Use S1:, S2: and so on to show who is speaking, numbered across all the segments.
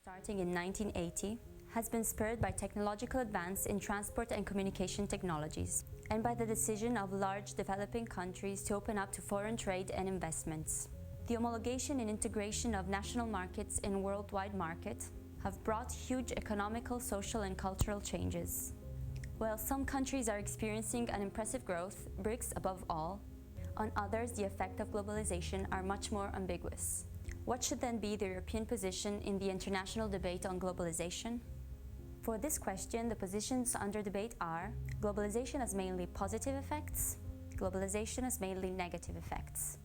S1: starting in 1980, has been spurred by technological advance in transport and communication technologies, and by the decision of large developing countries to open up to foreign trade and investments. The homologation and integration of national markets in worldwide market have brought huge economical, social, and cultural changes. While some countries are experiencing an impressive growth, BRICS above all, on others the effects of globalization are much more ambiguous. What should then be the European position in the international debate on globalization? For this question, the positions under debate are: globalization has mainly positive effects, globalization has mainly negative effects.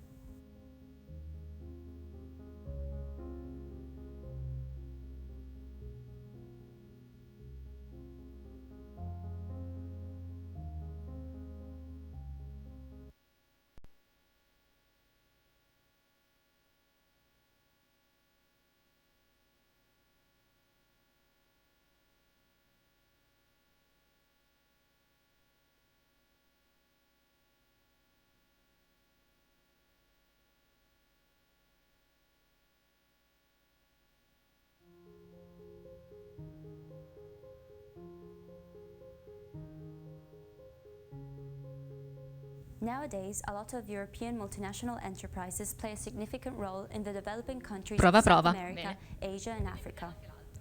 S1: Nowadays, a lot of European multinational enterprises play a significant role in the developing countries of South America, Asia, and Africa,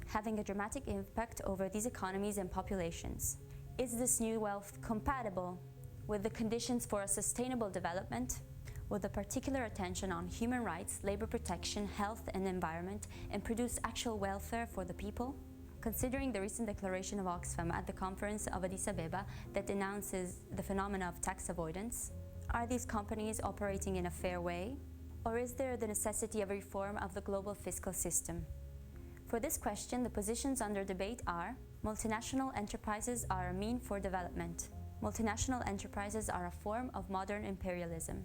S1: having a dramatic impact over these economies and populations. Is this new wealth compatible with the conditions for a sustainable development, with a particular attention on human rights, labor protection, health and environment, and produce actual welfare for the people? Considering the recent declaration of Oxfam at the conference of Addis Abeba that denounces the phenomena of tax avoidance, are these companies operating in a fair way? Or is there the necessity of reform of the global fiscal system? For this question, the positions under debate are: multinational enterprises are a mean for development. Multinational enterprises are a form of modern imperialism.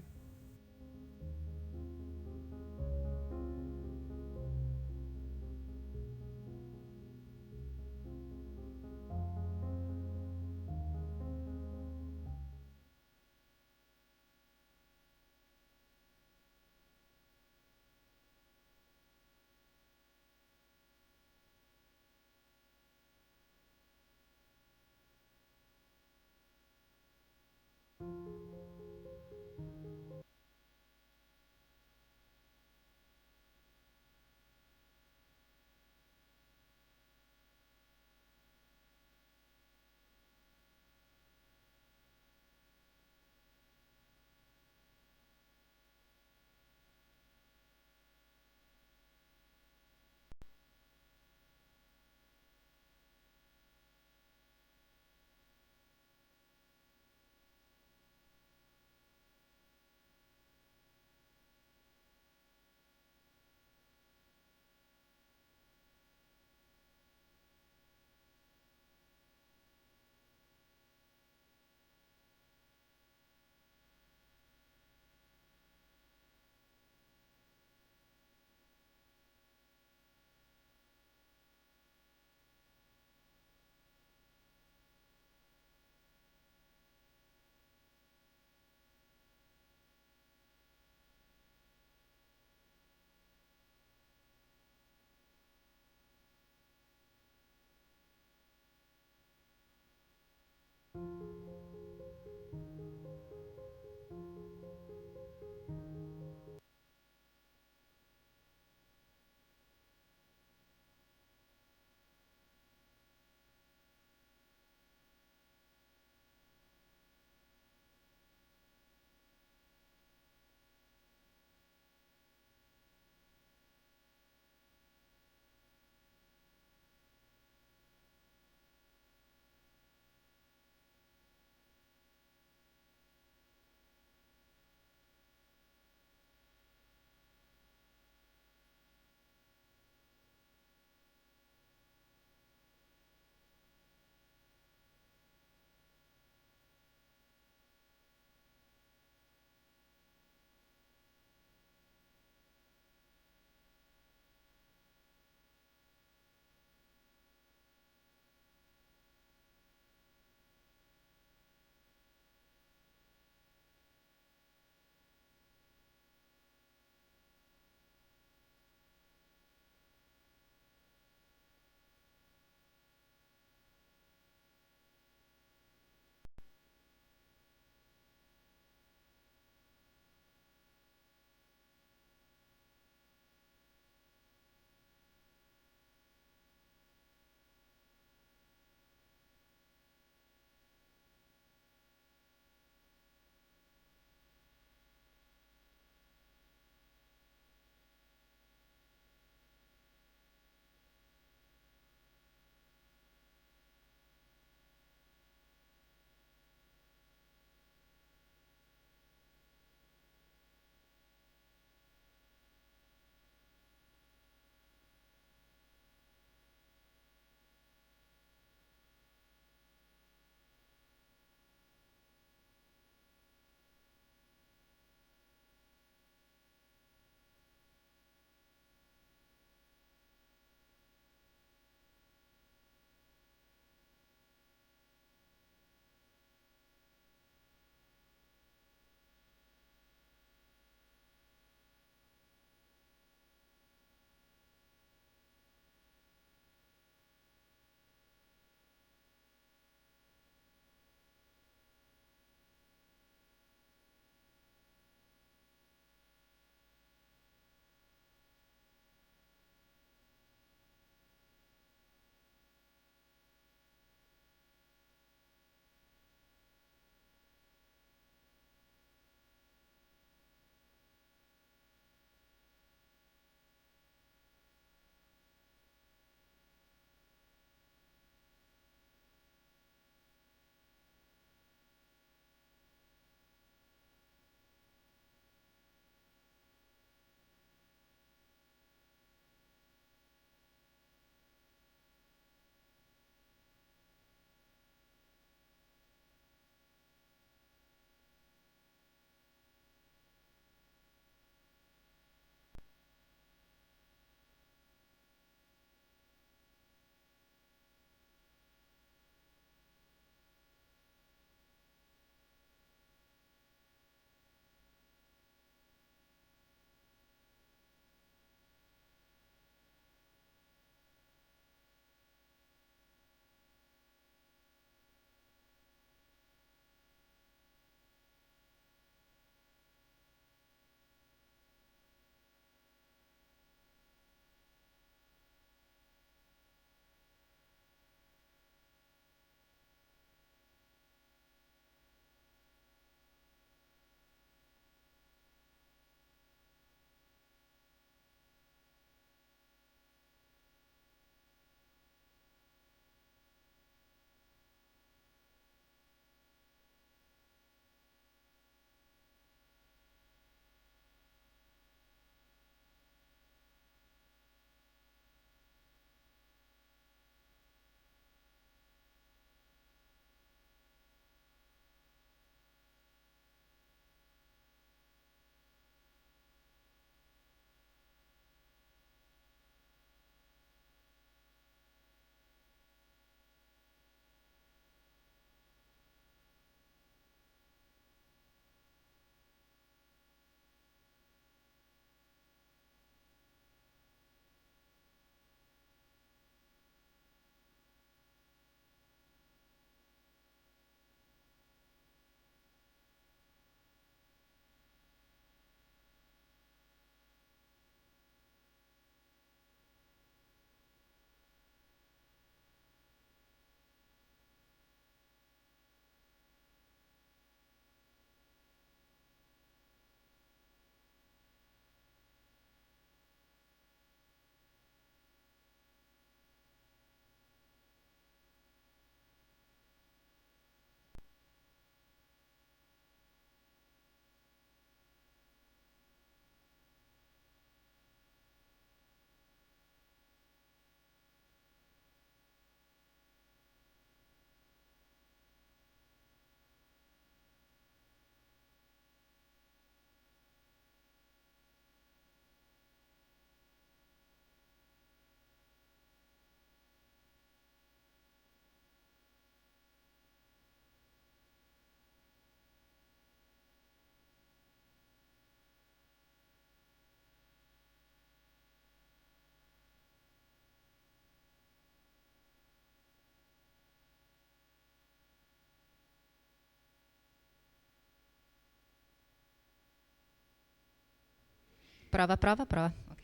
S2: Prova, prova, prova. Ok.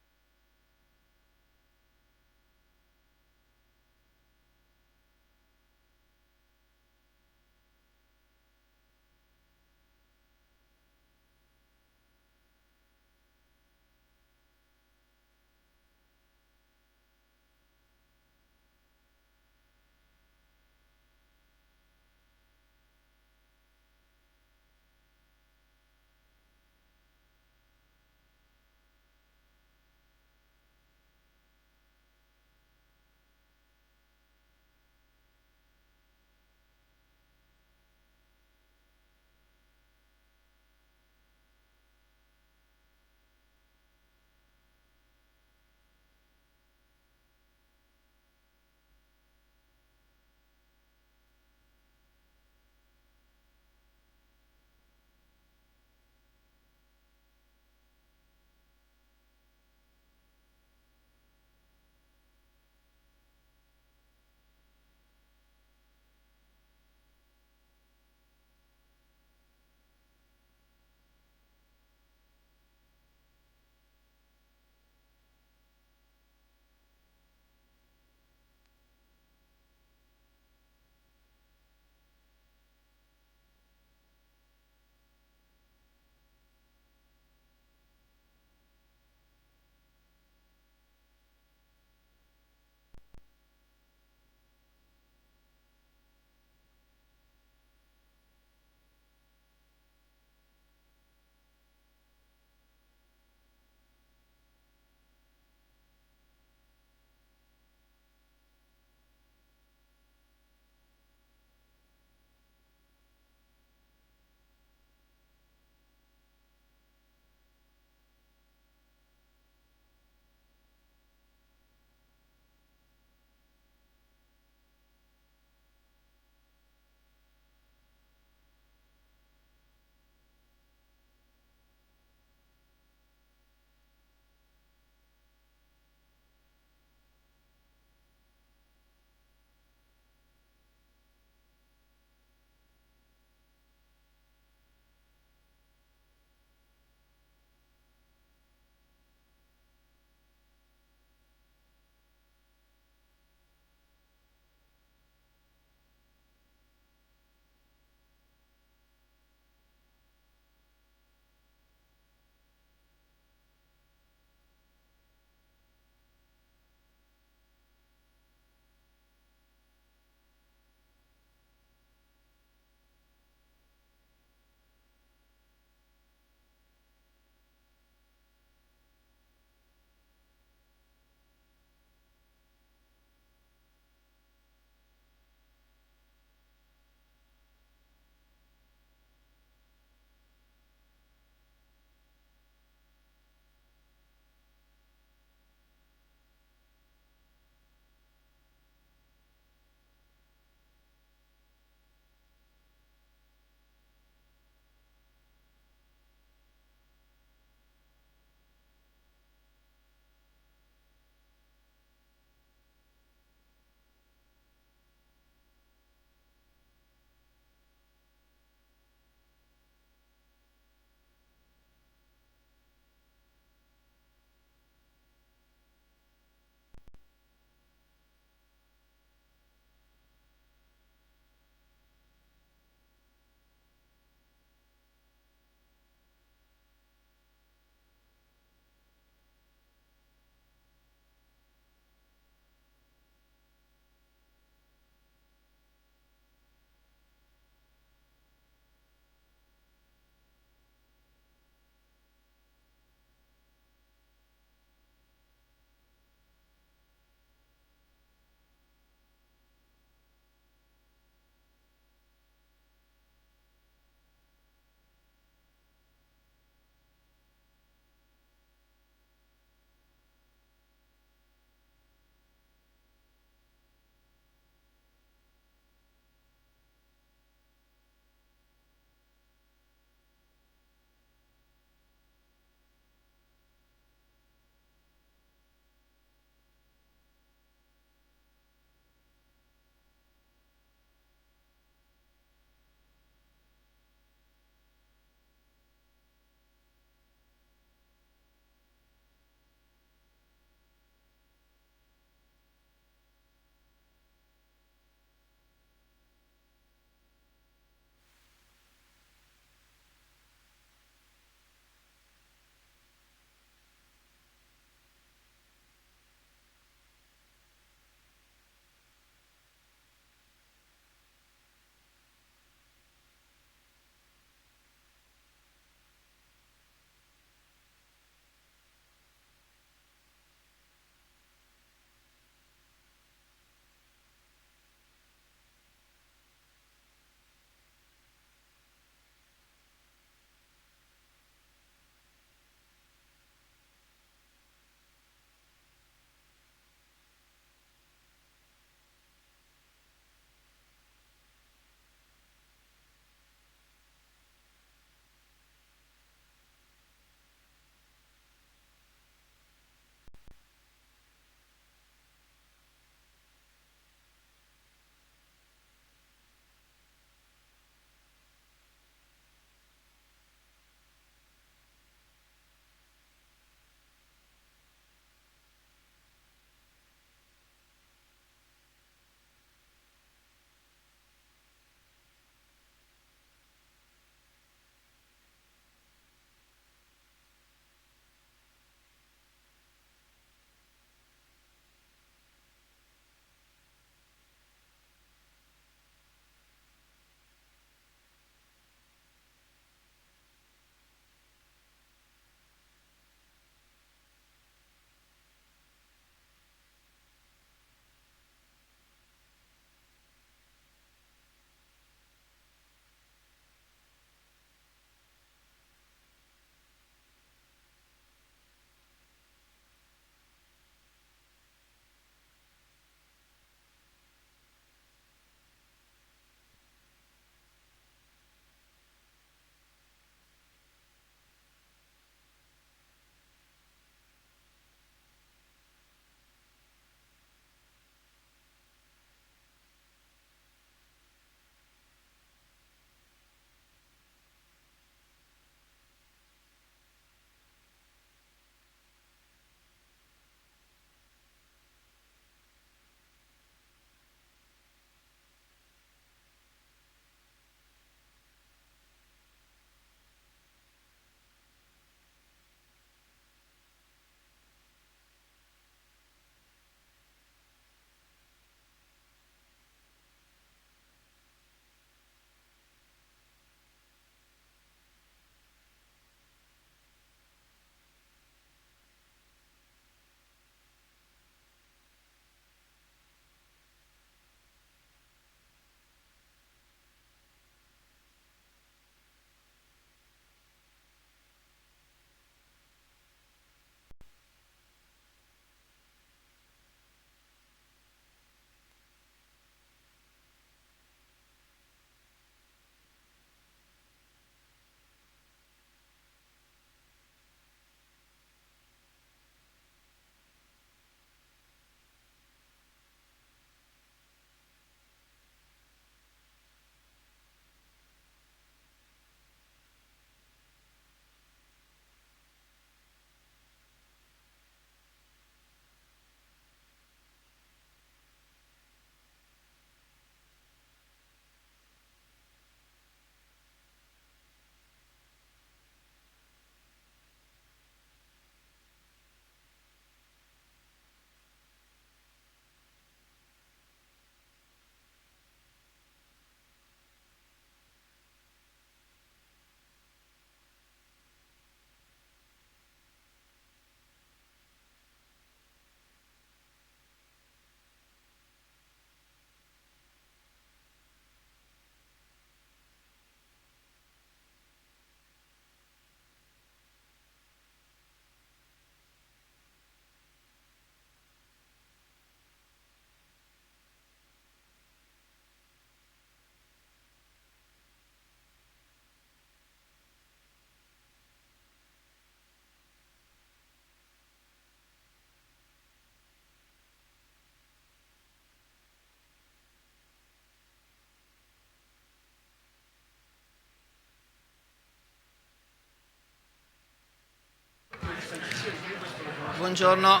S2: Buongiorno.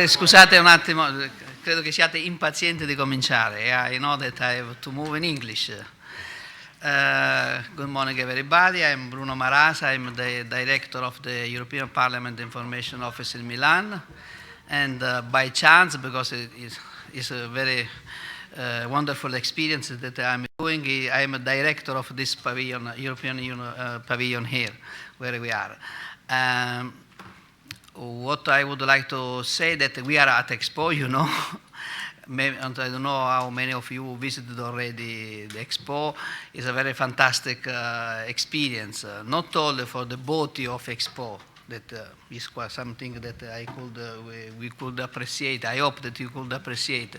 S2: Scusate un attimo, credo che siate impazienti di cominciare. I know that I have to move in English. Good morning, everybody. I'm Bruno Marasa. I'm the director of the European Parliament Information Office in Milan. And by chance, because it's a very wonderful experience that I'm doing, I'm a director of this pavilion, European Union pavilion here, where we are. What I would like to say that we are at Expo, you know. I don't know how many of you visited already the Expo. It's a very fantastic experience, not only for the beauty of Expo, that is quite something that we could appreciate. I hope that you could appreciate,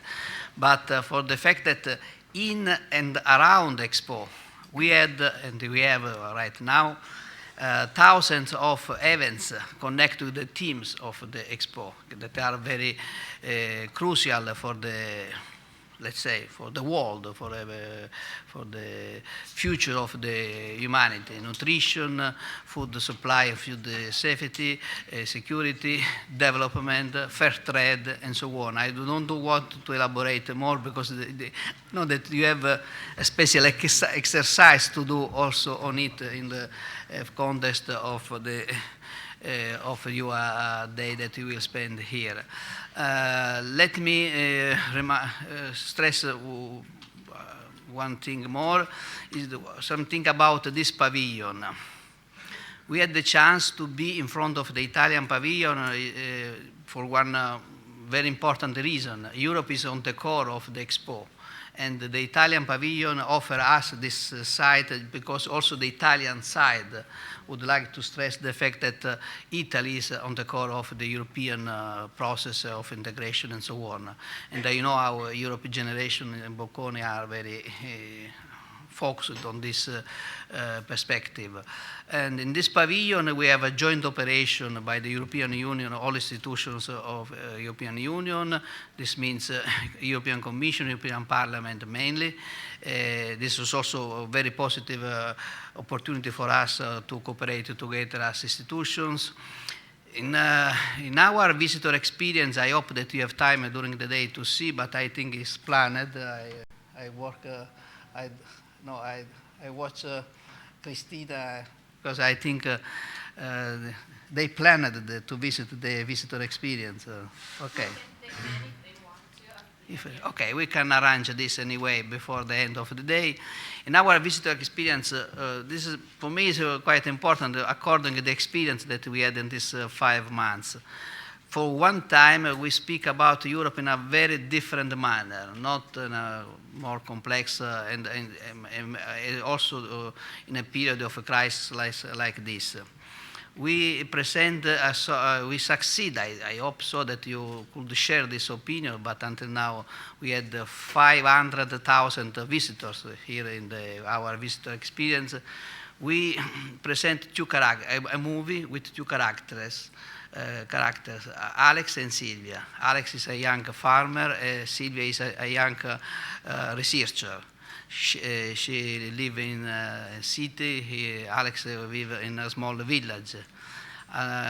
S2: but for the fact that in and around Expo, we had and we have right now thousands of events connected to the themes of the Expo that are very crucial for the, let's say, for the world, for the future of the humanity: nutrition, food supply, food safety, security, development, fair trade, and so on. I don't want to elaborate more because I know that you have a special exercise to do also on it in the context of your day that you will spend here. Let me stress one thing more, is something about this pavilion. We had the chance to be in front of the Italian pavilion for one very important reason. Europe is on the core of the Expo. And the Italian pavilion offers us this site because also the Italian side would like to stress the fact that Italy is on the core of the European process of integration and so on. And you know our European generation and Bocconi are very focused on this perspective. And in this pavilion, we have a joint operation by the European Union, all institutions of European Union. This means European Commission, European Parliament mainly. This is also a very positive opportunity for us to cooperate together as institutions. In our visitor experience, I hope that you have time during the day to see, but I think it's planned. I watch Cristina because I think they planned to visit the visitor experience. Okay. Okay, we can arrange this anyway before the end of the day. In our visitor experience, this is, for me, is quite important according to the experience that we had in these 5 months. For one time, we speak about Europe in a very different manner, not in a more complex and also in a period of a crisis like this. We present, we succeed, I hope so that you could share this opinion, but until now we had 500,000 visitors here in our visitor experience. We present a movie with 2 characters, Alex and Silvia. Alex is a young farmer, Silvia is a young researcher. She lives in a city, Alex lives in a small village.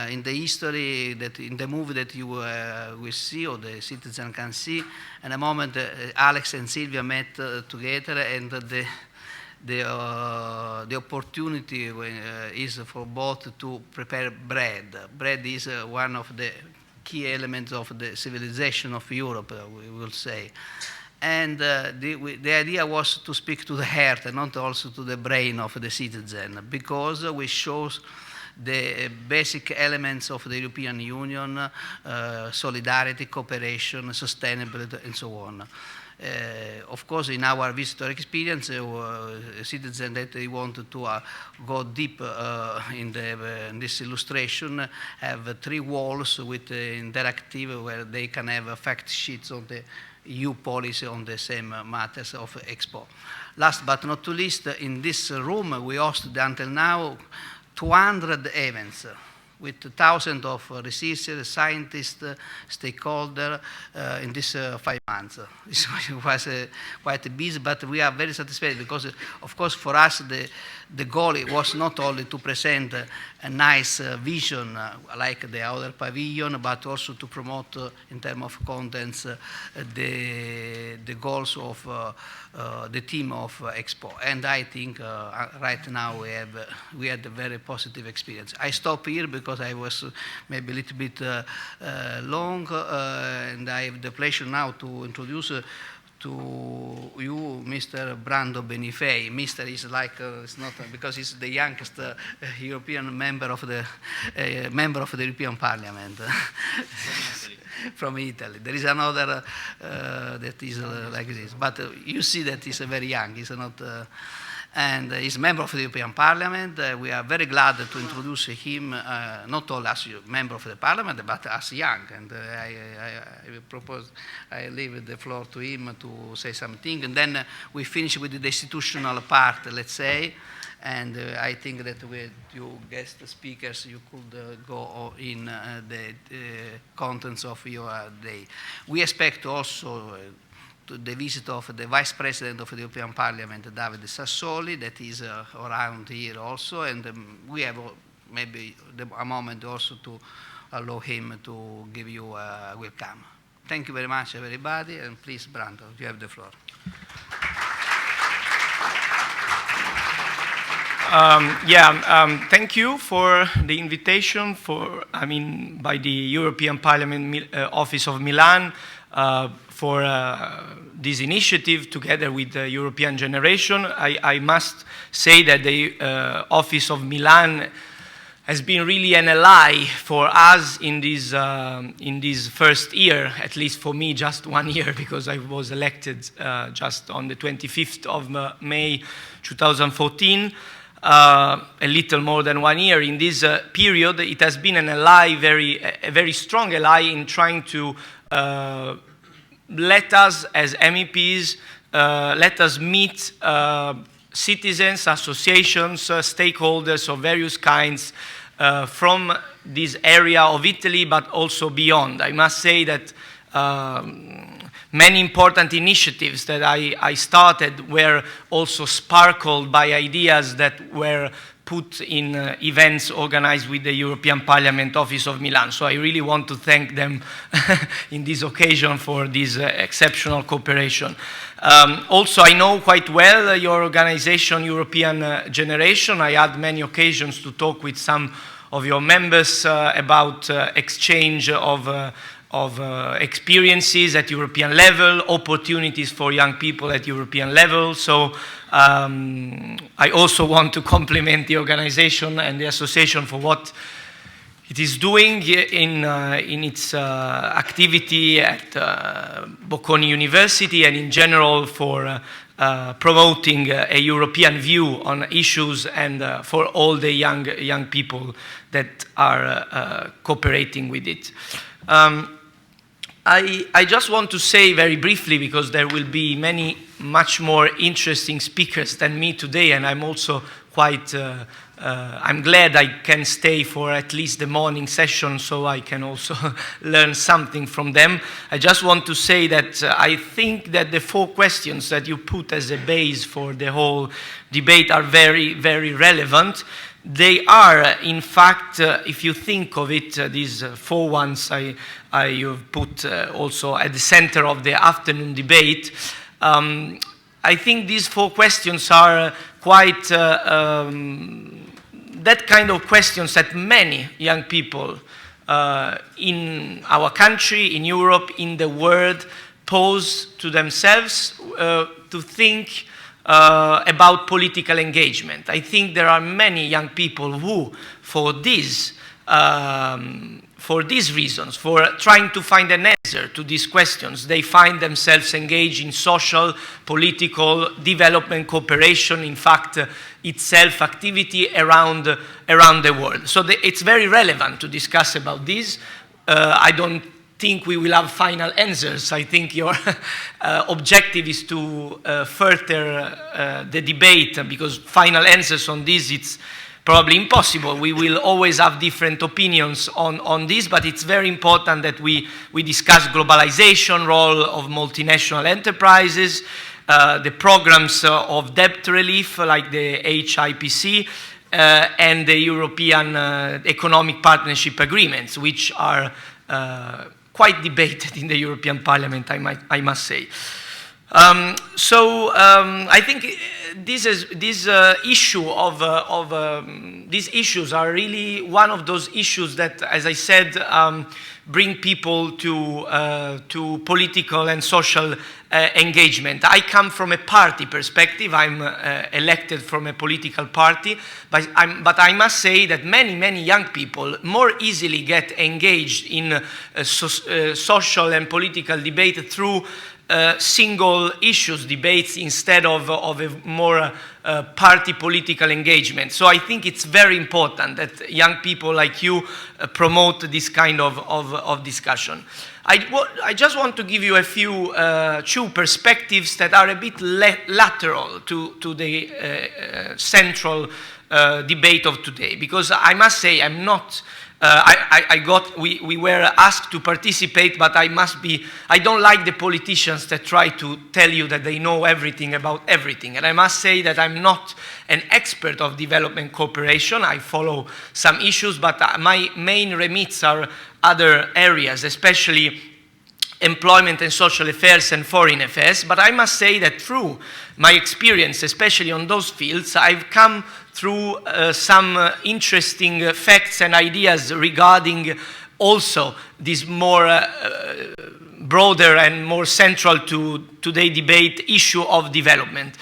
S2: In the history, in the movie that you will see, or the citizen can see, in a moment Alex and Silvia met together, and the opportunity is for both to prepare bread. Bread is one of the key elements of the civilization of Europe, we will say. And the idea was to speak to the heart and not also to the brain of the citizen, because we show the basic elements of the European Union, solidarity, cooperation, sustainability, and so on. Of course, in our visitor experience, citizens that they wanted to go deep in this illustration have 3 walls with interactive where they can have fact sheets on the EU policy on the same matters of Expo. Last but not least, in this room we hosted until now 200 events with thousands of researchers, scientists, stakeholders in these 5 months. It was quite busy, but we are very satisfied because, of course, for us, the goal was not only to present a nice vision like the other pavilion, but also to promote, in terms of contents, the goals of the team of Expo. And I think right now we had a very positive experience. I stop here because I was maybe a little bit long, and I have the pleasure now to introduce to you, Mr. Brando Benifei. Mr. is like, it's not, because he's the youngest European member of the European Parliament from Italy. There is another that is like this, but you see that he's very young. He's not, and he's a member of the European Parliament. We are very glad to introduce him, not only as a member of the Parliament, but as young. And I leave the floor to him to say something, and then we finish with the institutional part, let's say. And I think that with you guest speakers, you could go in the contents of your day. We expect also the visit of the Vice President of the European Parliament, Davide Sassoli, that is around here also, and we have maybe a moment also to allow him to give you a welcome. Thank you very much, everybody, and please, Brando, you have the floor.
S3: Thank you for the invitation by the European Parliament Office of Milan for this initiative together with the European Generation. I must say that the Office of Milan has been really an ally for us in this first year, at least for me, just 1 year, because I was elected just on the 25th of May 2014. A little more than 1 year. In this period, it has been an ally, a very strong ally in trying to let us, as MEPs, let us meet citizens, associations, stakeholders of various kinds from this area of Italy, but also beyond. I must say that many important initiatives that I started were also sparkled by ideas that were put in events organized with the European Parliament Office of Milan. So I really want to thank them in this occasion for this exceptional cooperation. Also, I know quite well your organization, European Generation. I had many occasions to talk with some of your members about exchange of experiences at European level, opportunities for young people at European level. So I also want to compliment the organization and the association for what it is doing in its activity at Bocconi University, and in general for promoting a European view on issues, and for all the young people that are cooperating with it. I just want to say very briefly, because there will be much more interesting speakers than me today, and I'm also quite, I'm glad I can stay for at least the morning session so I can also learn something from them. I just want to say that I think that the 4 questions that you put as a base for the whole debate are very, very relevant. They are, in fact, if you think of it, these 4 ones you've put also at the center of the afternoon debate. I think these 4 questions are quite that kind of questions that many young people in our country, in Europe, in the world, pose to themselves to think about political engagement. I think there are many young people who, for these reasons, for trying to find an answer to these questions, they find themselves engaged in social, political, development cooperation, in fact, itself activity around the world. So it's very relevant to discuss about this. I don't think we will have final answers. I think your objective is to further the debate, because final answers on this, it's probably impossible. We will always have different opinions on this, but it's very important that we discuss globalization, role of multinational enterprises, the programs of debt relief like the HIPC, and the European Economic Partnership Agreements, which are quite debated in the European Parliament, I must say. I think these issues are really one of those issues that, as I said, bring people to political and social engagement. I come from a party perspective. I'm elected from a political party, but I must say that many young people more easily get engaged in social and political debate through single issues debates instead of a more party political engagement. So I think it's very important that young people like you promote this kind of discussion. I just want to give you a few two perspectives that are a bit lateral to the central debate of today, because I must say I'm not we were asked to participate, but I don't like the politicians that try to tell you that they know everything about everything. And I must say that I'm not an expert of development cooperation. I follow some issues, but my main remits are other areas, especially employment and social affairs and foreign affairs. But I must say that through my experience, especially on those fields, I've come through some interesting facts and ideas regarding also this more broader and more central to today's debate issue of development.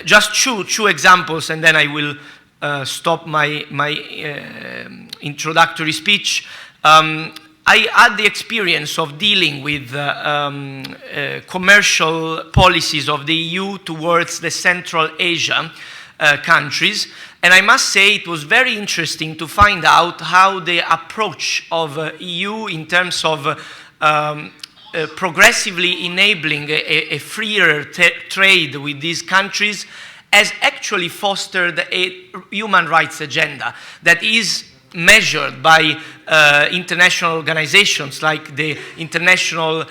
S3: Just two examples, and then I will stop my introductory speech. I had the experience of dealing with commercial policies of the EU towards the Central Asia countries, and I must say it was very interesting to find out how the approach of EU in terms of progressively enabling a freer trade with these countries has actually fostered a human rights agenda that is measured by international organizations like the International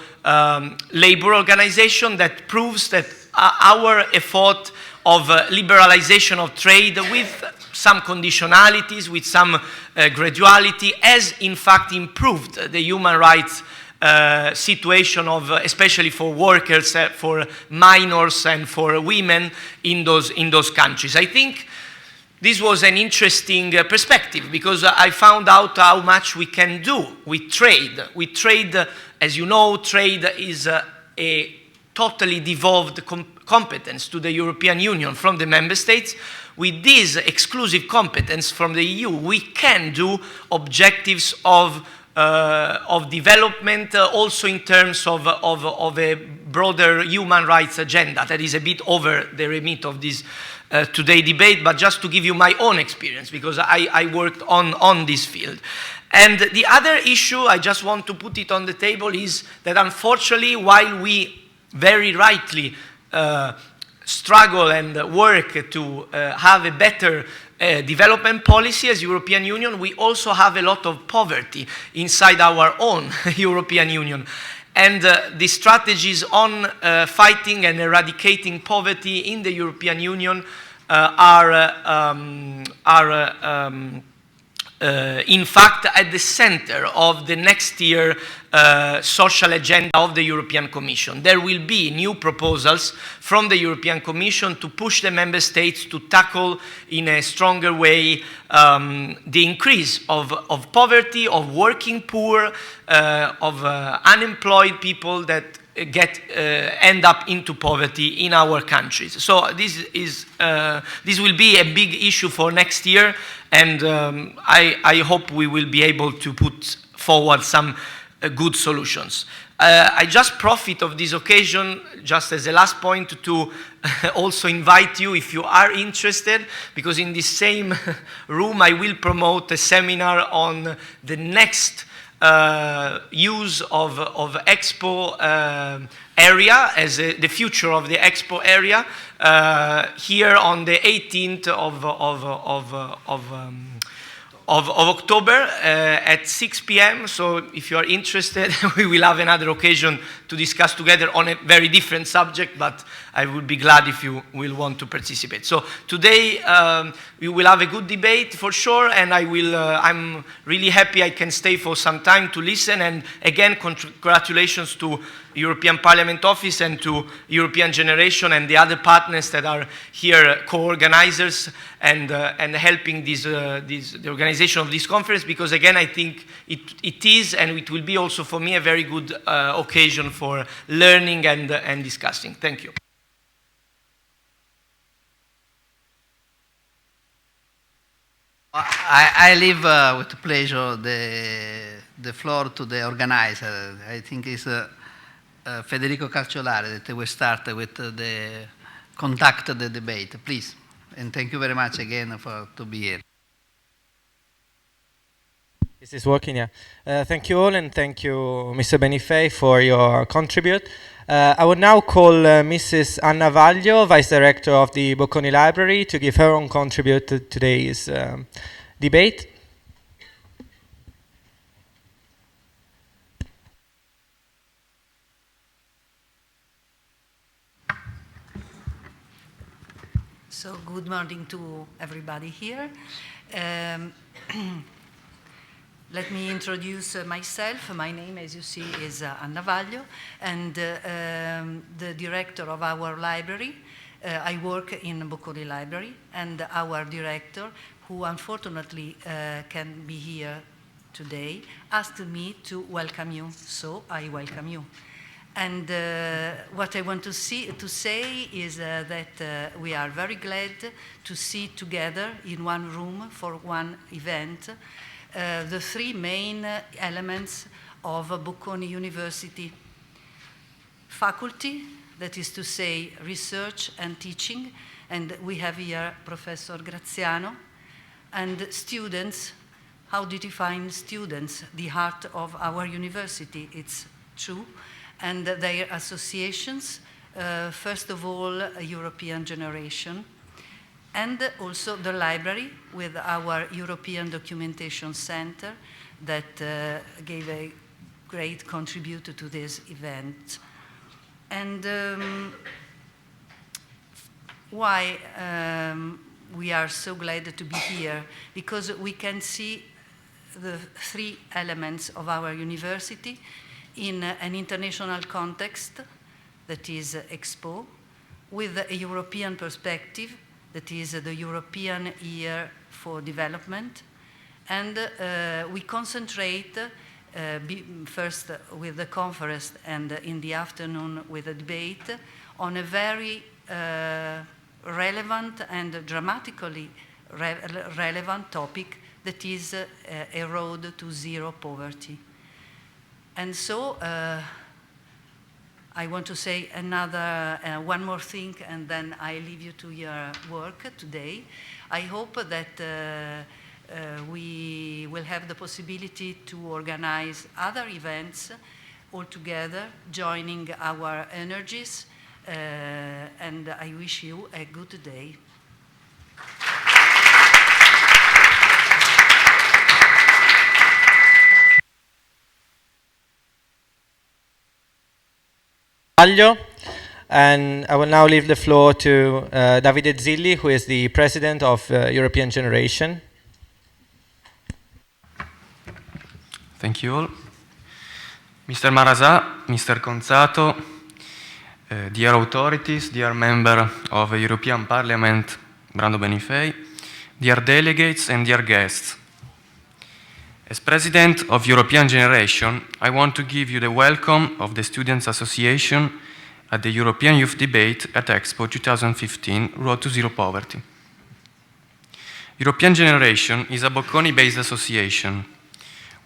S3: Labour Organization, that proves that our effort of liberalization of trade with some conditionalities, with some graduality, has in fact improved the human rights situation of, especially for workers, for minors and for women in those countries. I think this was an interesting perspective, because I found out how much we can do with trade. With trade, as you know, trade is a totally devolved competence to the European Union from the member states. With this exclusive competence from the EU, we can do objectives of development, also in terms of a broader human rights agenda that is a bit over the remit of this today debate, but just to give you my own experience, because I worked on this field. And the other issue, I just want to put it on the table, is that unfortunately, while we very rightly struggle and work to have a better development policy as European Union, we also have a lot of poverty inside our own European Union. And the strategies on fighting and eradicating poverty in the European Union are in fact at the center of the next year social agenda of the European Commission. There will be new proposals from the European Commission to push the member states to tackle in a stronger way the increase of poverty, of working poor, of unemployed people that end up into poverty in our countries. So this will be a big issue for next year, and I hope we will be able to put forward some good solutions. I just profit of this occasion, just as a last point, to also invite you, if you are interested, because in this same room I will promote a seminar on the next use of Expo area as the future of the Expo area here on the 18th of October at 6 p.m. So if you are interested, we will have another occasion to discuss together on a very different subject, but I would be glad if you will want to participate. So today we will have a good debate for sure, and I'm really happy I can stay for some time to listen. And again, congratulations to European Parliament Office and to European Generation and the other partners that are here, co-organizers and helping the organization of this conference, because again, I think it is and it will be also for me a very good occasion for learning and discussing. Thank you.
S2: I leave with pleasure the floor to the organizer. I think it's Federico Calciolari that will start with conduct the debate, please. And thank you very much again to be here.
S4: This is working, yeah. Thank you all, and thank you, Mr. Benifei, for your contribute. I would now call Mrs. Anna Vaglio, Vice Director of the Bocconi Library, to give her own contribute to today's debate.
S5: So good morning to everybody here. Let me introduce myself. My name, as you see, is Anna Vaglio, and the director of our library. I work in Bocconi Library, and our director, who unfortunately can be here today, asked me to welcome you, so I welcome you. And what I want to say is that we are very glad to see together in one room for one event the three main elements of Bocconi University: faculty, that is to say research and teaching, and we have here Professor Graziano, and students. How do you define students? The heart of our university, it's true. And their associations, first of all, European Generation, and also the library with our European Documentation Center that gave a great contribution to this event. And why we are so glad to be here? Because we can see the three elements of our university in an international context, that is Expo, with a European perspective, that is the European Year for Development. And we concentrate first with the conference and in the afternoon with the debate on a very relevant and dramatically relevant topic, that is a road to zero poverty. And so I want to say one more thing, and then I leave you to your work today. I hope that we will have the possibility to organize other events all together, joining our energies, and I wish you a good day.
S4: And I will now leave the floor to Davide Zilli, who is the president of European Generation.
S6: Thank you all. Mr. Marasà, Mr. Conzato, dear authorities, dear member of the European Parliament, Brando Benifei, dear delegates and dear guests. As President of European Generation, I want to give you the welcome of the Students' Association at the European Youth Debate at Expo 2015, Road to Zero Poverty. European Generation is a Bocconi-based association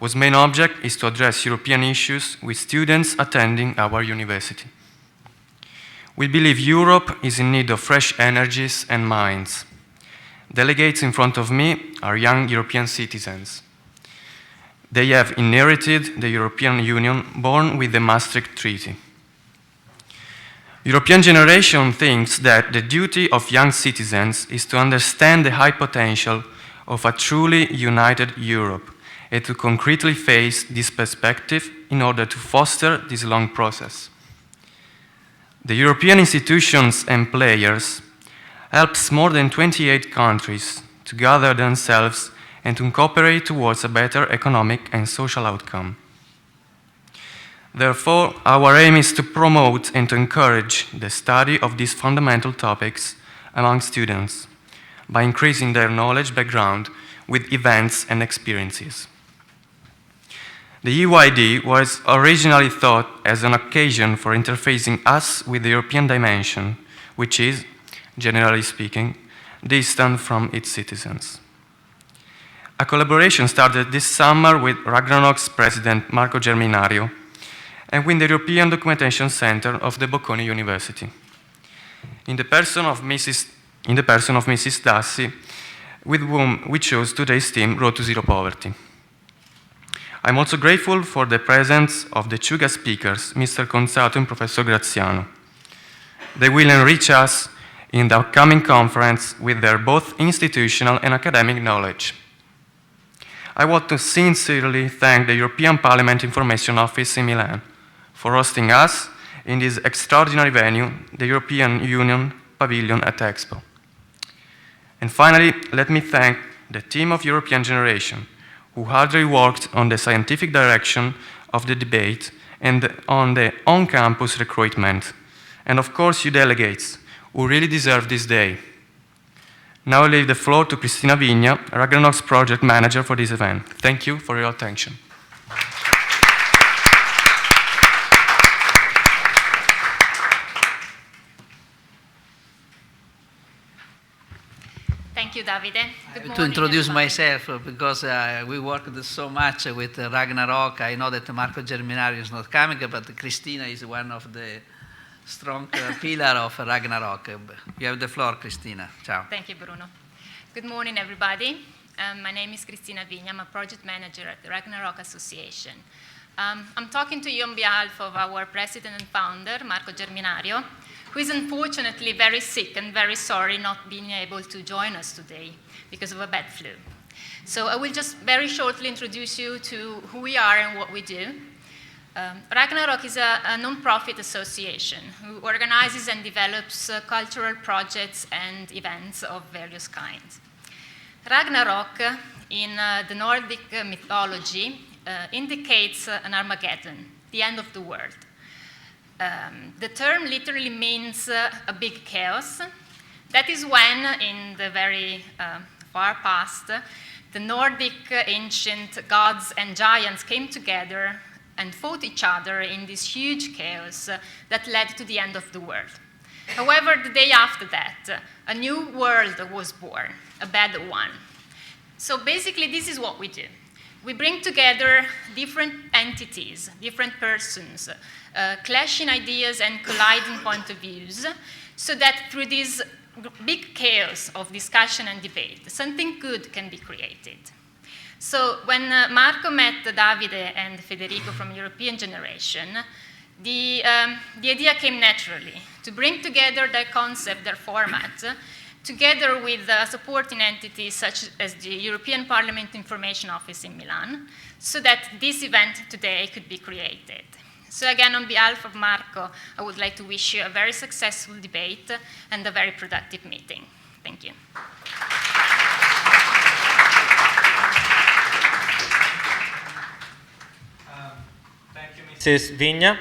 S6: whose main object is to address European issues with students attending our university. We believe Europe is in need of fresh energies and minds. Delegates in front of me are young European citizens. They have inherited the European Union born with the Maastricht Treaty. European generation thinks that the duty of young citizens is to understand the high potential of a truly united Europe and to concretely face this perspective in order to foster this long process. The European institutions and players helps more than 28 countries to gather themselves and to cooperate towards a better economic and social outcome. Therefore, our aim is to promote and to encourage the study of these fundamental topics among students by increasing their knowledge background with events and experiences. The EYD was originally thought as an occasion for interfacing us with the European dimension, which is, generally speaking, distant from its citizens. A collaboration started this summer with Ragnarock's president, Marco Germinario, and with the European Documentation Center of the Bocconi University, in the person of Mrs. Dassi, with whom we chose today's theme, Road to Zero Poverty. I'm also grateful for the presence of the two guest speakers, Mr. Conzato and Professor Graziano. They will enrich us in the upcoming conference with their both institutional and academic knowledge. I want to sincerely thank the European Parliament Information Office in Milan for hosting us in this extraordinary venue, the European Union Pavilion at Expo. And finally, let me thank the team of European Generation, who hardly worked on the scientific direction of the debate and on the on-campus recruitment. And of course, you delegates, who really deserve this day. Now I leave the floor to Cristina Vigna, Ragnarock's project manager for this event. Thank you for your attention.
S7: Thank you, Davide. Good morning,
S2: to introduce
S7: everybody.
S2: myself, because we worked so much with Ragnarock. I know that Marco Germinario is not coming, but Cristina is one of the strong pillar of Ragnarock. You have the floor, Cristina. Ciao.
S7: Thank you, Bruno. Good morning, everybody. My name is Cristina Vigna. I'm a project manager at the Ragnarock Association. I'm talking to you on behalf of our president and founder, Marco Germinario, who is unfortunately very sick and very sorry not being able to join us today because of a bad flu. So I will just very shortly introduce you to who we are and what we do. Ragnarock is a non-profit association who organizes and develops cultural projects and events of various kinds. Ragnarok, in the Nordic mythology, indicates an Armageddon, the end of the world. The term literally means a big chaos. That is when, in the very far past, the Nordic ancient gods and giants came together and fought each other in this huge chaos that led to the end of the world. However, the day after that, a new world was born, a better one. So basically, this is what we do. We bring together different entities, different persons, clashing ideas and colliding point of views, so that through this big chaos of discussion and debate, something good can be created. So when Marco met Davide and Federico from European Generation, the idea came naturally to bring together their concept, their format, together with supporting entities such as the European Parliament Information Office in Milan, so that this event today could be created. So again, on behalf of Marco, I would like to wish you a very successful debate and a very productive meeting. Thank you.
S4: Mrs. Vigna.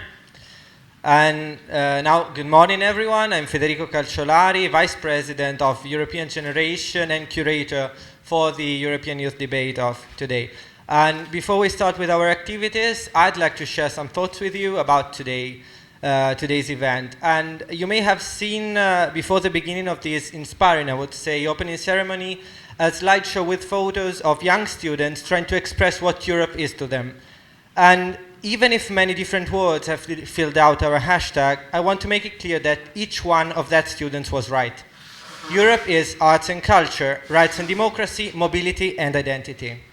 S4: And now, good morning, everyone. I'm Federico Calciolari, Vice President of European Generation and Curator for the European Youth Debate of today. And before we start with our activities, I'd like to share some thoughts with you about today's event. And you may have seen before the beginning of this inspiring, I would say, opening ceremony, a slideshow with photos of young students trying to express what Europe is to them. And even if many different words have filled out our hashtag, I want to make it clear that each one of that students was right. Europe is arts and culture, rights and democracy, mobility and identity.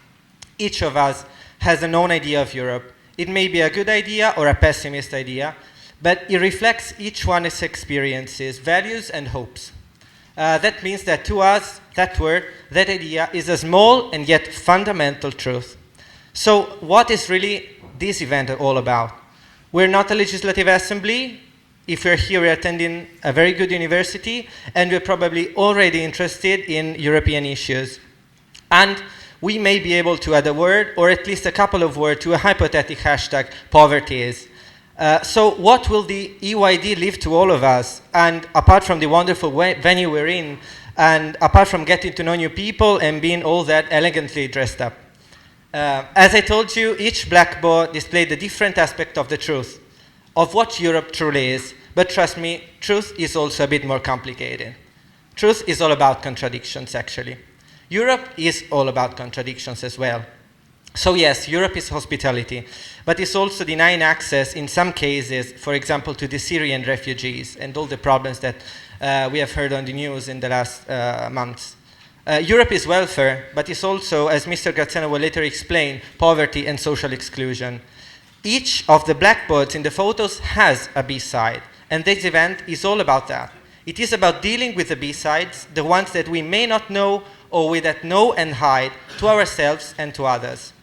S4: Each of us has a known idea of Europe. It may be a good idea or a pessimist idea, but it reflects each one's experiences, values, and hopes. That means that to us, that word, that idea is a small and yet fundamental truth. So what is really this event all about? We're not a legislative assembly. If we're here, we're attending a very good university, and we're probably already interested in European issues. And we may be able to add a word, or at least a couple of words, to a hypothetical hashtag, poverty is. So what will the EYD leave to all of us? And apart from the wonderful venue we're in, and apart from getting to know new people and being all that elegantly dressed up. As I told you, each blackboard displayed a different aspect of the truth, of what Europe truly is. But trust me, truth is also a bit more complicated. Truth is all about contradictions, actually. Europe is all about contradictions as well. So yes, Europe is hospitality, but it's also denying access in some cases, for example, to the Syrian refugees and all the problems that we have heard on the news in the last months. Europe is welfare, but it's also, as Mr. Graziano will later explain, poverty and social exclusion. Each of the blackboards in the photos has a B-side, and this event is all about that. It is about dealing with the B-sides, the ones that we may not know or we that know and hide, to ourselves and to others.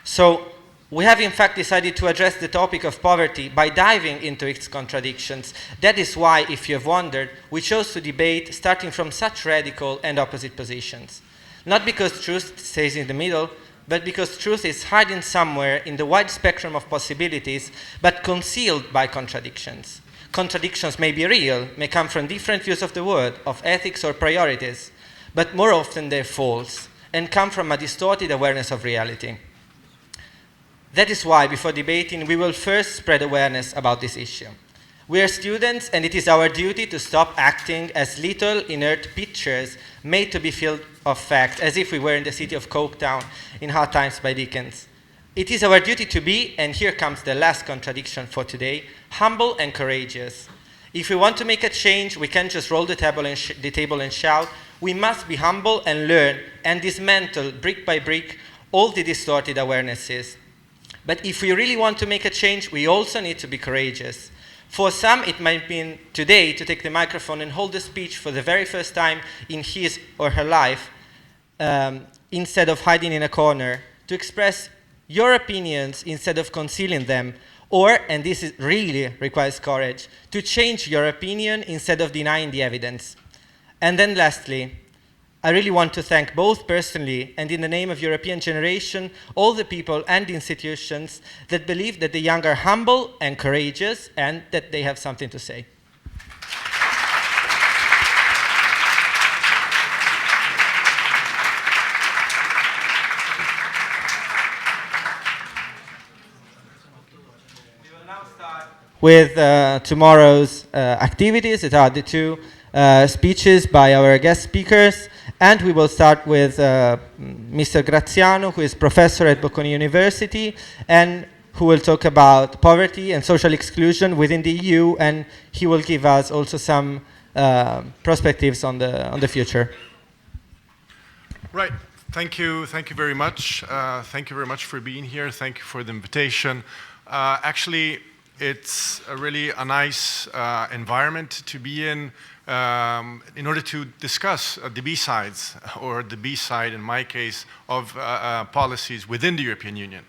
S4: So we have in fact decided to address the topic of poverty by diving into its contradictions. That is why, if you have wondered, we chose to debate starting from such radical and opposite positions. Not because truth stays in the middle, but because truth is hiding somewhere in the wide spectrum of possibilities, but concealed by contradictions. Contradictions may be real, may come from different views of the world, of ethics or priorities, but more often they're false and come from a distorted awareness of reality. That is why, before debating, we will first spread awareness about this issue. We are students, and it is our duty to stop acting as little inert pictures made to be filled of fact, as if we were in the city of Coketown in Hard Times by Dickens. It is our duty to be, and here comes the last contradiction for today, humble and courageous. If we want to make a change, we can't just roll the table and shout. We must be humble and learn and dismantle, brick by brick, all the distorted awarenesses. But if we really want to make a change, we also need to be courageous. For some, it might mean today to take the microphone and hold a speech for the very first time in his or her life, instead of hiding in a corner, to express your opinions instead of concealing them, or, and this really requires courage, to change your opinion instead of denying the evidence. And then lastly, I really want to thank both personally and in the name of European generation, all the people and institutions that believe that the young are humble and courageous and that they have something to say. We will now start with tomorrow's activities. It are the two speeches by our guest speakers. And we will start with Mr. Graziano, who is professor at Bocconi University, and who will talk about poverty and social exclusion within the EU, and he will give us also some perspectives on the future.
S8: Right. Thank you very much. Thank you very much for being here. Thank you for the invitation. Actually, it's really a nice environment to be in order to discuss the B-sides, or the B-side in my case, of policies within the European Union.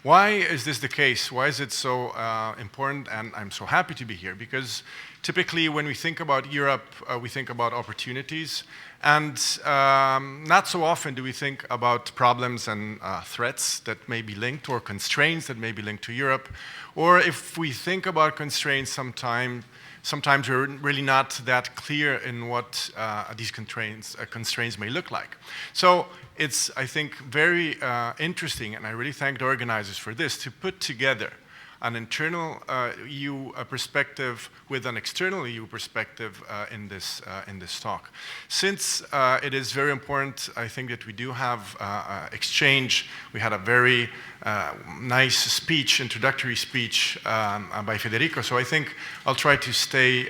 S8: Why is this the case? Why is it so important? And I'm so happy to be here, because typically when we think about Europe, we think about opportunities, and not so often do we think about problems and threats that may be linked, or constraints that may be linked to Europe. Or if we think about constraints, sometimes we're really not that clear in what these constraints may look like. So it's, I think, very interesting, and I really thank the organizers for this, to put together an internal EU perspective with an external EU perspective in this talk. Since it is very important, I think that we do have exchange. We had a very nice speech, introductory speech by Federico, so I think I'll try to stay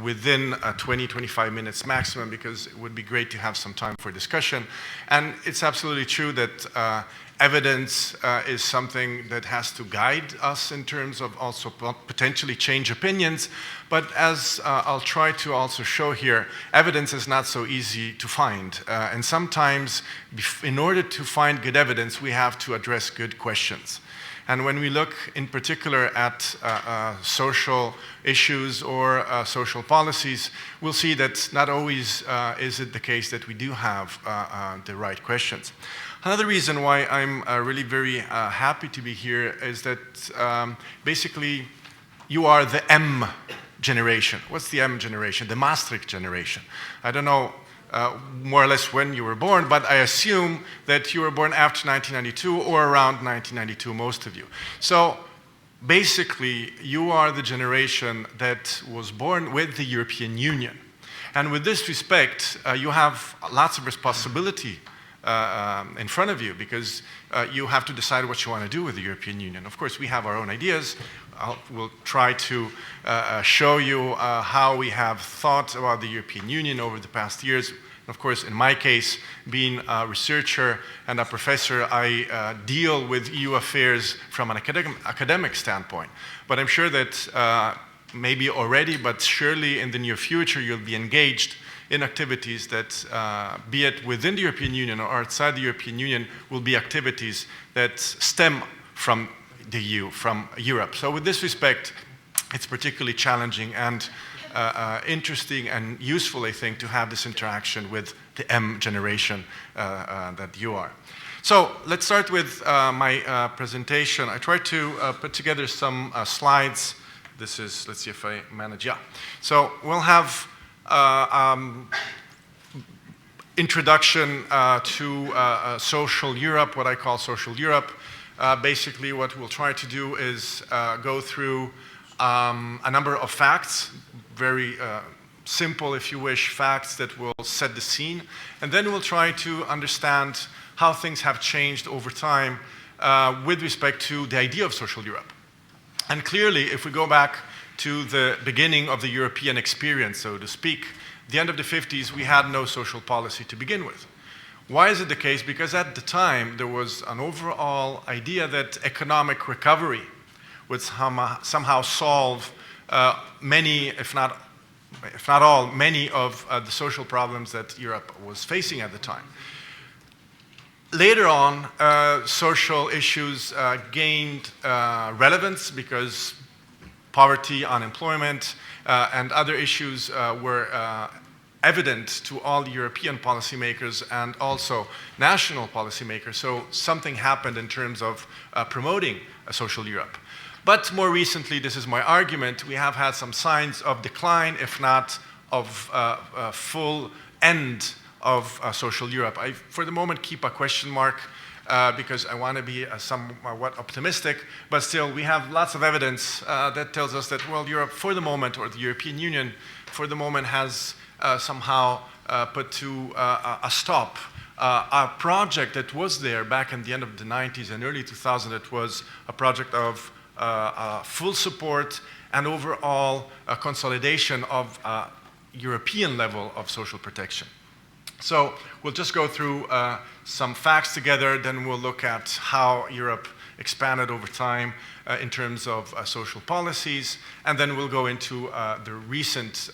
S8: within 20-25 minutes maximum, because it would be great to have some time for discussion. And it's absolutely true that Evidence is something that has to guide us in terms of also potentially change opinions. But as I'll try to also show here, evidence is not so easy to find. And sometimes, in order to find good evidence, we have to address good questions. And when we look in particular at social issues or social policies, we'll see that not always is it the case that we do have the right questions. Another reason why I'm really very happy to be here is that basically you are the M generation. What's the M generation? The Maastricht generation. I don't know more or less when you were born, but I assume that you were born after 1992 or around 1992, most of you. So basically, you are the generation that was born with the European Union. And with this respect, you have lots of responsibility in front of you, because you have to decide what you want to do with the European Union. Of course, we have our own ideas. We'll try to show you how we have thought about the European Union over the past years. Of course, in my case, being a researcher and a professor, I deal with EU affairs from an academic standpoint. But I'm sure that maybe already, but surely in the near future, you'll be engaged in activities that, be it within the European Union or outside the European Union, will be activities that stem from the EU, from Europe. So with this respect, it's particularly challenging and interesting and useful, I think, to have this interaction with the M generation that you are. So let's start with my presentation. I tried to put together some slides. This is, let's see if I manage, yeah. So we'll have introduction to social Europe, what I call social Europe. Basically, what we'll try to do is go through a number of facts, very simple, if you wish, facts that will set the scene. And then we'll try to understand how things have changed over time with respect to the idea of social Europe. And clearly, if we go back to the beginning of the European experience, so to speak, the end of the 50s, we had no social policy to begin with. Why is it the case? Because at the time, there was an overall idea that economic recovery would somehow solve many, if not all, many of the social problems that Europe was facing at the time. Later on, social issues gained relevance because poverty, unemployment, and other issues were evident to all European policymakers and also national policymakers. So something happened in terms of promoting a social Europe. But more recently, this is my argument, we have had some signs of decline, if not of full end of social Europe. I, for the moment, keep a question mark because I want to be somewhat optimistic, but still we have lots of evidence that tells us that, well, Europe for the moment, or the European Union for the moment, has somehow put to a stop a project that was there back in the end of the 90s and early 2000s. That was a project of full support and overall consolidation of European level of social protection. So we'll just go through some facts together, then we'll look at how Europe expanded over time in terms of social policies, and then we'll go into the recent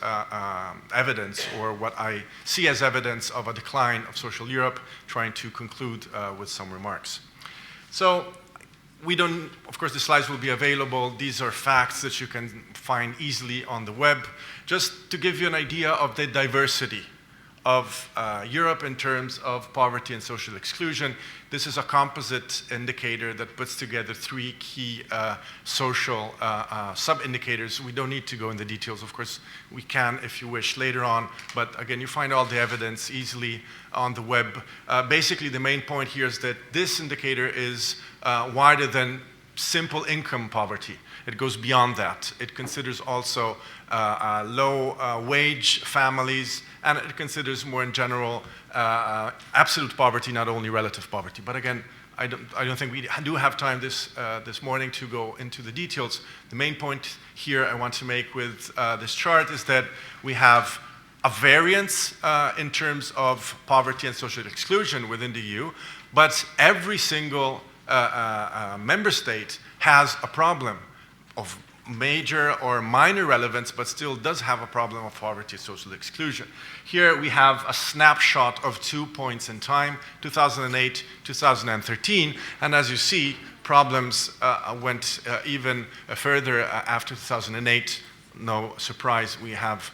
S8: evidence, or what I see as evidence of a decline of social Europe, trying to conclude with some remarks. So we don't, of course, the slides will be available. These are facts that you can find easily on the web, just to give you an idea of the diversity of Europe in terms of poverty and social exclusion. This is a composite indicator that puts together three key social sub-indicators. We don't need to go into details. Of course, we can if you wish later on. But again, you find all the evidence easily on the web. Basically, the main point here is that this indicator is wider than simple income poverty. It goes beyond that. It considers also low wage families, and it considers more in general absolute poverty, not only relative poverty. But again, I don't think we do have time this morning to go into the details. The main point here I want to make with this chart is that we have a variance in terms of poverty and social exclusion within the EU, but every single member state has a problem of major or minor relevance, but still does have a problem of poverty and social exclusion. Here we have a snapshot of 2 points in time, 2008, 2013, and as you see, problems went even further after 2008. No surprise, we have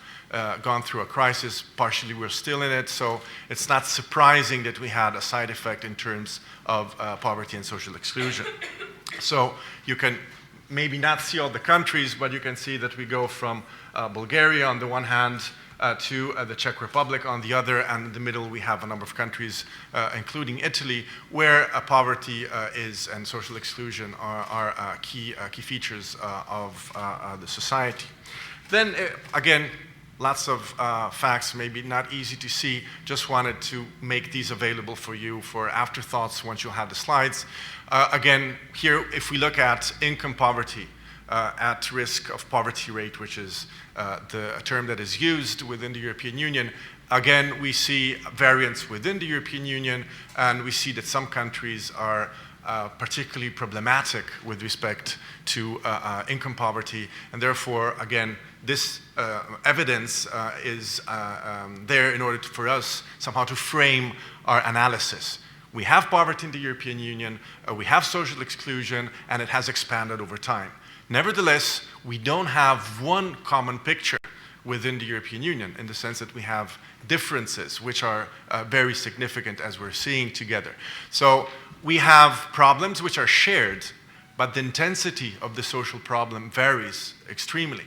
S8: gone through a crisis. Partially we're still in it, so it's not surprising that we had a side effect in terms of poverty and social exclusion. So you can maybe not see all the countries, but you can see that we go from Bulgaria on the one hand to the Czech Republic on the other, and in the middle we have a number of countries, including Italy, where poverty is and social exclusion are key features of the society. Then again, lots of facts, maybe not easy to see. Just wanted to make these available for you for afterthoughts once you have the slides. Again, here, if we look at income poverty, at risk of poverty rate, which is the term that is used within the European Union, again, we see variance within the European Union, and we see that some countries are particularly problematic with respect to income poverty, and therefore, again, this evidence is there in order for us somehow to frame our analysis. We have poverty in the European Union, we have social exclusion, and it has expanded over time. Nevertheless, we don't have one common picture within the European Union in the sense that we have differences which are very significant as we're seeing together. So we have problems which are shared, but the intensity of the social problem varies extremely.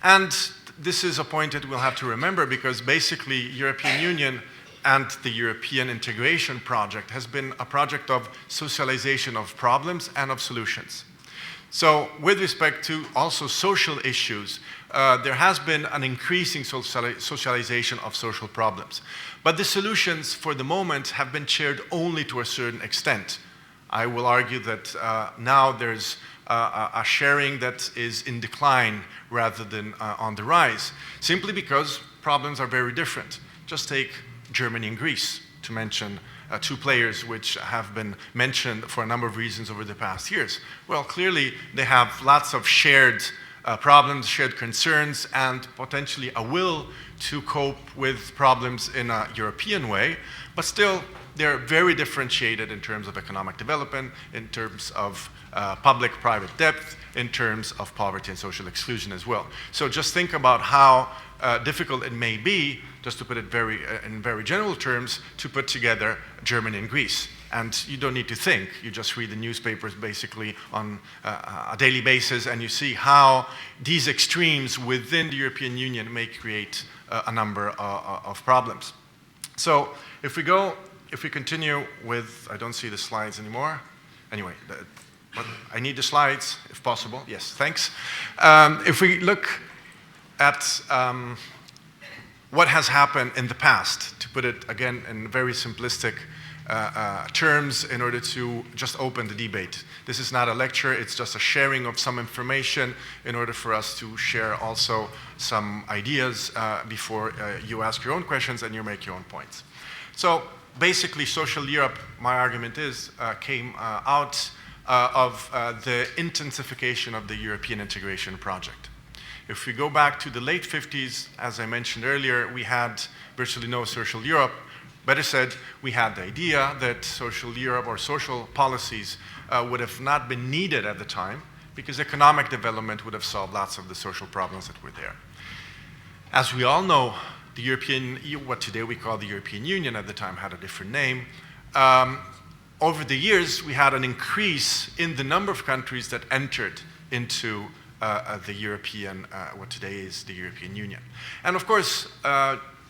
S8: And this is a point that we'll have to remember because basically European Union and the European integration project has been a project of socialization of problems and of solutions. So with respect to also social issues, there has been an increasing socialization of social problems. But the solutions for the moment have been shared only to a certain extent. I will argue that now there's a sharing that is in decline rather than on the rise, simply because problems are very different. Just take Germany and Greece, to mention two players which have been mentioned for a number of reasons over the past years. Well, clearly they have lots of shared problems, shared concerns, and potentially a will to cope with problems in a European way, but still they're very differentiated in terms of economic development, in terms of public-private debt, in terms of poverty and social exclusion as well. So just think about how difficult it may be, just to put it in very general terms, to put together Germany and Greece. And you don't need to think, you just read the newspapers basically on a daily basis and you see how these extremes within the European Union may create a number of problems. So if we continue with, I don't see the slides anymore. Anyway, I need the slides if possible. Yes, thanks. If we look at what has happened in the past, to put it again in very simplistic terms in order to just open the debate. This is not a lecture, it's just a sharing of some information in order for us to share also some ideas before you ask your own questions and you make your own points. So basically, Social Europe, my argument is, came out of the intensification of the European integration project. If we go back to the late 50s, as I mentioned earlier, we had virtually no Social Europe. Better said, we had the idea that Social Europe or social policies would have not been needed at the time because economic development would have solved lots of the social problems that were there. As we all know, the what today we call the European Union, at the time had a different name. Over the years, we had an increase in the number of countries that entered into the European, what today is the European Union. And of course,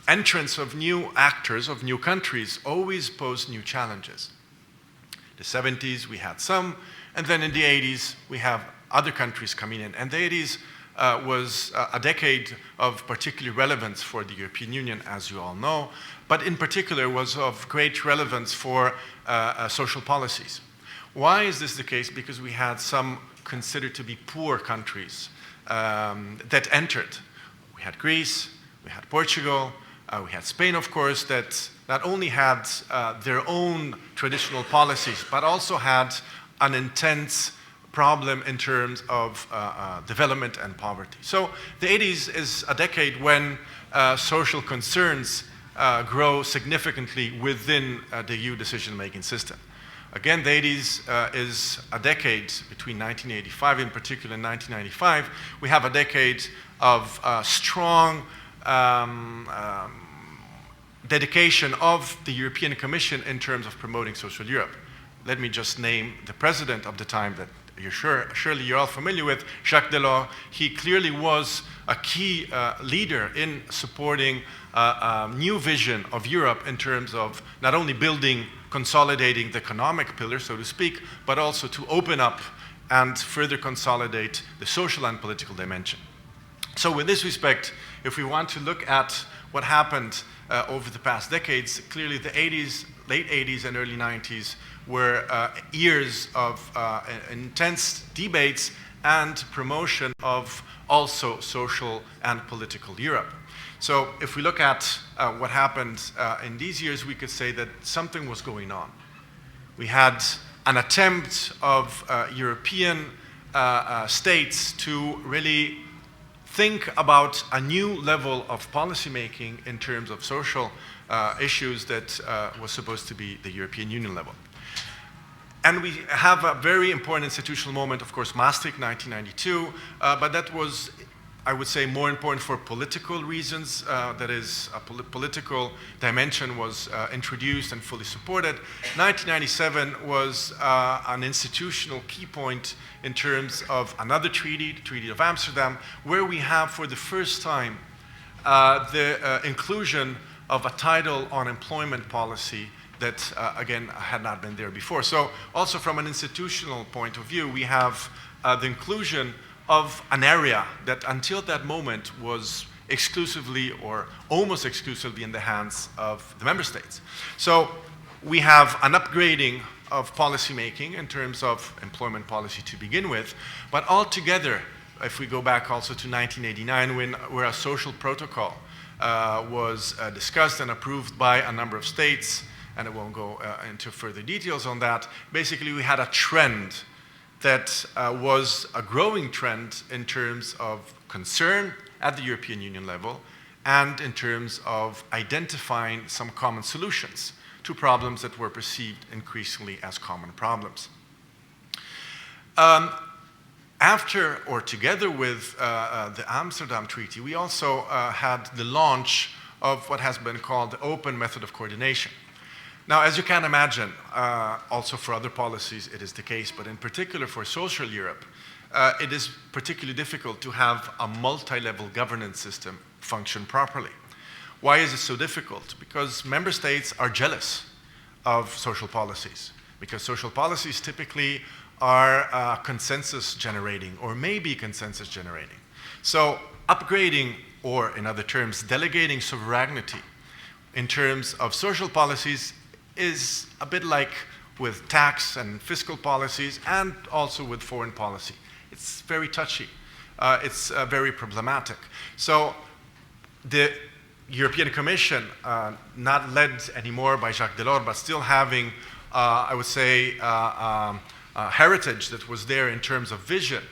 S8: entrance of new actors, of new countries, always posed new challenges. The 70s, we had some, and then in the 80s, we have other countries coming in. And the 80s was a decade of particular relevance for the European Union, as you all know, but in particular was of great relevance for social policies. Why is this the case? Because we had some considered to be poor countries that entered. We had Greece, we had Portugal, we had Spain, of course, that not only had their own traditional policies, but also had an intense problem in terms of development and poverty. So the 80s is a decade when social concerns grow significantly within the EU decision-making system. Again, the 80s is a decade between 1985, in particular, and 1995. We have a decade of strong dedication of the European Commission in terms of promoting social Europe. Let me just name the president of the time that surely you're all familiar with, Jacques Delors. He clearly was a key leader in supporting a new vision of Europe in terms of not only building, consolidating the economic pillar, so to speak, but also to open up and further consolidate the social and political dimension. So in this respect, if we want to look at what happened over the past decades, clearly the 80s, late 80s and early 90s were years of intense debates and promotion of also social and political Europe. So if we look at what happened in these years, we could say that something was going on. We had an attempt of European states to really think about a new level of policymaking in terms of social issues that was supposed to be the European Union level. And we have a very important institutional moment, of course, Maastricht, 1992, but that was, I would say, more important for political reasons. That is, a political dimension was introduced and fully supported. 1997 was an institutional key point in terms of another treaty, the Treaty of Amsterdam, where we have for the first time the inclusion of a title on employment policy that, again, had not been there before. So also from an institutional point of view, we have the inclusion of an area that until that moment was exclusively or almost exclusively in the hands of the member states. So we have an upgrading of policymaking in terms of employment policy to begin with, but altogether, if we go back also to 1989, where a social protocol was discussed and approved by a number of states, and I won't go into further details on that. Basically, we had a trend that was a growing trend in terms of concern at the European Union level and in terms of identifying some common solutions to problems that were perceived increasingly as common problems. After or together with the Amsterdam Treaty, we also had the launch of what has been called the open method of coordination. Now, as you can imagine, also for other policies it is the case, but in particular for social Europe, it is particularly difficult to have a multi-level governance system function properly. Why is it so difficult? Because member states are jealous of social policies, because social policies typically are consensus generating or maybe consensus generating. So upgrading, or in other terms, delegating sovereignty in terms of social policies is a bit like with tax and fiscal policies and also with foreign policy. It's very touchy. It's very problematic. So the European Commission, not led anymore by Jacques Delors, but still having, I would say, heritage that was there in terms of vision,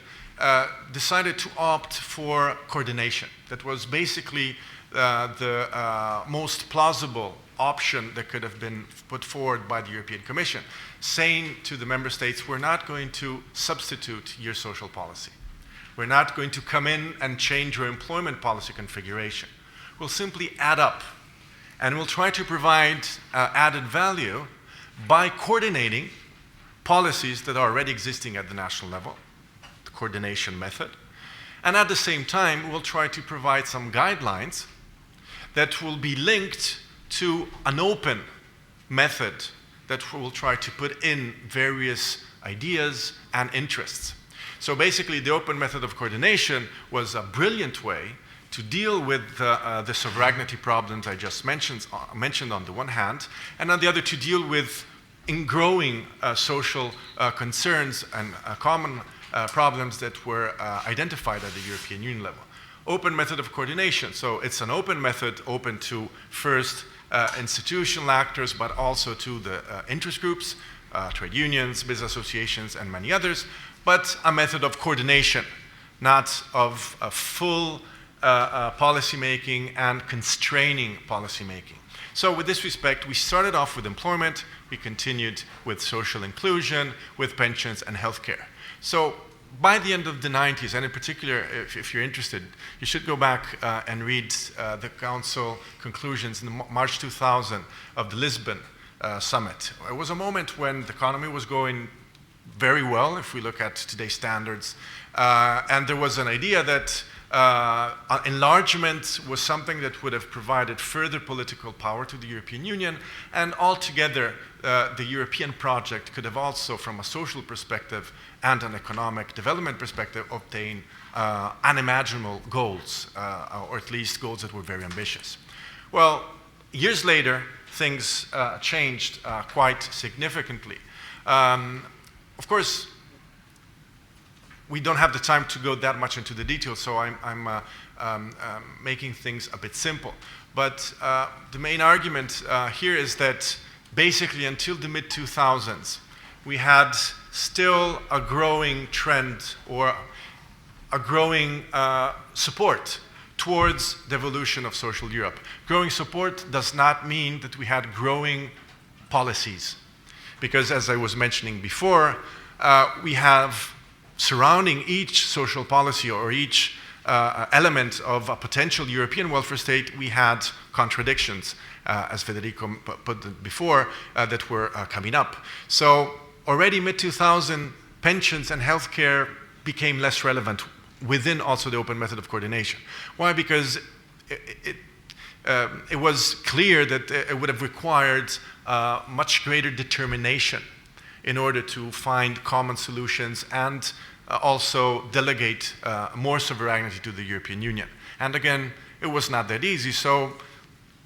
S8: decided to opt for coordination. That was basically the most plausible option that could have been put forward by the European Commission, saying to the member states, we're not going to substitute your social policy. We're not going to come in and change your employment policy configuration. We'll simply add up, and we'll try to provide added value by coordinating policies that are already existing at the national level, the coordination method, and at the same time, we'll try to provide some guidelines that will be linked to an open method that will try to put in various ideas and interests. So basically, the open method of coordination was a brilliant way to deal with the sovereignty problems I just mentioned on the one hand, and on the other to deal with growing social concerns and common problems that were identified at the European Union level. open method of coordination. So it's an open method, open to first institutional actors, but also to the interest groups, trade unions, business associations, and many others, but a method of coordination, not of full policy making and constraining policy making. So with this respect, we started off with employment, we continued with social inclusion, with pensions and healthcare. So by the end of the 90s, and in particular, if you're interested, you should go back and read the Council conclusions in March 2000 of the Lisbon Summit. It was a moment when the economy was going very well, if we look at today's standards, and there was an idea that enlargement was something that would have provided further political power to the European Union, and altogether the European project could have also, from a social perspective and an economic development perspective, obtain unimaginable goals, or at least goals that were very ambitious. Well, years later, things changed quite significantly. Of course, we don't have the time to go that much into the details, so I'm making things a bit simple. But the main argument here is that basically until the mid-2000s, we had still a growing trend or a growing support towards the evolution of social Europe. Growing support does not mean that we had growing policies, because as I was mentioning before, we have surrounding each social policy or each element of a potential European welfare state, we had contradictions, as Federico put it before, that were coming up. So already mid-2000, pensions and healthcare became less relevant within also the open method of coordination. Why? Because it was clear that it would have required much greater determination in order to find common solutions and also delegate more sovereignty to the European Union. And again, it was not that easy. So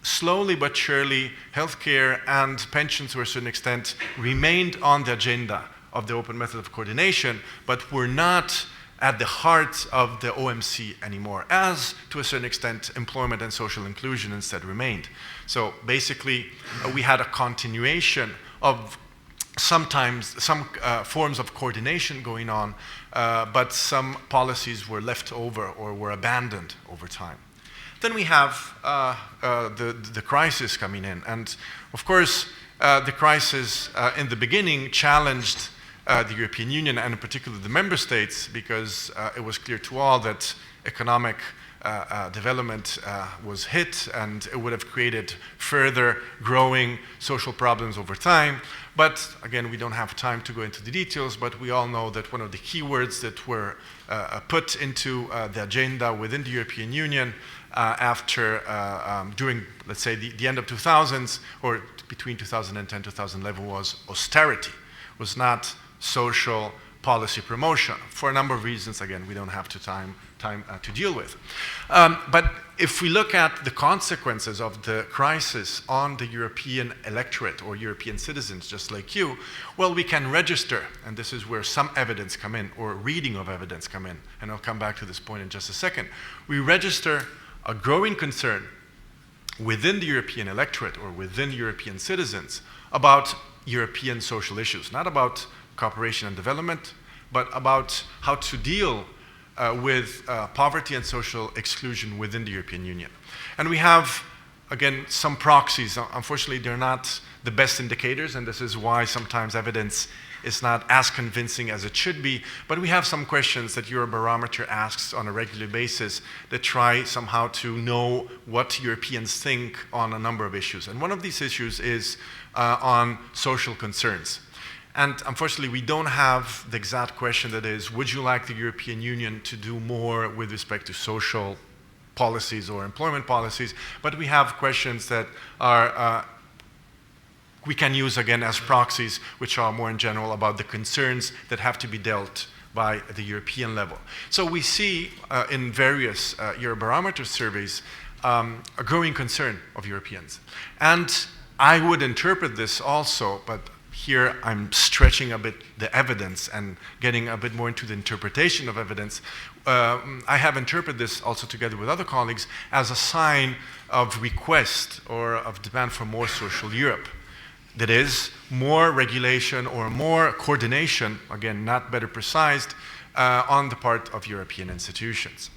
S8: slowly but surely, healthcare and pensions to a certain extent remained on the agenda of the open method of coordination, but were not at the heart of the OMC anymore, as to a certain extent employment and social inclusion instead remained. So basically, we had a continuation of sometimes some forms of coordination going on, but some policies were left over or were abandoned over time. Then we have the crisis coming in. And of course, the crisis in the beginning challenged the European Union and in particular the member states, because it was clear to all that economic development was hit and it would have created further growing social problems over time. But again, we don't have time to go into the details, but we all know that one of the key words that were put into the agenda within the European Union during, let's say, the end of 2000s, or between 2010 and 2011, was austerity, was not social policy promotion, for a number of reasons, again, we don't have time to deal with. But if we look at the consequences of the crisis on the European electorate or European citizens just like you, well, we can register, and this is where some evidence come in, or reading of evidence come in, and I'll come back to this point in just a second. We register a growing concern within the European electorate or within European citizens about European social issues, not about cooperation and development, but about how to deal with poverty and social exclusion within the European Union. And we have, again, some proxies. Unfortunately, they're not the best indicators, and this is why sometimes evidence is not as convincing as it should be, but we have some questions that Eurobarometer asks on a regular basis that try somehow to know what Europeans think on a number of issues. And one of these issues is on social concerns. And unfortunately, we don't have the exact question that is, would you like the European Union to do more with respect to social policies or employment policies? But we have questions that are, we can use again as proxies, which are more in general about the concerns that have to be dealt by the European level. So we see in various Eurobarometer surveys a growing concern of Europeans. And I would interpret this also, but here I'm stretching a bit the evidence and getting a bit more into the interpretation of evidence. I have interpreted this also together with other colleagues as a sign of request or of demand for more social Europe. That is, more regulation or more coordination, again, not better precised, on the part of European institutions.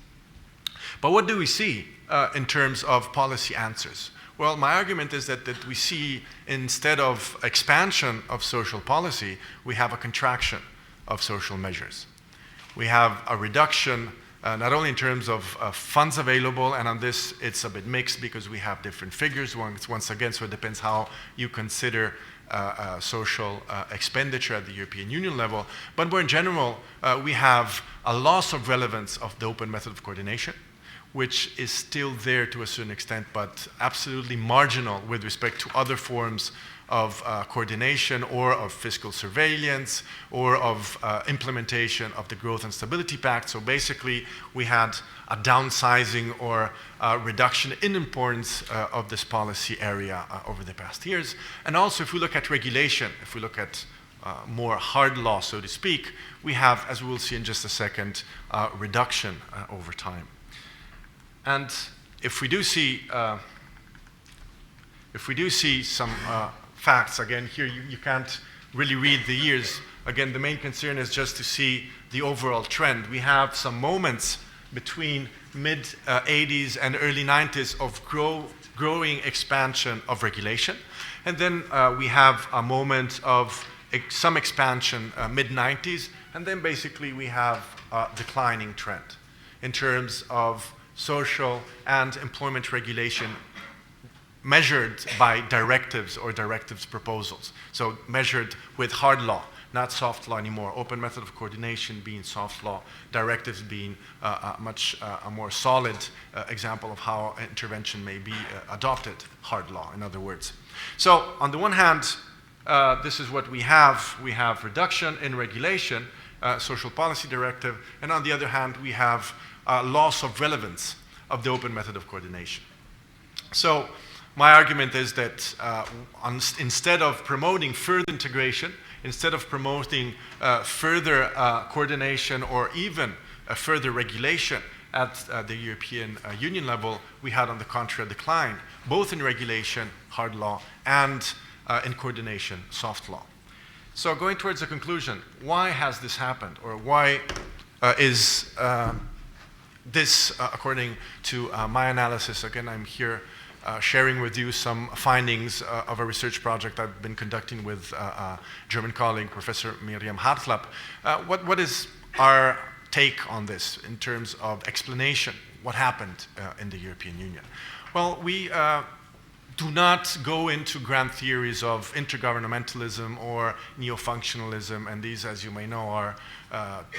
S8: But what do we see in terms of policy answers? Well, my argument is that we see, instead of expansion of social policy, we have a contraction of social measures. We have a reduction, not only in terms of funds available, and on this it's a bit mixed because we have different figures once again, so it depends how you consider social expenditure at the European Union level. But more in general, we have a loss of relevance of the open method of coordination, which is still there to a certain extent, but absolutely marginal with respect to other forms of coordination or of fiscal surveillance or of implementation of the Growth and Stability Pact. So basically, we had a downsizing or a reduction in importance of this policy area over the past years. And also, if we look at regulation, if we look at more hard law, so to speak, we have, as we will see in just a second, reduction over time. And if we do see some facts, again, here you can't really read the years. Again, the main concern is just to see the overall trend. We have some moments between mid-80s and early 90s of growing expansion of regulation. And then we have a moment of some expansion mid-90s. And then basically we have a declining trend in terms of social and employment regulation measured by directives or directives proposals. So measured with hard law, not soft law anymore. Open method of coordination being soft law, directives being a more solid example of how intervention may be adopted, hard law, in other words. So on the one hand, this is what we have. We have reduction in regulation, social policy directive, and on the other hand, we have loss of relevance of the open method of coordination. So my argument is that instead of promoting further integration, instead of promoting further coordination or even further regulation at the European Union level, we had on the contrary a decline, both in regulation, hard law, and in coordination, soft law. So going towards a conclusion, why has this happened? Or why is this, according to my analysis, again, I'm here sharing with you some findings of a research project I've been conducting with a German colleague, Professor Miriam Hartlap. What is our take on this in terms of explanation? What happened in the European Union? Well, we do not go into grand theories of intergovernmentalism or neo-functionalism, and these, as you may know, are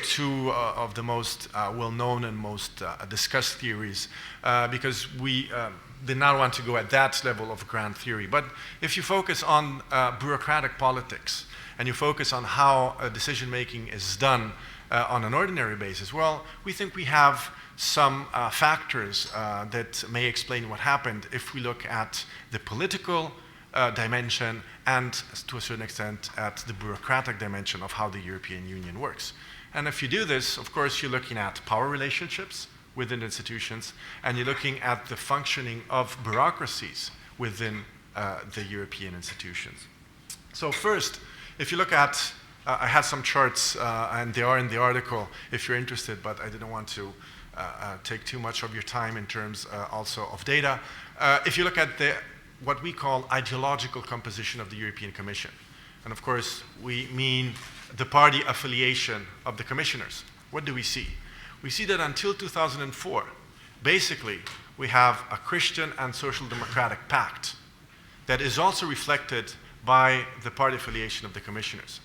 S8: two of the most well-known and most discussed theories, because we did not want to go at that level of grand theory. But if you focus on bureaucratic politics, and you focus on how decision-making is done on an ordinary basis, well, we think we have some factors that may explain what happened if we look at the political dimension and, to a certain extent, at the bureaucratic dimension of how the European Union works. And if you do this, of course, you're looking at power relationships within institutions, and you're looking at the functioning of bureaucracies within the European institutions. So first, if you look at, I had some charts, and they are in the article if you're interested, but I didn't want to take too much of your time in terms also of data. If you look at what we call ideological composition of the European Commission, and of course we mean the party affiliation of the commissioners, what do we see? We see that until 2004, basically we have a Christian and social democratic pact that is also reflected by the party affiliation of the commissioners.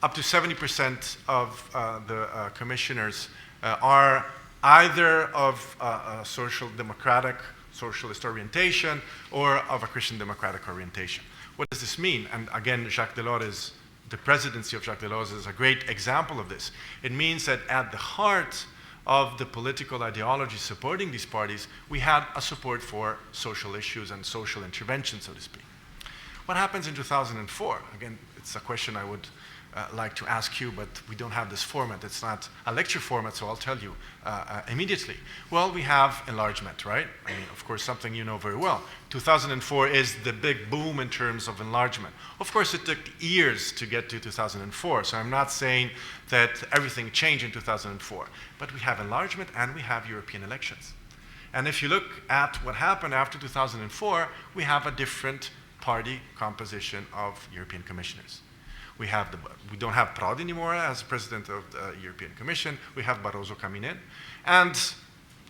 S8: Up to 70% of the commissioners are either of a social democratic, socialist orientation or of a Christian democratic orientation. What does this mean? And again, the presidency of Jacques Delors is a great example of this. It means that at the heart of the political ideology supporting these parties, we had a support for social issues and social intervention, so to speak. What happens in 2004? Again, it's a question I would like to ask you, but we don't have this format. It's not a lecture format, so I'll tell you immediately. Well, we have enlargement, right? I mean, of course, something you know very well. 2004 is the big boom in terms of enlargement. Of course, it took years to get to 2004, so I'm not saying that everything changed in 2004. But we have enlargement and we have European elections. And if you look at what happened after 2004, we have a different party composition of European commissioners. We don't have Prodi anymore as president of the European Commission. We have Barroso coming in. And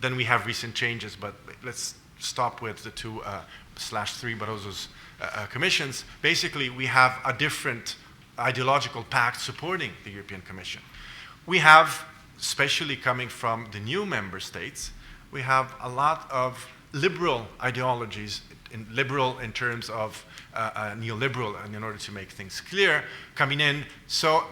S8: then we have recent changes, but let's stop with the 2/3 Barroso's commissions. Basically, we have a different ideological pact supporting the European Commission. We have, especially coming from the new member states, we have a lot of liberal ideologies, liberal in terms of neoliberal, and in order to make things clear, coming in. So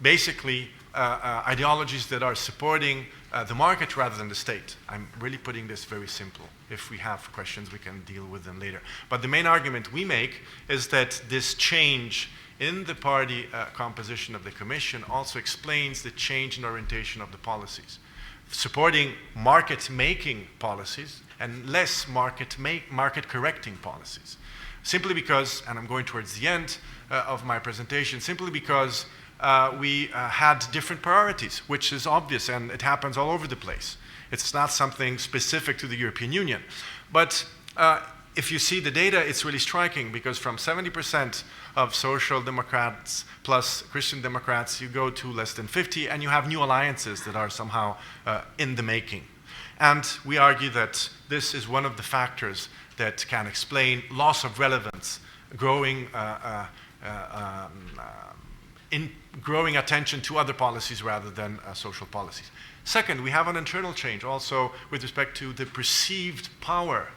S8: basically, ideologies that are supporting the market rather than the state. I'm really putting this very simple. If we have questions, we can deal with them later. But the main argument we make is that this change in the party composition of the Commission also explains the change in orientation of the policies, supporting market-making policies and less market-correcting policies. Simply because, and I'm going towards the end of my presentation, simply because we had different priorities, which is obvious, and it happens all over the place. It's not something specific to the European Union. But if you see the data, it's really striking, because from 70% of social democrats plus Christian democrats, you go to less than 50, and you have new alliances that are somehow in the making. And we argue that this is one of the factors that can explain loss of relevance, growing attention to other policies rather than social policies. Second, we have an internal change also with respect to the perceived power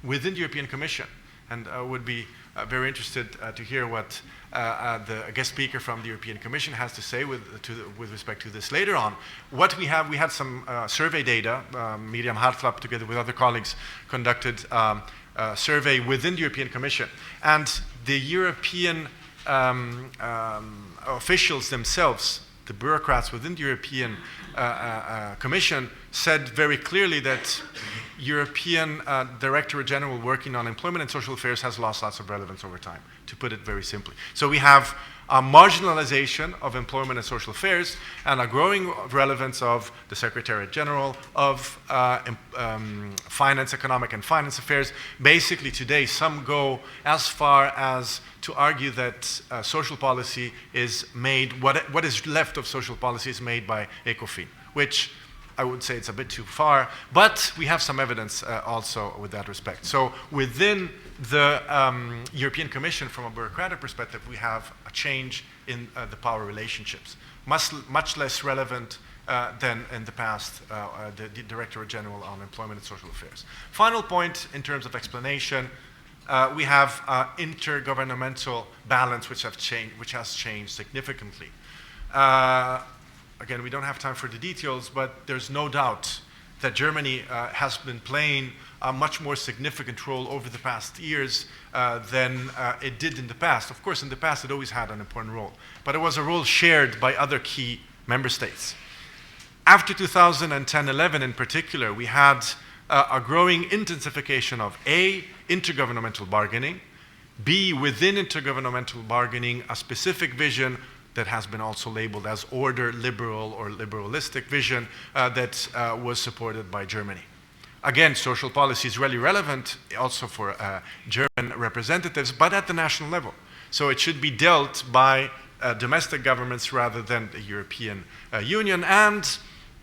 S8: within the European Commission. And I would be very interested to hear what the guest speaker from the European Commission has to say with respect to this later on. What we had some survey data. Miriam Hartlapp, together with other colleagues, conducted a survey within the European Commission. And the European officials themselves, the bureaucrats within the European Commission, said very clearly that European Director General working on employment and social affairs has lost lots of relevance over time, to put it very simply. So we have a marginalization of employment and social affairs and a growing relevance of the Secretariat General of finance, economic and finance affairs. Basically today, some go as far as to argue that social policy is made, what is left of social policy is made by ECOFIN, which I would say it's a bit too far, but we have some evidence also with that respect. So within the European Commission, from a bureaucratic perspective, we have a change in the power relationships, much less relevant than in the past, the Director General on Employment and Social Affairs. Final point in terms of explanation, we have intergovernmental balance which has changed significantly. Again, we don't have time for the details, but there's no doubt that Germany has been playing a much more significant role over the past years than it did in the past. Of course, in the past, it always had an important role, but it was a role shared by other key member states. After 2010-11 in particular, we had a growing intensification of A, intergovernmental bargaining, B, within intergovernmental bargaining, a specific vision that has been also labeled as order liberal or liberalistic vision that was supported by Germany. Again, social policy is really relevant also for German representatives, but at the national level. So it should be dealt by domestic governments rather than the European Union. And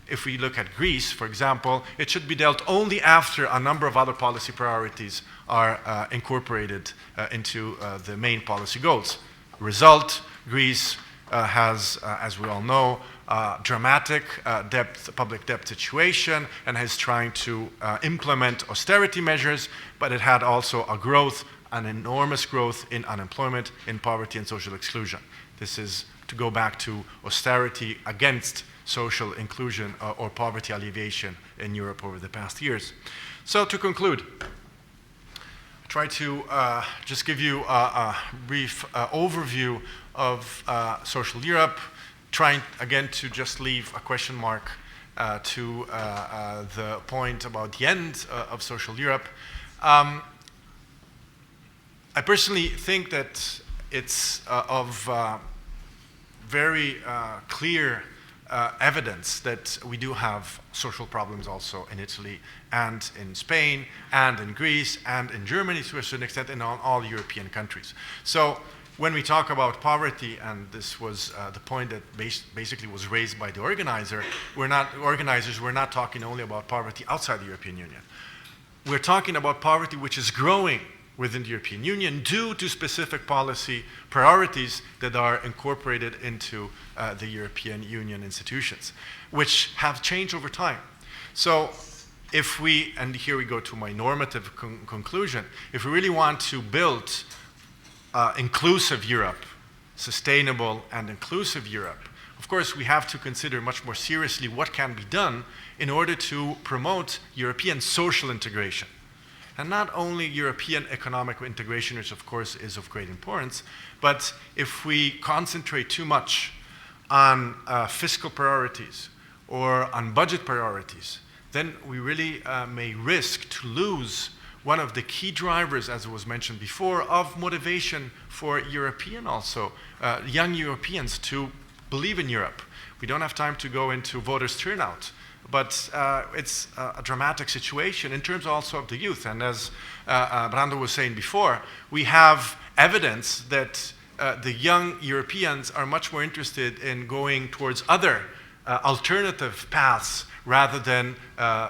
S8: if we look at Greece, for example, it should be dealt only after a number of other policy priorities are incorporated into the main policy goals. Result, Greece has, as we all know, dramatic public debt situation and is trying to implement austerity measures, but it had also a growth, an enormous growth in unemployment, in poverty and social exclusion. This is to go back to austerity against social inclusion or poverty alleviation in Europe over the past years. So to conclude, try to just give you a brief overview of social Europe, trying again to just leave a question mark to the point about the end of social Europe. I personally think that it's of very clear evidence that we do have social problems also in Italy and in Spain and in Greece and in Germany to a certain extent, and on all European countries. So when we talk about poverty, and this was the point that basically was raised by the organizers, we're not talking only about poverty outside the European Union. We're talking about poverty which is growing within the European Union due to specific policy priorities that are incorporated into the European Union institutions, which have changed over time. So if we, and here we go to my normative conclusion, if we really want to build inclusive Europe, sustainable and inclusive Europe, of course we have to consider much more seriously what can be done in order to promote European social integration. And not only European economic integration, which of course is of great importance, but if we concentrate too much on fiscal priorities or on budget priorities, then we really may risk to lose one of the key drivers, as was mentioned before, of motivation for European also, young Europeans to believe in Europe. We don't have time to go into voters' turnout, but it's a dramatic situation in terms also of the youth. And as Brando was saying before, we have evidence that the young Europeans are much more interested in going towards other alternative paths rather than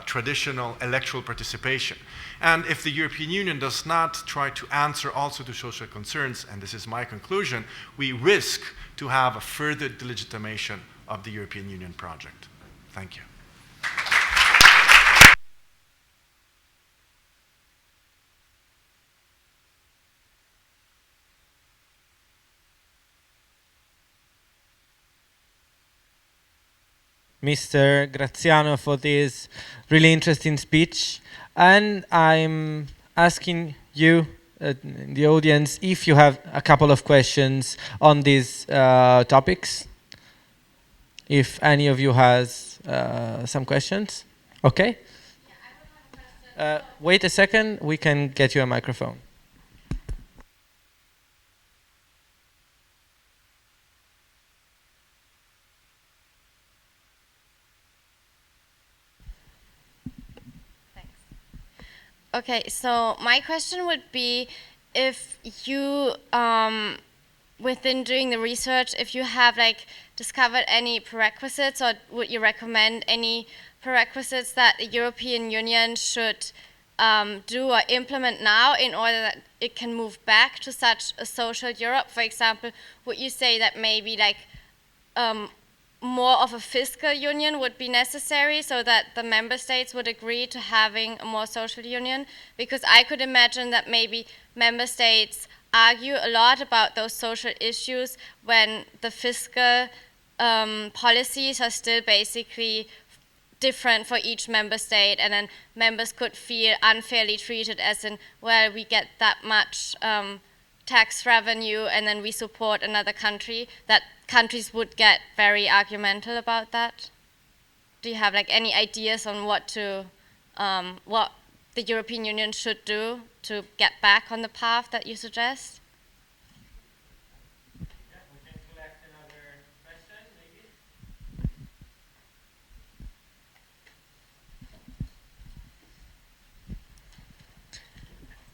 S8: traditional electoral participation. And if the European Union does not try to answer also to social concerns, and this is my conclusion, we risk to have a further delegitimation of the European Union project. Thank you.
S4: Mr. Graziano for this really interesting speech. And I'm asking you, the audience, if you have a couple of questions on these topics. If any of you has some questions. Okay? Wait a second, we can get you a microphone.
S9: Okay, so my question would be if you, within doing the research, if you have like discovered any prerequisites, or would you recommend any prerequisites that the European Union should do or implement now in order that it can move back to such a social Europe? For example, would you say that maybe like more of a fiscal union would be necessary so that the member states would agree to having a more social union? Because I could imagine that maybe member states argue a lot about those social issues when the fiscal policies are still basically different for each member state, and then members could feel unfairly treated, as in, well, we get that much tax revenue and then we support another country, that countries would get very argumental about that. Do you have like any ideas on what to, what the European Union should do to get back on the path that you suggest?
S4: Yeah, we can collect another question,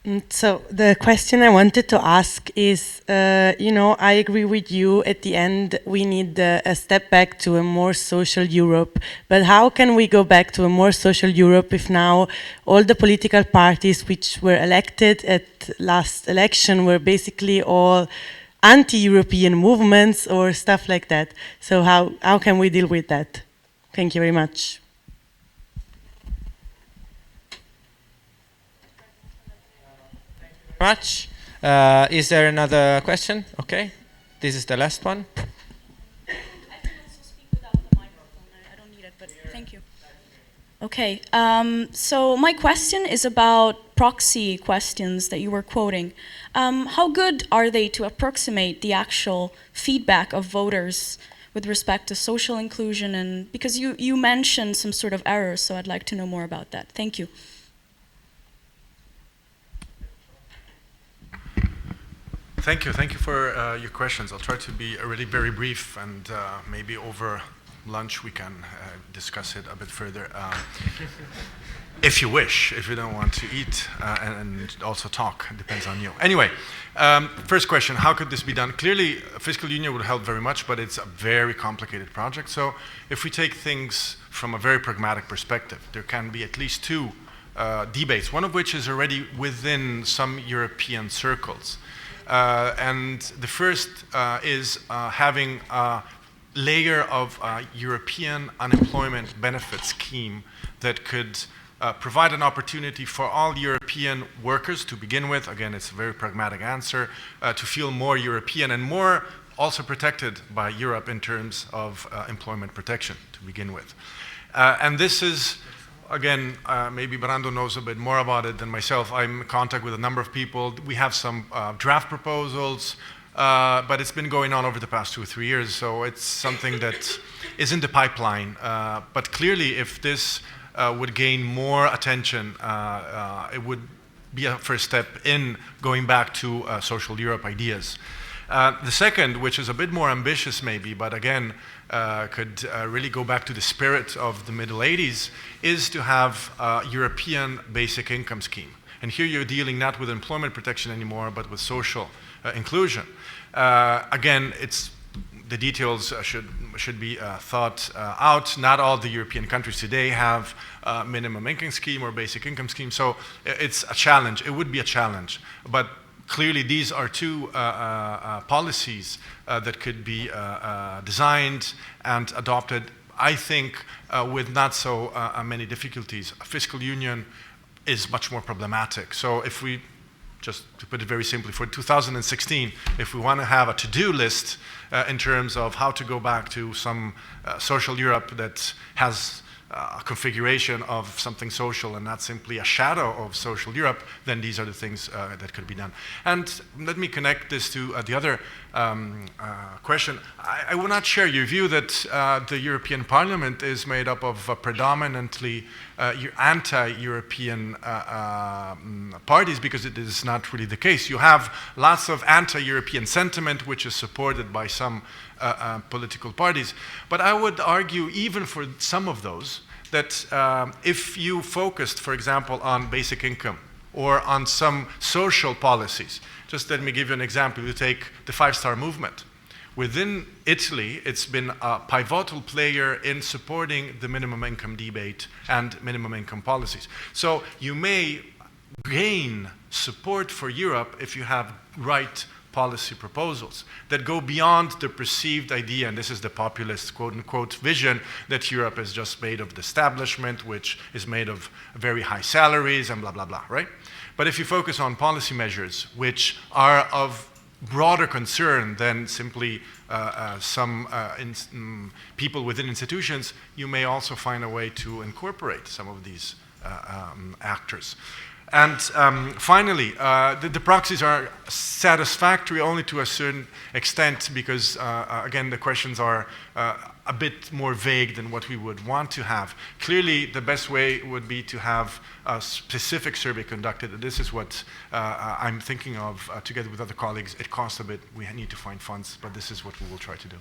S4: maybe?
S10: So the question I wanted to ask is, you know, I agree with you. At the end, we need a step back to a more social Europe. But how can we go back to a more social Europe if now all the political parties which were elected at last election were basically all anti-European movements or stuff like that? So how can we deal with that? Thank you very much.
S4: Much. Is there another question? Okay, this is the last one.
S11: I can also speak without the microphone. I don't need it, but thank you. Okay, so my question is about proxy questions that you were quoting. How good are they to approximate the actual feedback of voters with respect to social inclusion? And because you mentioned some sort of errors, so I'd like to know more about that. Thank you.
S8: Thank you for your questions. I'll try to be really very brief, and maybe over lunch we can discuss it a bit further. If you wish, if you don't want to eat and also talk, it depends on you. Anyway, first question, how could this be done? Clearly, fiscal union would help very much, but it's a very complicated project. So if we take things from a very pragmatic perspective, there can be at least two debates, one of which is already within some European circles. And the first is having a layer of European unemployment benefit scheme that could provide an opportunity for all European workers to begin with. Again, it's a very pragmatic answer, to feel more European and more also protected by Europe in terms of employment protection to begin with. And this is, again, maybe Brando knows a bit more about it than myself. I'm in contact with a number of people. We have some draft proposals, but it's been going on over the past 2 or 3 years, so it's something that is in the pipeline. But clearly, if this would gain more attention, it would be a first step in going back to social Europe ideas. The second, which is a bit more ambitious maybe, but again, could really go back to the spirit of the middle 80s, is to have a European basic income scheme. And here you're dealing not with employment protection anymore, but with social inclusion. Again, the details should be thought out. Not all the European countries today have a minimum income scheme or basic income scheme, so it's a challenge. It would be a challenge. But clearly, these are two policies that could be designed and adopted, I think, with not so many difficulties. A fiscal union is much more problematic. So if we, just to put it very simply, for 2016, if we want to have a to-do list in terms of how to go back to some social Europe that has a configuration of something social and not simply a shadow of social Europe, then these are the things that could be done. And let me connect this to the other question. I will not share your view that the European Parliament is made up of predominantly anti-European parties, because it is not really the case. You have lots of anti-European sentiment, which is supported by some political parties. But I would argue, even for some of those, that if you focused, for example, on basic income or on some social policies, just let me give you an example. You take the Five-Star Movement. Within Italy, it's been a pivotal player in supporting the minimum income debate and minimum income policies. So you may gain support for Europe if you have right policy proposals that go beyond the perceived idea, and this is the populist quote-unquote vision, that Europe is just made of the establishment, which is made of very high salaries and blah, blah, blah, right? But if you focus on policy measures which are of broader concern than simply some people within institutions, you may also find a way to incorporate some of these actors. And finally, the proxies are satisfactory only to a certain extent, because, again, the questions are a bit more vague than what we would want to have. Clearly, the best way would be to have a specific survey conducted. This is what I'm thinking of together with other colleagues. It costs a bit. We need to find funds, but this is what we will try to do.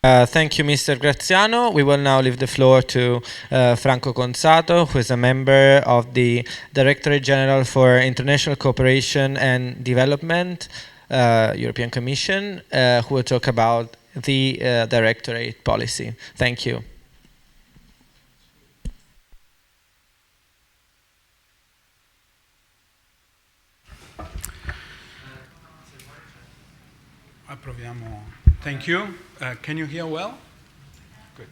S4: Thank you, Mr. Graziano. We will now leave the floor to Franco Conzato, who is a member of the Directorate General for International Cooperation and Development, European Commission, who will talk about the Directorate policy. Thank you.
S12: Approviamo. Thank you. Can you hear well? Good.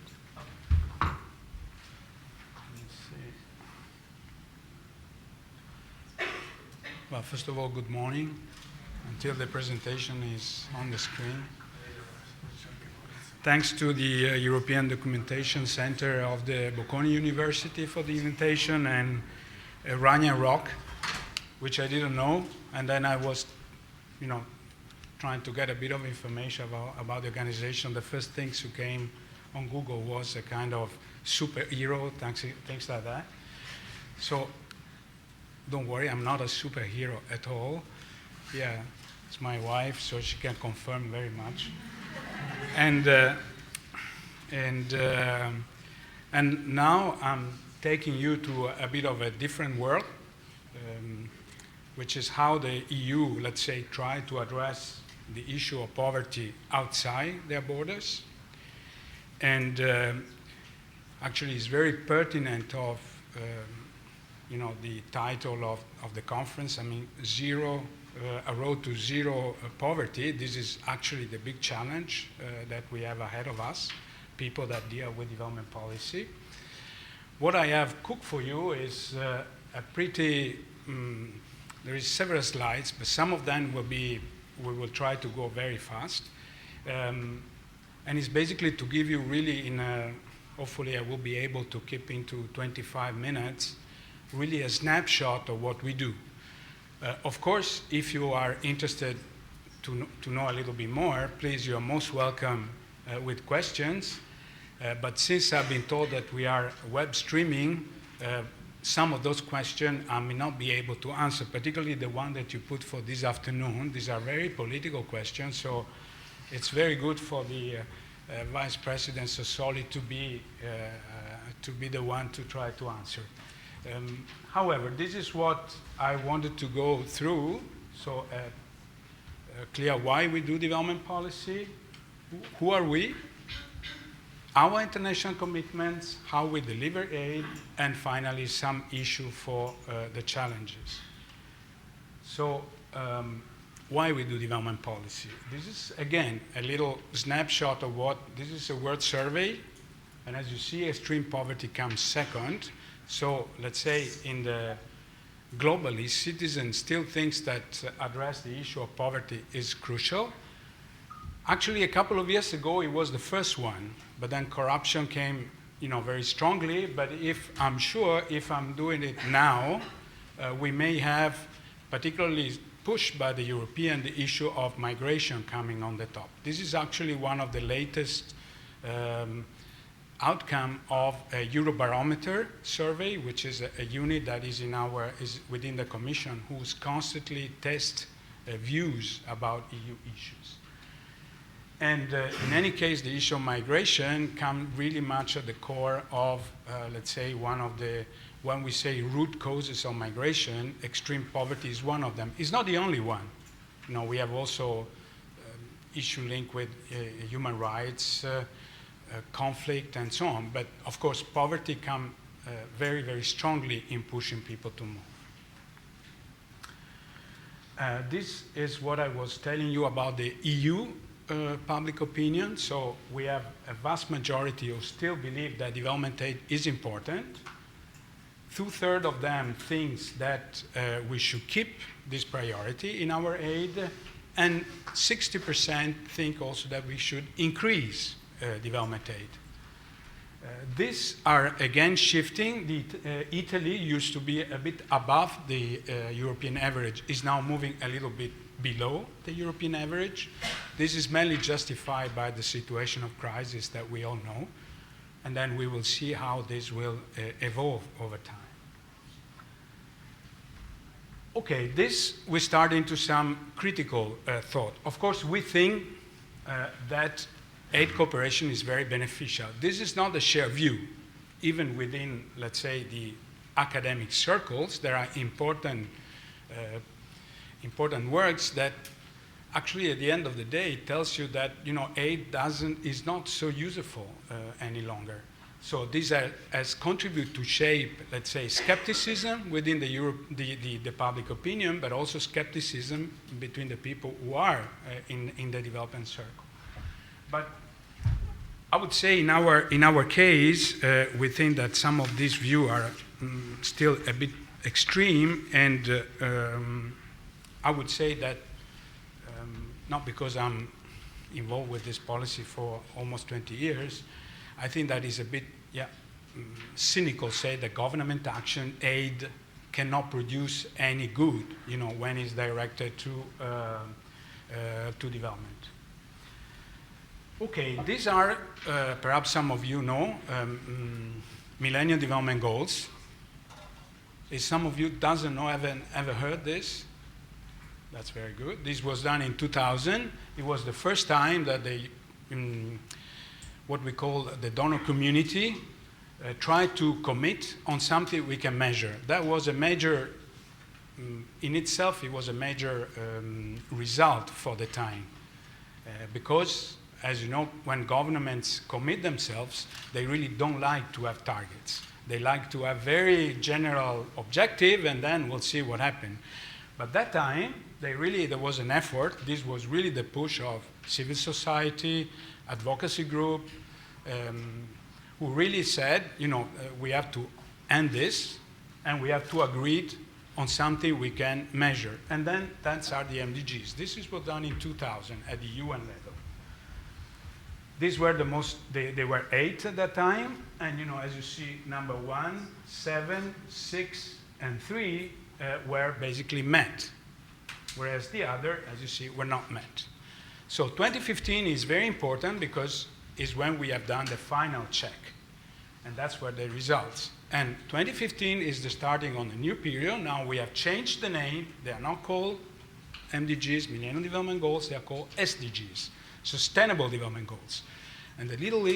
S12: Well, first of all, good morning. Until the presentation is on the screen. Thanks to the European Documentation Center of the Bocconi University for the invitation, and Ragnarock, which I didn't know. And then I was, trying to get a bit of information about the organization. The first things who came on Google was a kind of superhero, things like that. So don't worry, I'm not a superhero at all. Yeah, it's my wife, so she can confirm very much. And now I'm taking you to a bit of a different world, which is how the EU, let's say, try to address the issue of poverty outside their borders. And actually it's very pertinent of the title of the conference. I mean, a road to zero poverty. This is actually the big challenge that we have ahead of us, people that deal with development policy. What I have cooked for you is a pretty, there is several slides, but some of them we will try to go very fast. And it's basically to give you really hopefully I will be able to keep into 25 minutes, really a snapshot of what we do. Of course, if you are interested to know a little bit more, please, you are most welcome with questions. But since I've been told that we are web streaming, some of those questions I may not be able to answer, particularly the one that you put for this afternoon. These are very political questions, so it's very good for the Vice President Sassoli to be the one to try to answer. However, this is what I wanted to go through, so clear why we do development policy, who are we, our international commitments, how we deliver aid, and finally some issue for the challenges. So why we do development policy? This is, again, a little snapshot of this is a world survey, and as you see, extreme poverty comes second. So let's say globally, citizens still think that address the issue of poverty is crucial. Actually, a couple of years ago, it was the first one, but then corruption came, very strongly. But if I'm doing it now, we may have, particularly pushed by the European, the issue of migration coming on the top. This is actually one of the latest outcome of a Eurobarometer survey, which is a unit that is within the Commission, who's constantly test views about EU issues. And in any case, the issue of migration comes really much at the core of, let's say, when we say root causes of migration, extreme poverty is one of them. It's not the only one. We have also issue linked with human rights, conflict, and so on. But of course, poverty comes very, very strongly in pushing people to move. This is what I was telling you about the EU public opinion. So we have a vast majority who still believe that development aid is important. 2/3 of them thinks that we should keep this priority in our aid, and 60% think also that we should increase development aid. These are again shifting. Italy used to be a bit above the European average, is now moving a little bit below the European average. This is mainly justified by the situation of crisis that we all know, and then we will see how this will evolve over time. Okay, we start into some critical thought. Of course, we think that aid cooperation is very beneficial. This is not a shared view. Even within, let's say, the academic circles, there are important works that actually at the end of the day tells you that aid is not so useful any longer. So these has contributed to shape, let's say, skepticism within the public opinion, but also skepticism between the people who are in the development circle. But I would say in our case, we think that some of these views are still a bit extreme, and I would say that not because I'm involved with this policy for almost 20 years, I think that is a bit cynical say that government action aid cannot produce any good, when it's directed to development. Okay, these are, perhaps some of you know, Millennium Development Goals. If some of you doesn't know, haven't ever heard this, that's very good. This was done in 2000. It was the first time that they, what we call the donor community, tried to commit on something we can measure. That was a major, in itself, it was a major result for the time. Because, as you know, when governments commit themselves, they really don't like to have targets. They like to have very general objective, and then we'll see what happens. But that time, there was an effort. This was really the push of civil society, advocacy group, who really said, we have to end this, and we have to agree on something we can measure. And then that's are the MDGs. This is what done in 2000 at the UN level. These were the most, they were 8 at that time, and as you see, number 1, 7, 6, and 3 were basically met, whereas the other, as you see, were not met. So 2015 is very important because it's when we have done the final check, and that's where the results. And 2015 is the starting on a new period. Now we have changed the name. They are not called MDGs, Millennium Development Goals, they are called SDGs. Sustainable Development Goals. And the little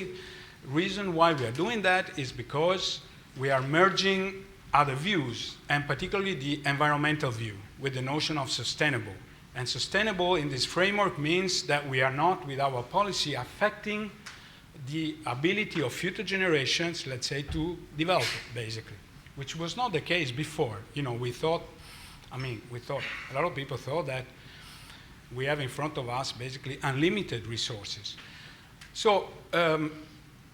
S12: reason why we are doing that is because we are merging other views, and particularly the environmental view, with the notion of sustainable. And sustainable in this framework means that we are not, with our policy, affecting the ability of future generations, let's say, to develop it, basically, which was not the case before. We thought, a lot of people thought that we have in front of us basically unlimited resources. So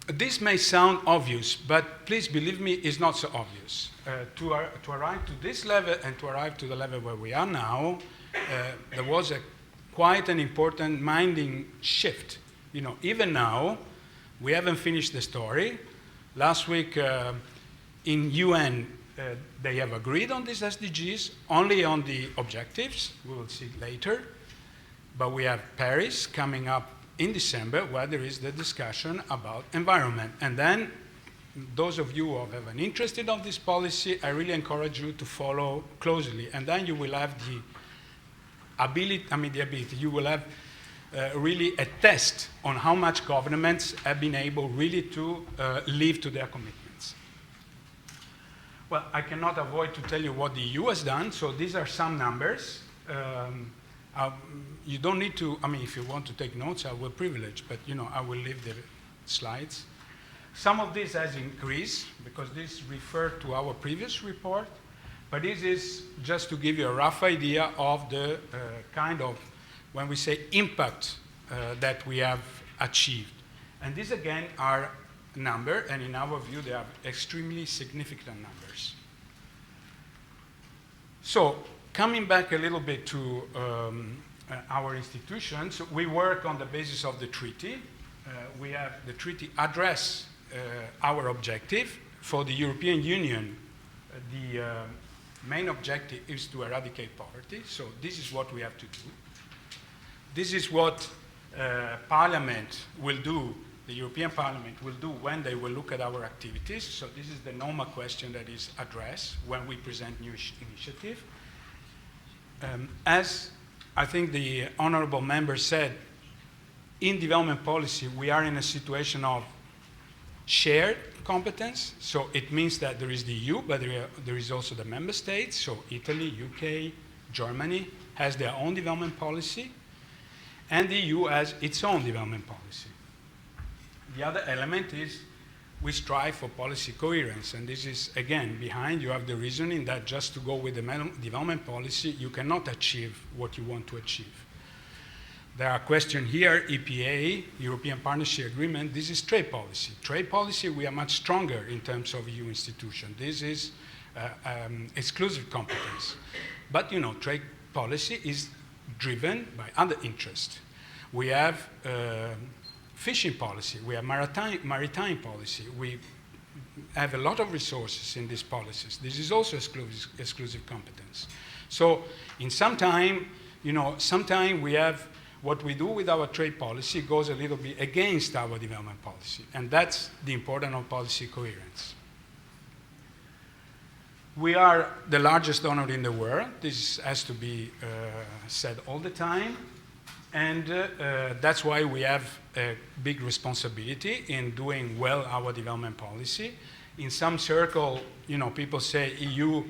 S12: this may sound obvious, but please believe me, it's not so obvious. To arrive to this level and to arrive to the level where we are now, there was quite an important minding shift. Even now, we haven't finished the story. Last week in UN, they have agreed on these SDGs, only on the objectives. We will see later. But we have Paris coming up in December, where there is the discussion about environment. And then, those of you who have an interest in this policy, I really encourage you to follow closely. And then you will have the ability, you will have really a test on how much governments have been able really to live to their commitments. Well, I cannot avoid to tell you what the EU has done. So these are some numbers. You don't need to, if you want to take notes, I will privilege, but I will leave the slides. Some of this has increased because this referred to our previous report, but this is just to give you a rough idea of the kind of, when we say impact that we have achieved. And these again are numbers, and in our view, they are extremely significant numbers. So, coming back a little bit to our institutions, we work on the basis of the treaty. We have the treaty address our objective. For the European Union, the main objective is to eradicate poverty. So this is what we have to do. This is what Parliament will do, the European Parliament will do when they will look at our activities. So this is the normal question that is addressed when we present new initiative. As I think the honorable member said, in development policy, we are in a situation of shared competence. So it means that there is the EU, but there is also the member states. So Italy, UK, Germany has their own development policy, and the EU has its own development policy. The other element is we strive for policy coherence, and this is, again, behind you have the reasoning that just to go with the development policy, you cannot achieve what you want to achieve. There are questions here, EPA, European Partnership Agreement, this is trade policy. Trade policy, we are much stronger in terms of EU institution. This is exclusive competence. But, trade policy is driven by other interests. we have fishing policy, we have maritime policy, we have a lot of resources in these policies. This is also exclusive competence. So in some time, sometime we have what we do with our trade policy goes a little bit against our development policy, and that's the importance of policy coherence. We are the largest donor in the world. This has to be said all the time, and that's why we have a big responsibility in doing well our development policy. In some circle, people say EU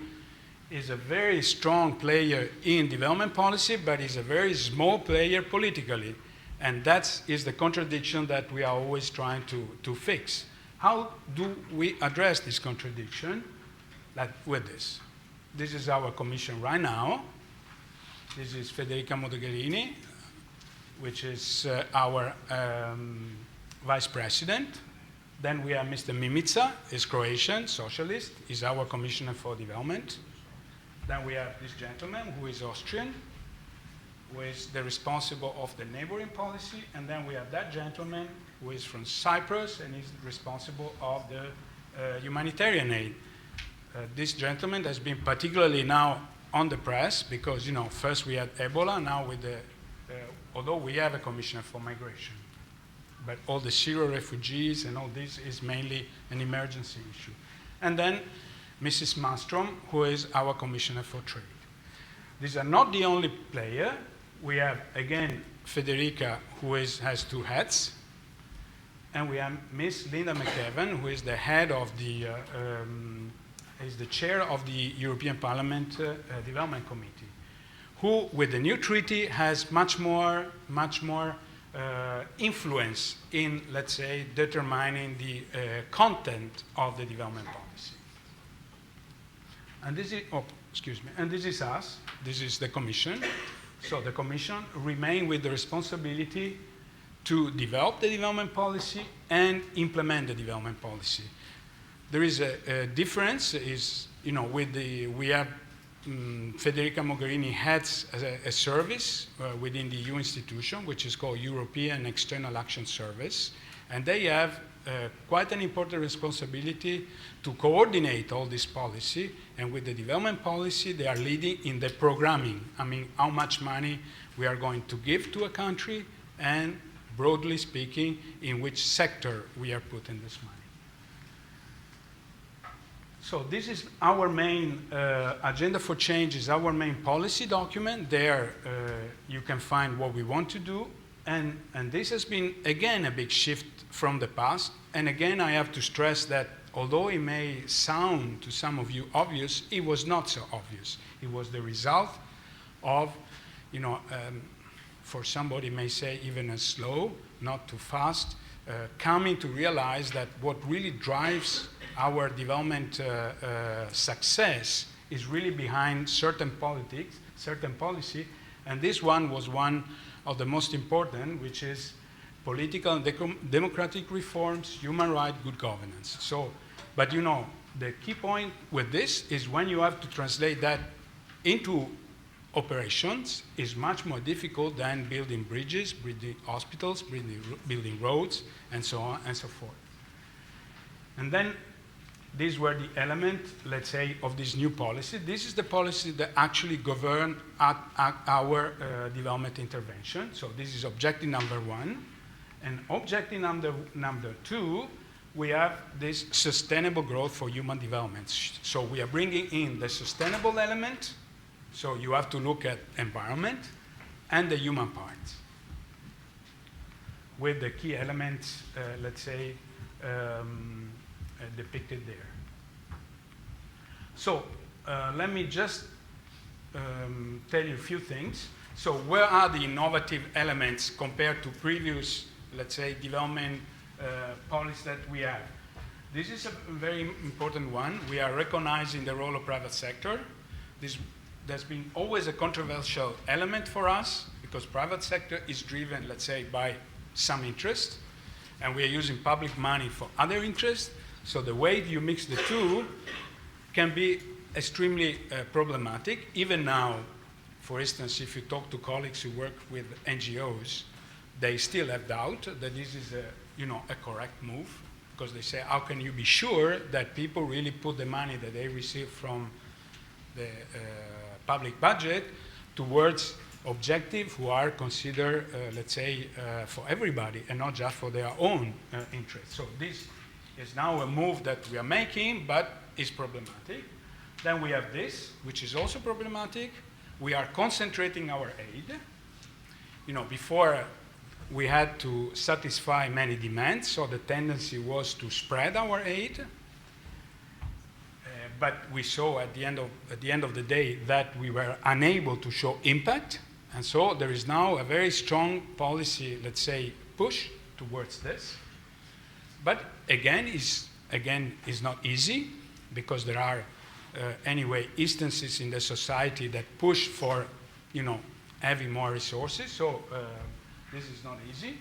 S12: is a very strong player in development policy, but is a very small player politically. And that is the contradiction that we are always trying to fix. How do we address this contradiction? Like with this. This is our commission right now. This is Federica Mogherini, which is our vice president. Then we have Mr. Mimica, is Croatian, socialist, is our commissioner for development. Then we have this gentleman who is Austrian, who is the responsible of the neighboring policy. And then we have that gentleman who is from Cyprus and is responsible of the humanitarian aid. This gentleman has been particularly now on the press because, first we had Ebola, now with the, although we have a commissioner for migration, but all the Syrian refugees and all this is mainly an emergency issue. And then Mrs. Malmström, who is our commissioner for trade. These are not the only player. We have, again, Federica, who has two hats. And we have Ms. Linda McEvan, who is the head of the, is the chair of the European Parliament Development Committee, who, with the new treaty, has much more influence in, let's say, determining the content of the development policy. And this is, and this is us. This is the Commission. So the Commission remains with the responsibility to develop the development policy and implement the development policy. There is a difference. Is with the we have Federica Mogherini heads a service within the EU institution, which is called European External Action Service, and they have quite an important responsibility to coordinate all this policy. And with the development policy, they are leading in the programming. I mean, how much money we are going to give to a country, and broadly speaking, in which sector we are putting this money. So this is our main agenda for change, is our main policy document. There you can find what we want to do. And this has been, again, a big shift from the past. And again, I have to stress that although it may sound to some of you obvious, it was not so obvious. It was the result of, for somebody may say even a slow, not too fast, coming to realize that what really drives our development success is really behind certain politics, certain policy, and this one was one of the most important, which is political and democratic reforms, human rights, good governance. So, but the key point with this is when you have to translate that into operations is much more difficult than building bridges, building hospitals, building roads, and so on and so forth. And then these were the elements, let's say, of this new policy. This is the policy that actually govern our development intervention. So this is objective number 1. And objective number 2, we have this sustainable growth for human development. So we are bringing in the sustainable element. So you have to look at environment and the human part, with the key elements, let's say, depicted there. So let me just tell you a few things. So where are the innovative elements compared to previous, let's say, development policies that we have? This is a very important one. We are recognizing the role of private sector. There's been always a controversial element for us because private sector is driven, let's say, by some interest, and we are using public money for other interests. So the way you mix the two can be extremely problematic. Even now, for instance, if you talk to colleagues who work with NGOs, they still have doubt that this is a correct move, because they say, how can you be sure that people really put the money that they receive from the public budget towards objectives who are considered, let's say, for everybody and not just for their own interests. So this is now a move that we are making, but is problematic. Then we have this, which is also problematic. We are concentrating our aid. Before we had to satisfy many demands, so the tendency was to spread our aid. But we saw at the end of the day that we were unable to show impact, and so there is now a very strong policy, let's say, push towards this. But again, is not easy, because there are anyway instances in the society that push for, having more resources. So this is not easy.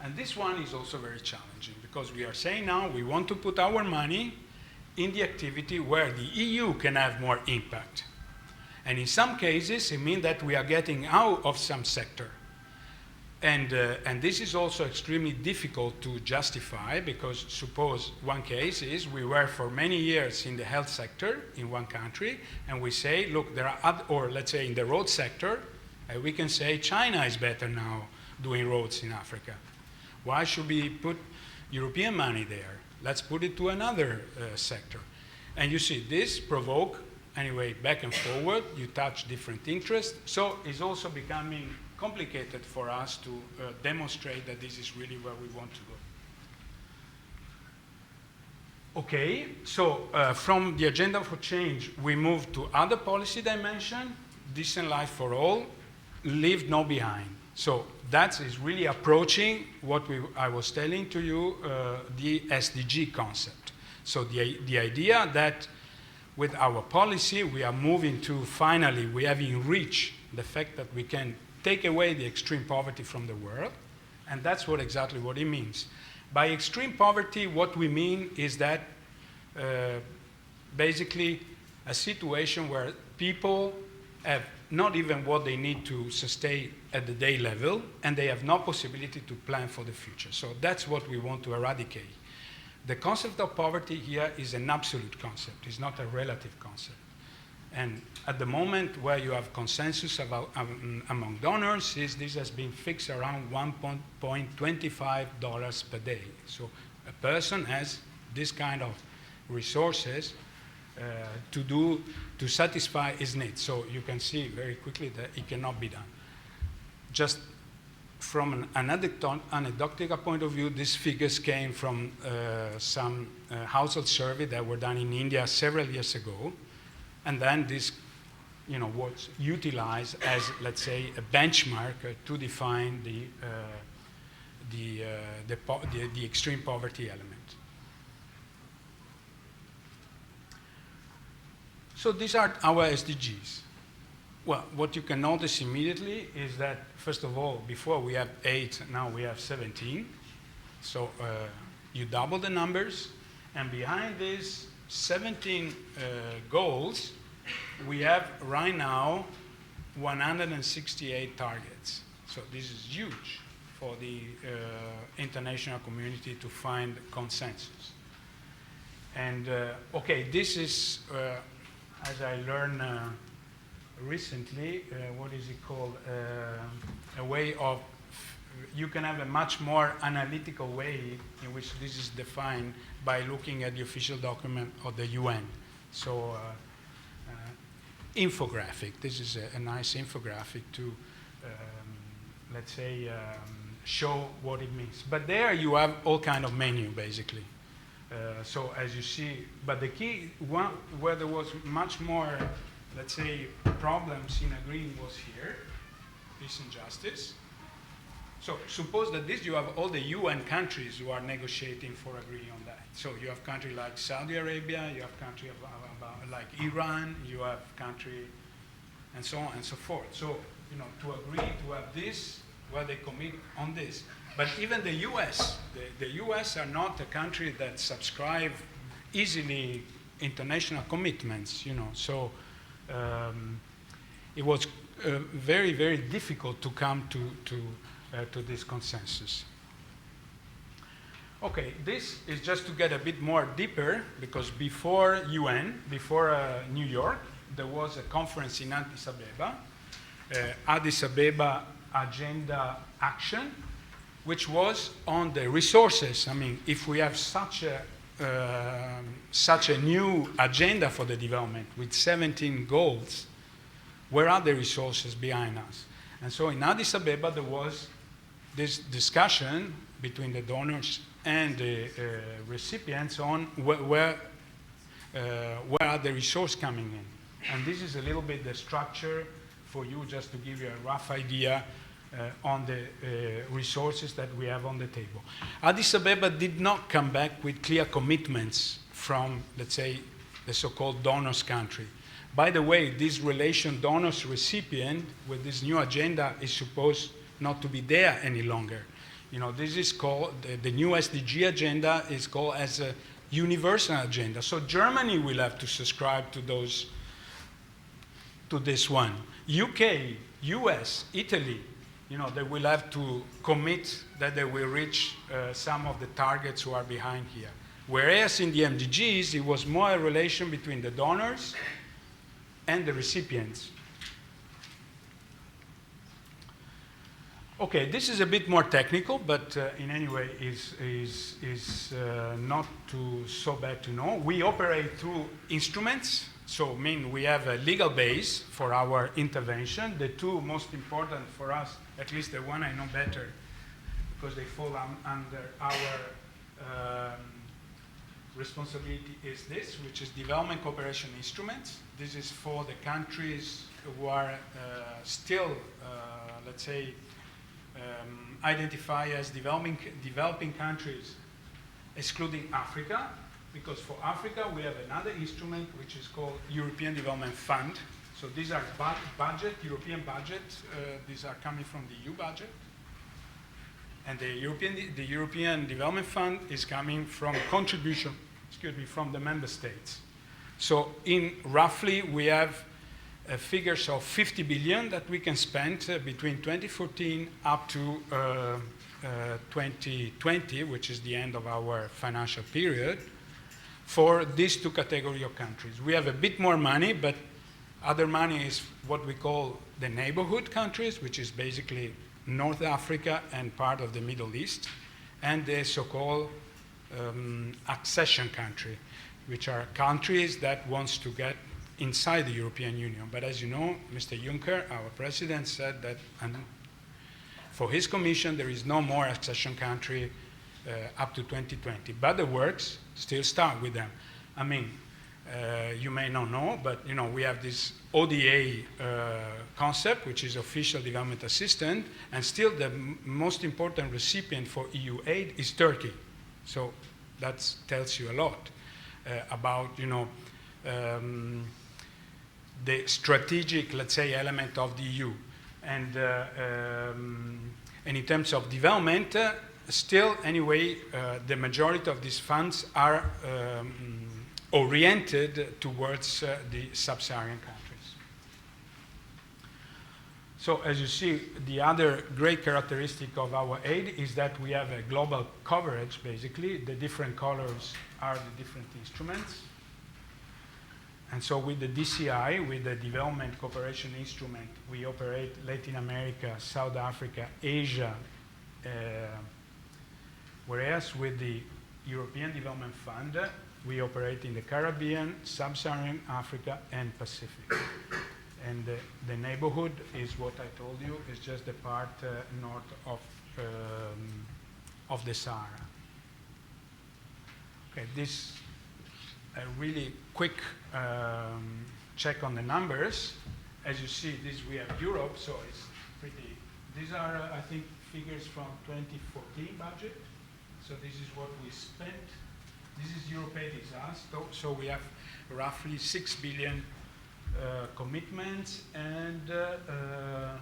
S12: And this one is also very challenging, because we are saying now we want to put our money in the activity where the EU can have more impact. And in some cases, it means that we are getting out of some sector. And this is also extremely difficult to justify, because suppose one case is we were for many years in the health sector in one country, and we say, look, there are other, or let's say in the road sector, we can say China is better now doing roads in Africa. Why should we put European money there? Let's put it to another sector. And you see, this provoke, anyway, back and forward, you touch different interests, so it's also becoming complicated for us to demonstrate that this is really where we want to go. Okay, so from the agenda for change, we move to other policy dimension, decent life for all, leave no behind. So that is really approaching what I was telling to you, the SDG concept. So the idea that with our policy, we are moving to, finally, we have enriched the fact that we can take away the extreme poverty from the world, and that's exactly what it means. By extreme poverty, what we mean is that basically a situation where people have not even what they need to sustain at the day level, and they have no possibility to plan for the future. So that's what we want to eradicate. The concept of poverty here is an absolute concept, it's not a relative concept. And at the moment where you have consensus about, among donors, this has been fixed around $1.25 per day. So a person has this kind of resources to satisfy his needs. So you can see very quickly that it cannot be done. Just from an anecdotal point of view, these figures came from some household survey that were done in India several years ago. And then this was utilized as, let's say, a benchmark to define the extreme poverty element. So these are our SDGs. Well, what you can notice immediately is that, first of all, before we have 8, now we have 17. So you double the numbers, and behind these 17 goals, we have right now 168 targets. So this is huge for the international community to find consensus. And okay, this is, as I learned recently, what is it called? A way of, you can have a much more analytical way in which this is defined by looking at the official document of the UN. So infographic, this is a nice infographic to, let's say, show what it means. But there you have all kind of menu, basically. So as you see, but the key one where there was much more, let's say, problems in agreeing was here, peace and justice. So suppose that this, you have all the UN countries who are negotiating for agreeing on that. So you have countries like Saudi Arabia, you have countries like Iran, you have country, and so on and so forth. So, to agree to have this, well, they commit on this. But even the US, the US are not a country that subscribe easily international commitments, So it was very, very difficult to come to this consensus. Okay, this is just to get a bit more deeper, because before UN, before New York, there was a conference in Addis Abeba, Addis Abeba Agenda Action, which was on the resources. I mean, if we have such a new agenda for the development with 17 goals, where are the resources behind us? And so in Addis Abeba, there was this discussion between the donors and the recipients on where are the resources coming in. And this is a little bit the structure for you, just to give you a rough idea on the resources that we have on the table. Addis Abeba did not come back with clear commitments from, let's say, the so-called donors country. By the way, this relation donors-recipient with this new agenda is supposed not to be there any longer. You know, this is called, the new SDG agenda is called as a universal agenda. So Germany will have to subscribe to this one. UK, US, Italy, you know, they will have to commit that they will reach some of the targets who are behind here. Whereas in the MDGs, it was more a relation between the donors and the recipients. Okay, this is a bit more technical, but in any way is not too so bad to know. We operate through instruments, so I mean we have a legal base for our intervention. The two most important for us, at least the one I know better, because they fall under our responsibility, is this, which is development cooperation instruments. This is for the countries who are still, let's say, identify as developing countries, excluding Africa, because for Africa we have another instrument which is called European Development Fund. So these are European budget, these are coming from the EU budget. And the European Development Fund is coming from contribution, from the member states. So in roughly we have figures of 50 billion that we can spend between 2014 up to 2020, which is the end of our financial period, for these two categories of countries. We have a bit more money, but other money is what we call the neighborhood countries, which is basically North Africa and part of the Middle East, and the so-called accession country, which are countries that wants to get inside the European Union. But as you know, Mr. Juncker, our president, said that for his commission there is no more accession country up to 2020. But the works still start with them. I mean, you may not know, but you know, we have this ODA concept, which is official development assistance, and still the most important recipient for EU aid is Turkey. So that tells you a lot about, you know, the strategic, let's say, element of the EU. And in terms of development, still, anyway, the majority of these funds are oriented towards the sub-Saharan countries. So as you see, the other great characteristic of our aid is that we have a global coverage, basically. The different colors are the different instruments. And so with the DCI, with the Development Cooperation Instrument, we operate Latin America, South Africa, Asia, whereas with the European Development Fund, we operate in the Caribbean, Sub-Saharan Africa, and Pacific. And the neighborhood is what I told you, is just the part north of the Sahara. Okay, this a really quick check on the numbers. As you see, this we have Europe, so it's pretty. These are, I think, figures from 2014 budget. So this is what we spent. This is Europe aid is us. So we have roughly 6 billion commitments and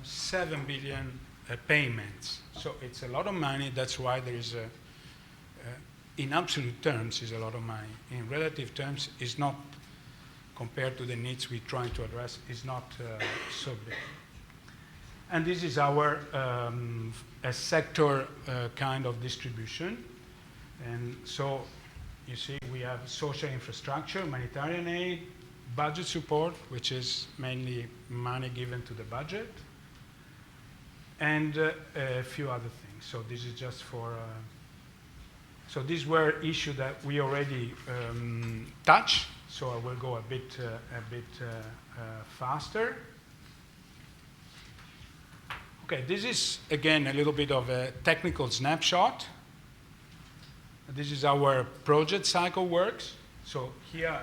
S12: 7 billion payments. So it's a lot of money. That's why there is a, in absolute terms, is a lot of money. In relative terms, is not, compared to the needs we're trying to address, is not so big. And this is our a sector kind of distribution. And so you see we have social infrastructure, humanitarian aid, budget support, which is mainly money given to the budget, and a few other things. So this is just for, so these were issues that we already touched, so I will go a bit faster. Okay, this is, again, a little bit of a technical snapshot. This is our project cycle works. So here,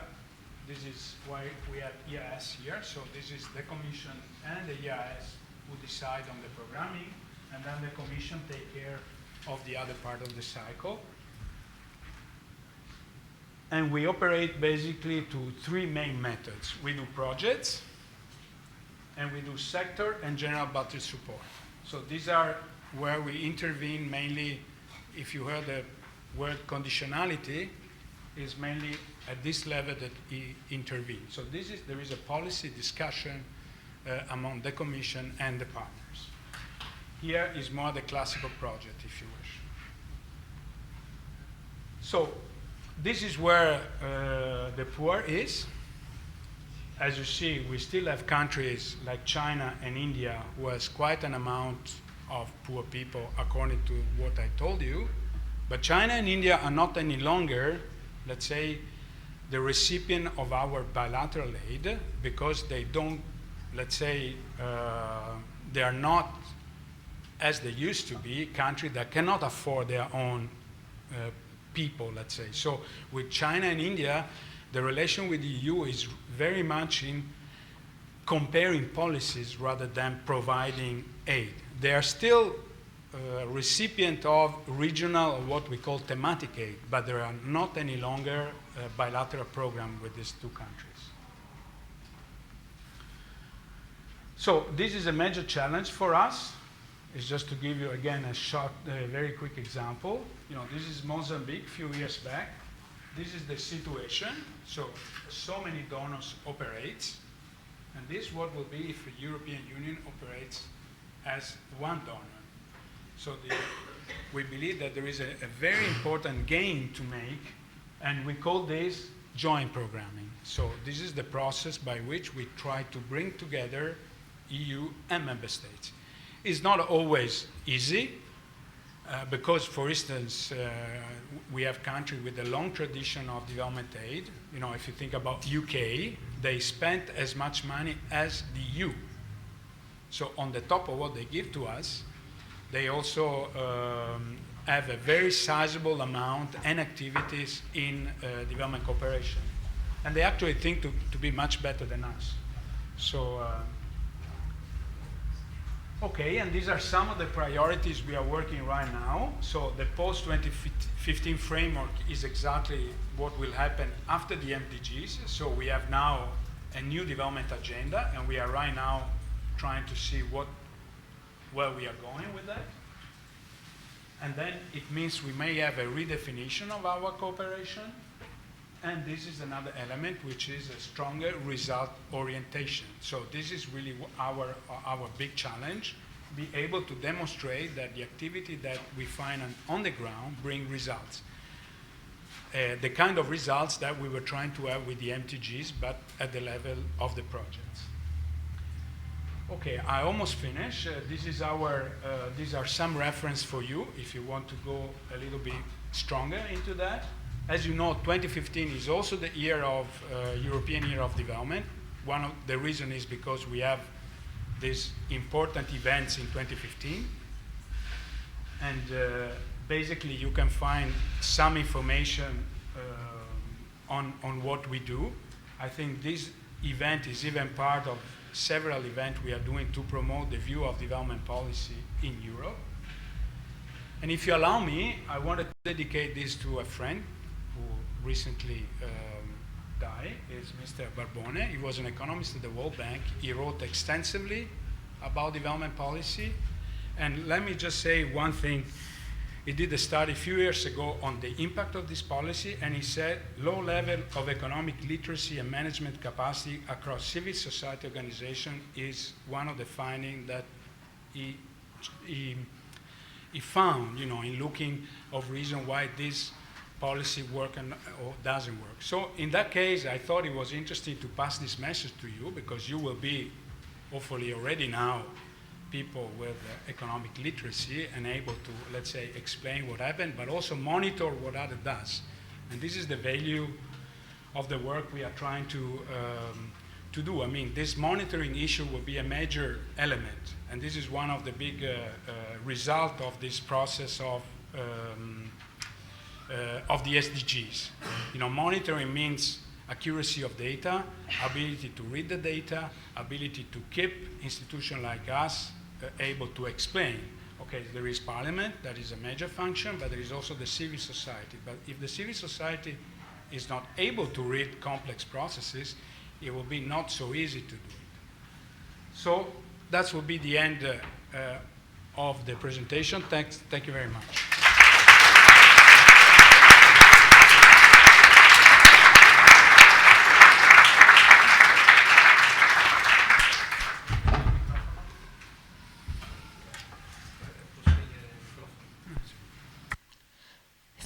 S12: this is why we have EIS here. So this is the commission and the EIS who decide on the programming, and then the commission take care of the other part of the cycle. And we operate basically to three main methods. We do projects, and we do sector and general budget support. So these are where we intervene mainly. If you heard the word conditionality, is mainly at this level that we intervene. So there is a policy discussion among the Commission and the partners. Here is more the classical project, if you wish. So this is where the poor is. As you see, we still have countries like China and India who has quite an amount of poor people according to what I told you. But China and India are not any longer, let's say, the recipient of our bilateral aid because they don't, let's say, they are not, as they used to be, countries that cannot afford their own people, let's say. So with China and India, the relation with the EU is very much in comparing policies rather than providing aid. They are still recipient of regional, or what we call thematic aid, but there are not any longer bilateral program with these two countries. So this is a major challenge for us. It's just to give you again a short, very quick example. You know, this is Mozambique a few years back. This is the situation. So many donors operates, and this is what will be if the European Union operates as one donor. So we believe that there is a very important gain to make, and we call this joint programming. So this is the process by which we try to bring together EU and member states. It's not always easy because, for instance, we have countries with a long tradition of development aid. You know, if you think about UK, they spent as much money as the EU. So on the top of what they give to us, they also have a very sizable amount and activities in development cooperation. And they actually think to be much better than us. So, okay, and these are some of the priorities we are working right now. So the post-2015 framework is exactly what will happen after the MDGs. So we have now a new development agenda, and we are right now trying to see where we are going with that. And then it means we may have a redefinition of our cooperation. And this is another element, which is a stronger result orientation. So this is really our big challenge, be able to demonstrate that the activity that we find on the ground bring results. The kind of results that we were trying to have with the MTGs, but at the level of the projects. Okay, I almost finished. These are some reference for you if you want to go a little bit stronger into that. As you know, 2015 is also the year of European Year of Development. One of the reasons is because we have these important events in 2015. And basically, you can find some information on what we do. I think this event is even part of several events we are doing to promote the view of development policy in Europe. And if you allow me, I want to dedicate this to a friend who recently died, is Mr. Barbone. He was an economist at the World Bank. He wrote extensively about development policy. And let me just say one thing. He did a study a few years ago on the impact of this policy, and he said low level of economic literacy and management capacity across civil society organizations is one of the findings that he found, in looking of reason why this policy work or doesn't work. So in that case, I thought it was interesting to pass this message to you, because you will be hopefully already now people with economic literacy and able to, let's say, explain what happened, but also monitor what other does. And this is the value of the work we are trying to do. I mean, this monitoring issue will be a major element, and this is one of the big result of this process of the SDGs. Monitoring means accuracy of data, ability to read the data, ability to keep institutions like us able to explain. Okay, there is parliament, that is a major function, but there is also the civil society. But if the civil society is not able to read complex processes, it will be not so easy to do it. So that will be the end of the presentation. Thank you very much.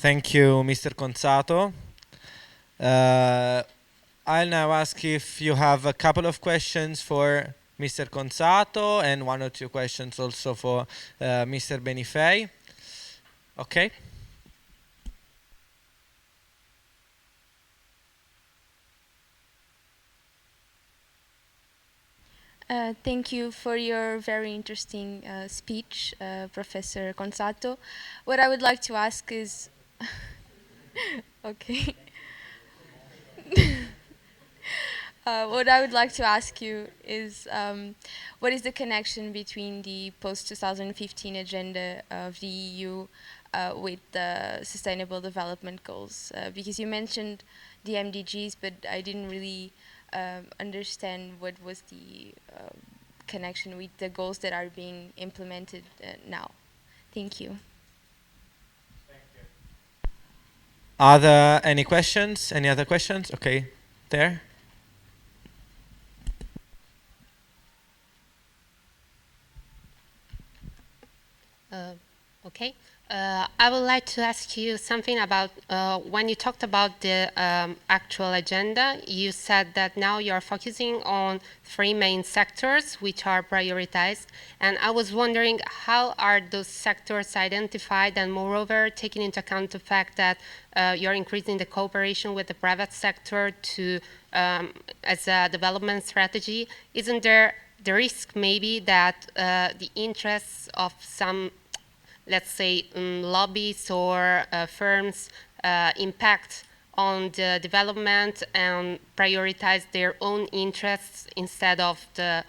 S4: Thank you, Mr. Conzato. I'll now ask if you have a couple of questions for Mr. Conzato and one or two questions also for Mr. Benifei. Okay.
S13: Thank you for your very interesting speech, Professor Conzato. What I would like to ask is, okay. What I would like to ask you is, what is the connection between the post-2015 agenda of the EU with the Sustainable Development Goals? Because you mentioned the MDGs, but I didn't really understand what was the connection with the goals that are being implemented now. Thank you.
S4: Are there any questions? Any other questions? Okay, there.
S14: Okay. I would like to ask you something about when you talked about the actual agenda, you said that now you're focusing on 3 main sectors which are prioritized. And I was wondering, how are those sectors identified, and moreover, taking into account the fact that you're increasing the cooperation with the private sector to as a development strategy? Isn't there the risk maybe that the interests of some, let's say, lobbies or firms impact on the development and prioritize their own interests instead of the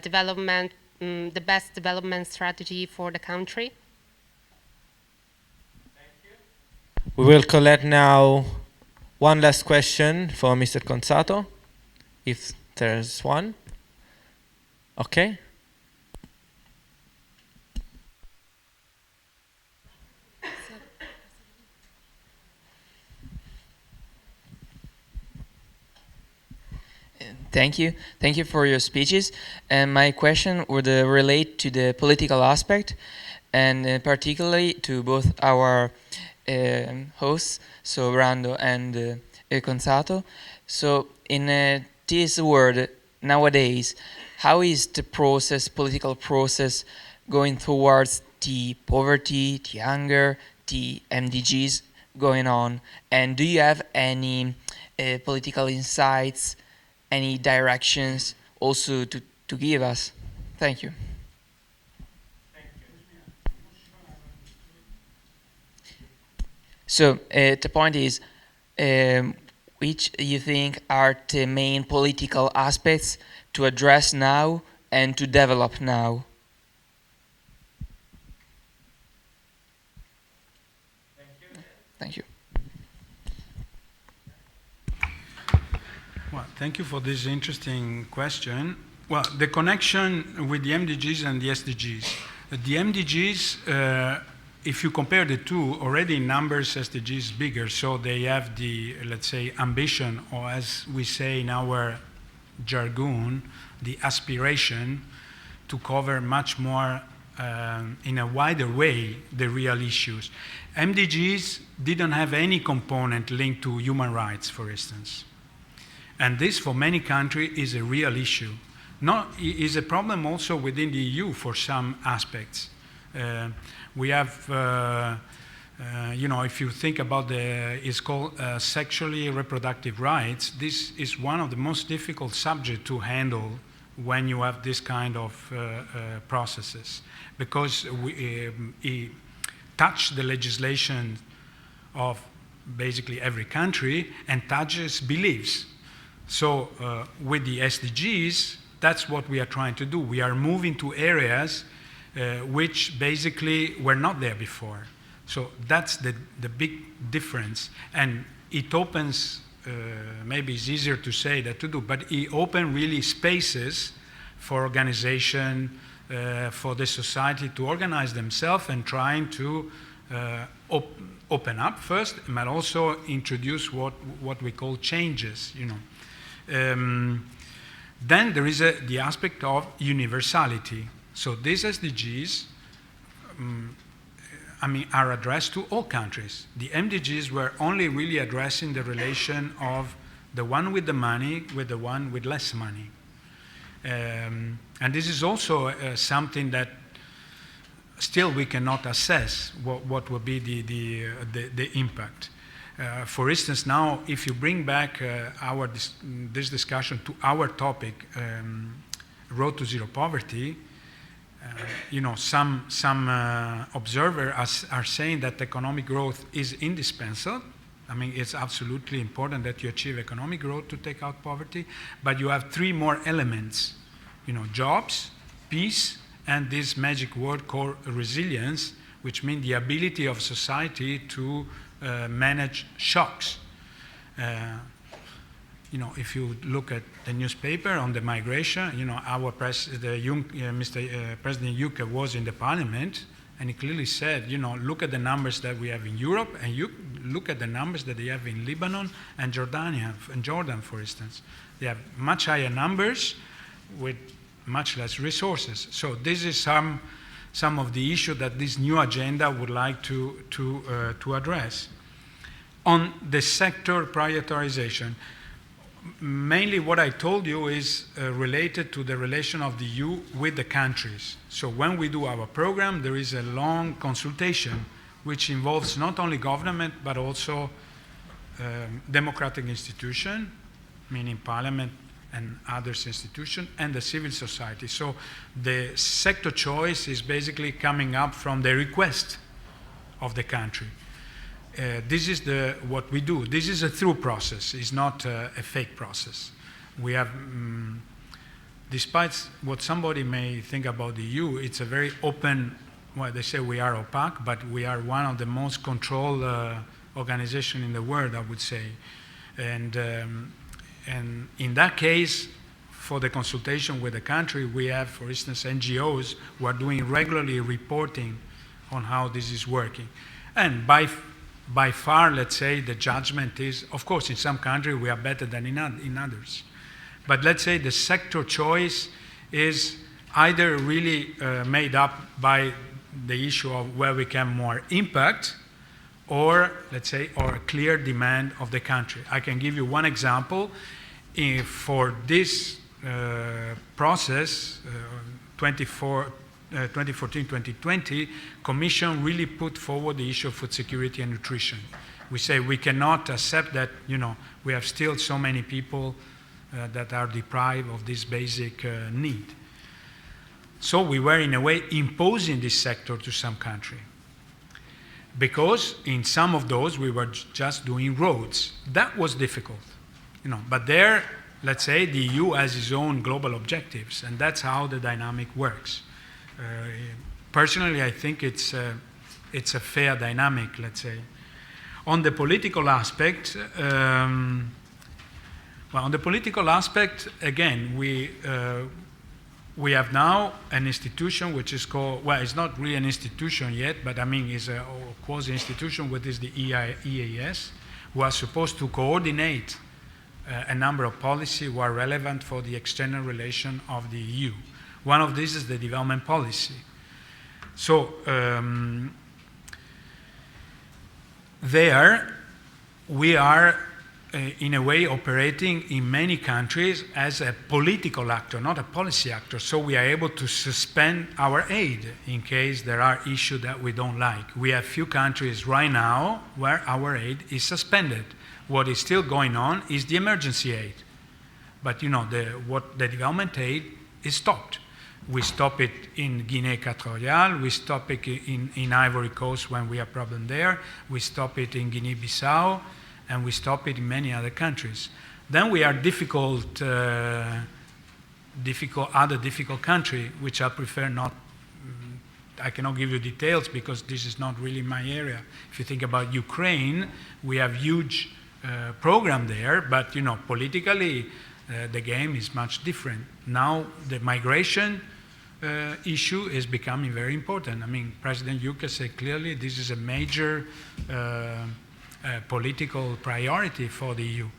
S14: development, the best development strategy for the country?
S4: We will collect now one last question for Mr. Conzato, if there's one. Okay.
S15: Thank you. Thank you for your speeches. And my question would relate to the political aspect, and particularly to both our hosts, so Brando and Conzato. So in this world nowadays, how is the political process going towards the poverty, the hunger, the MDGs going on? And do you have any political insights, any directions also to give us? Thank you. So the point is, which you think are the main political aspects to address now and to develop now? Thank you.
S12: Well, thank you for this interesting question. Well, the connection with the MDGs and the SDGs. The MDGs, if you compare the two, already in numbers, SDGs is bigger, so they have the, let's say, ambition, or as we say in our jargon, the aspiration to cover much more in a wider way the real issues. MDGs didn't have any component linked to human rights, for instance. And this, for many countries, is a real issue. Is a problem also within the EU for some aspects. We have, if you think about it's called sexually reproductive rights, this is one of the most difficult subjects to handle when you have this kind of processes, because it touch the legislation of basically every country and touches beliefs. So with the SDGs, that's what we are trying to do. We are moving to areas which basically were not there before. So that's the big difference. And it opens, maybe it's easier to say than to do, but it opens really spaces for organization, for the society to organize themselves and trying to open up first, but also introduce what we call changes, Then there is the aspect of universality. So these SDGs, are addressed to all countries. The MDGs were only really addressing the relation of the one with the money with the one with less money. And this is also something that still we cannot assess what will be the impact. For instance, now if you bring back this discussion to our topic, Road to Zero Poverty, some observers are saying that economic growth is indispensable. It's absolutely important that you achieve economic growth to take out poverty, but you have three more elements, jobs, peace, and this magic word called resilience, which means the ability of society to manage shocks. If you look at the newspaper on the migration, our Mr. President Juncker was in the parliament, and he clearly said, look at the numbers that we have in Europe, and you look at the numbers that they have in Lebanon and Jordan, for instance. They have much higher numbers with much less resources. So this is some of the issues that this new agenda would like to address. On the sector prioritization, mainly what I told you is related to the relation of the EU with the countries. So when we do our program, there is a long consultation which involves not only government but also democratic institution, meaning parliament and other institutions, and the civil society. So the sector choice is basically coming up from the request of the country. This is what we do. This is a through process. It's not a fake process. We have, despite what somebody may think about the EU, it's a very open, well, they say we are opaque, but we are one of the most controlled organizations in the world, I would say. And in that case, for the consultation with the country, we have, for instance, NGOs who are doing regularly reporting on how this is working. And by far, let's say, the judgment is, of course, in some countries we are better than in others. But let's say the sector choice is either really made up by the issue of where we can more impact, or, let's say, or a clear demand of the country. I can give you one example. For this process, 2014-2020, Commission really put forward the issue of food security and nutrition. We say we cannot accept that, we have still so many people that are deprived of this basic need. So we were, in a way, imposing this sector to some country. Because in some of those, we were just doing roads. That was difficult. But there, let's say, the EU has its own global objectives, and that's how the dynamic works. Personally, I think it's a fair dynamic, let's say. On the political aspect, again, we have now an institution which is called, well, it's not really an institution yet, but it's a quasi-institution, which is the EAS, who are supposed to coordinate a number of policies who are relevant for the external relation of the EU. One of these is the development policy. So there we are in a way operating in many countries as a political actor, not a policy actor. So we are able to suspend our aid in case there are issues that we don't like. We have few countries right now where our aid is suspended. What is still going on is the emergency aid. But you know, the development aid is stopped. We stop it in Guinea Equatorial, we stop it in Ivory Coast when we have problem there, we stop it in Guinea-Bissau, and we stop it in many other countries. Then we are other difficult country, which I prefer not, I cannot give you details because this is not really my area. If you think about Ukraine, we have huge program there, but you know, politically, the game is much different. Now the migration issue is becoming very important. I mean, President Juncker said clearly this is a major political priority for the EU.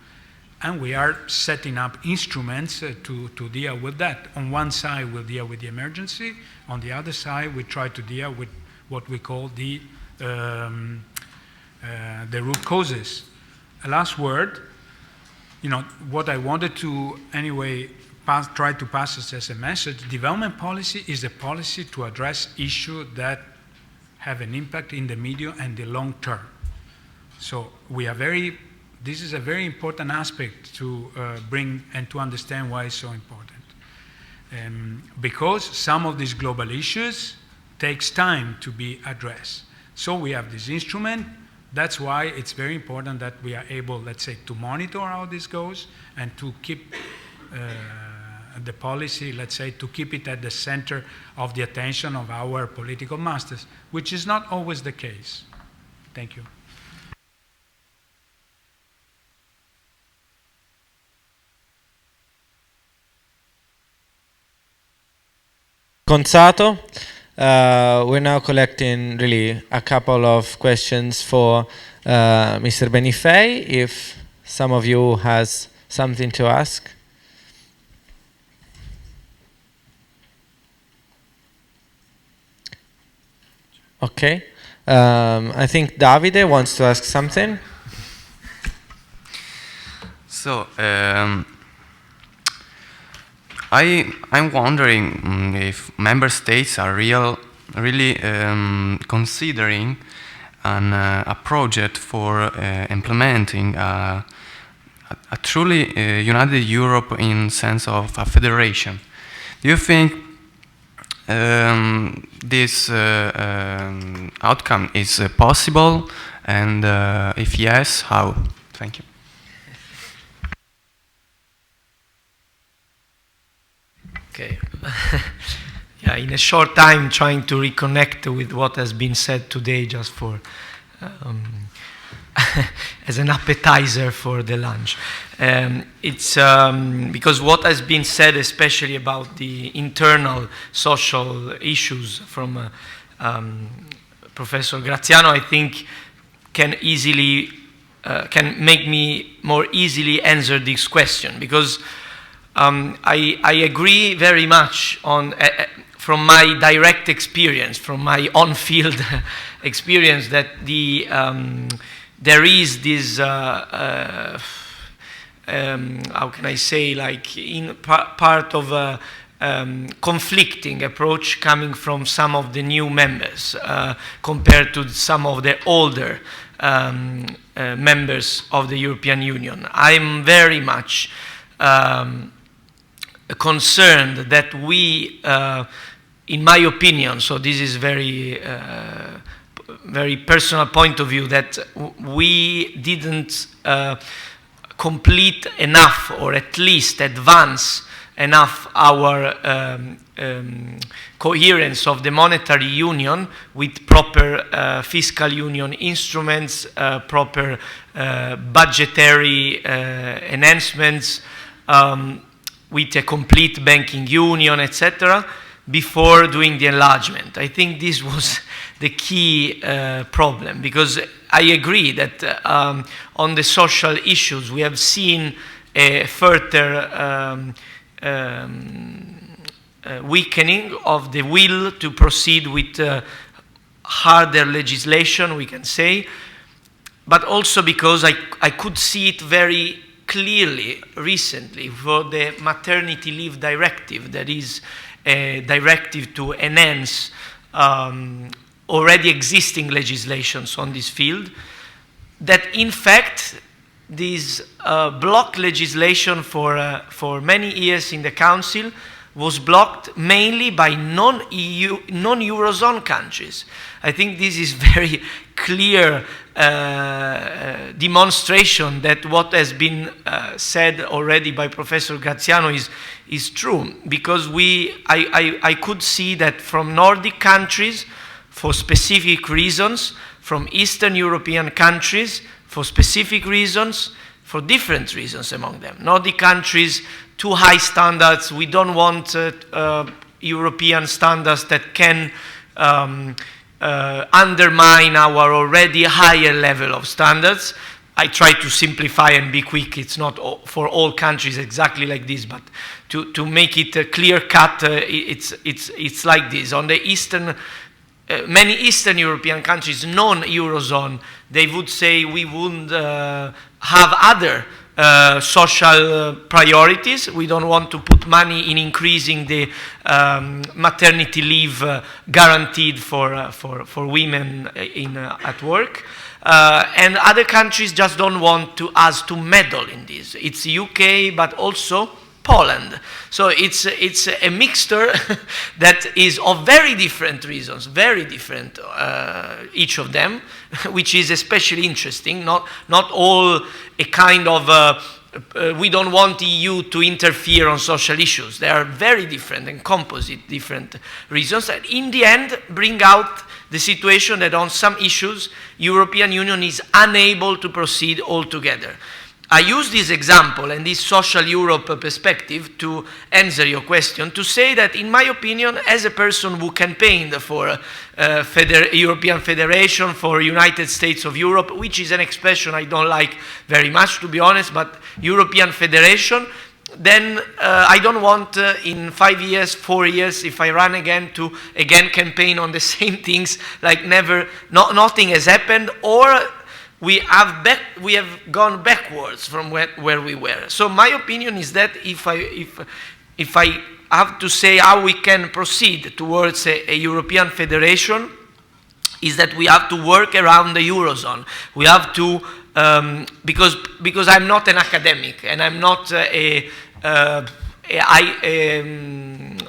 S12: And we are setting up instruments to deal with that. On one side, we'll deal with the emergency. On the other side, we try to deal with what we call the root causes. A last word, you know, what I wanted to anyway try to pass as a message, development policy is a policy to address issues that have an impact in the medium and the long term. So we are this is a very important aspect to bring and to understand why it's so important. Because some of these global issues takes time to be addressed. So we have this instrument. That's why it's very important that we are able, let's say, to monitor how this goes and to keep the policy, let's say, to keep it at the center of the attention of our political masters, which is not always the case. Thank you.
S4: Conzato, we're now collecting really a couple of questions for Mr. Benifei, if some of you has something to ask. Okay, I think Davide wants to ask something.
S6: So, I'm wondering if member states are really considering a project for implementing a truly united Europe in sense of a federation. Do you think this outcome is possible? And if yes, how? Thank you.
S3: Okay. Yeah, in a short time, trying to reconnect with what has been said today, just for as an appetizer for the lunch. It's because what has been said, especially about the internal social issues from Professor Graziano, I think can easily can make me more easily answer this question, because I agree very much on, from my direct experience, from my on-field experience, that there is this, how can I say, like in part of a conflicting approach coming from some of the new members compared to some of the older members of the European Union. I'm very much concerned that we, in my opinion, so this is very personal point of view, that we didn't complete enough, or at least advance enough, our coherence of the monetary union with proper fiscal union instruments, proper budgetary enhancements, with a complete banking union, etc., before doing the enlargement. I think this was the key problem, because I agree that on the social issues we have seen a further weakening of the will to proceed with harder legislation, we can say, but also because I could see it very clearly recently for the maternity leave directive, that is a directive to enhance already existing legislations on this field, that in fact this block legislation for many years in the Council was blocked mainly by non-EU, non-Eurozone countries. I think this is very clear demonstration that what has been said already by Professor Graziano is true, because I could see that from Nordic countries for specific reasons, from Eastern European countries for specific reasons, for different reasons among them. Nordic countries, too high standards, we don't want European standards that can undermine our already higher level of standards. I try to simplify and be quick. It's not for all countries exactly like this, but to make it clear cut, it's like this. On the Eastern, many Eastern European countries, non-Eurozone, they would say we wouldn't have other social priorities. We don't want to put money in increasing the maternity leave guaranteed for women at work. And other countries just don't want us to meddle in this. It's UK, but also Poland. So it's a mixture that is of very different reasons, very different, each of them, which is especially interesting. Not all a kind of we don't want EU to interfere on social issues. They are very different and composite different reasons, and in the end bring out the situation that on some issues European Union is unable to proceed altogether. I use this example and this social Europe perspective to answer your question, to say that in my opinion, as a person who campaigned for European Federation, for United States of Europe, which is an expression I don't like very much, to be honest, but European Federation, then I don't want in 5 years, 4 years, if I run again, to again campaign on the same things, like nothing has happened, or we have gone backwards from where we were. So my opinion is that if I have to say how we can proceed towards a European Federation, is that we have to work around the Eurozone. We have to, because I'm not an academic and I'm not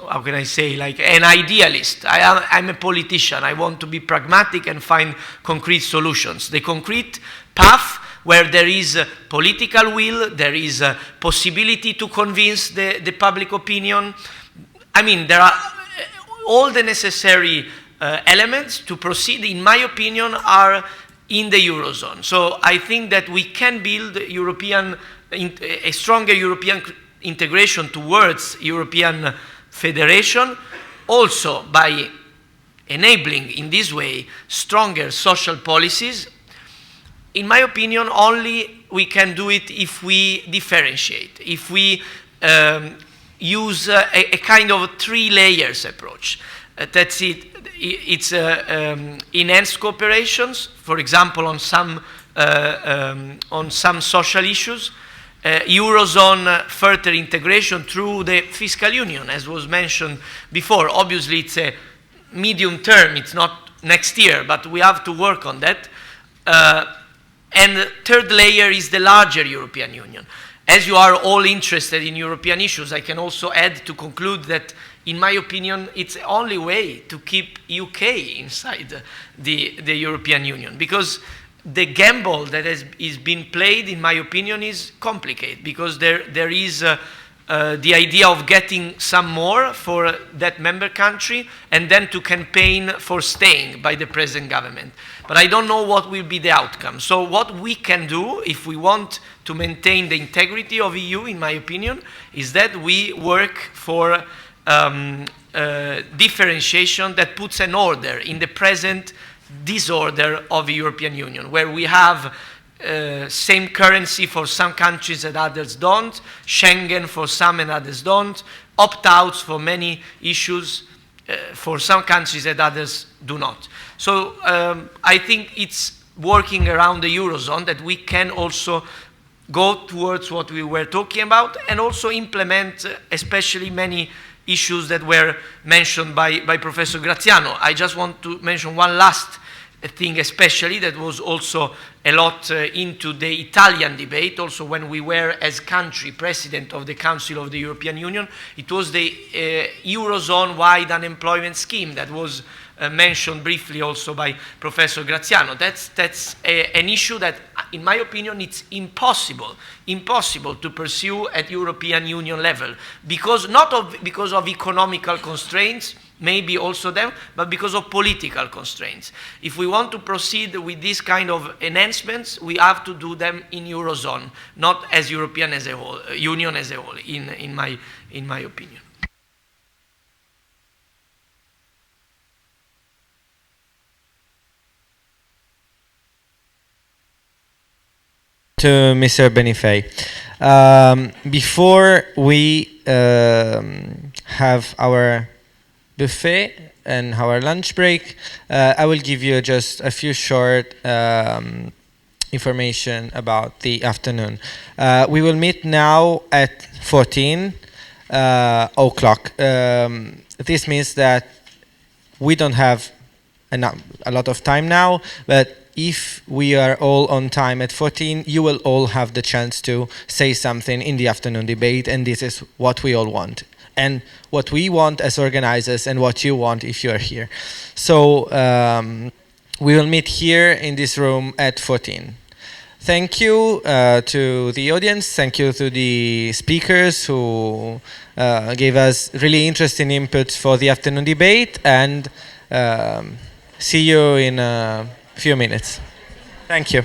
S3: how can I say, like an idealist. I'm a politician. I want to be pragmatic and find concrete solutions. The concrete path where there is political will, there is a possibility to convince the public opinion. I mean, there are all the necessary elements to proceed, in my opinion, are in the Eurozone. So I think that we can build a stronger European integration towards European Federation, also by enabling in this way stronger social policies. In my opinion, only we can do it if we differentiate, if we use a kind of 3 layers approach. That's it. It's enhanced cooperations, for example, on some social issues. Eurozone further integration through the fiscal union, as was mentioned before. Obviously, it's a medium term, it's not next year, but we have to work on that. And the third layer is the larger European Union. As you are all interested in European issues, I can also add to conclude that, in my opinion, it's the only way to keep UK inside the European Union, because the gamble that is being played, in my opinion, is complicated, because there is the idea of getting some more for that member country and then to campaign for staying by the present government. But I don't know what will be the outcome. So what we can do, if we want to maintain the integrity of EU, in my opinion, is that we work for differentiation that puts an order in the present disorder of the European Union, where we have same currency for some countries and others don't, Schengen for some and others don't, opt-outs for many issues for some countries that others do not. So I think it's working around the Eurozone that we can also go towards what we were talking about and also implement especially many issues that were mentioned by Professor Graziano. I just want to mention one last thing especially that was also a lot into the Italian debate, also when we were as country president of the Council of the European Union. It was the Eurozone-wide unemployment scheme that was mentioned briefly also by Professor Graziano. That's an issue that, in my opinion, it's impossible to pursue at European Union level, because because of economical constraints, maybe also them, but because of political constraints. If we want to proceed with this kind of enhancements, we have to do them in Eurozone, not as European as a whole, Union as a whole, in my opinion.
S4: To Mr. Benifei. Before we have our buffet and our lunch break, I will give you just a few short information about the afternoon. We will meet now at 14 o'clock. This means that we don't have a lot of time now, but if we are all on time at 14, you will all have the chance to say something in the afternoon debate, and this is what we all want. And what we want as organizers and what you want if you're here. So we will meet here in this room at 14. Thank you to the audience. Thank you to the speakers who gave us really interesting input for the afternoon debate, and see you in a few minutes. Thank you.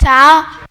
S16: Ciao.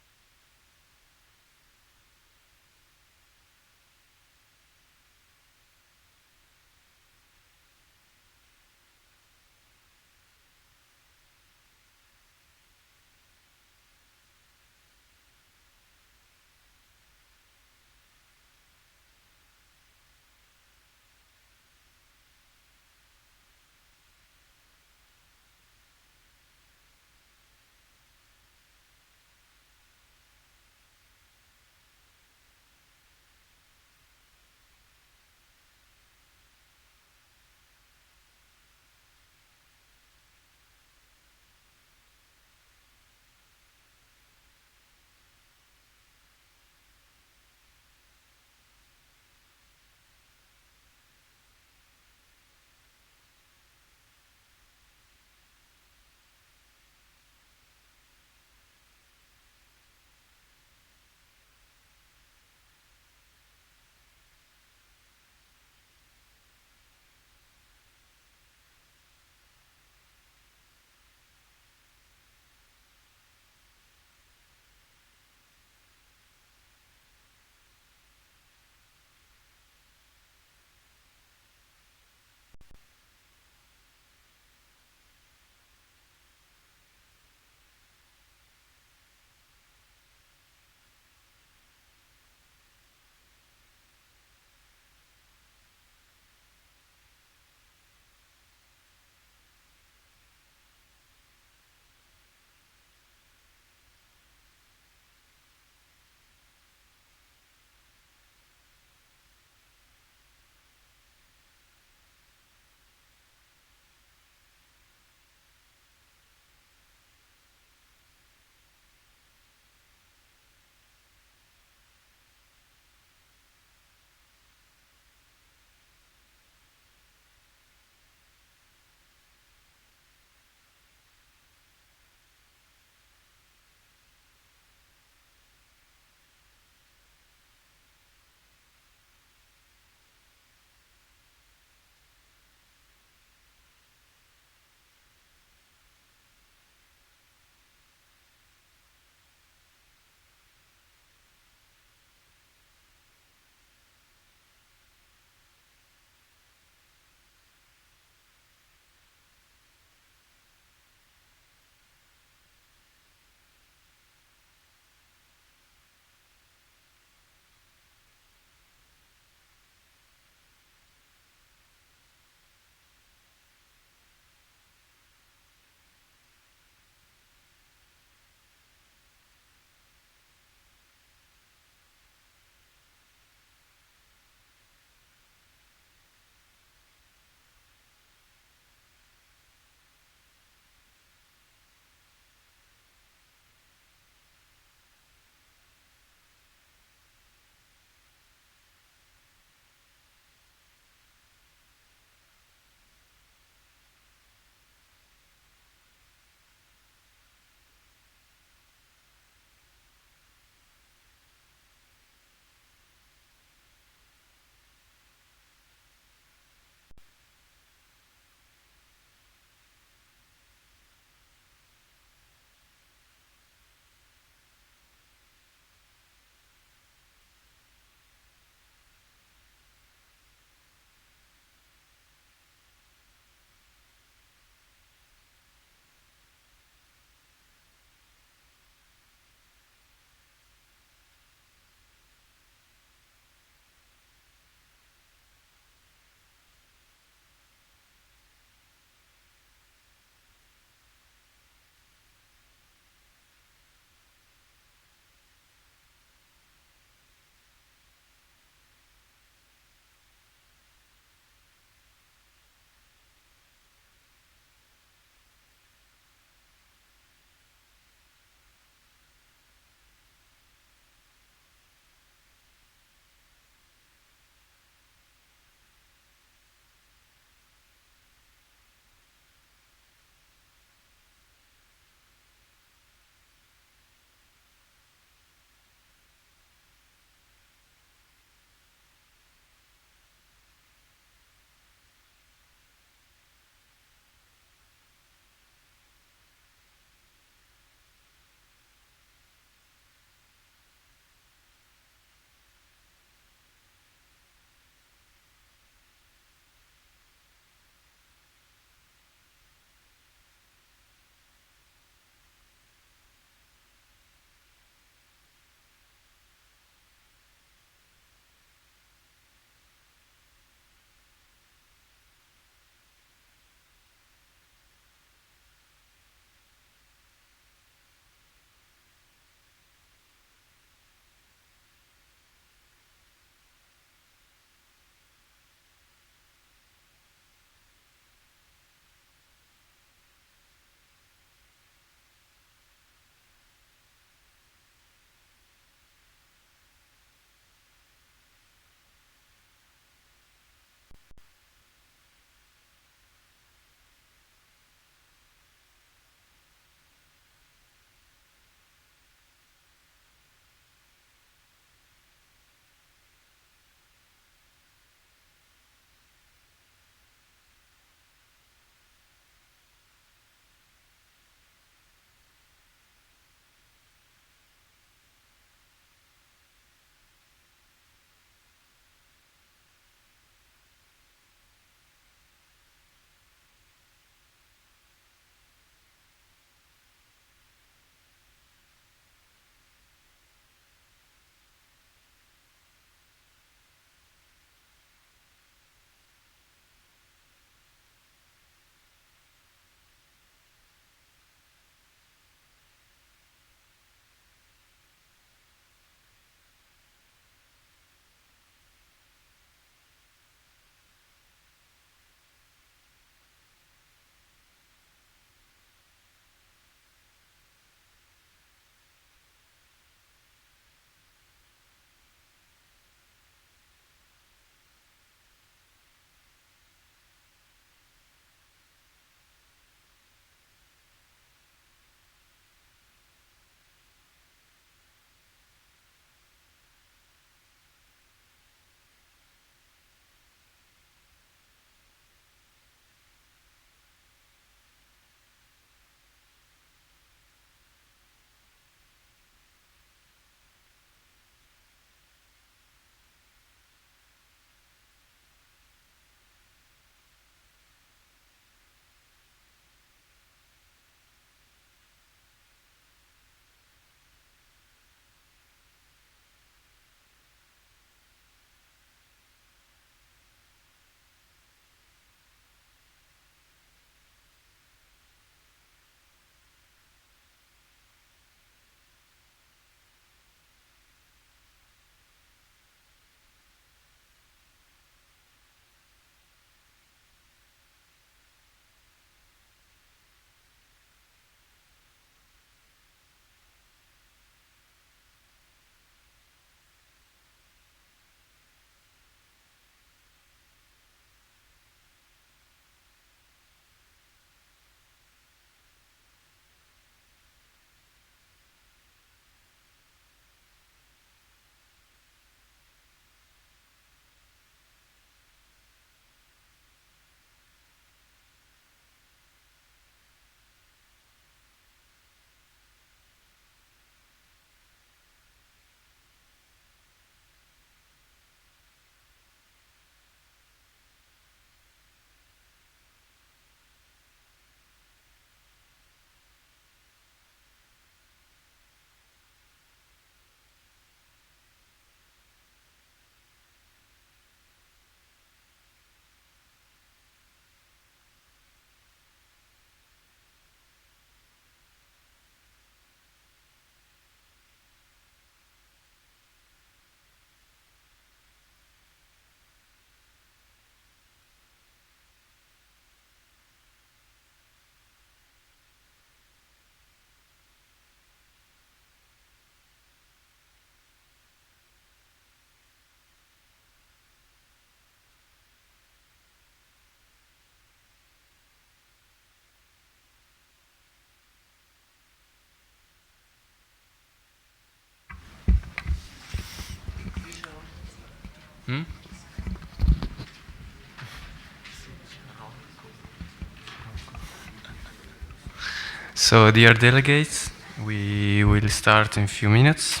S6: So, dear delegates, we will start in a few minutes.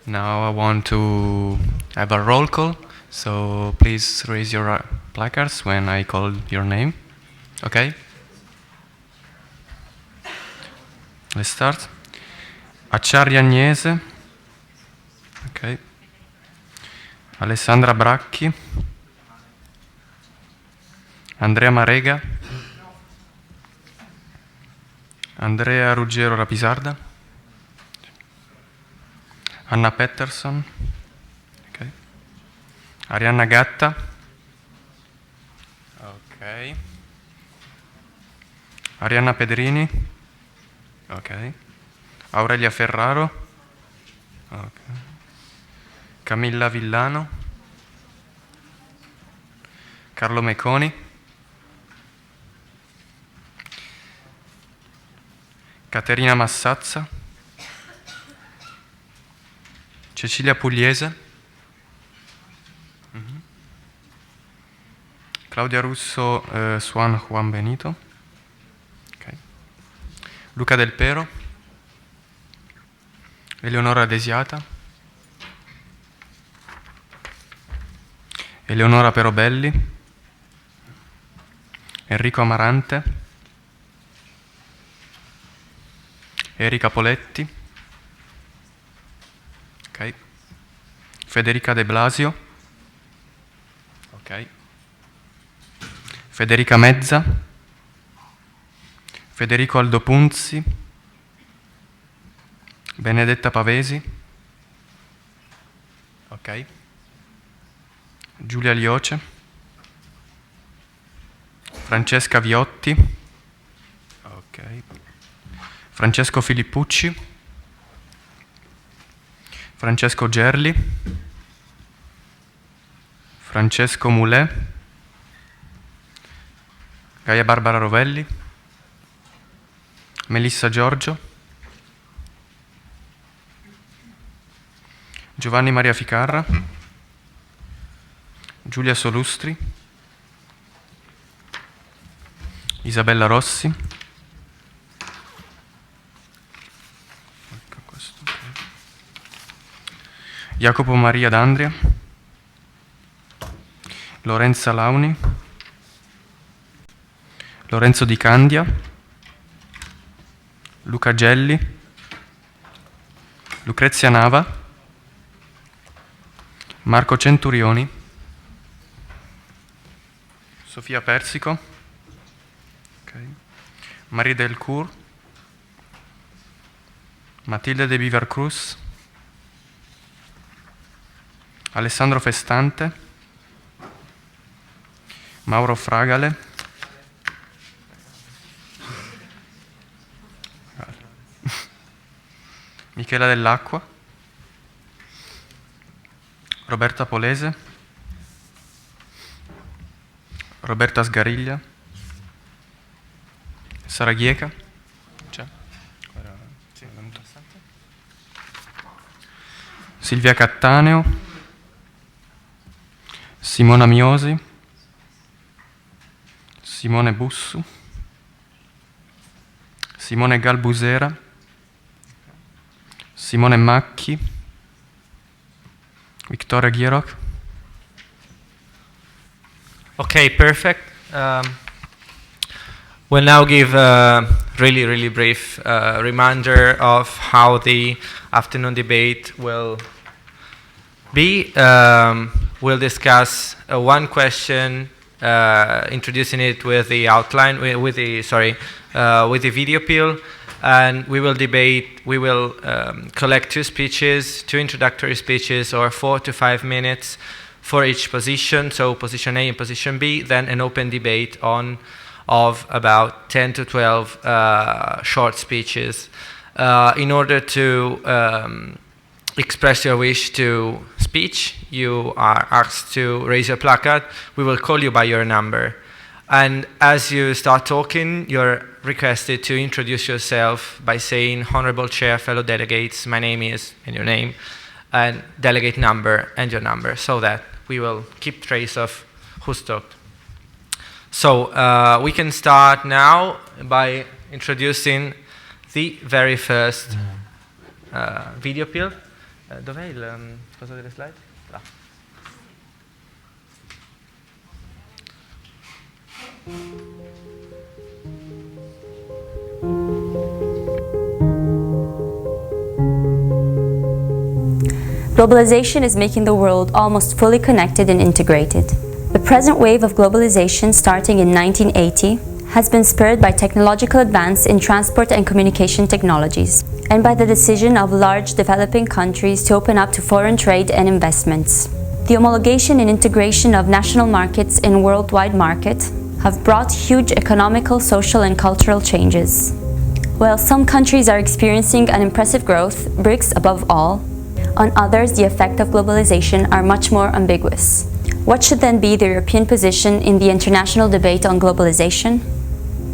S6: Now I want to have a roll call, so please raise your placards when I call your name. Okay? Let's start. Acciaria Agnese. Okay. Alessandra Bracchi. Andrea Marega. Andrea Ruggero Rapisarda. Anna Pettersson. Okay. Arianna Gatta. Ok. Arianna Pedrini. Ok. Aurelia Ferraro. Ok. Camilla Villano. Carlo Meconi. Caterina Massazza. Cecilia Pugliese. Claudia Russo, Swan Juan Benito. Okay. Luca Del Pero. Eleonora Desiata. Eleonora Perobelli. Enrico Amarante. Erika Poletti. Ok. Federica De Blasio. Ok. Federica Mezza. Federico Aldo Punzi. Benedetta Pavesi. Ok. Giulia Lioce. Francesca Viotti. Ok. Francesco Filippucci. Francesco Gerli. Francesco Moulet. Gaia Barbara Rovelli. Melissa Giorgio. Giovanni Maria Ficarra. Giulia Solustri. Isabella Rossi. Ecco questo. Jacopo Maria D'Andria. Lorenza Launi. Lorenzo Di Candia. Luca Gelli. Lucrezia Nava. Marco Centurioni. Sofia Persico. Okay. Marie Delcourt. Matilde de Vivar Cruz. Alessandro Festante. Mauro Fragale. Michela Dell'Acqua. Roberta Polese. Roberta Sgariglia. Sara Ghieca. C'è? Silvia Cattaneo. Simona Miosi. Simone Bussu. Simone Galbusera. Simone Macchi. Victoria Gierok.
S16: Okay, perfect. We'll now give a really brief reminder of how the afternoon debate will be. We'll discuss one question, introducing it with the outline, with the video appeal, and we will debate. We will collect two speeches, two introductory speeches, or 4 to 5 minutes for each position, so position A and position B, then an open debate of about 10 to 12 short speeches. In order to express your wish to speech, you are asked to raise your placard. We will call you by your number. And as you start talking, you're requested to introduce yourself by saying, Honorable Chair, fellow delegates, my name is, and your name, and delegate number and your number, so that we will keep trace of who's talked. So we can start now by introducing the very first video appeal. Dov'è il cosa delle slide? Là.
S1: Globalization is making the world almost fully connected and integrated. The present wave of globalization, starting in 1980, has been spurred by technological advance in transport and communication technologies, and by the decision of large developing countries to open up to foreign trade and investments. The homologation and integration of national markets in worldwide market have brought huge economical, social and cultural changes. While some countries are experiencing an impressive growth, BRICS above all, on others the effects of globalization are much more ambiguous. What should then be the European position in the international debate on globalization?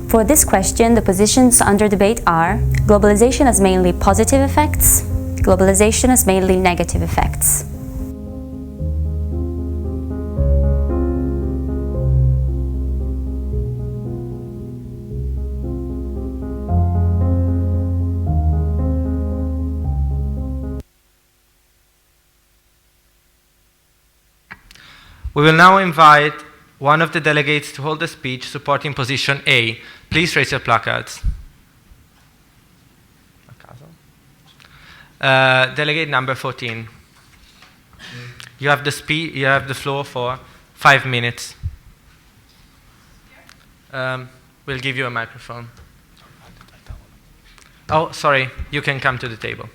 S1: For this question, the positions under debate are: globalization has mainly positive effects, globalization has mainly negative effects.
S16: We will now invite one of the delegates to hold a speech supporting position A. Please raise your placards. Delegate number 14. You have the floor for 5 minutes. We'll give you a microphone. Oh, sorry, you can come to the table.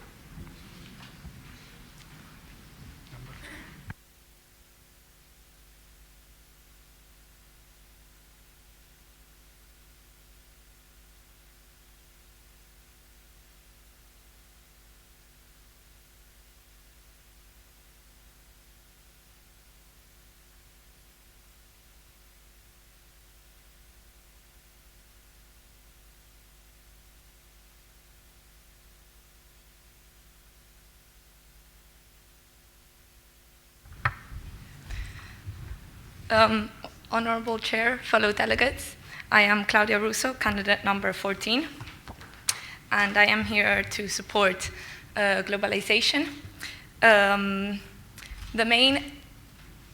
S17: Honorable Chair, fellow delegates, I am Claudia Russo, candidate number 14, and I am here to support globalization. The main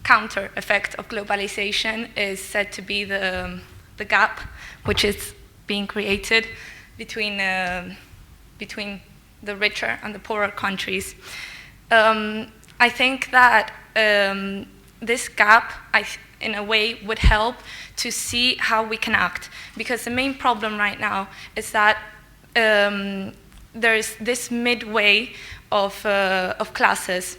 S17: counter effect of globalization is said to be the gap which is being created between the richer and the poorer countries. I think that this gap, in a way, would help to see how we can act. Because the main problem right now is that there's this midway of classes.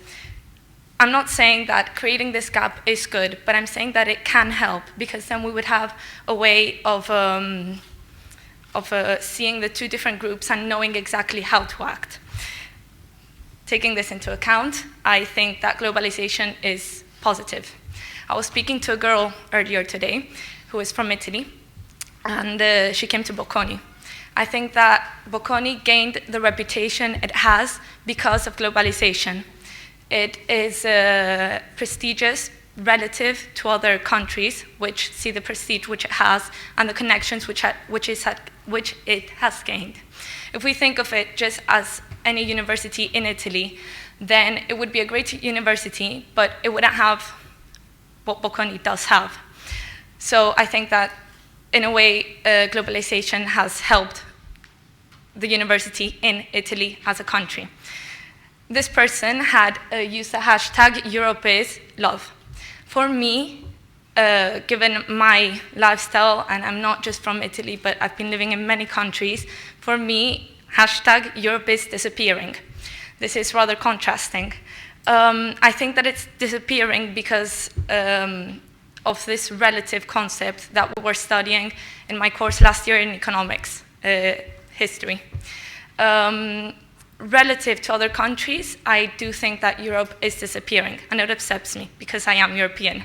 S17: I'm not saying that creating this gap is good, but I'm saying that it can help, because then we would have a way of seeing the two different groups and knowing exactly how to act. Taking this into account, I think that globalization is positive. I was speaking to a girl earlier today who is from Italy, and she came to Bocconi. I think that Bocconi gained the reputation it has because of globalization. It is prestigious relative to other countries, which see the prestige which it has and the connections which it has gained. If we think of it just as any university in Italy, then it would be a great university, but it wouldn't have what Bocconi does have. So I think that, in a way, globalization has helped the university in Italy as a country. This person had used the hashtag #EuropeIsLove. For me, given my lifestyle, and I'm not just from Italy, but I've been living in many countries, for me, hashtag Europe is disappearing. This is rather contrasting. I think that it's disappearing because of this relative concept that we were studying in my course last year in economics, history. Relative to other countries, I do think that Europe is disappearing, and it upsets me because I am European.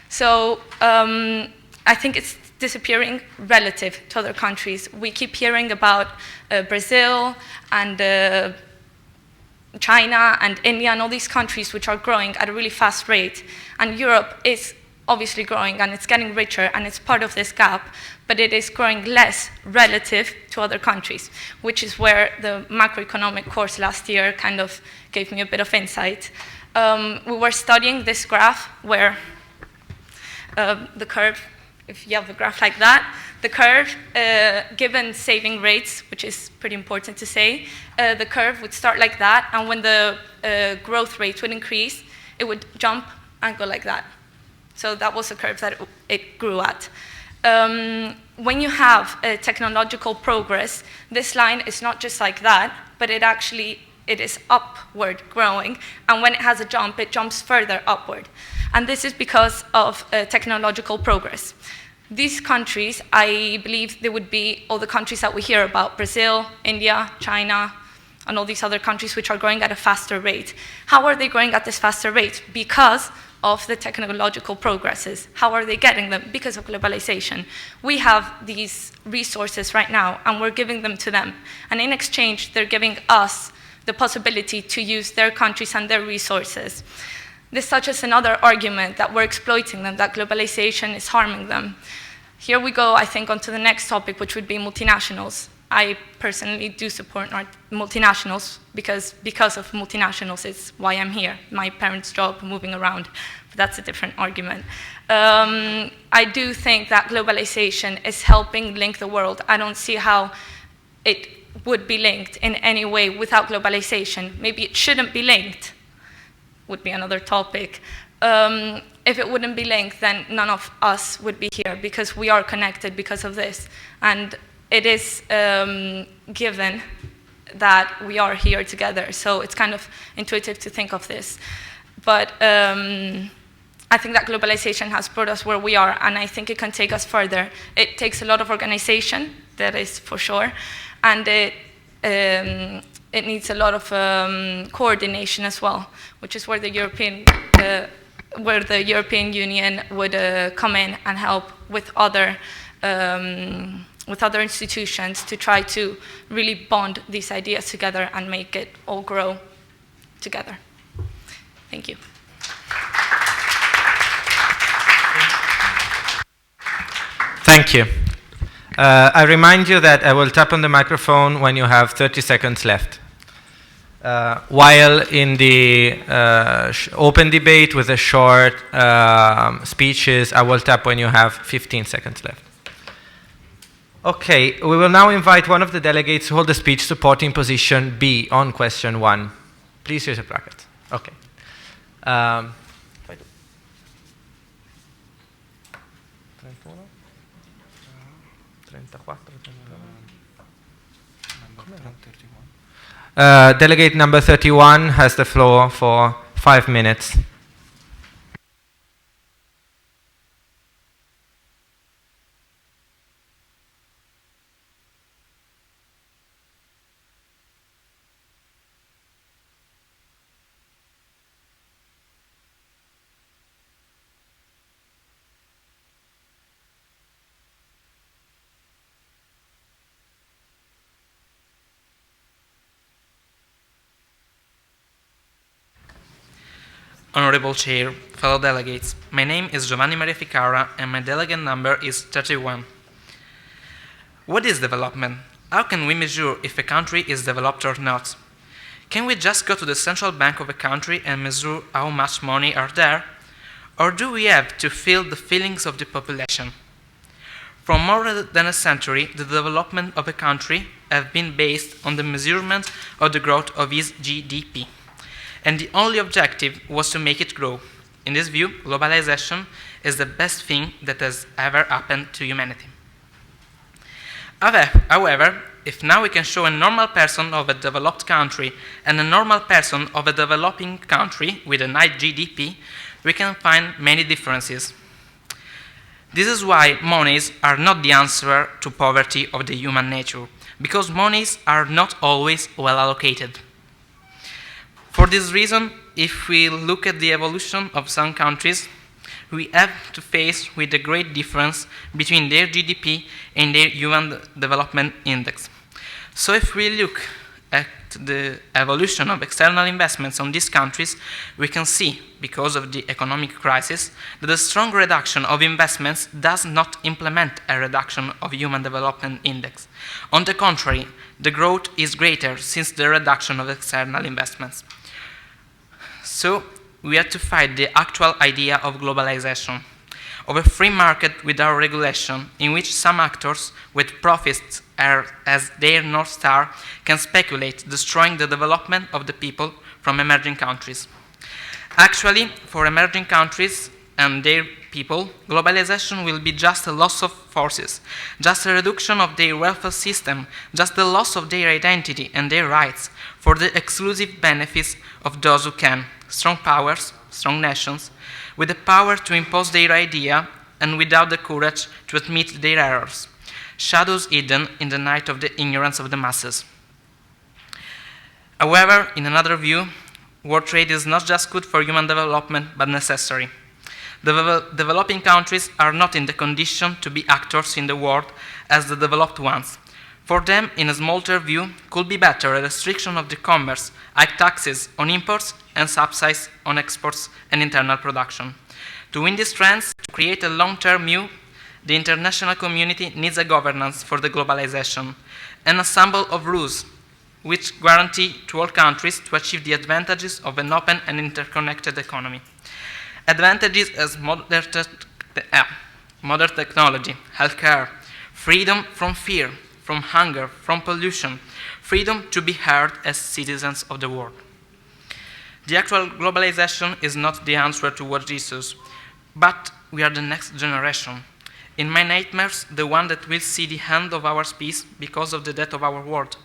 S17: So I think it's disappearing relative to other countries. We keep hearing about Brazil and China and India and all these countries which are growing at a really fast rate. And Europe is obviously growing and it's getting richer and it's part of this gap, but it is growing less relative to other countries, which is where the macroeconomic course last year kind of gave me a bit of insight. We were studying this graph where the curve, if you have a graph like that, the curve, given saving rates, which is pretty important to say, the curve would start like that, and when the growth rate would increase, it would jump and go like that. So that was the curve that it grew at. When you have technological progress, this line is not just like that, but it is upward growing, and when it has a jump, it jumps further upward. And this is because of technological progress. These countries, I believe they would be all the countries that we hear about, Brazil, India, China, and all these other countries which are growing at a faster rate. How are they growing at this faster rate? Because of the technological progresses. How are they getting them? Because of globalization. We have these resources right now, and we're giving them to them. And in exchange, they're giving us the possibility to use their countries and their resources. This touches another argument that we're exploiting them, that globalization is harming them. Here we go, I think, onto the next topic, which would be multinationals. I personally do support multinationals because of multinationals is why I'm here. My parents' job, moving around, but that's a different argument. I do think that globalization is helping link the world. I don't see how it would be linked in any way without globalization. Maybe it shouldn't be linked, would be another topic. If it wouldn't be linked, then none of us would be here because we are connected because of this. And it is given that we are here together. So it's kind of intuitive to think of this. But I think that globalization has brought us where we are, and I think it can take us further. It takes a lot of organization, that is for sure, and it needs a lot of coordination as well, which is where the European Union would come in and help with other institutions to try to really bond these ideas together and make it all grow together. Thank you.
S16: Thank you. I remind you that I will tap on the microphone when you have 30 seconds left. While in the open debate with the short speeches, I will tap when you have 15 seconds left. Okay, we will now invite one of the delegates to hold a speech supporting position B on question 1. Please use a bracket. Okay. Delegate number 31 has the floor for 5 minutes.
S18: Honorable Chair, fellow delegates, my name is Giovanni Maria Ficara and my delegate number is 31. What is development? How can we measure if a country is developed or not? Can we just go to the central bank of a country and measure how much money are there? Or do we have to feel the feelings of the population? For more than a century, the development of a country have been based on the measurement of the growth of its GDP. And the only objective was to make it grow. In this view, globalization is the best thing that has ever happened to humanity. However, if now we can show a normal person of a developed country and a normal person of a developing country with a high GDP, we can find many differences. This is why monies are not the answer to poverty of the human nature, because monies are not always well allocated. For this reason, if we look at the evolution of some countries, we have to face with a great difference between their GDP and their Human Development Index. So if we look at the evolution of external investments on these countries, we can see, because of the economic crisis, that a strong reduction of investments does not implement a reduction of Human Development Index. On the contrary, the growth is greater since the reduction of external investments. So, we have to fight the actual idea of globalization, of a free market without regulation, in which some actors with profits as their North Star can speculate, destroying the development of the people from emerging countries. Actually, for emerging countries and their people, globalization will be just a loss of forces, just a reduction of their welfare system, just the loss of their identity and their rights for the exclusive benefits of those who can, strong powers, strong nations, with the power to impose their idea and without the courage to admit their errors, shadows hidden in the night of the ignorance of the masses. However, in another view, world trade is not just good for human development, but necessary. Developing countries are not in the condition to be actors in the world as the developed ones. For them, in a smaller view, could be better a restriction of the commerce, high taxes on imports and subsidies on exports and internal production. To win these trends, to create a long-term view, the international community needs a governance for the globalization, an ensemble of rules which guarantee to all countries to achieve the advantages of an open and interconnected economy. Advantages as modern technology, healthcare, freedom from fear, from hunger, from pollution, freedom to be heard as citizens of the world. The actual globalization is not the answer to world issues, but we are the next generation. In my nightmares, the one that will see the end of our species because of the death of our world.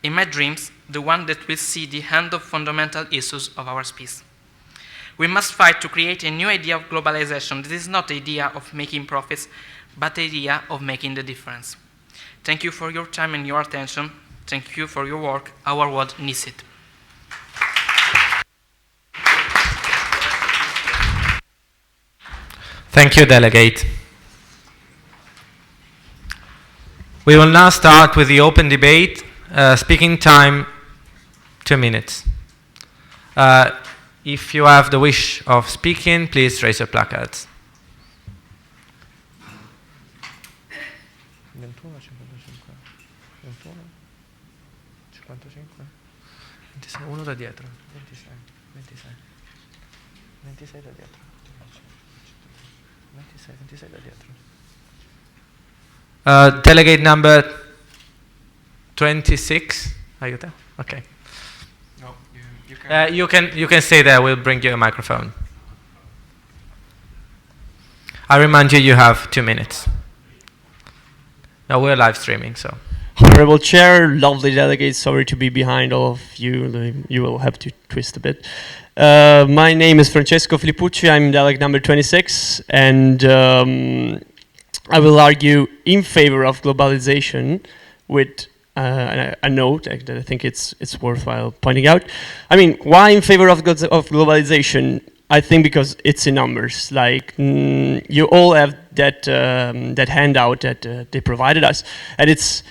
S18: In my dreams, the one that will see the end of fundamental issues of our species. We must fight to create a new idea of globalization. This is not the idea of making profits, but the idea of making the difference. Thank you for your time and your attention. Thank you for your work. Our world needs it.
S16: Thank you, Delegate. We will now start with the open debate. Speaking time, 2 minutes. If you have the wish of speaking, please raise your placards. 21, 55, 26, uno da dietro, 26 da dietro, 26 da dietro. Delegate number 26, are you there? Okay.
S6: No,
S16: you can stay there, we'll bring you a microphone. I remind you, you have 2 minutes. No, we're live streaming, so.
S19: Honorable Chair, lovely delegates, sorry to be behind all of you. You will have to twist a bit. My name is Francesco Filippucci, I'm delegate number 26, and I will argue in favor of globalization with a note that I think it's worthwhile pointing out. I mean, why in favor of globalization? I think because it's in numbers. Like you all have that that handout that they provided us, and it's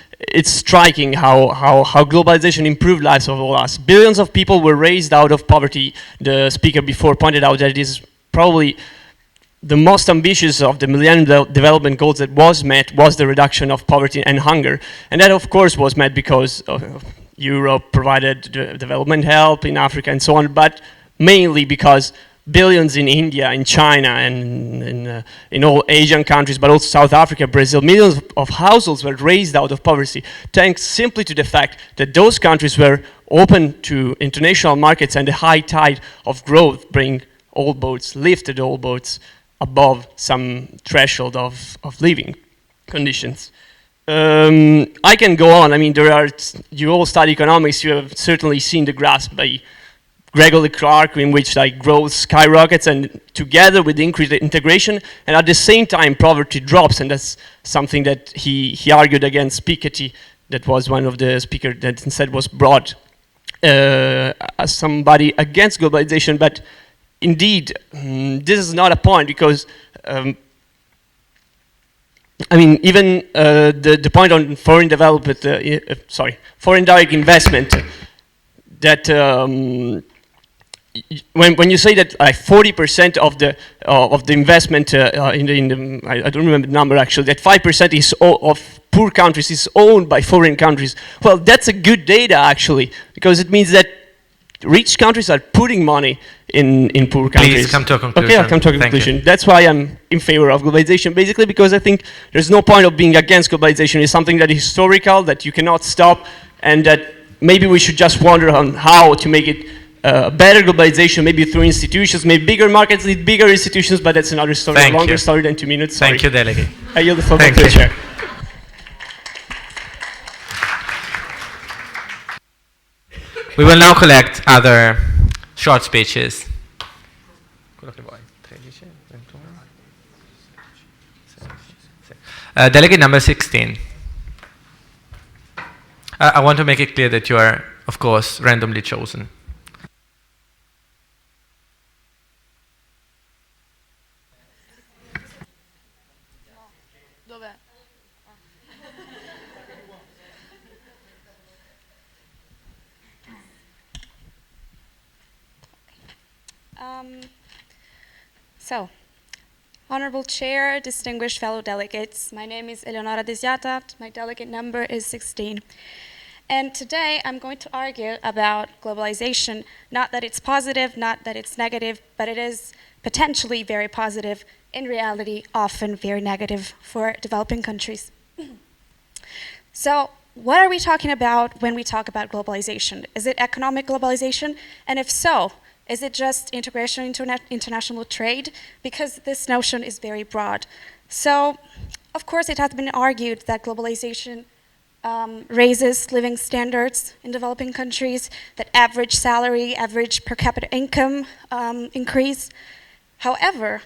S19: striking how globalization improved lives of all us. Billions of people were raised out of poverty. The speaker before pointed out that it is probably the most ambitious of the Millennium Development Goals that was met was the reduction of poverty and hunger. And that, of course, was met because Europe provided development help in Africa and so on, but mainly because billions in India, in China, and in all Asian countries, but also South Africa, Brazil, millions of households were raised out of poverty, thanks simply to the fact that those countries were open to international markets and the high tide of growth lifted all boats above some threshold of living conditions. I can go on. I mean, you all study economics, you have certainly seen the graph by Gregory Clark, in which like growth skyrockets, and together with increased integration, and at the same time poverty drops, and that's something that he argued against Piketty. That was one of the speakers that instead was brought as somebody against globalization, but indeed this is not a point, because I mean, even the point on foreign development, foreign direct investment, that when you say that like 40% of the investment I don't remember the number actually, that 5% is of poor countries is owned by foreign countries. Well, that's a good data actually, because it means that rich countries are putting money in poor countries.
S16: Please come to a conclusion.
S19: Okay, I'll come to a conclusion.
S16: You.
S19: That's why I'm in favor of globalization, basically because I think there's no point of being against globalization. It's something that is historical, that you cannot stop, and that maybe we should just wonder on how to make it better globalization, maybe through institutions, maybe bigger markets need bigger institutions, but that's another story, a longer story than 2 minutes. Sorry.
S16: Thank you, Delegate.
S19: I yield the floor back to the chair.
S16: We will now collect other short speeches. Delegate number 16. I want to make it clear that you are, of course, randomly chosen.
S20: Honorable Chair, distinguished fellow delegates, my name is Eleonora Desiata, my delegate number is 16. And today I'm going to argue about globalization, not that it's positive, not that it's negative, but it is potentially very positive, in reality often very negative for developing countries. So, what are we talking about when we talk about globalization? Is it economic globalization? And if so, is it just integration into international trade? Because this notion is very broad. So, of course, it has been argued that globalization raises living standards in developing countries, that average salary, average per capita income increase. However,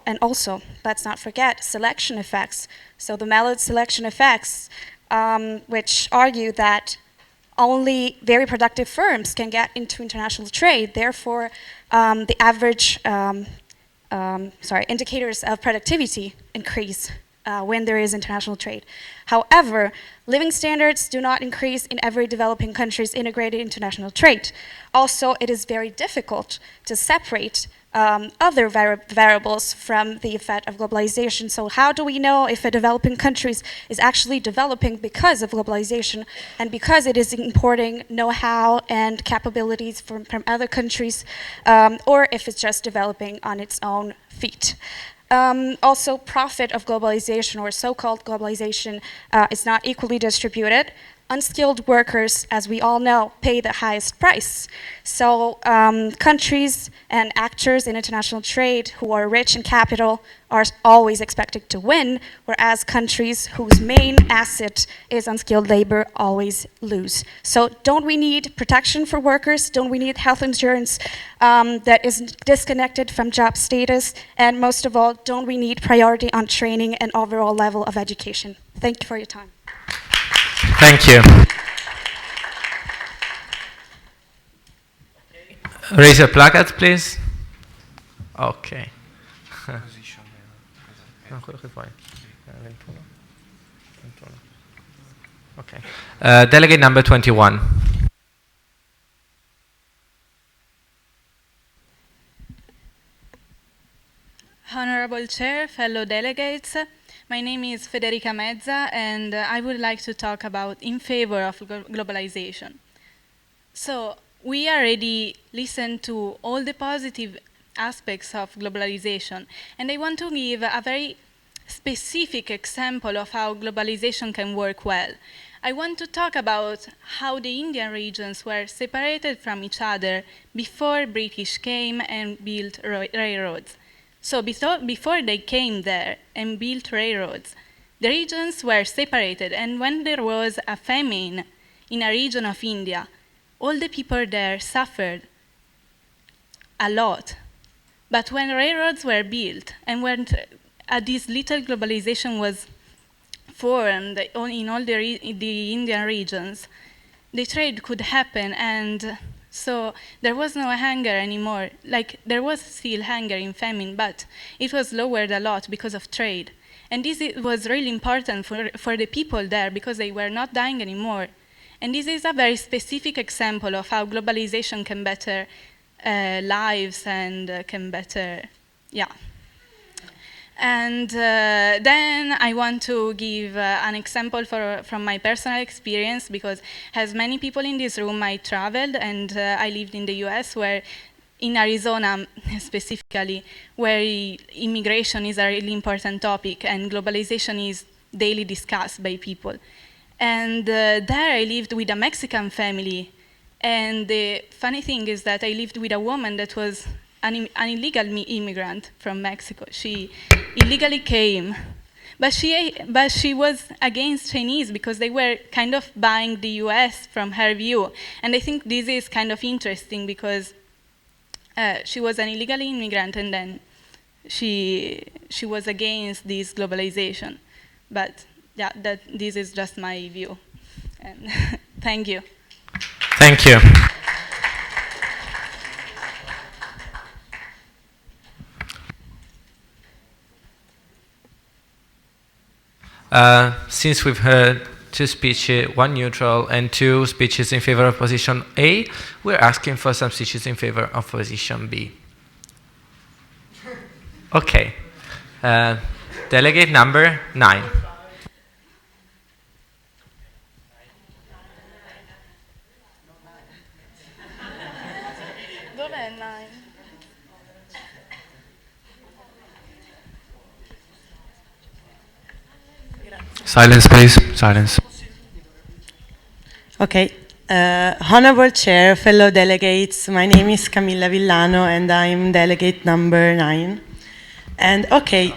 S20: and also, let's not forget selection effects. So the Mellon selection effects, which argue that only very productive firms can get into international trade. Therefore, the average indicators of productivity increase when there is international trade. However, living standards do not increase in every developing country's integrated international trade. Also, it is very difficult to separate other variables from the effect of globalization. So how do we know if a developing country is actually developing because of globalization and because it is importing know-how and capabilities from other countries, or if it's just developing on its own feet? Also, profit of globalization, or so-called globalization, is not equally distributed. Unskilled workers, as we all know, pay the highest price. So countries and actors in international trade who are rich in capital are always expected to win, whereas countries whose main asset is unskilled labor always lose. So don't we need protection for workers? Don't we need health insurance that is disconnected from job status? And most of all, don't we need priority on training and overall level of education? Thank you for your time.
S16: Thank you. Raise your placards, please. Okay. Okay. Delegate number 21.
S21: Honorable Chair, fellow delegates, my name is Federica Mezza, and I would like to talk about in favor of globalization. So, we already listened to all the positive aspects of globalization, and I want to give a very specific example of how globalization can work well. I want to talk about how the Indian regions were separated from each other before British came and built railroads. So before they came there and built railroads, the regions were separated, and when there was a famine in a region of India, all the people there suffered a lot. But when railroads were built and when this little globalization was formed in all the Indian regions, the trade could happen, and so there was no hunger anymore. Like, there was still hunger in famine, but it was lowered a lot because of trade. And was really important for the people there because they were not dying anymore. And this is a very specific example of how globalization can better lives and can better, yeah. And then I want to give an example from my personal experience, because as many people in this room, I traveled and I lived in the US, where in Arizona specifically, where immigration is a really important topic and globalization is daily discussed by people. And there I lived with a Mexican family. And the funny thing is that I lived with a woman that was an illegal immigrant from Mexico. She illegally came, but she was against Chinese because they were kind of buying the US from her view. And I think this is kind of interesting because she was an illegal immigrant and then she was against this globalization. But yeah, this is just my view. And thank you.
S16: Thank you. Since we've heard two speeches, one neutral and two speeches in favor of position A, we're asking for some speeches in favor of position B. Okay. Delegate number 9.
S21: Dov'è 9?
S6: Silence, please. Silence.
S10: Okay. Honorable Chair, fellow delegates, my name is Camilla Villano and I'm delegate number 9. And okay,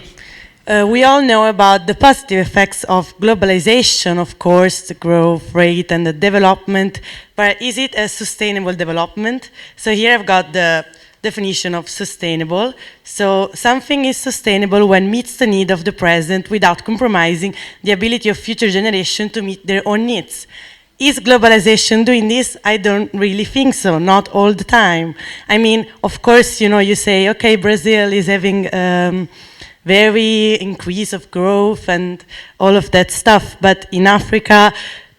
S10: we all know about the positive effects of globalization, of course, the growth rate and the development, but is it a sustainable development? So here I've got the definition of sustainable. So something is sustainable when meets the need of the present without compromising the ability of future generations to meet their own needs. Is globalization doing this? I don't really think so, not all the time. I mean, of course, you know, you say, okay, Brazil is having very increase of growth and all of that stuff, but in Africa,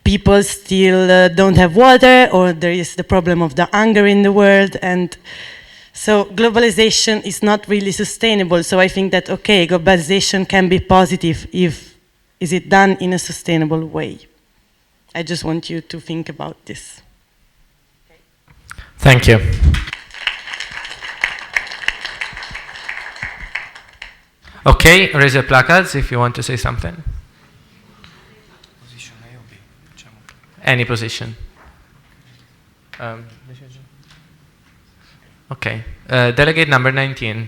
S10: people still don't have water, or there is the problem of the hunger in the world, and so globalization is not really sustainable. So I think that, okay, globalization can be positive if is it done in a sustainable way. I just want you to think about this.
S16: Thank you. Okay, raise your placards if you want to say something.
S6: Position A o B?
S16: Any position. Okay, delegate number 19.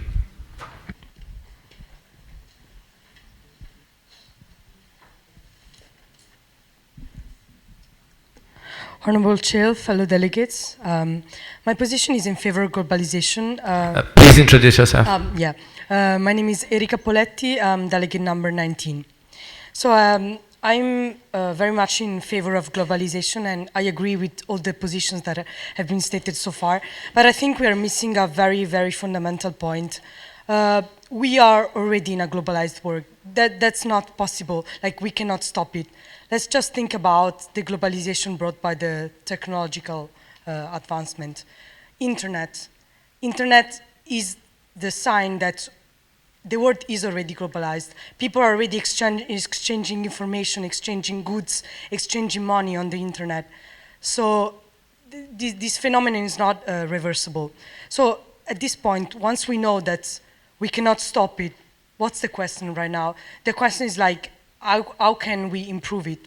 S5: Honorable Chair, fellow delegates, my position is in favor of globalization.
S16: Please introduce yourself.
S5: My name is Erika Poletti, I'm delegate number 19. So I'm very much in favor of globalization, and I agree with all the positions that have been stated so far. But I think we are missing a very, very fundamental point. We are already in a globalized world. That's not possible. Like, we cannot stop it. Let's just think about the globalization brought by the technological advancement. Internet is the sign that the world is already globalized. People are already exchanging information, exchanging goods, exchanging money on the internet. So this phenomenon is not reversible. So at this point, once we know that we cannot stop it, what's the question right now? The question is like, how can we improve it?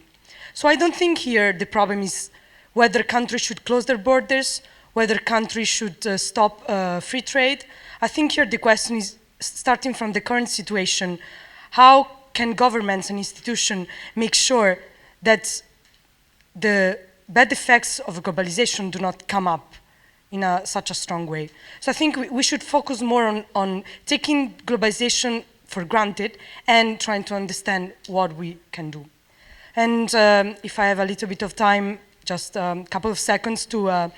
S5: So I don't think here the problem is whether countries should close their borders, whether countries should stop free trade. I think here the question is, starting from the current situation, how can governments and institutions make sure that the bad effects of globalization do not come up in such a strong way? So I think we should focus more on taking globalization for granted and trying to understand what we can do. And if I have a little bit of time, just a couple of seconds to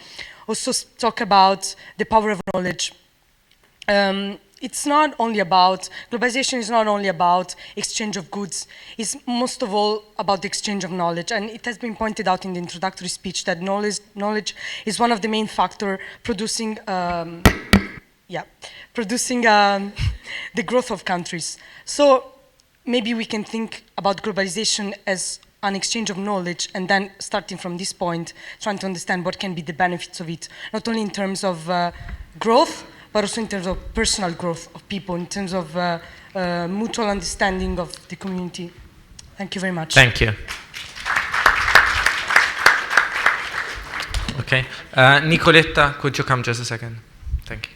S5: also talk about the power of knowledge. it's not only about, globalization is not only about exchange of goods, it's most of all about the exchange of knowledge. And it has been pointed out in the introductory speech that knowledge is one of the main factors producing, the growth of countries. So maybe we can think about globalization as an exchange of knowledge, and then starting from this point, trying to understand what can be the benefits of it, not only in terms of growth, but also in terms of personal growth of people, in terms of mutual understanding of the community. Thank you very much.
S16: Thank you. Okay. Nicoletta, could you come just a second? Thank you.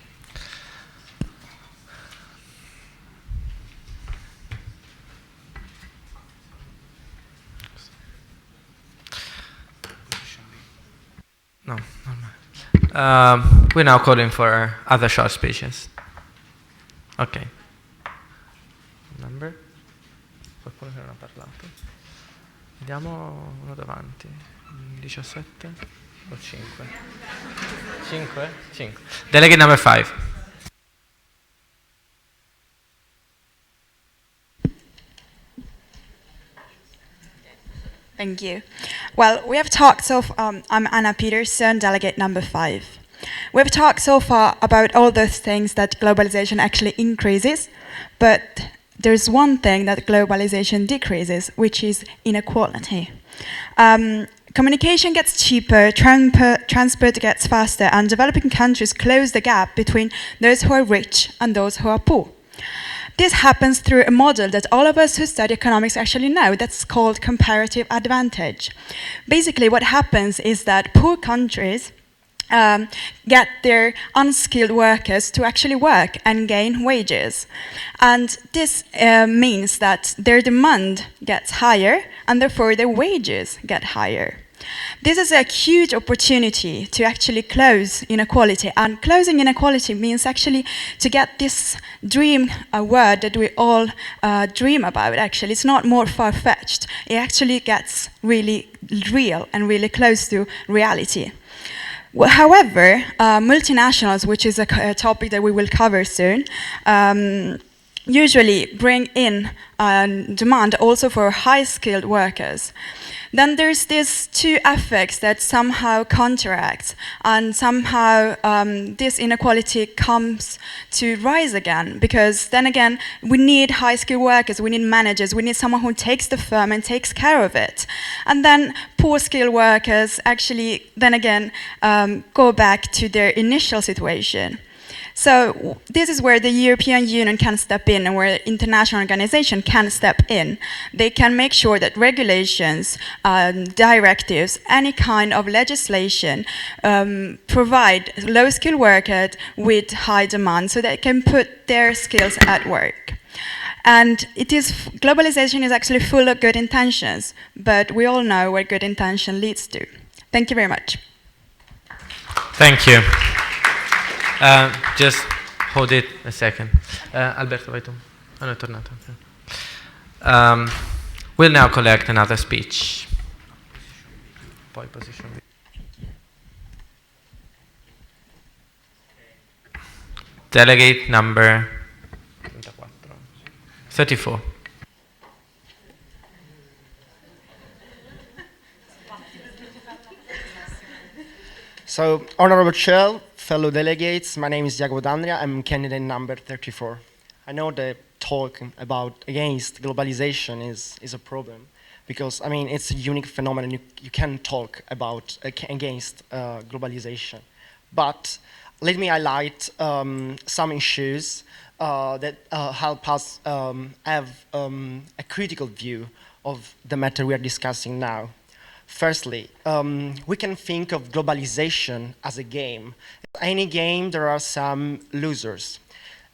S16: No, we're now calling for other short speeches. Ok. Number? Qualcuno che non ha parlato? Vediamo uno davanti. 17 o 5? 5? 5. Delegate number 5.
S2: Thank you. Well, we have talked I'm Anna Peterson, delegate number 5. We've talked so far about all those things that globalization actually increases, but there's one thing that globalization decreases, which is inequality. Communication gets cheaper, transport gets faster, and developing countries close the gap between those who are rich and those who are poor. This happens through a model that all of us who study economics actually know, that's called comparative advantage. Basically, what happens is that poor countries get their unskilled workers to actually work and gain wages. And this means that their demand gets higher, and therefore their wages get higher. This is a huge opportunity to actually close inequality, and closing inequality means actually to get this dream, a word that we all dream about. Actually, it's not more far-fetched. It actually gets really real and really close to reality. Well, however, multinationals, which is a topic that we will cover soon, usually bring in demand also for high-skilled workers. Then there's these two effects that somehow counteract, and somehow this inequality comes to rise again, because then again, we need high-skilled workers, we need managers, we need someone who takes the firm and takes care of it. And then poor-skilled workers actually, then again, go back to their initial situation. So this is where the European Union can step in, and where the international organization can step in. They can make sure that regulations, directives, any kind of legislation provide low-skilled workers with high demand so they can put their skills at work. And globalization is actually full of good intentions, but we all know what good intention leads to. Thank you very much.
S16: Thank you. Just hold it a second. Alberto, vai tu. Oh, no, è tornato. We'll now collect another speech. Poi position B. Delegate number 34.
S22: So, Honorable Chair, fellow delegates, my name is Jacopo D'Andrea, I'm candidate number 34. I know that talk against globalization is a problem, because, I mean, it's a unique phenomenon. You can talk about against globalization. But let me highlight some issues that help us have a critical view of the matter we are discussing now. Firstly, we can think of globalization as a game. Any game, there are some losers.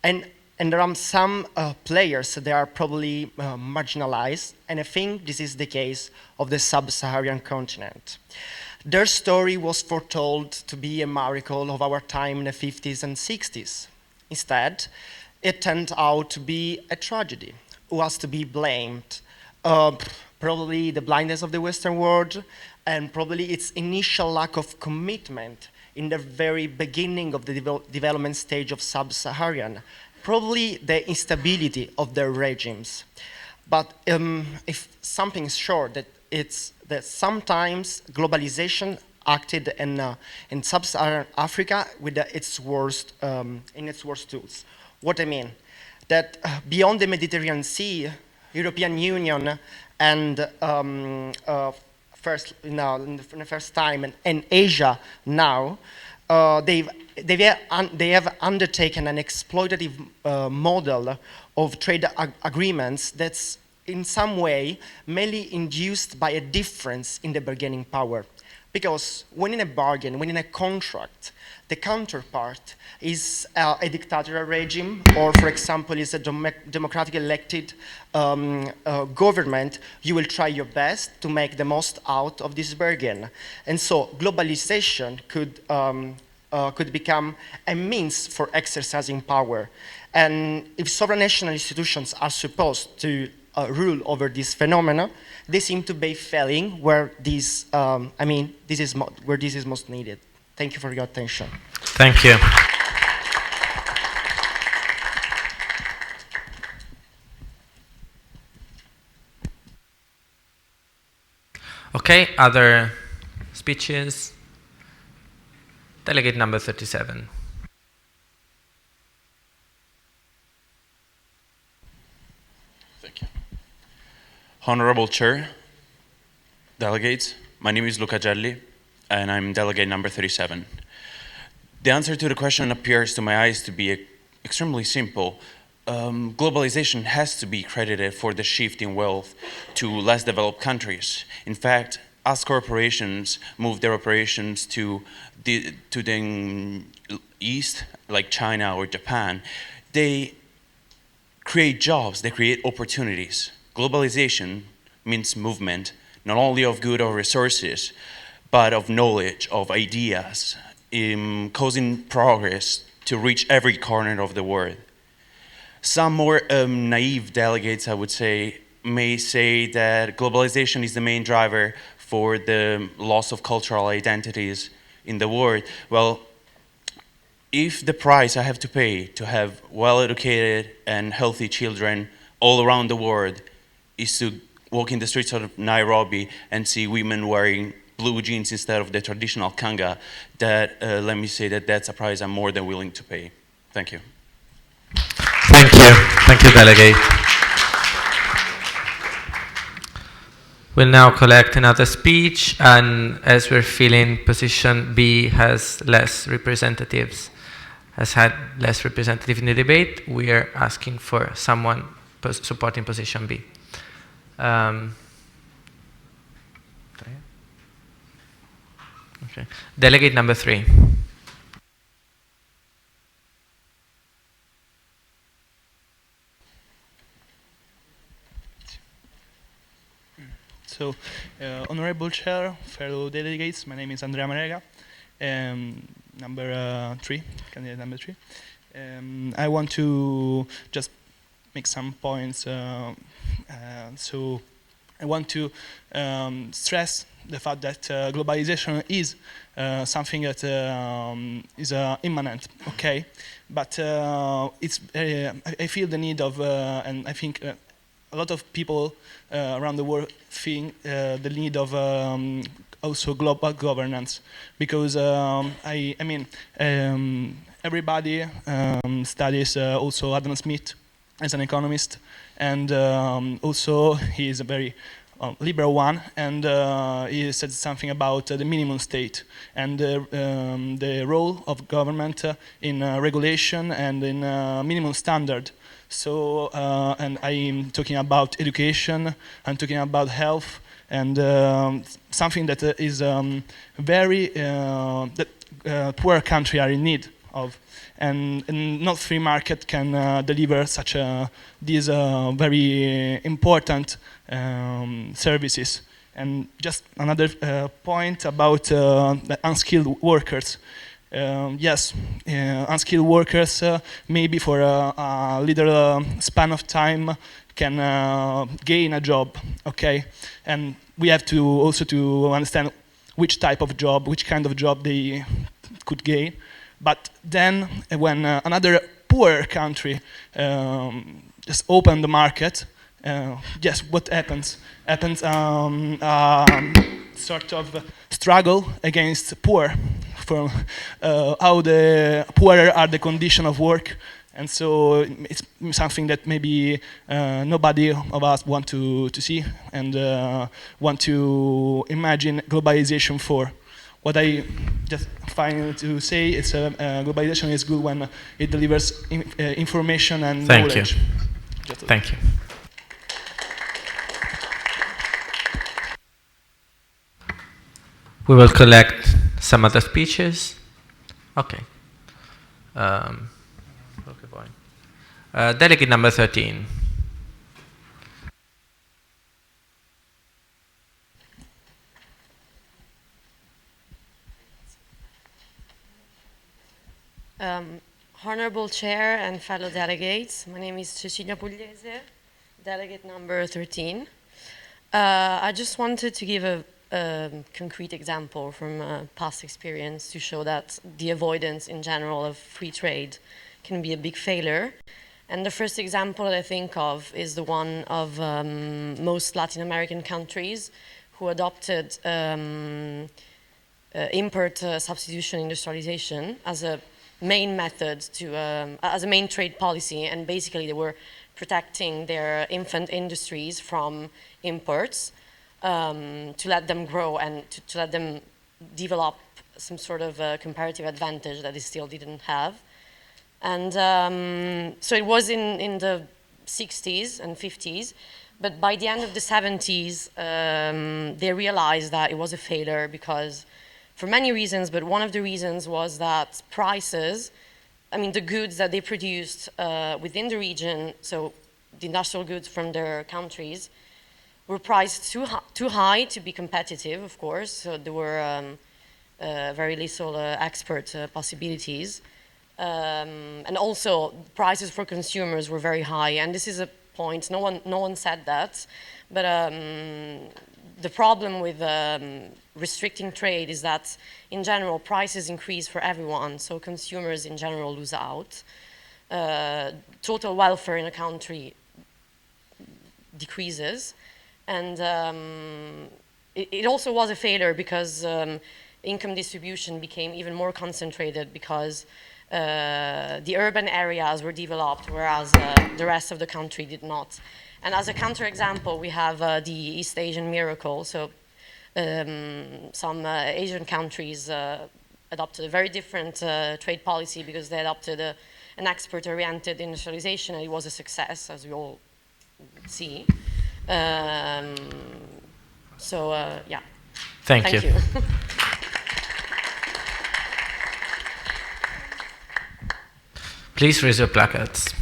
S22: And there are some players that are probably marginalized, and I think this is the case of the sub-Saharan continent. Their story was foretold to be a miracle of our time in the 50s and 60s. Instead, it turned out to be a tragedy. Who was to be blamed? Probably the blindness of the Western world, and probably its initial lack of commitment in the very beginning of the development stage of sub-Saharan, probably the instability of their regimes. But if something is sure, that it's that sometimes globalization acted in sub-Saharan Africa with its worst tools. What I mean, that beyond the Mediterranean Sea, European Union and in the first time in Asia now, they have undertaken an exploitative model of trade agreements that's in some way mainly induced by a difference in the bargaining power. Because when in a bargain, when in a contract, the counterpart is a dictatorial regime, or for example, is a democratically elected government, you will try your best to make the most out of this bargain. And so globalization could become a means for exercising power. And if sovereign national institutions are supposed to rule over this phenomena, they seem to be failing where this is most needed. Thank you for your attention.
S16: Thank you. Okay, other speeches? Delegate number 37.
S7: Thank you. Honorable Chair, delegates, my name is Luca Gelli, and I'm delegate number 37. The answer to the question appears to my eyes to be extremely simple. Globalization has to be credited for the shift in wealth to less developed countries. In fact, as corporations move their operations to the east, like China or Japan, they create jobs, they create opportunities. Globalization means movement, not only of good or resources, but of knowledge, of ideas, causing progress to reach every corner of the world. Some more naive delegates, I would say, may say that globalization is the main driver for the loss of cultural identities in the world. Well, if the price I have to pay to have well-educated and healthy children all around the world is to walk in the streets of Nairobi and see women wearing blue jeans instead of the traditional kanga, that let me say that that's a price I'm more than willing to pay. Thank you.
S16: Thank you. Thank you, Delegate. We'll now collect another speech, and as we're feeling position B has less representatives, has had less representative in the debate, we are asking for someone supporting position B. Okay. Delegate number 3.
S9: So, Honorable Chair, fellow delegates, my name is Andrea Marega, number 3, candidate number 3. I want to just make some points. So, I want to stress the fact that globalization is something that is immanent, okay? But it's I feel the need of, and I think a lot of people around the world think the need of also global governance, because everybody studies also Adam Smith as an economist, and also he is a very liberal one, and he said something about the minimum state and the role of government in regulation and in minimum standard. So, and I'm talking about education, I'm talking about health, and something that is very, that poor countries are in need of. And not free market can deliver such these very important services. And just another point about the unskilled workers. Yes, unskilled workers maybe for a little span of time can gain a job, okay? And we have to also to understand which type of job, which kind of job they could gain. But then when another poorer country just open the market, yes, what happens? Happens sort of struggle against poor, from how the poorer are the condition of work, and so it's something that maybe nobody of us want to see and want to imagine globalization for. What I just find to say is globalization is good when it delivers information and knowledge.
S16: Thank you. We will collect some other speeches. Okay. Delegate number 13.
S8: Honorable Chair and fellow delegates, my name is Cecilia Pugliese, delegate number 13. I just wanted to give a concrete example from past experience to show that the avoidance in general of free trade can be a big failure. And the first example that I think of is the one of most Latin American countries who adopted import substitution industrialization as a main method to, as a main trade policy, and basically they were protecting their infant industries from imports to let them grow and to let them develop some sort of comparative advantage that they still didn't have. And so it was in the 60s and 50s, but by the end of the 70s, they realized that it was a failure because, for many reasons, but one of the reasons was that prices, I mean the goods that they produced within the region, so the industrial goods from their countries, were priced too high to be competitive, of course, so there were very little export possibilities. And also prices for consumers were very high, and this is a point, no one said that, but the problem with restricting trade is that in general prices increase for everyone, so consumers in general lose out. Total welfare in a country decreases, and it also was a failure because income distribution became even more concentrated because the urban areas were developed, whereas the rest of the country did not. And as a counterexample, we have the East Asian miracle. So some Asian countries adopted a very different trade policy because they adopted an export-oriented industrialization, and it was a success, as we all see. So, yeah.
S16: Thank you. Please raise your placards.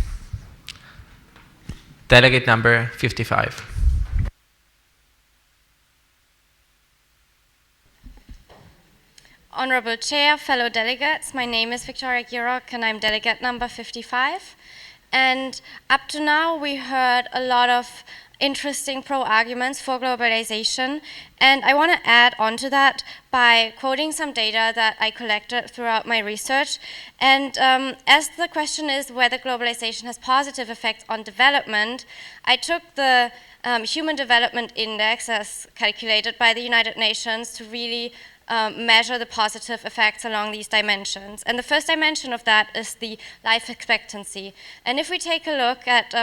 S16: Delegate number 55.
S11: Honorable Chair, fellow delegates, my name is Victoria Ragnarock and I'm delegate number 55. And up to now we heard a lot of interesting pro-arguments for globalization, and I want to add on to that by quoting some data that I collected throughout my research. And as the question is whether globalization has positive effects on development, I took the Human Development Index as calculated by the United Nations to really measure the positive effects along these dimensions. And the first dimension of that is the life expectancy. And if we take a look at,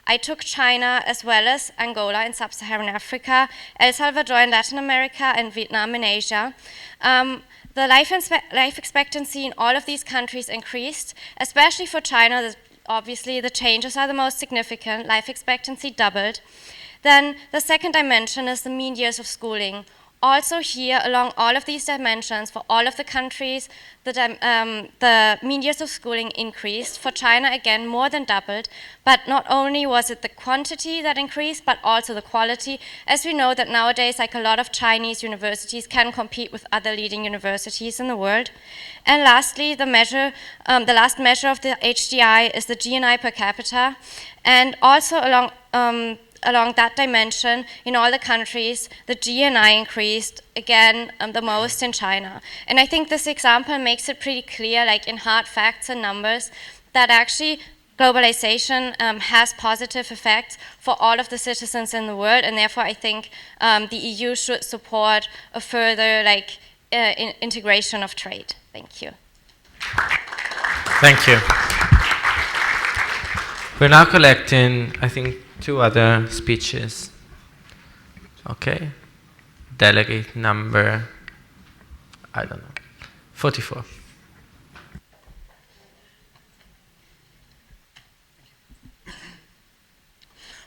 S11: I took China as well as Angola in sub-Saharan Africa, El Salvador in Latin America, and Vietnam in Asia. The life expectancy in all of these countries increased, especially for China. Obviously, the changes are the most significant. Life expectancy doubled. Then the second dimension is the mean years of schooling. Also here, along all of these dimensions, for all of the countries, the mean years of schooling increased. For China, again, more than doubled. But not only was it the quantity that increased, but also the quality. As we know that nowadays, like a lot of Chinese universities can compete with other leading universities in the world. And lastly, the last measure of the HDI is the GNI per capita. And also along that dimension, in all the countries, the GNI increased, again, the most in China. And I think this example makes it pretty clear, like in hard facts and numbers, that actually globalization has positive effects for all of the citizens in the world, and therefore I think the EU should support a further integration of trade. Thank you.
S16: Thank you. We're now collecting, I think, 2 other speeches. Okay. Delegate number, I don't know, 44.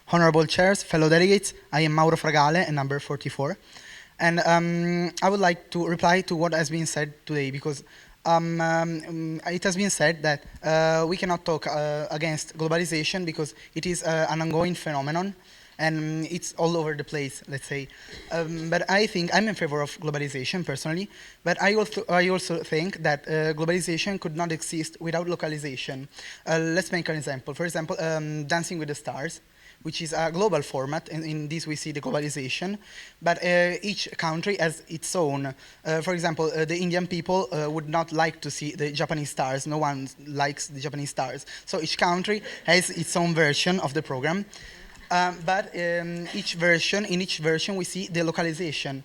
S13: Honorable chairs, fellow delegates, I am Mauro Fragale, and number 44. And I would like to reply to what has been said today, because it has been said that we cannot talk against globalization because it is an ongoing phenomenon and it's all over the place, let's say. But I think I'm in favor of globalization personally, but I also think that globalization could not exist without localization. Let's make an example. For example, Dancing with the Stars, which is a global format, and in this we see the globalization, but each country has its own. For example, the Indian people would not like to see the Japanese stars. No one likes the Japanese stars. So each country has its own version of the program, but in each version we see the localization.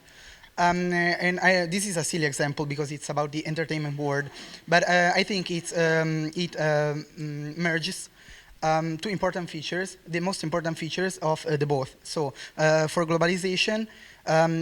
S13: This is a silly example because it's about the entertainment world, but I think it merges 2 important features, the most important features of the both. So for globalization,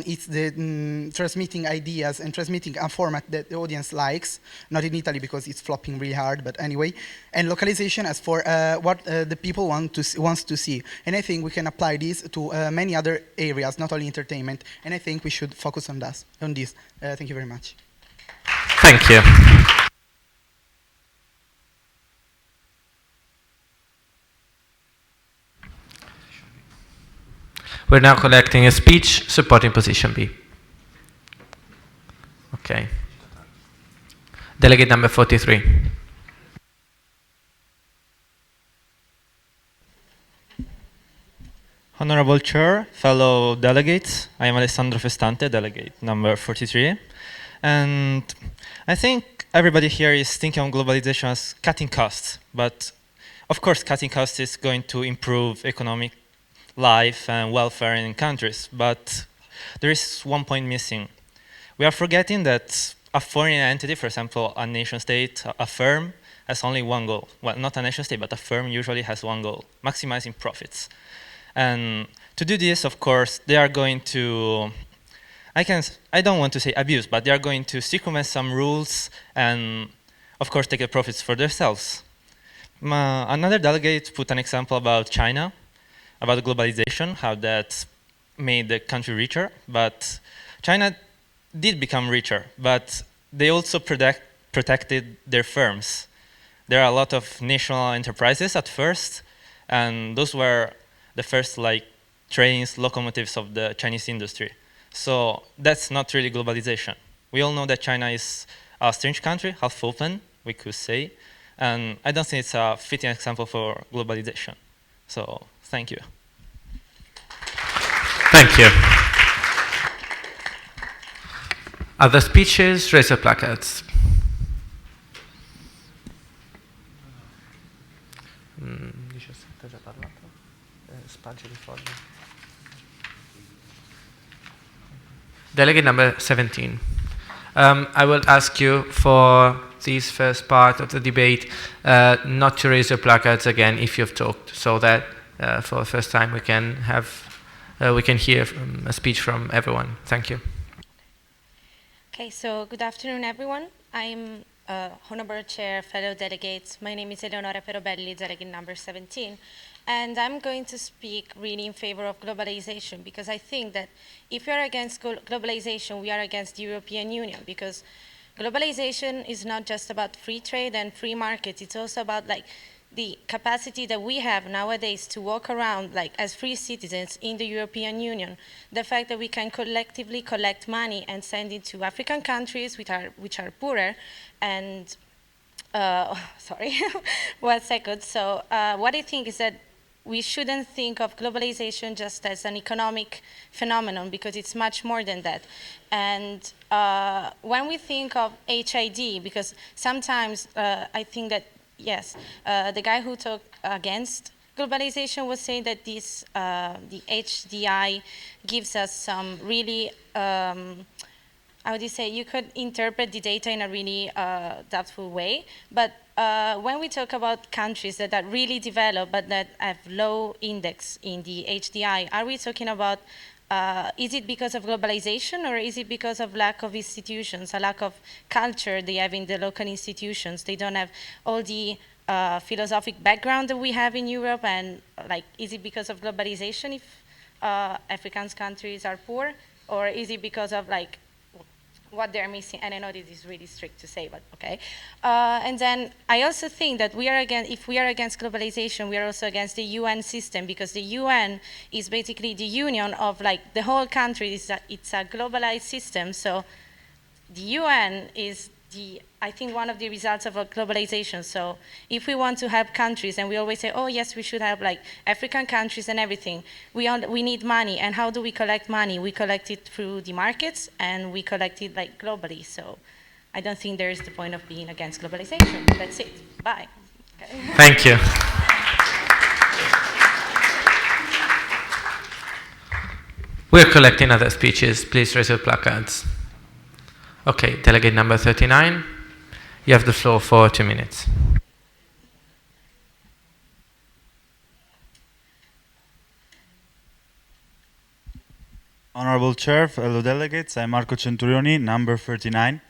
S13: it's the transmitting ideas and transmitting a format that the audience likes, not in Italy because it's flopping really hard, but anyway. And localization as for what the people wants to see. And I think we can apply this to many other areas, not only entertainment. And I think we should focus on this. Thank you very much.
S16: Thank you. We're now collecting a speech supporting position B. Okay. Delegate number 43.
S14: Honorable Chair, fellow delegates, I am Alessandro Festante, delegate number 43. And I think everybody here is thinking of globalization as cutting costs. But of course, cutting costs is going to improve economic life and welfare in countries, but there is one point missing. We are forgetting that a foreign entity, for example, a nation state, a firm, has only one goal. Well, not a nation state, but a firm usually has one goal, maximizing profits. And to do this, of course, they are going to, I don't want to say abuse, but they are going to circumvent some rules and, of course, take the profits for themselves. Another delegate put an example about China, about globalization, how that made the country richer, but China did become richer, but they also protected their firms. There are a lot of national enterprises at first, and those were the first trains, locomotives of the Chinese industry. So that's not really globalization. We all know that China is a strange country, half open, we could say, and I don't think it's a fitting example for globalization. So, thank you.
S16: Thank you. Other speeches, raise your placards. Delegate number 17. I will ask you for this first part of the debate not to raise your placards again if you've talked, so that for the first time we can hear a speech from everyone. Thank you.
S11: Okay, so good afternoon, everyone. I'm Honorable Chair, fellow delegates. My name is Eleonora Perobelli, delegate number 17. And I'm going to speak really in favor of globalization, because I think that if we are against globalization, we are against the European Union, because globalization is not just about free trade and free markets. It's also about the capacity that we have nowadays to walk around as free citizens in the European Union. The fact that we can collectively collect money and send it to African countries which are poorer. And sorry, 1 second. So what I think is that we shouldn't think of globalization just as an economic phenomenon, because it's much more than that. And when we think of HID, because sometimes I think that yes, the guy who talked against globalization was saying that this, the HDI gives us some really, how would you say, you could interpret the data in a really doubtful way, but when we talk about countries that are really developed but that have low index in the HDI, are we talking about, is it because of globalization or is it because of lack of institutions, a lack of culture they have in the local institutions? They don't have all the philosophic background that we have in Europe, and like, is it because of globalization if African countries are poor, or is it because of like what they're missing? And I know this is really strict to say, but okay. And then I also think that we are against, if we are against globalization, we are also against the UN system, because the UN is basically the union of like the whole country. It's a globalized system. So the UN is the, I think, one of the results of globalization. So if we want to help countries, and we always say, oh yes, we should help like African countries and everything, we need money. And how do we collect money? We collect it through the markets, and we collect it like globally. So I don't think there is the point of being against globalization. That's it. Bye. Okay.
S16: Thank you. We're collecting other speeches. Please raise your placards. Okay, delegate number 39. You have the floor for 2 minutes.
S12: Honorable Chair, fellow delegates, I'm Marco Centurioni, number 39.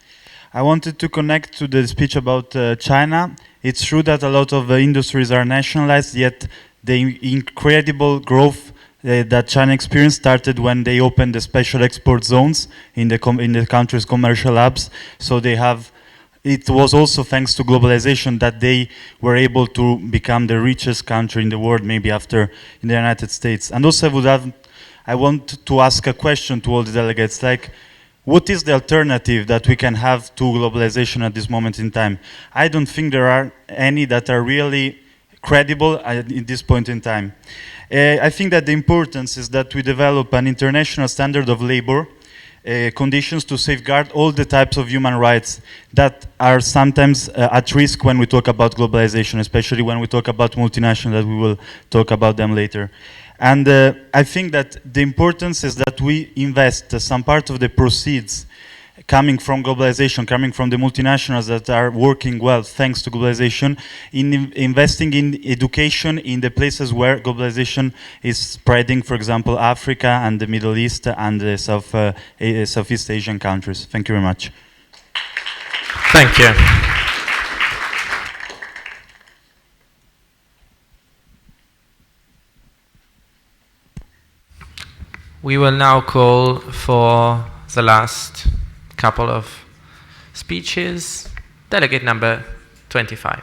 S12: I wanted to connect to the speech about China. It's true that a lot of industries are nationalized, yet the incredible growth that China experienced started when they opened the special export zones in the country's commercial hubs. So they have, it was also thanks to globalization that they were able to become the richest country in the world, maybe after in the United States. And also I want to ask a question to all the delegates, like, what is the alternative that we can have to globalization at this moment in time? I don't think there are any that are really credible at this point in time. I think that the importance is that we develop an international standard of labor conditions to safeguard all the types of human rights that are sometimes at risk when we talk about globalization, especially when we talk about multinational, that we will talk about them later. And I think that the importance is that we invest some part of the proceeds coming from globalization, coming from the multinationals that are working well thanks to globalization, in investing in education in the places where globalization is spreading, for example, Africa and the Middle East and the Southeast Asian countries. Thank you very much.
S16: Thank you. We will now call for the last couple of speeches. Delegate number 25.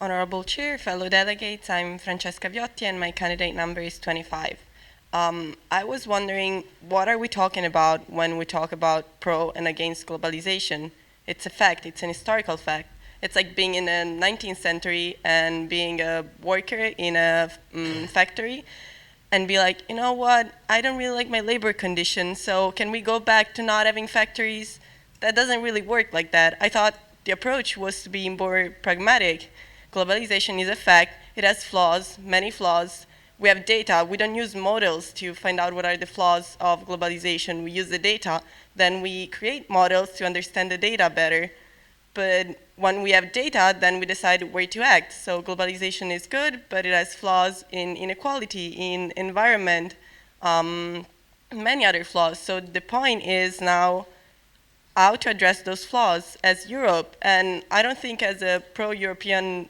S15: Honorable Chair, fellow delegates, I'm Francesca Viotti and my candidate number is 25. I was wondering, what are we talking about when we talk about pro and against globalization? It's a fact, it's an historical fact. It's like being in the 19th century and being a worker in a factory and be like, you know what, I don't really like my labor conditions, so can we go back to not having factories? That doesn't really work like that. I thought the approach was to be more pragmatic. Globalization is a fact, it has flaws, many flaws. We have data, we don't use models to find out what are the flaws of globalization. We use the data, then we create models to understand the data better. But when we have data, then we decide where to act. So globalization is good, but it has flaws in inequality, in environment, many other flaws. So the point is now how to address those flaws as Europe. And I don't think as a pro-European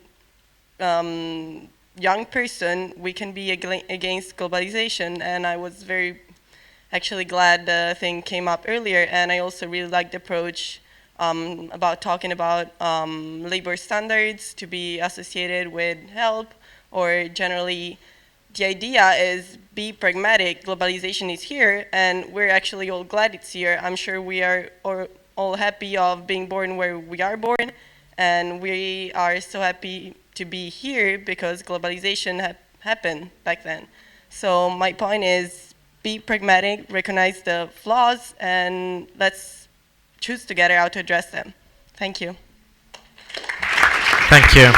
S15: young person, we can be against globalization. And I was very actually glad the thing came up earlier. And I also really like the approach about talking about labor standards to be associated with help, or generally the idea is be pragmatic. Globalization is here and we're actually all glad it's here. I'm sure we are all happy of being born where we are born, and we are so happy to be here because globalization happened back then. So my point is, be pragmatic, recognize the flaws, and let's choose together how to address them. Thank you.
S16: Thank you.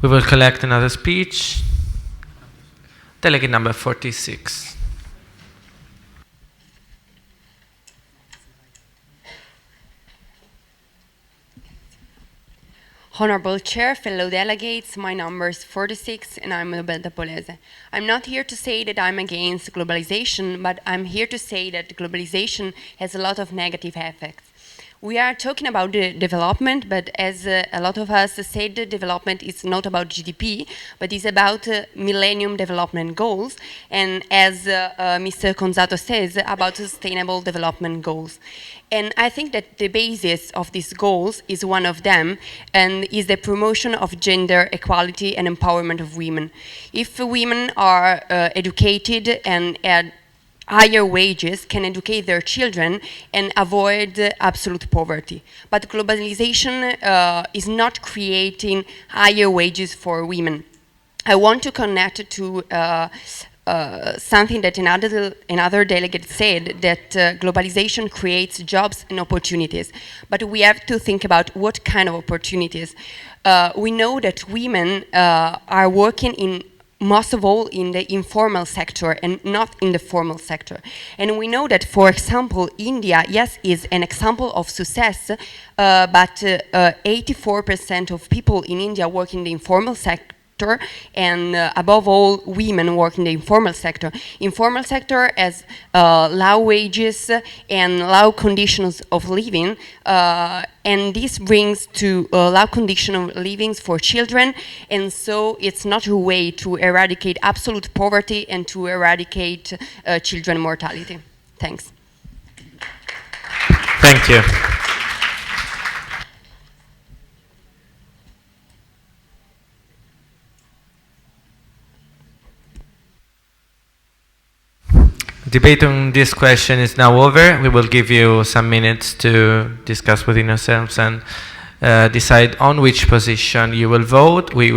S16: We will collect another speech. Delegate number 46.
S3: Honorable Chair, fellow delegates, my number is 46 and I'm Roberta Polese. I'm not here to say that I'm against globalization, but I'm here to say that globalization has a lot of negative effects. We are talking about the development, but as a lot of us said, development is not about GDP, but is about Millennium Development Goals, and as Mr. Conzato says, about Sustainable Development Goals. And I think that the basis of these goals is one of them, and is the promotion of gender equality and empowerment of women. If women are educated and higher wages, can educate their children and avoid absolute poverty. But globalization is not creating higher wages for women. I want to connect to something that another delegate said, that globalization creates jobs and opportunities. But we have to think about what kind of opportunities. We know that women are working in most of all in the informal sector and not in the formal sector. And we know that, for example, India, yes, is an example of success, but 84% of people in India work in the informal sector, and above all, women work in the informal sector. Informal sector has low wages and low conditions of living, and this brings to low condition of living for children, and so it's not a way to eradicate absolute poverty and to eradicate children mortality. Thanks.
S16: Thank you. Debate on this question is now over. We will give you some minutes to discuss within yourselves and decide on which position you will vote. We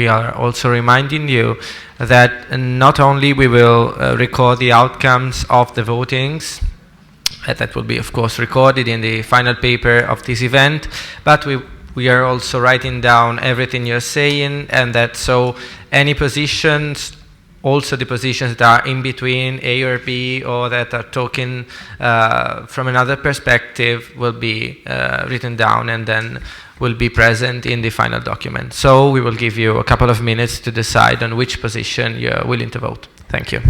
S16: are also reminding you that not only we will record the outcomes of the votings, that will be of course recorded in the final paper of this event, but we are also writing down everything you're saying, and that so any positions, also the positions that are in between A or B, or that are talking from another perspective, will be written down and then will be present in the final document. So we will give you a couple of minutes to decide on which position you're willing to vote. Thank you.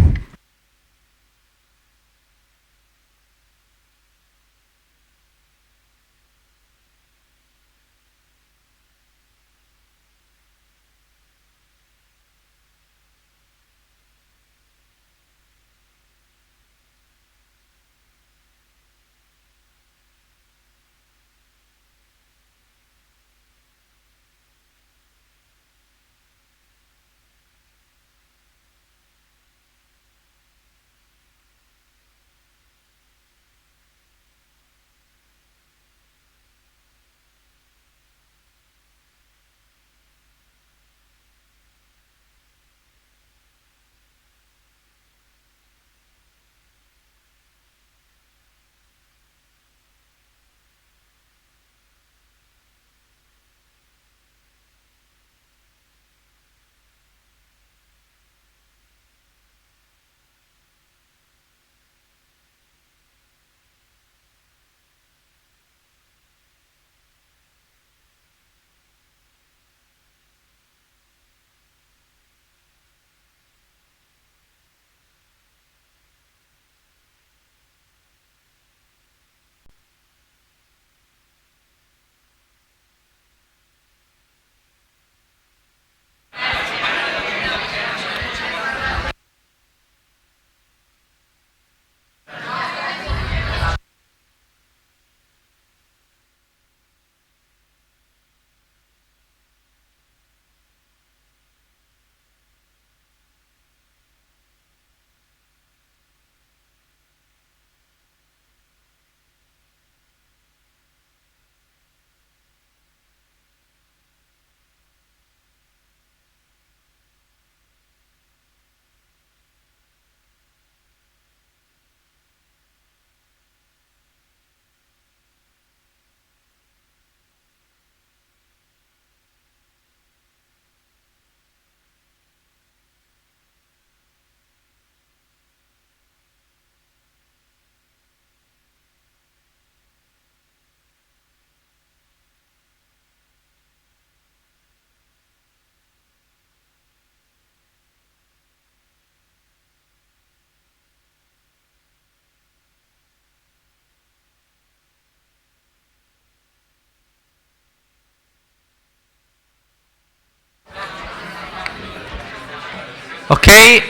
S16: Okay,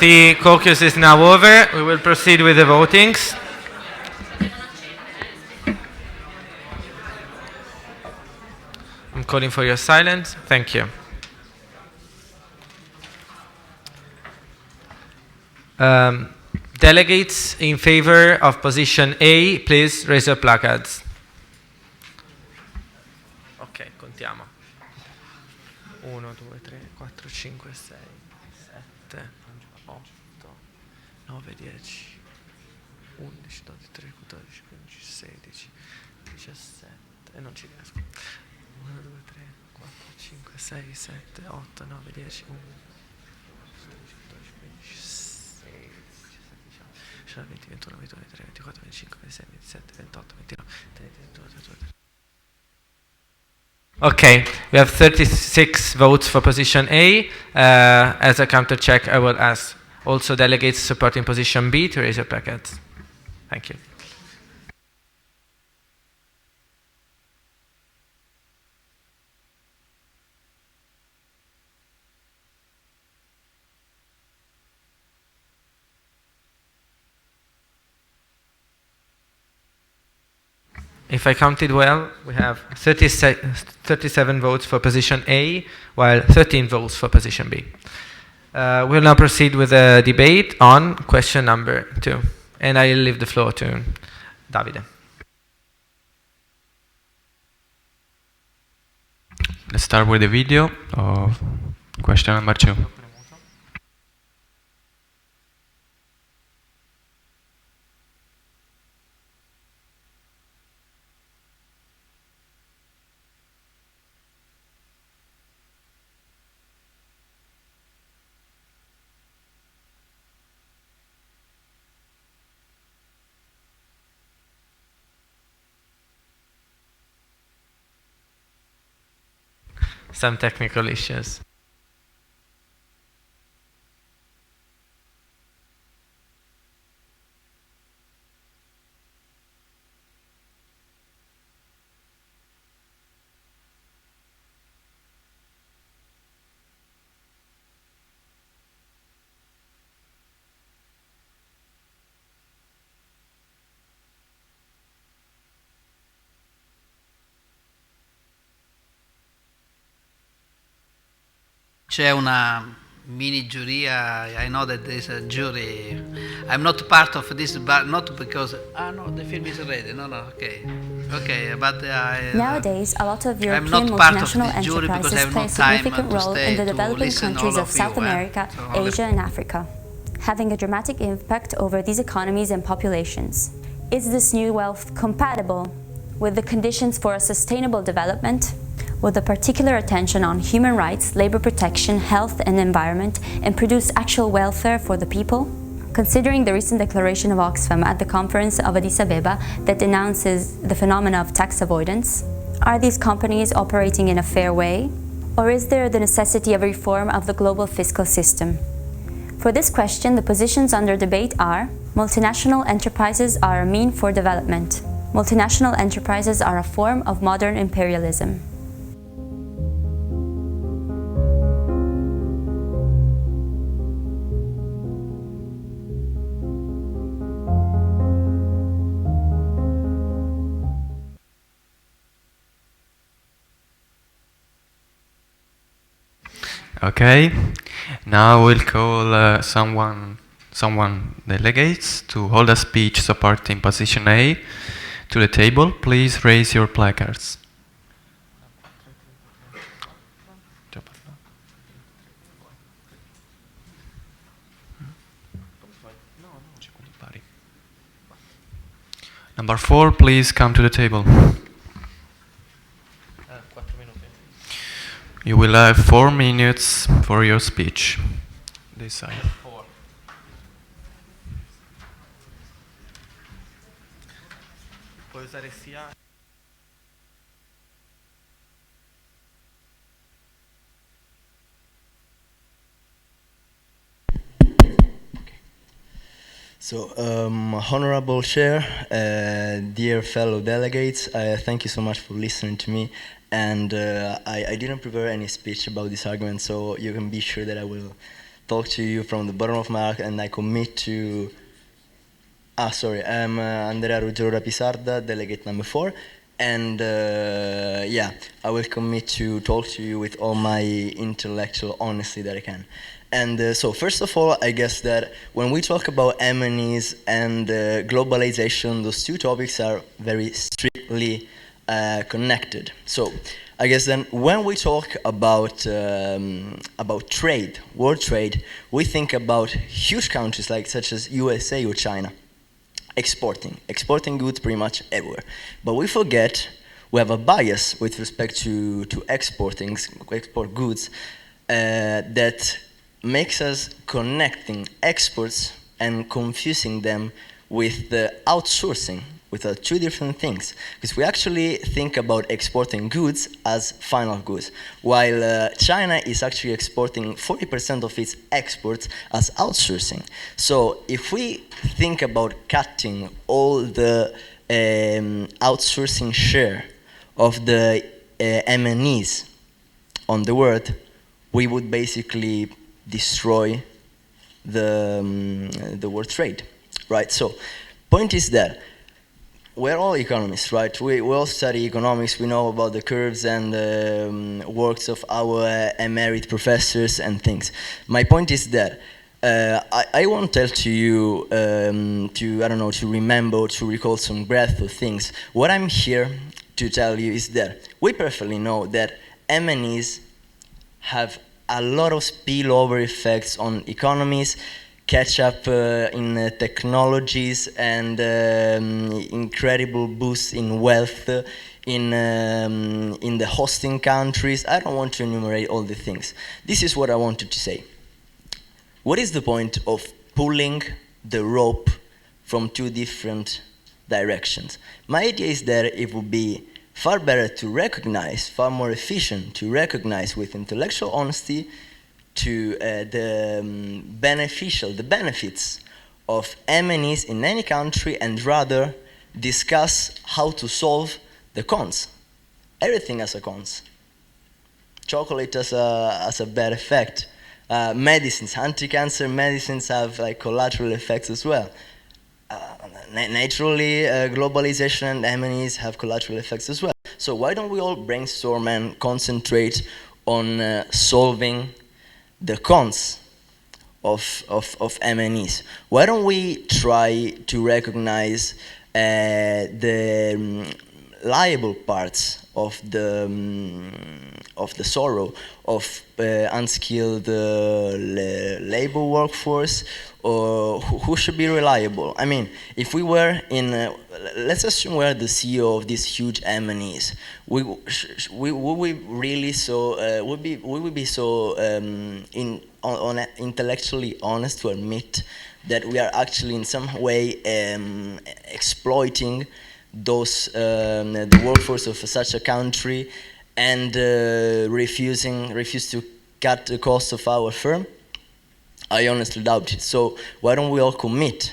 S16: the caucus is now over. We will proceed with the votings. I'm calling for your silence. Thank you. Delegates in favor of position A, please raise your placards. Ok, contiamo. 1, 2, 3, 4, 5, 6, 7, 8, 9, 10, 11, 12, 13, 14, 15, 16, 17, e non ci riesco. 1, 2, 3, 4, 5, 6, 7, 8, 9, 10, 11, 12, 13, 14, 15, 16, 17, 20, 21, 22, 23, 24, 25, 26, 27, 28, 29, 30, 31, 32. Okay, we have 36 votes for position A. As a counter check, I will ask also delegates supporting position B to raise your placards. Thank you. If I counted well, we have 37 votes for position A, while 13 votes for position B. We'll now proceed with a debate on question number 2. And I'll leave the floor to Davide.
S6: Let's start with the video of question number 2.
S16: Some technical issues.
S1: C'è una mini giuria. I know that there is a jury. I'm not part of this, but not because no, the film is ready. No, okay, but
S4: nowadays a lot of
S1: I'm
S4: European
S1: not part of
S4: multinational
S1: this jury because I
S4: enterprises
S1: have
S4: play
S1: no
S4: a
S1: time
S4: significant
S1: to
S4: role
S1: stay
S4: in the
S1: to
S4: developing
S1: listen
S4: countries
S1: all
S4: of
S1: of
S4: South
S1: you,
S4: America,
S1: So
S4: Asia and Africa, having a dramatic impact over these economies and populations. Is this new wealth compatible with the conditions for a sustainable development, with a particular attention on human rights, labor protection, health and environment, and produce actual welfare for the people? Considering the recent declaration of Oxfam at the conference of Addis Abeba that denounces the phenomena of tax avoidance, are these companies operating in a fair way? Or is there the necessity of reform of the global fiscal system? For this question, the positions under debate are: multinational enterprises are a mean for development. Multinational enterprises are a form of modern imperialism.
S6: Okay, now we'll call someone delegates to hold a speech supporting position A to the table. Please raise your placards. Number 4, please come to the table. You will have 4 minutes for your speech. This side.
S16: Puoi usare sia...
S23: So, Honorable Chair, dear fellow delegates, thank you so much for listening to me. And I didn't prepare any speech about this argument, so you can be sure that I will talk to you from the bottom of my heart, and I commit to... I'm Andrea Ruggero Pisarda, delegate number 4. And yeah, I will commit to talk to you with all my intellectual honesty that I can. And so first of all, I guess that when we talk about M&Es and globalization, those two topics are very strictly connected. So I guess then when we talk about trade, world trade, we think about huge countries like such as USA or China. Exporting goods pretty much everywhere. But we forget, we have a bias with respect to export goods that makes us connecting exports and confusing them with the outsourcing, with two different things. Because we actually think about exporting goods as final goods, while China is actually exporting 40% of its exports as outsourcing. So if we think about cutting all the outsourcing share of the M&Es on the world, we would basically destroy the world trade, right? So point is that we're all economists, right? We all study economics. We know about the curves and works of our emerit professors and things. My point is that I won't tell to you to remember, to recall some breadth of things. What I'm here to tell you is that we perfectly know that M&Es have a lot of spillover effects on economies, catch up in technologies, and incredible boosts in wealth in the hosting countries. I don't want to enumerate all the things. This is what I wanted to say. What is the point of pulling the rope from two different directions? My idea is that it would be far better to recognize, far more efficient to recognize with intellectual honesty to the benefits of M&Es in any country, and rather discuss how to solve the cons. Everything has a cons. Chocolate has a bad effect. Medicines, anti-cancer medicines have like collateral effects as well. Naturally, globalization and M&Es have collateral effects as well. So why don't we all brainstorm and concentrate on solving the cons of M&Es? Why don't we try to recognize the liable parts of the sorrow of unskilled labor workforce, or who should be reliable? I mean, if we were in, let's assume we're the CEO of these huge M&Es, would we really so would we be so intellectually honest to admit that we are actually in some way exploiting those the workforce of such a country, and refuse to cut the cost of our firm? I honestly doubt it. So why don't we all commit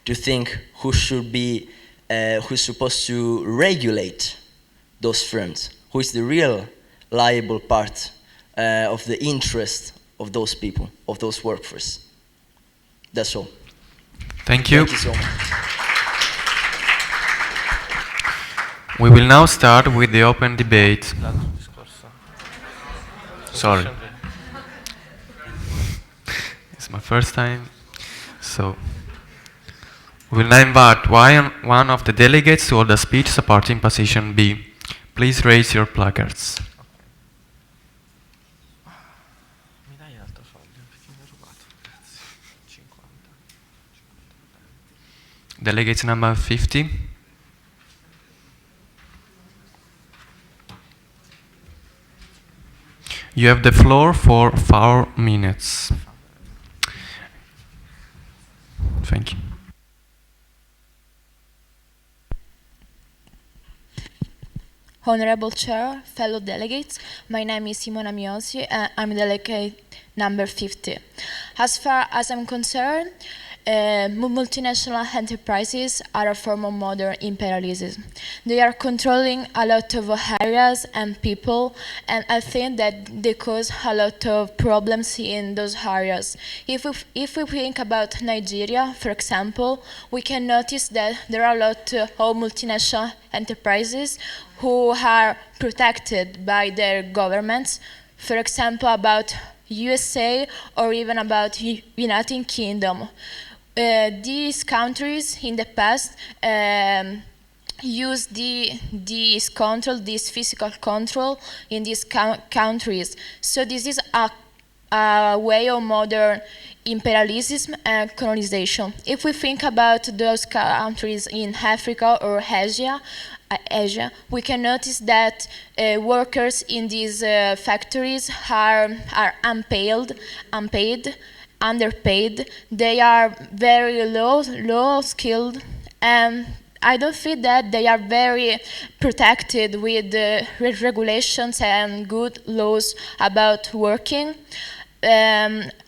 S23: to think who's supposed to regulate those firms? Who is the real liable part of the interest of those people, of those workforce? That's all.
S6: Thank you.
S23: Thank you so much.
S6: We will now start with the open debate. Sorry. It's my first time. So, we will now invite one of the delegates to hold a speech supporting position B. Please raise your placards. Delegate number 50. You have the floor for 4 minutes. Thank you.
S17: Honorable Chair, fellow delegates, my name is Simona Miosi and I'm delegate number 50. As far as I'm concerned, multinational enterprises are a form of modern imperialism. They are controlling a lot of areas and people, and I think that they cause a lot of problems in those areas. If we think about Nigeria, for example, we can notice that there are a lot of multinational enterprises who are protected by their governments. For example, about USA or even about United Kingdom. These countries in the past use this control, this physical control in these countries. So this is a way of modern imperialism and colonization. If we think about those countries in Africa or Asia, we can notice that workers in these factories are unpaid, underpaid. They are very low skilled, and I don't feel that they are very protected with regulations and good laws about working.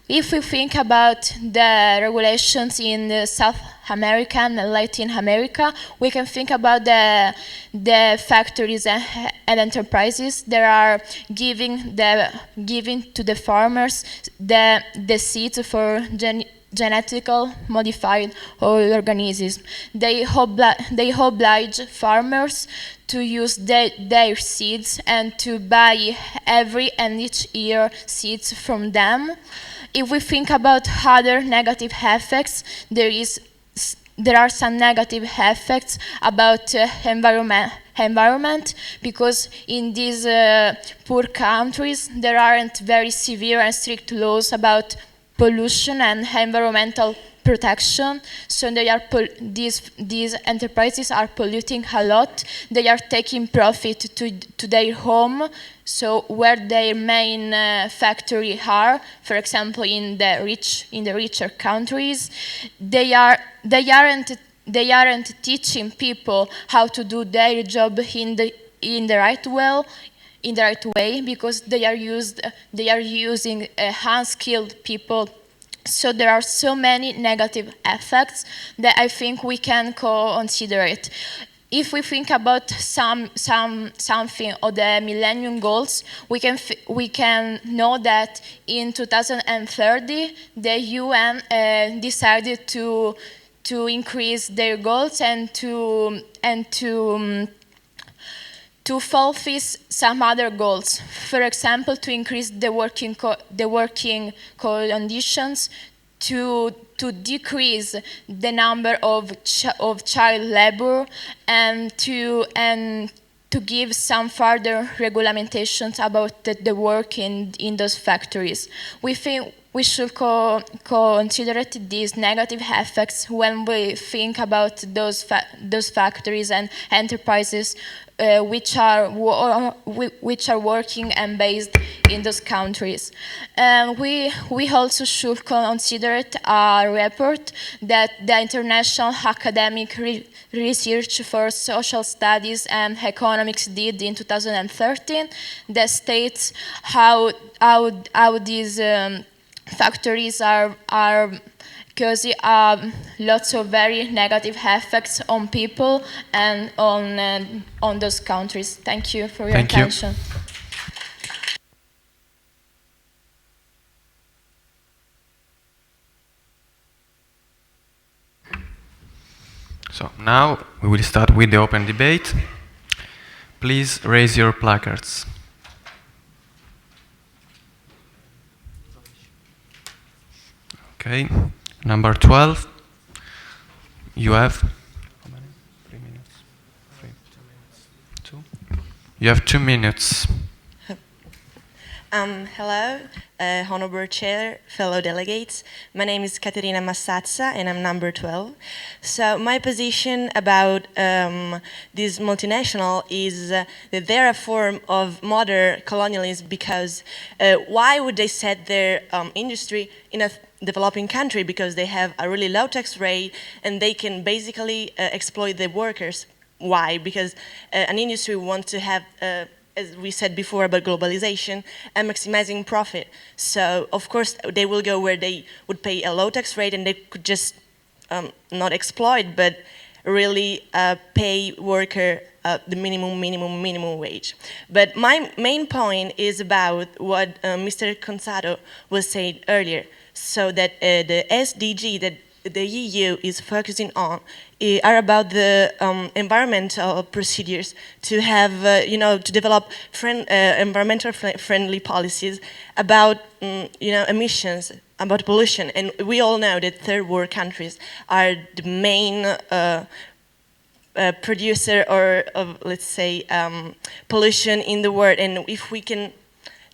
S17: If we think about the regulations in South America and Latin America, we can think about the factories and enterprises that are giving to the farmers the seeds for genetically modified organisms. They oblige farmers to use their seeds and to buy every and each year seeds from them. If we think about other negative effects, there are some negative effects about environment, because in these poor countries there aren't very severe and strict laws about pollution and environmental protection. So these enterprises are polluting a lot. They are taking profit to their home. So where their main factory are, for example, in the richer countries, they aren't teaching people how to do their job in the right way, because they are using unskilled people. So there are so many negative effects that I think we can consider it. If we think about something of the Millennium Goals, we can know that in 2030 the UN decided to increase their goals and to fulfill some other goals. For example, to increase the working conditions, to decrease the number of child labor, and to give some further regulamentations about the work in those factories. We think we should consider these negative effects when we think about those factories and enterprises which are working and based in those countries. And we also should consider a report that the International Academic Research for Social Studies and Economics did in 2013 that states how these factories are causing lots of very negative effects on people and on those countries. Thank you for your attention.
S6: So now we will start with the open debate. Please raise your placards. Okay, number 12, you have how many? 3 minutes. 2. You have 2 minutes.
S18: Hello, Honorable Chair, fellow delegates. My name is Caterina Massazza and I'm number 12. So my position about this multinational is that they're a form of modern colonialism, because why would they set their industry in a developing country? Because they have a really low tax rate and they can basically exploit the workers. Why? Because an industry wants to have as we said before about globalization and maximizing profit. So of course they will go where they would pay a low tax rate and they could just not exploit, but really pay worker the minimum wage. But my main point is about what Mr. Consato was saying earlier, so that the SDG that the EU is focusing on are about the environmental procedures to have, to develop environmental friendly policies about, emissions, about pollution. And we all know that third world countries are the main producer of, let's say, pollution in the world. And if we can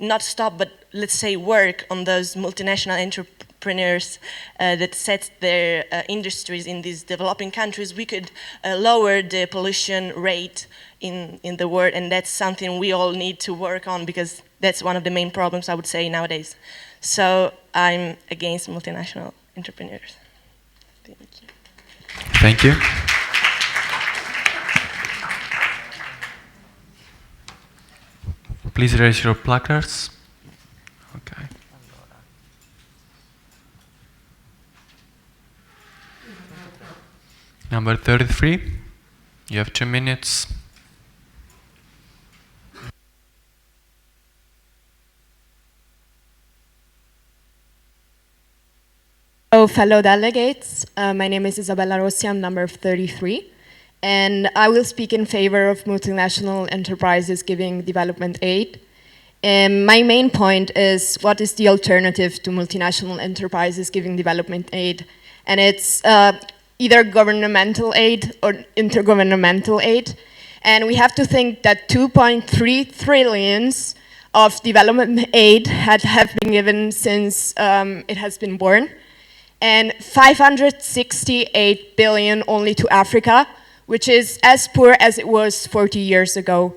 S18: not stop, but let's say work on those multinational entrepreneurs that set their industries in these developing countries, we could lower the pollution rate in the world. And that's something we all need to work on, because that's one of the main problems, I would say, nowadays. So I'm against multinational entrepreneurs. Thank you.
S6: Thank you. Please raise your placards. Okay. Number 33, you have 2 minutes.
S19: Hello, fellow delegates. My name is Isabella Rossi, I'm number 33. And I will speak in favor of multinational enterprises giving development aid. My main point is, what is the alternative to multinational enterprises giving development aid? And it's either governmental aid or intergovernmental aid. And we have to think that 2.3 trillions of development aid have been given since it has been born, and 568 billion only to Africa, which is as poor as it was 40 years ago.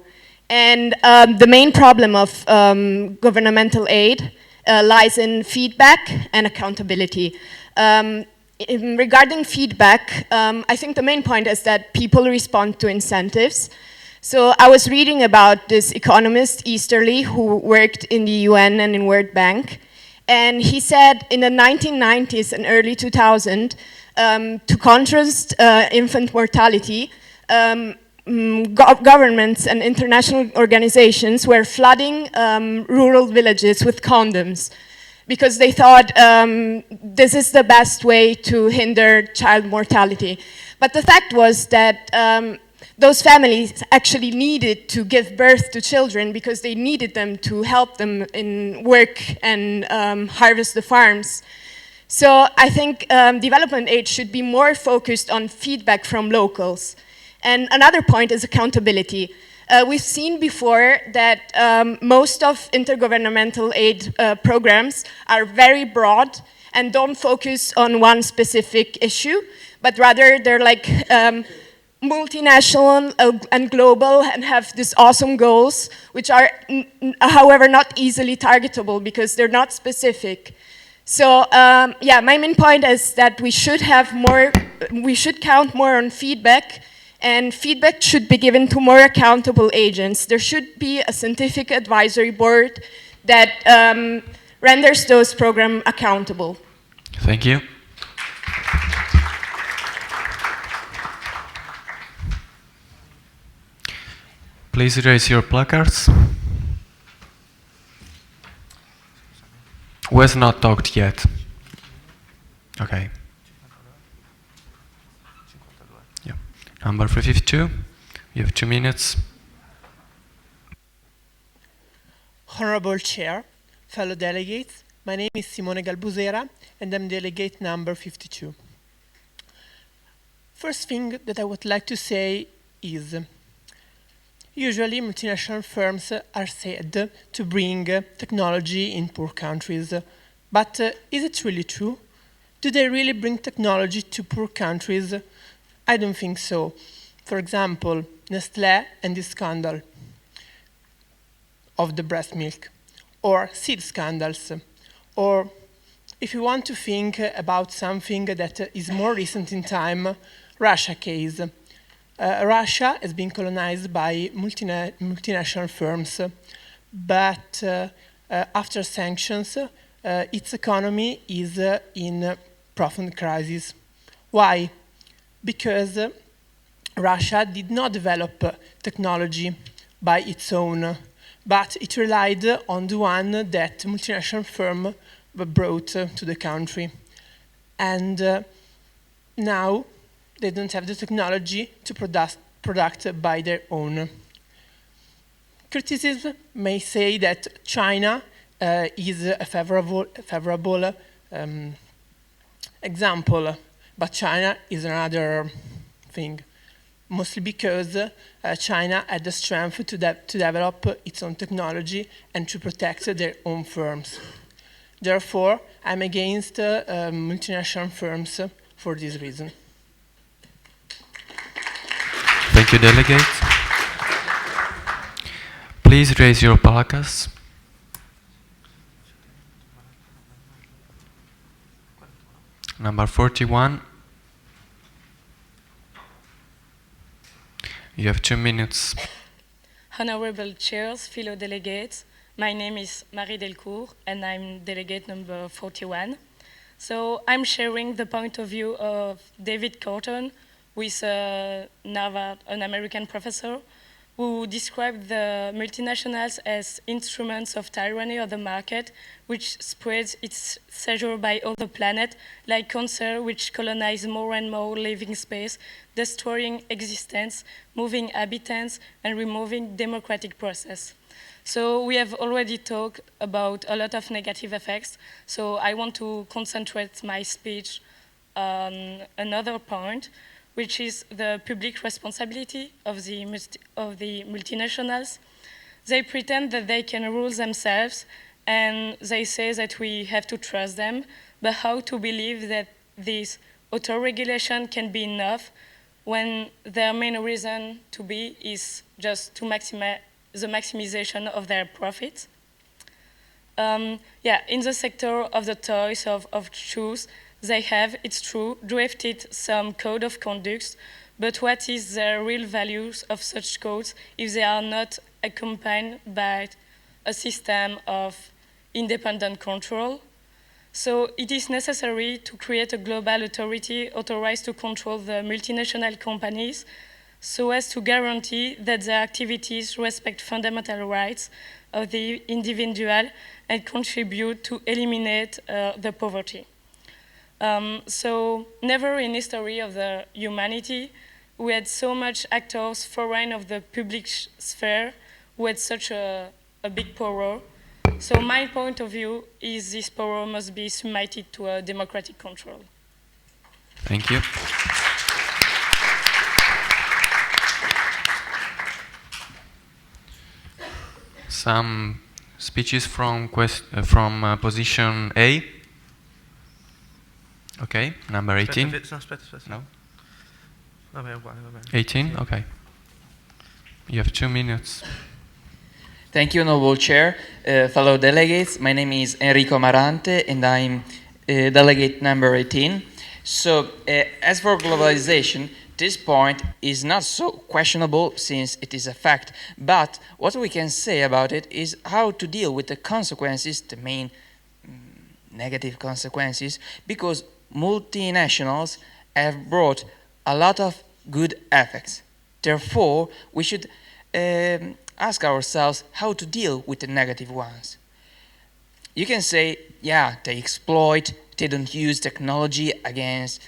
S19: And the main problem of governmental aid lies in feedback and accountability. Regarding feedback, I think the main point is that people respond to incentives. So I was reading about this economist, Easterly, who worked in the UN and in World Bank. And he said in the 1990s and early 2000, to contrast infant mortality, governments and international organizations were flooding rural villages with condoms, because they thought this is the best way to hinder child mortality. But the fact was that those families actually needed to give birth to children because they needed them to help them in work and harvest the farms. So I think development aid should be more focused on feedback from locals. And another point is accountability. We've seen before that most of intergovernmental aid programs are very broad and don't focus on one specific issue, but rather they're like multinational and global and have these awesome goals, which are, however, not easily targetable because they're not specific. So yeah, my main point is that we should count more on feedback, and feedback should be given to more accountable agents. There should be a scientific advisory board that renders those programs accountable.
S6: Thank you. Please raise your placards. Who has not talked yet? Okay. Yeah. Number 52, you have 2 minutes.
S20: Honorable Chair, fellow delegates, my name is Simone Galbusera and I'm delegate number 52. First thing that I would like to say is, usually multinational firms are said to bring technology in poor countries, but is it really true? Do they really bring technology to poor countries? I don't think so. For example, Nestlé and the scandal of the breast milk, or seed scandals, or if you want to think about something that is more recent in time, Russia case. Russia has been colonized by multinational firms, but after sanctions, its economy is in profound crisis. Why? Because Russia did not develop technology by its own, but it relied on the one that multinational firm brought to the country. And now they don't have the technology to product by their own. Criticism may say that China is a favorable example, but China is another thing, mostly because China had the strength to develop its own technology and to protect their own firms. Therefore, I'm against multinational firms for this reason.
S6: Thank you, delegates. Please raise your placards. Number 41. You have 2 minutes.
S5: Honorable chairs, fellow delegates, my name is Marie Delcourt and I'm delegate number 41. So I'm sharing the point of view of David Corton, who is an American professor, who described the multinationals as instruments of tyranny of the market, which spreads its seizure by all the planet, like cancer, which colonize more and more living space, destroying existence, moving habitants, and removing democratic process. So we have already talked about a lot of negative effects, so I want to concentrate my speech on another point, which is the public responsibility of the multinationals. They pretend that they can rule themselves, and they say that we have to trust them, but how to believe that this auto-regulation can be enough when their main reason to be is just to maximize the maximization of their profits? In the sector of the toys, of shoes, they have, it's true, drafted some code of conduct, but what is the real values of such codes if they are not accompanied by a system of independent control? So it is necessary to create a global authority authorized to control the multinational companies so as to guarantee that their activities respect fundamental rights of the individual and contribute to eliminate the poverty. So never in history of the humanity we had so much actors foreign of the public sphere who had such a big power. So my point of view is this power must be submitted to a democratic control.
S6: Thank you. Some speeches from position A. Okay, number 18. No?
S10: Vabbè, uguale, va bene.
S6: 18? Okay. You have 2 minutes.
S21: Thank you, Noble Chair. Fellow delegates, my name is Enrico Marante and I'm delegate number 18. So, as for globalization, this point is not so questionable since it is a fact, but what we can say about it is how to deal with the consequences, the main negative consequences, because multinationals have brought a lot of good effects. Therefore, we should ask ourselves how to deal with the negative ones. You can say, yeah, they exploit, they don't use technology against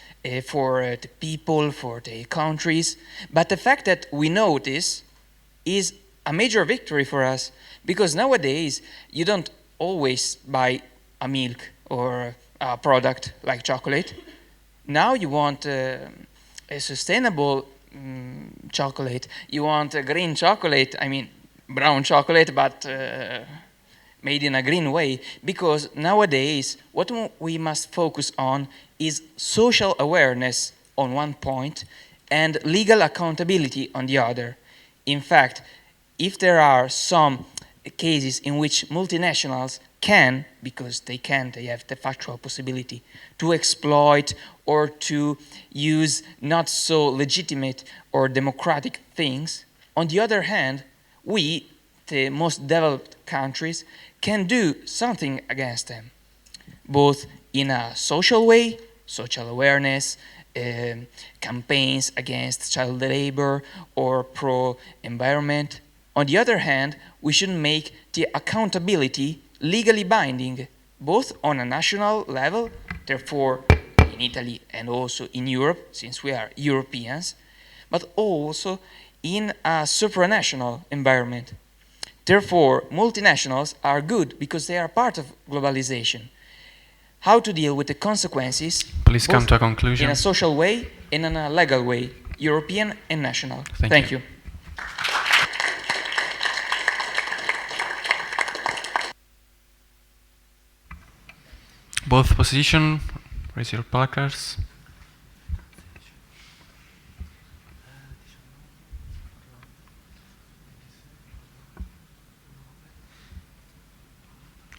S21: for the people, for the countries, but the fact that we know this is a major victory for us, because nowadays you don't always buy a milk or a product like chocolate. Now you want a sustainable chocolate. You want a green chocolate, I mean brown chocolate, but made in a green way, because nowadays what we must focus on is social awareness on one point and legal accountability on the other. In fact, if there are some cases in which multinationals can, because they can, they have the factual possibility to exploit or to use not so legitimate or democratic things, on the other hand, we, the most developed countries, can do something against them, both in a social way, social awareness, campaigns against child labor or pro-environment. On the other hand, we should make the accountability legally binding, both on a national level, therefore in Italy and also in Europe, since we are Europeans, but also in a supranational environment. Therefore, multinationals are good because they are part of globalization. How to deal with the consequences,
S6: Please come to a conclusion.
S21: in a social way and in a legal way, European and national. Thank you.
S6: Both position, raise your placards.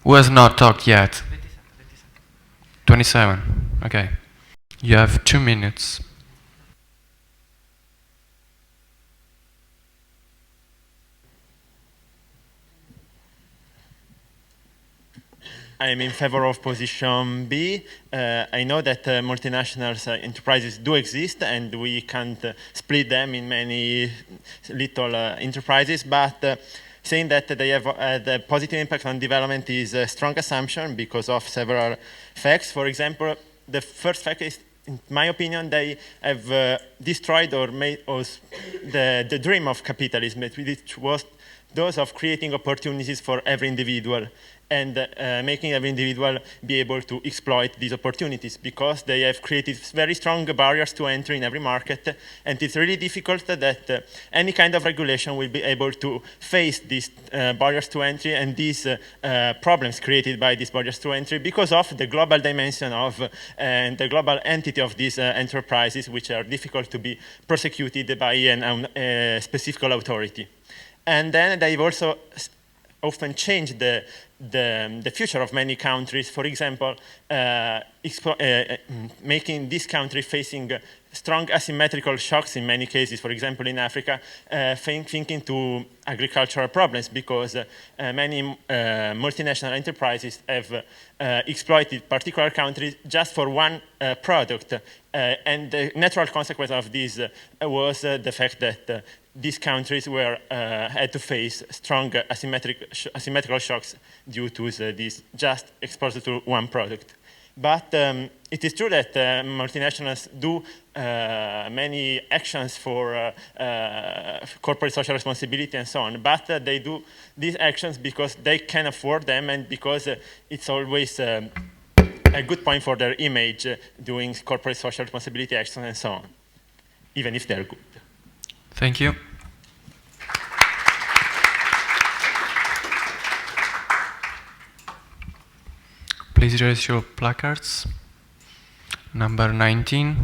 S6: Who has not talked yet? 27. Okay. You have 2 minutes.
S2: I'm in favor of position B. I know that multinational enterprises do exist and we can't split them in many little enterprises, but saying that they have the positive impact on development is a strong assumption because of several facts. For example, the first fact is, in my opinion, they have destroyed or made the dream of capitalism, which was those of creating opportunities for every individual and making every individual be able to exploit these opportunities, because they have created very strong barriers to entry in every market, and it's really difficult that any kind of regulation will be able to face these barriers to entry and these problems created by these barriers to entry because of the global dimension of and the global entity of these enterprises, which are difficult to be prosecuted by a specific authority. And then they've also often changed the future of many countries. For example, making this country facing strong asymmetrical shocks in many cases. For example, in Africa, thinking to agricultural problems because many multinational enterprises have exploited particular countries just for one product. And the natural consequence of this was the fact that these countries were had to face strong asymmetrical shocks due to this just exposure to one product. But it is true that multinationals do many actions for corporate social responsibility and so on, but they do these actions because they can afford them and because it's always a good point for their image doing corporate social responsibility actions and so on, even if they're good.
S6: Thank you. Please raise your placards. Number 19.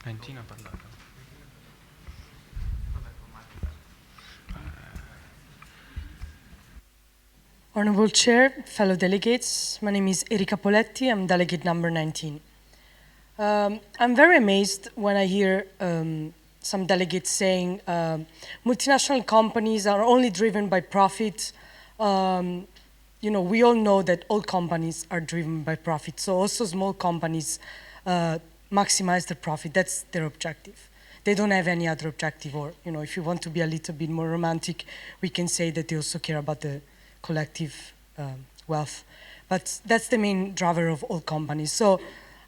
S6: 19 ha parlato.
S7: Honorable Chair, fellow delegates, my name is Erika Poletti, I'm delegate number 19. I'm very amazed when I hear some delegates saying multinational companies are only driven by profit. You know, we all know that all companies are driven by profit, so also small companies maximize their profit. That's their objective. They don't have any other objective, or, you know, if you want to be a little bit more romantic, we can say that they also care about the collective wealth. But that's the main driver of all companies. So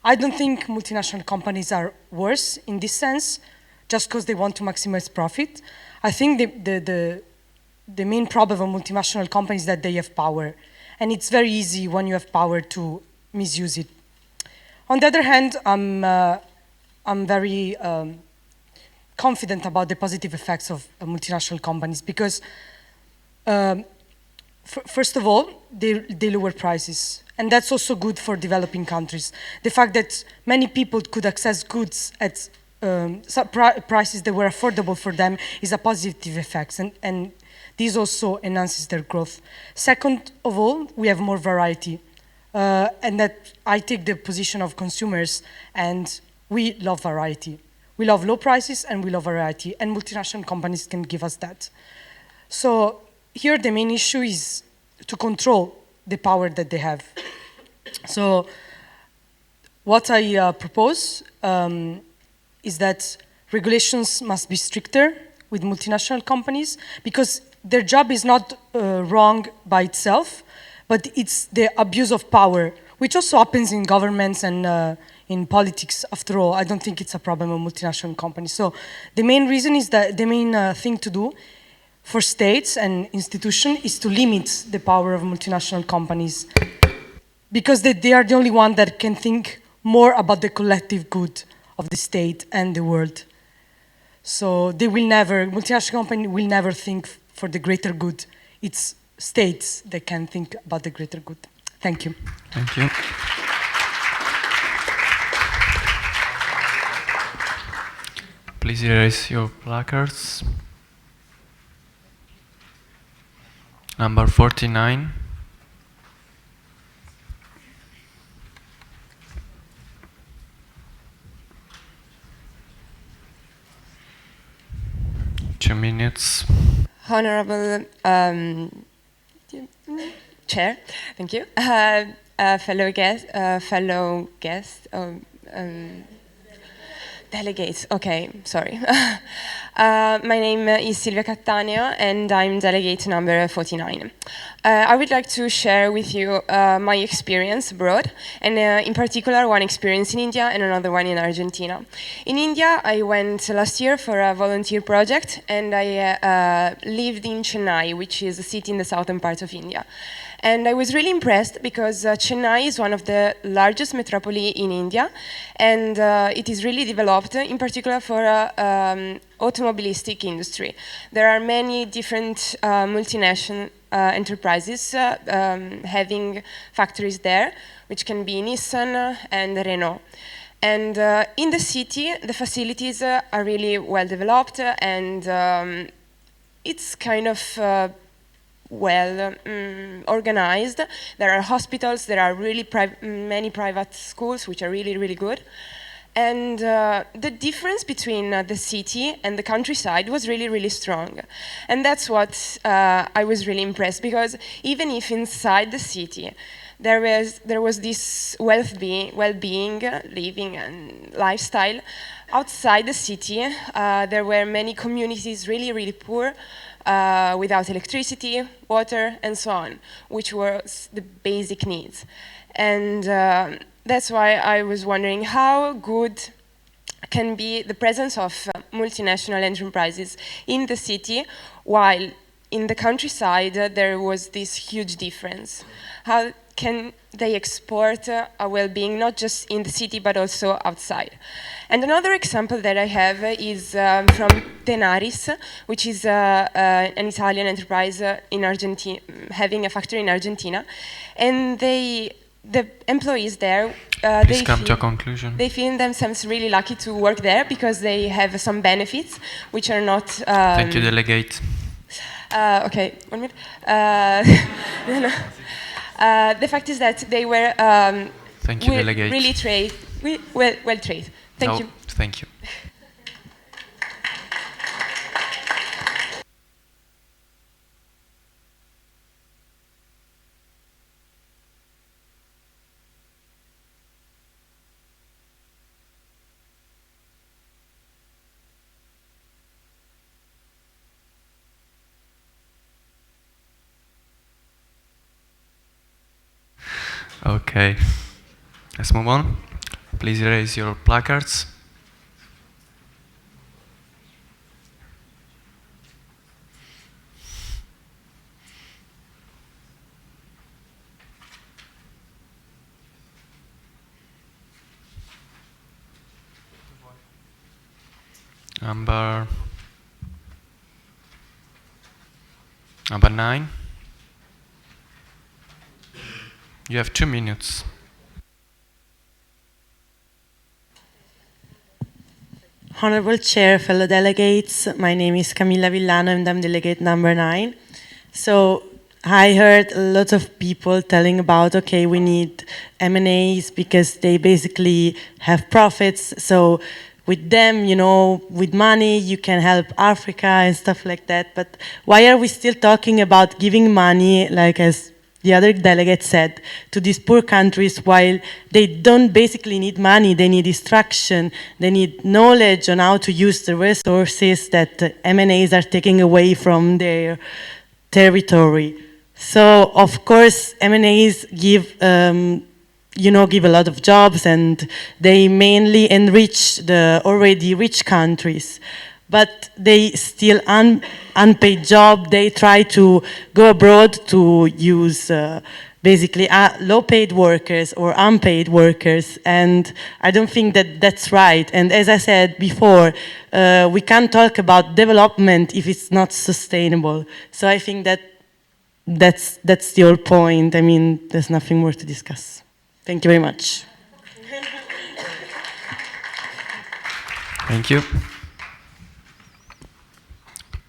S7: I don't think multinational companies are worse in this sense, just because they want to maximize profit. I think the main problem of multinational companies is that they have power. And it's very easy when you have power to misuse it. On the other hand, I'm very confident about the positive effects of multinational companies because, first of all, they lower prices. And that's also good for developing countries. The fact that many people could access goods at prices that were affordable for them is a positive effect. And this also enhances their growth. Second of all, we have more variety. And that I take the position of consumers, and we love variety. We love low prices and we love variety, and multinational companies can give us that. So here the main issue is to control the power that they have. So what I propose is that regulations must be stricter with multinational companies, because their job is not wrong by itself, but it's the abuse of power, which also happens in governments and in politics. After all, I don't think it's a problem of multinational companies. So the main reason is that the main thing to do for states and institutions is to limit the power of multinational companies, because they are the only one that can think more about the collective good of the state and the world. So they will never, multinational company will never think for the greater good. It's states that can think about the greater good. Thank you.
S6: Thank you. Please erase your placards. Number 49. Two minutes.
S3: Honorable Chair, thank you. Fellow guest, delegates, okay, sorry. My name is Silvia Cattaneo and I'm delegate number 49. I would like to share with you my experience abroad, and in particular one experience in India and another one in Argentina. In India, I went last year for a volunteer project, and I lived in Chennai, which is a city in the southern part of India. And I was really impressed because Chennai is one of the largest metropoli in India, and it is really developed, in particular for automobilistic industry. There are many different multinational enterprises having factories there, which can be Nissan and Renault. And in the city, the facilities are really well developed, and it's kind of well organized. There are hospitals, there are really many private schools which are really, really good. And the difference between the city and the countryside was really, really strong. And that's what I was really impressed, because even if inside the city there was this well-being, living and lifestyle, outside the city there were many communities really, really poor, without electricity, water, and so on, which were the basic needs. And that's why I was wondering how good can be the presence of multinational enterprises in the city, while in the countryside there was this huge difference. How can they export a well-being not just in the city but also outside? And another example that I have is from Tenaris, which is an Italian enterprise in Argentina, having a factory in Argentina, and the employees there,
S6: Please come to a conclusion.
S3: They feel themselves really lucky to work there because they have some benefits which are not.
S6: Thank you, delegate.
S3: Okay, 1 minute. The fact is that they were
S6: Thank you, delegate.
S3: really well trained. Thank you.
S6: Thank you. Okay, let's move on. Please raise your placards. Number 9. You have 2 minutes.
S8: Honorable Chair, fellow delegates, my name is Camilla Villano and I'm delegate number 9. So I heard a lot of people telling about, okay, we need M&As because they basically have profits. So with them, you know, with money, you can help Africa and stuff like that. But why are we still talking about giving money, like as the other delegate said, to these poor countries, while they don't basically need money, they need instruction, they need knowledge on how to use the resources that M&As are taking away from their territory. So, of course, M&As give give a lot of jobs, and they mainly enrich the already rich countries. But they still unpaid job. They try to go abroad to use basically low-paid workers or unpaid workers, and I don't think that that's right. And as I said before, we can't talk about development if it's not sustainable. So I think that that's the whole point. I mean, there's nothing more to discuss. Thank you very much.
S6: Thank you.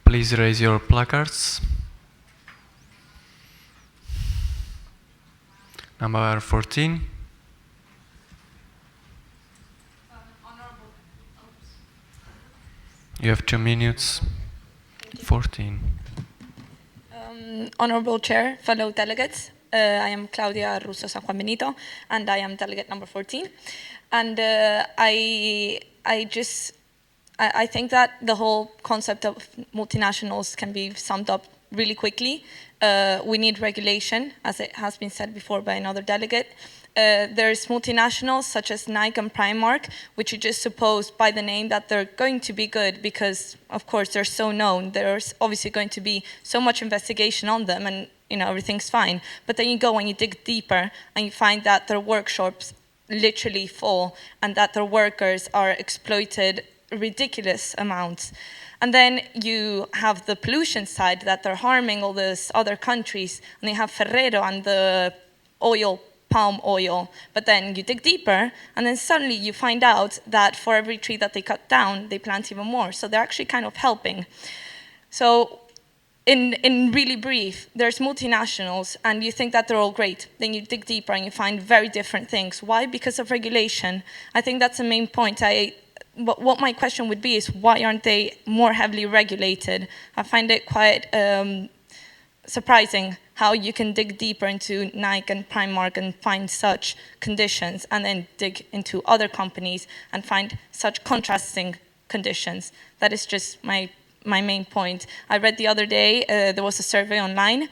S6: Please raise your placards. Number 14. You have 2 minutes. 14.
S9: Honorable Chair, fellow delegates, I am Claudia Russo San Juan Benito, and I am delegate number 14. And I think that the whole concept of multinationals can be summed up really quickly. We need regulation, as it has been said before by another delegate. There's multinationals such as Nike and Primark, which you just suppose by the name that they're going to be good because, of course, they're so known. There's obviously going to be so much investigation on them, and everything's fine. But then you go and you dig deeper, and you find that their workshops literally full, and that their workers are exploited ridiculous amounts. And then you have the pollution side, that they're harming all these other countries, and they have Ferrero and the palm oil, but then you dig deeper, and then suddenly you find out that for every tree that they cut down, they plant even more. So they're actually kind of helping. So in really brief, there's multinationals, and you think that they're all great. Then you dig deeper, and you find very different things. Why? Because of regulation. I think that's the main point. What my question would be is, why aren't they more heavily regulated? I find it quite surprising how you can dig deeper into Nike and Primark and find such conditions, and then dig into other companies and find such contrasting conditions. That is just my main point. I read the other day, there was a survey online,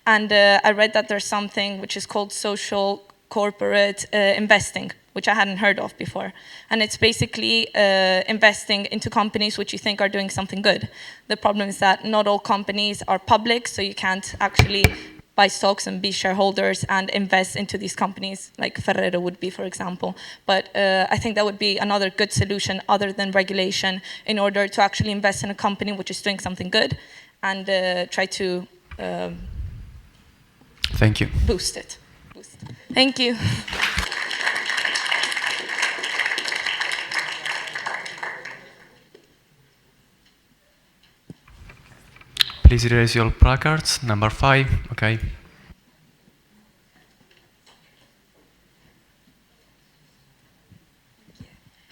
S9: and I read that there's something which is called social corporate investing, which I hadn't heard of before. And it's basically investing into companies which you think are doing something good. The problem is that not all companies are public, so you can't actually buy stocks and be shareholders and invest into these companies, like Ferrero would be, for example. But I think that would be another good solution other than regulation, in order to actually invest in a company which is doing something good and try to
S6: Thank you.
S9: Boost it. Thank you.
S6: Please raise your placards. Number 5, okay.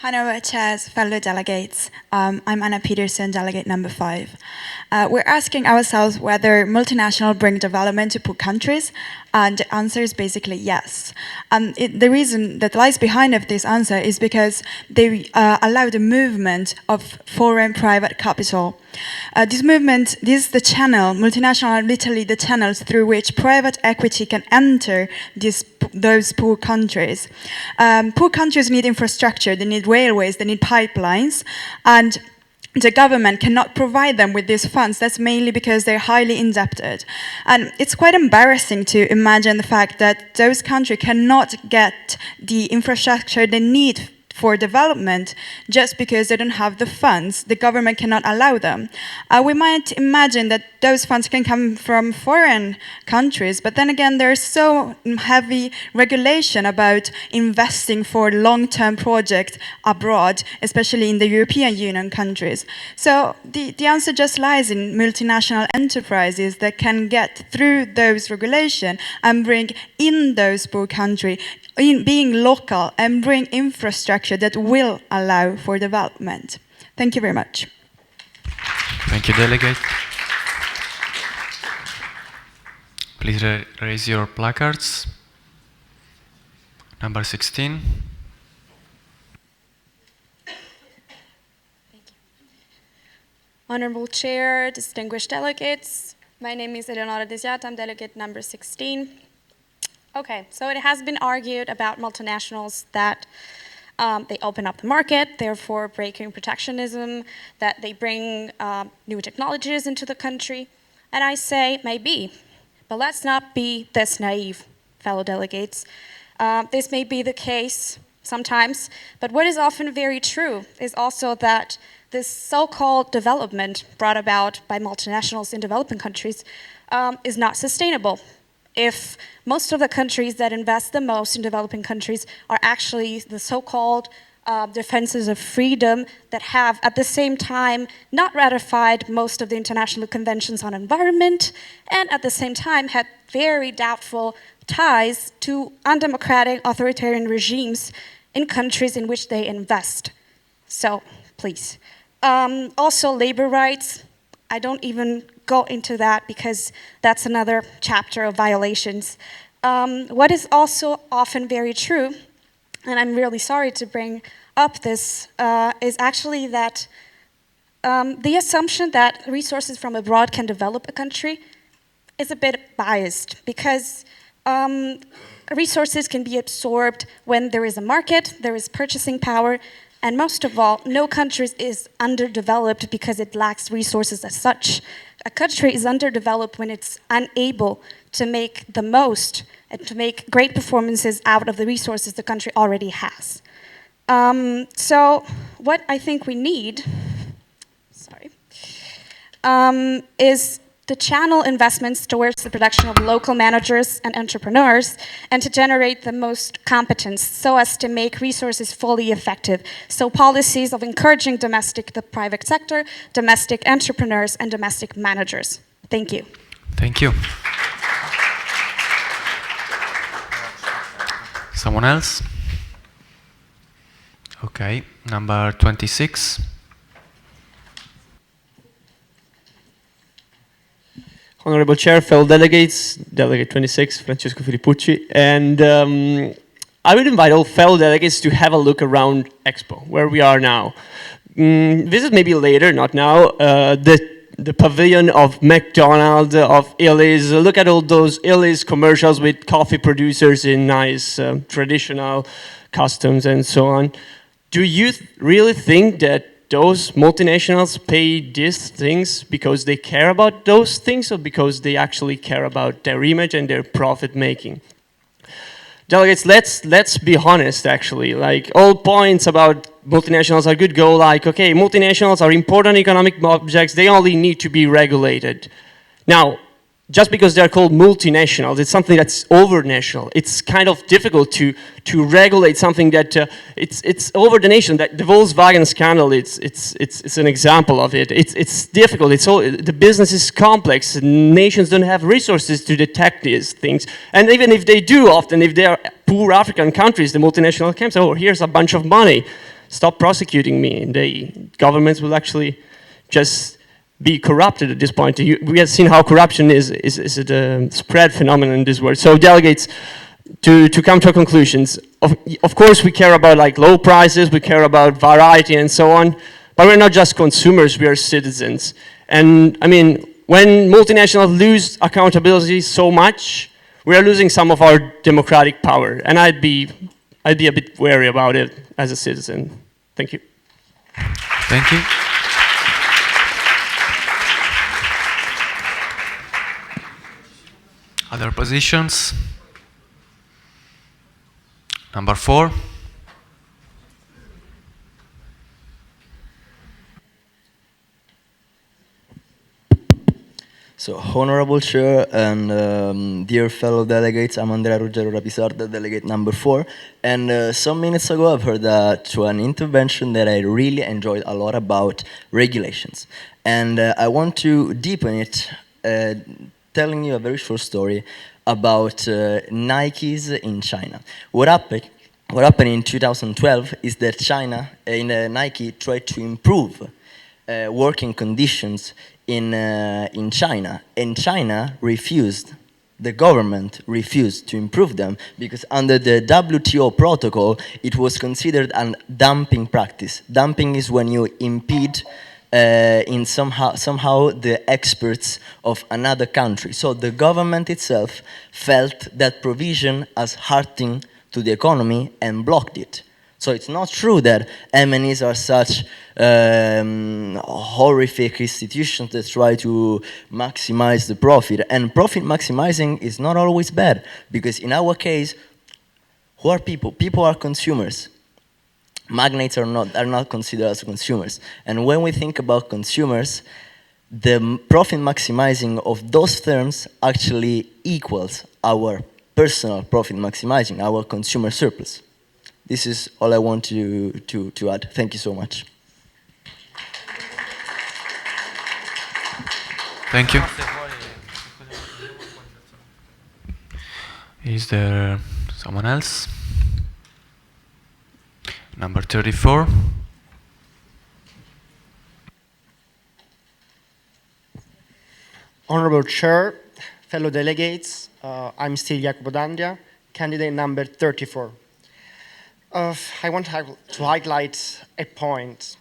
S13: Honorable Chairs, fellow delegates, I'm Anna Peterson, delegate number 5. We're asking ourselves whether multinational bring development to poor countries, and the answer is basically yes. The reason that lies behind of this answer is because they allow the movement of foreign private capital. This movement, this is the channel, multinational are literally the channels through which private equity can enter those poor countries. Poor countries need infrastructure, they need railways, they need pipelines, and the government cannot provide them with these funds. That's mainly because they're highly indebted. And it's quite embarrassing to imagine the fact that those countries cannot get the infrastructure they need for development just because they don't have the funds. The government cannot allow them. We might imagine that those funds can come from foreign countries, but then again, there's so heavy regulation about investing for long-term projects abroad, especially in the European Union countries. So the answer just lies in multinational enterprises that can get through those regulations and bring in those poor countries, in being local, and bring infrastructure that will allow for development. Thank you very much.
S6: Thank you, delegate. Please raise your placards. Number 16.
S11: Honorable Chair, distinguished delegates, my name is Eleonora Desiat, I'm delegate number 16. Okay, so it has been argued about multinationals that they open up the market, therefore breaking protectionism, that they bring new technologies into the country. And I say, maybe, but let's not be this naive, fellow delegates. This may be the case sometimes, but what is often very true is also that this so-called development brought about by multinationals in developing countries is not sustainable. If most of the countries that invest the most in developing countries are actually the so-called defenses of freedom that have at the same time not ratified most of the international conventions on environment and at the same time had very doubtful ties to undemocratic authoritarian regimes in countries in which they invest. So, please. Also, labor rights, I don't even go into that because that's another chapter of violations. What is also often very true, and I'm really sorry to bring up this, is actually that the assumption that resources from abroad can develop a country is a bit biased because resources can be absorbed when there is a market, there is purchasing power, and most of all, no country is underdeveloped because it lacks resources as such. A country is underdeveloped when it's unable to make the most and to make great performances out of the resources the country already has. So what I think we need, is to channel investments towards the production of local managers and entrepreneurs and to generate the most competence so as to make resources fully effective. So policies of encouraging the private sector, domestic entrepreneurs, and domestic managers. Thank you.
S6: Thank you. Someone else? Okay, number 26.
S14: Honorable Chair, fellow delegates, Delegate 26, Francesco Filippucci, and I would invite all fellow delegates to have a look around Expo, where we are now. Visit maybe later, not now, the pavilion of McDonald's, of Illy's. Look at all those Illy's commercials with coffee producers in nice traditional costumes and so on. Do you really think that those multinationals pay these things because they care about those things or because they actually care about their image and their profit making? Delegates, let's be honest actually. Like, all points about multinationals are good go like, okay, multinationals are important economic objects, they only need to be regulated. Now, just because they're called multinationals, it's something that's over-national. It's kind of difficult to regulate something that it's over the nation. That the Volkswagen scandal, it's an example of it. It's difficult. The business is complex. Nations don't have resources to detect these things. And even if they do, often if they are poor African countries, the multinational can say, "Oh, here's a bunch of money. Stop prosecuting me." And the governments will actually just be corrupted at this point. We have seen how corruption is a spread phenomenon in this world. So delegates, to come to conclusions, of course we care about like low prices, we care about variety and so on, but we're not just consumers, we are citizens. And I mean, when multinationals lose accountability so much, we are losing some of our democratic power. And I'd be a bit wary about it as a citizen. Thank you.
S6: Thank you. Other positions? Number 4.
S23: So, Honorable Chair and dear fellow delegates, I'm Andrea Ruggero Rapisarda, delegate number 4. And some minutes ago I've heard an intervention that I really enjoyed a lot about regulations. And I want to deepen it, telling you a very short story about Nikes in China. What happened in 2012 is that Nike tried to improve working conditions in China, and China refused the government refused to improve them because under the WTO protocol, it was considered a dumping practice. Dumping is when you impede in somehow the experts of another country. So the government itself felt that provision as hurting to the economy and blocked it. So it's not true that MNEs are such horrific institutions that try to maximize the profit. And profit maximizing is not always bad, because in our case, who are people? People are consumers. Magnates are not considered as consumers. And when we think about consumers, the profit maximizing of those firms actually equals our personal profit maximizing, our consumer surplus. This is all I want to add. Thank you so much.
S6: Thank you. Is there someone else? Number 34.
S12: Honorable Chair, fellow delegates, I'm still Jacopo Dandia, candidate number 34. I want to highlight a point.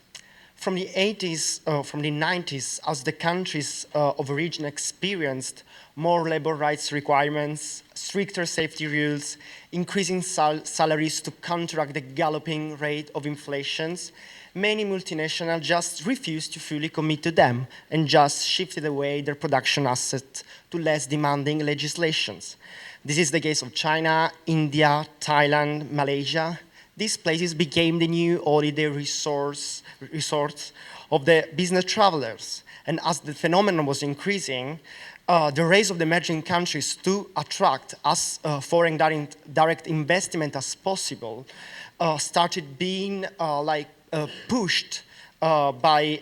S12: From the 80s, from the 90s, as the countries of origin experienced more labor rights requirements, stricter safety rules, increasing salaries to counteract the galloping rate of inflations, many multinationals just refused to fully commit to them and just shifted away their production assets to less demanding legislations. This is the case of China, India, Thailand, Malaysia. These places became the new holiday resorts of the business travelers. And as the phenomenon was increasing, the race of the emerging countries to attract as foreign direct investment as possible started being pushed by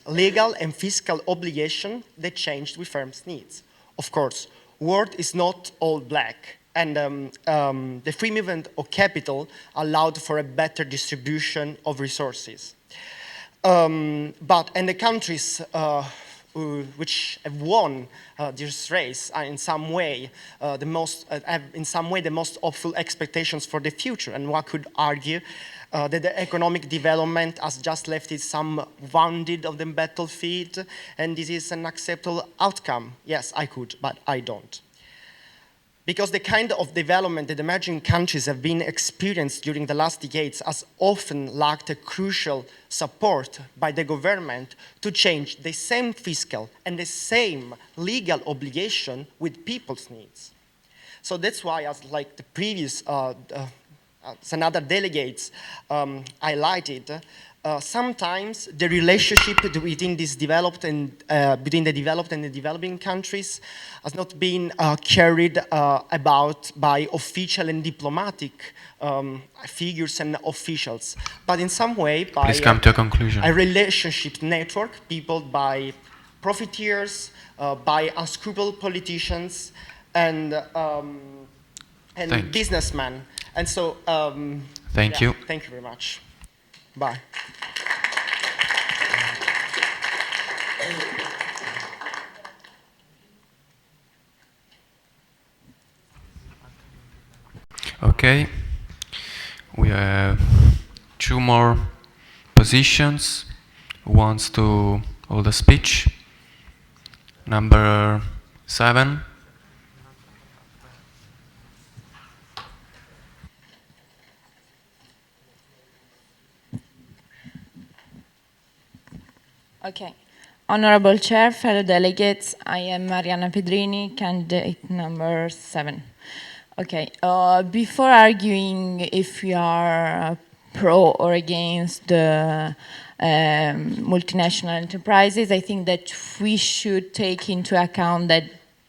S12: legal and fiscal obligation that changed with firms' needs. Of course, world is not all black. And the free movement of capital allowed for a better distribution of resources. And the countries which have won this race are in some way the most hopeful expectations for the future. And one could argue that the economic development has just left it some wounded on the battlefield, and this is an acceptable outcome. Yes, I could, but I don't. Because the kind of development that emerging countries have been experienced during the last decades has often lacked a crucial support by the government to change the same fiscal and the same legal obligation with people's needs. So that's why, as like the previous some other delegates highlighted, sometimes the relationship between the developed and the developing countries has not been carried about by official and diplomatic figures and officials, but in some way by
S6: Please come to a conclusion.
S12: A relationship network built by profiteers, by unscrupulous politicians, and businessmen. And so,
S6: thank you.
S12: Thank you very much. Bye.
S6: Okay, we have two more positions. Who wants to hold a speech? Number 7.
S15: Okay. Honorable Chair, fellow delegates, I am Mariana Pedrini, candidate number 7. Okay, before arguing if we are pro or against the multinational enterprises, I think that we should take into account that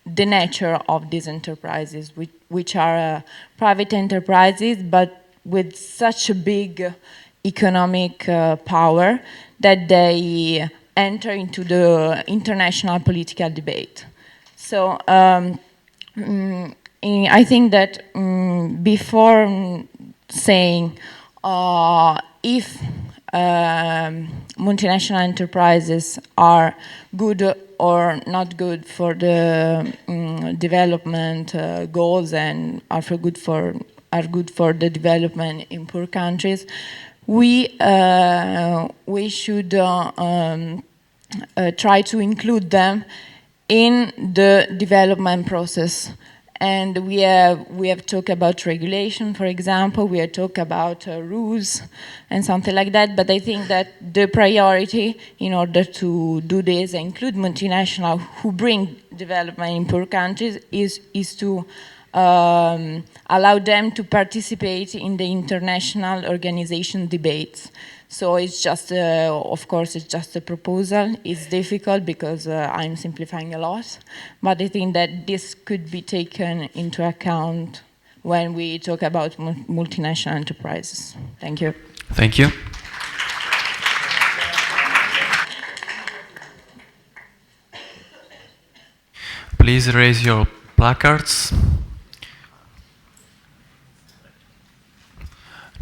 S15: the nature of these enterprises, which are private enterprises, but with such a big economic power that they enter into the international political debate. So I think that before saying if multinational enterprises are good or not good for the development goals and are good for the development in poor countries, we should try to include them in the development process. And we have talked about regulation, for example, we have talked about rules and something like that, but I think that the priority in order to do this and include multinational who bring development in poor countries is to allow them to participate in the international organization debates. So it's just, of course, it's just a proposal. It's difficult because I'm simplifying a lot, but I think that this could be taken into account when we talk about multinational enterprises. Thank you.
S6: Thank you. Please raise your placards.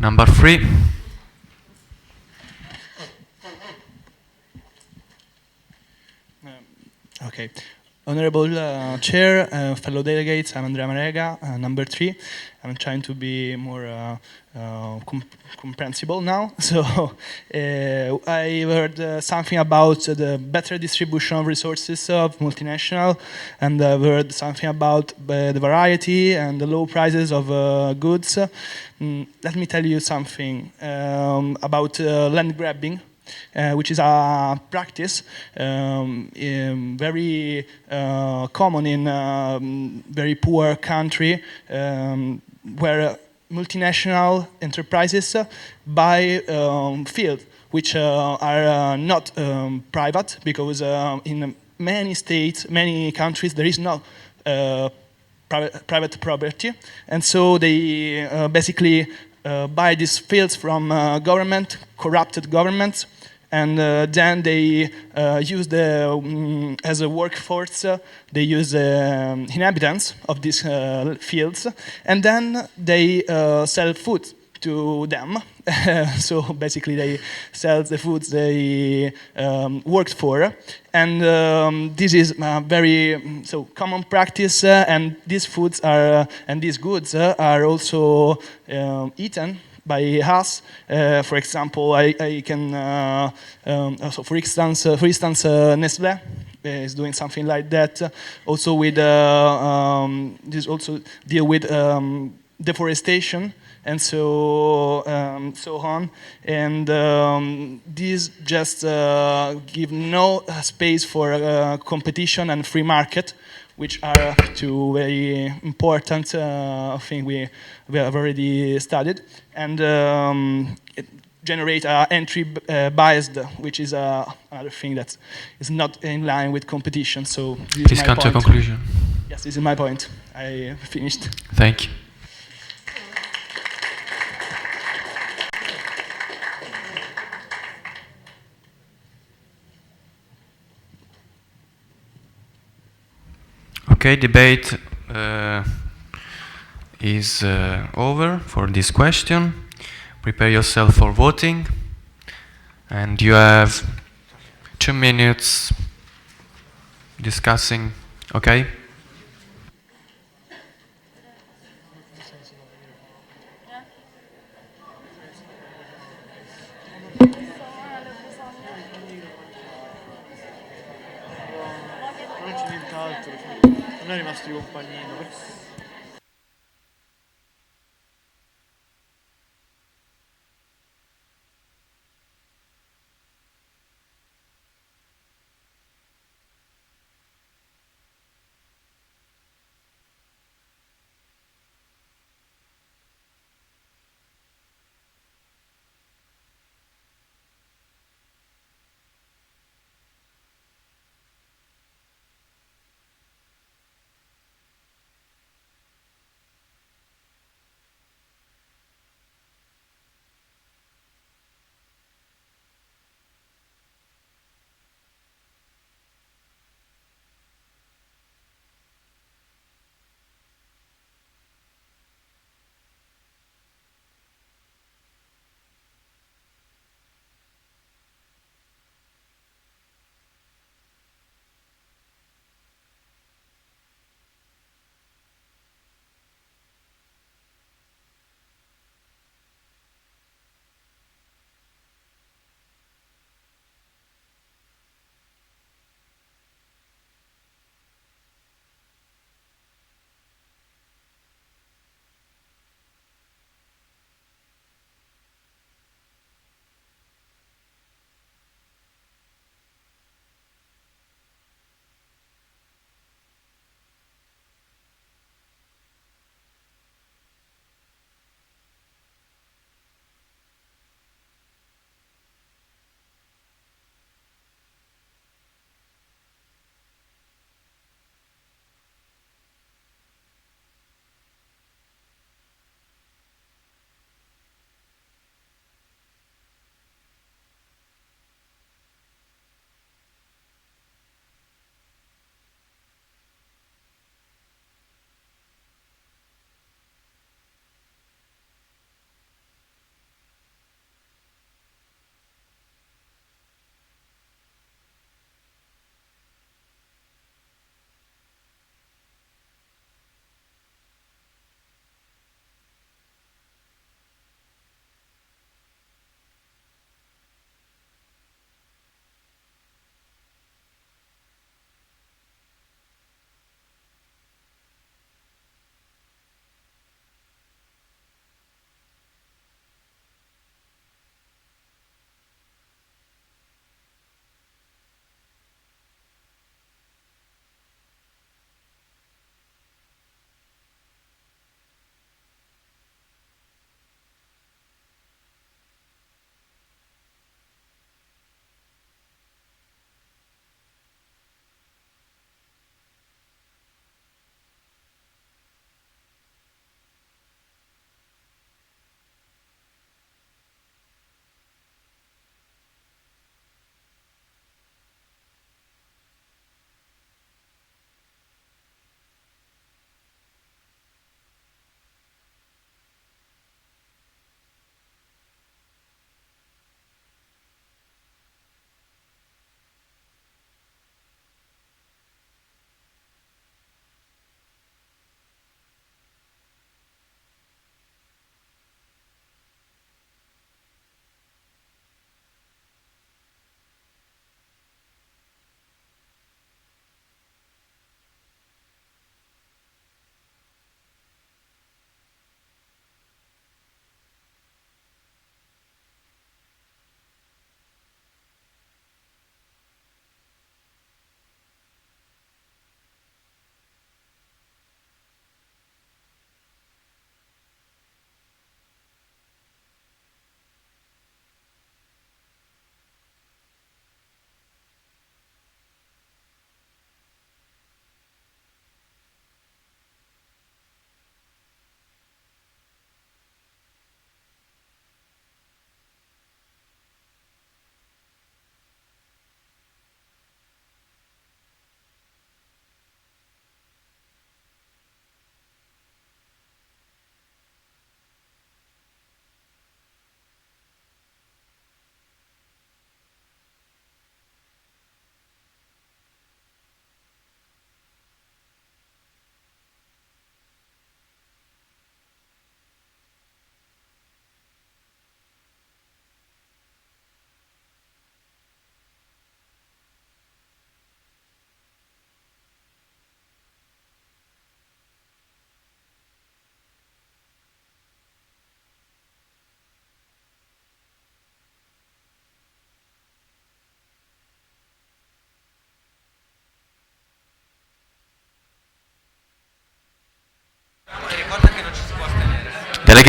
S6: Number 3.
S1: Okay. Honorable Chair, fellow delegates, I'm Andrea Marega, number 3. I'm trying to be more comprehensible now. So I heard something about the better distribution of resources of multinational, and I've heard something about the variety and the low prices of goods. Let me tell you something about land grabbing. Which is a practice very common in very poor country where multinational enterprises buy fields which are not private, because in many states, many countries, there is no private property, and so they basically buy these fields from government, corrupted governments, and then they use the as a workforce. They use inhabitants of these fields, and then they sell food to them. So basically, they sell the foods they worked for, and this is very common practice. And these foods are and these goods are also eaten by us. For example, I can also, for instance, Nestlé is doing something like that. Also with this also deal with deforestation and so on, and these just give no space for competition and free market, which are two very important things we have already studied, and it generate entry biased, which is another thing that is not in line with competition. So this
S6: Please
S1: is my
S6: come to a
S1: point.
S6: conclusion.
S1: Yes, this is my point. I finished.
S6: Thank you. Okay, debate is over for this question. Prepare yourself for voting, and you have 2 minutes discussing. Okay?
S10: Non c'è nient'altro, non è rimasto di compagnino.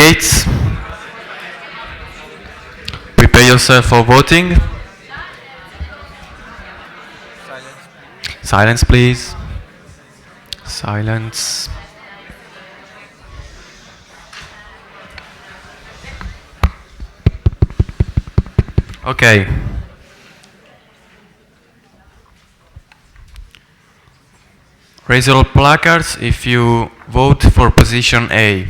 S4: delegates, prepare yourself for voting. Silence, please. Silence. Okay. Raise your placards if you vote for position A.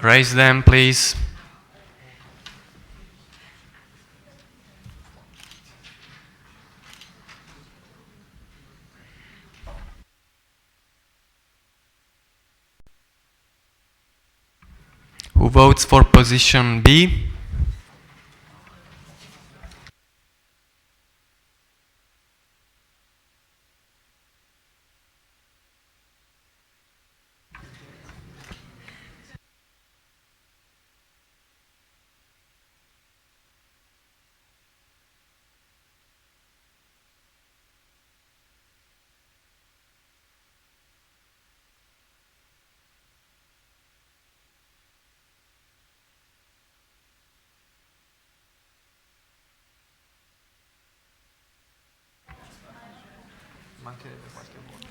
S4: Raise them, please. Who votes for position B?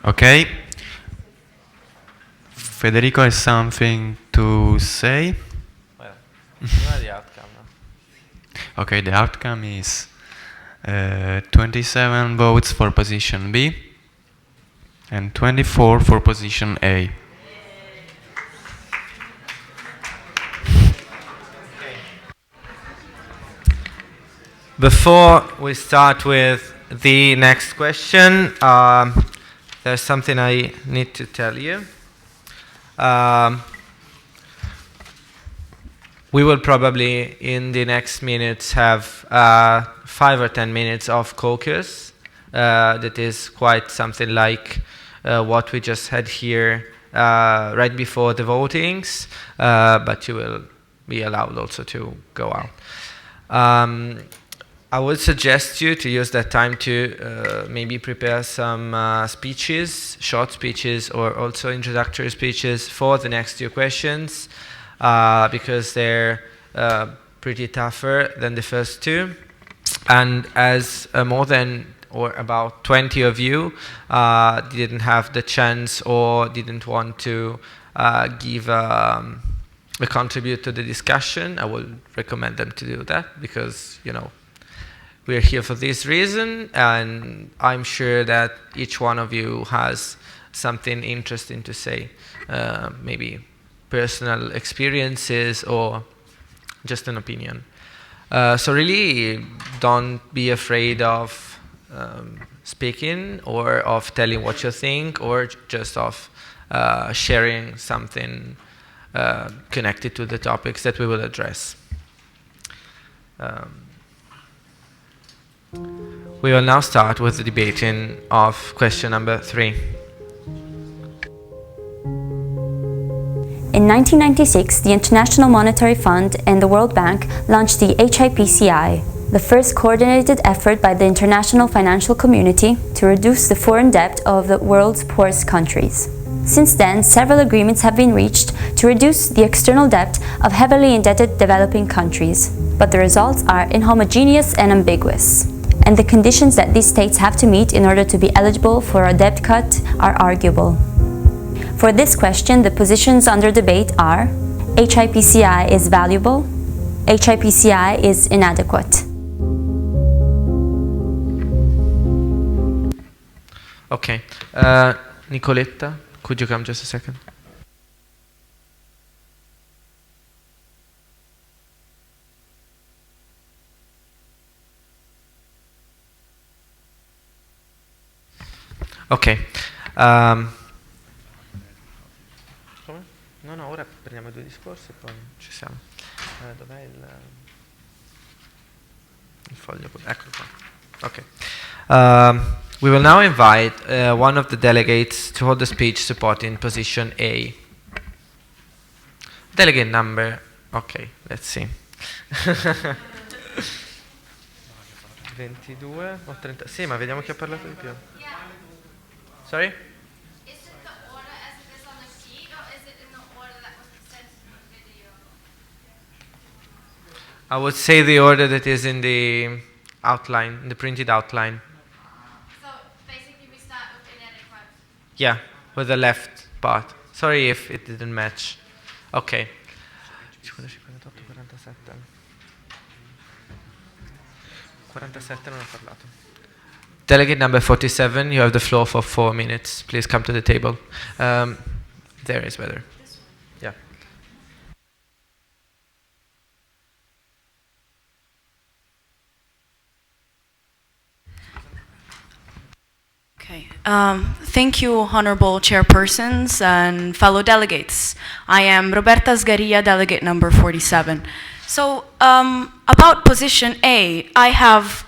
S4: Okay. Federico has something to say. Okay, the outcome is 27 votes for position B and 24 for position A.
S16: Before we start with the next question, there's something I need to tell you. We will probably, in the next minutes, have 5 or 10 minutes of caucus. That is quite something like what we just had here right before the votings, but you will be allowed also to go out. I would suggest you to use that time to maybe prepare some speeches, short speeches, or also introductory speeches for the next 2 questions, because they're pretty tougher than the first 2. And as more than or about 20 of you didn't have the chance or didn't want to give contribute to the discussion, I would recommend them to do that, because, you know, we're here for this reason, and I'm sure that each one of you has something interesting to say, maybe personal experiences or just an opinion. So really, don't be afraid of speaking or of telling what you think, or just of sharing something connected to the topics that we will address. We will now start with the debating of question number 3.
S22: In 1996, the International Monetary Fund and the World Bank launched the HIPCI, the first coordinated effort by the international financial community to reduce the foreign debt of the world's poorest countries. Since then, several agreements have been reached to reduce the external debt of heavily indebted developing countries, but the results are inhomogeneous and ambiguous, and the conditions that these states have to meet in order to be eligible for a debt cut are arguable. For this question, the positions under debate are: HIPCI is valuable, HIPCI is inadequate.
S16: Okay, Nicoletta, could you come just a second? Ok. Come? No, ora prendiamo 2 discorsi e poi ci siamo. Dov'è il foglio? Eccolo qua. Ok. We will now invite one of the delegates to hold a speech supporting position A. Delegate number... Ok, let's see. 22 o 30? Sì, ma vediamo chi ha parlato di più. Sorry?
S17: Is it the order as it is on the sheet, or is it in the order that was presented in the video?
S16: I would say the order that is in the outline, in the printed outline.
S17: So basically we start with inadequate.
S16: Yeah, with the left part. Sorry if it didn't match. Okay. 47 non ho parlato. Delegate number 47, you have the floor for 4 minutes. Please come to the table. There is better. Yeah.
S18: Okay. Thank you, honorable chairpersons and fellow delegates. I am Roberta Sgaria, delegate number 47. So, about position A, I have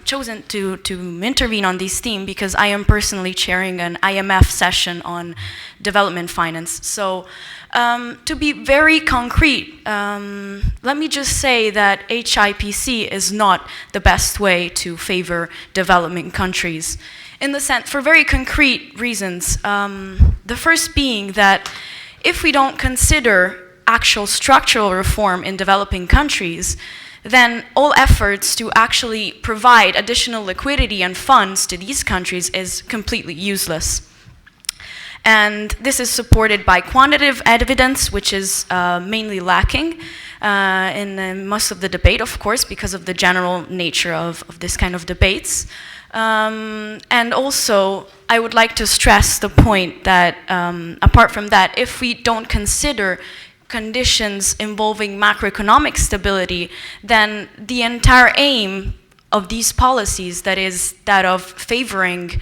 S18: chosen to intervene on this theme because I am personally chairing an IMF session on development finance. So, to be very concrete, let me just say that HIPC is not the best way to favor developing countries. In the sense, for very concrete reasons. The first being that if we don't consider actual structural reform in developing countries, then all efforts to actually provide additional liquidity and funds to these countries is completely useless. And this is supported by quantitative evidence, which is mainly lacking in most of the debate, of course, because of the general nature of this kind of debates. And also, I would like to stress the point that, apart from that, if we don't consider conditions involving macroeconomic stability, then the entire aim of these policies, that is that of favoring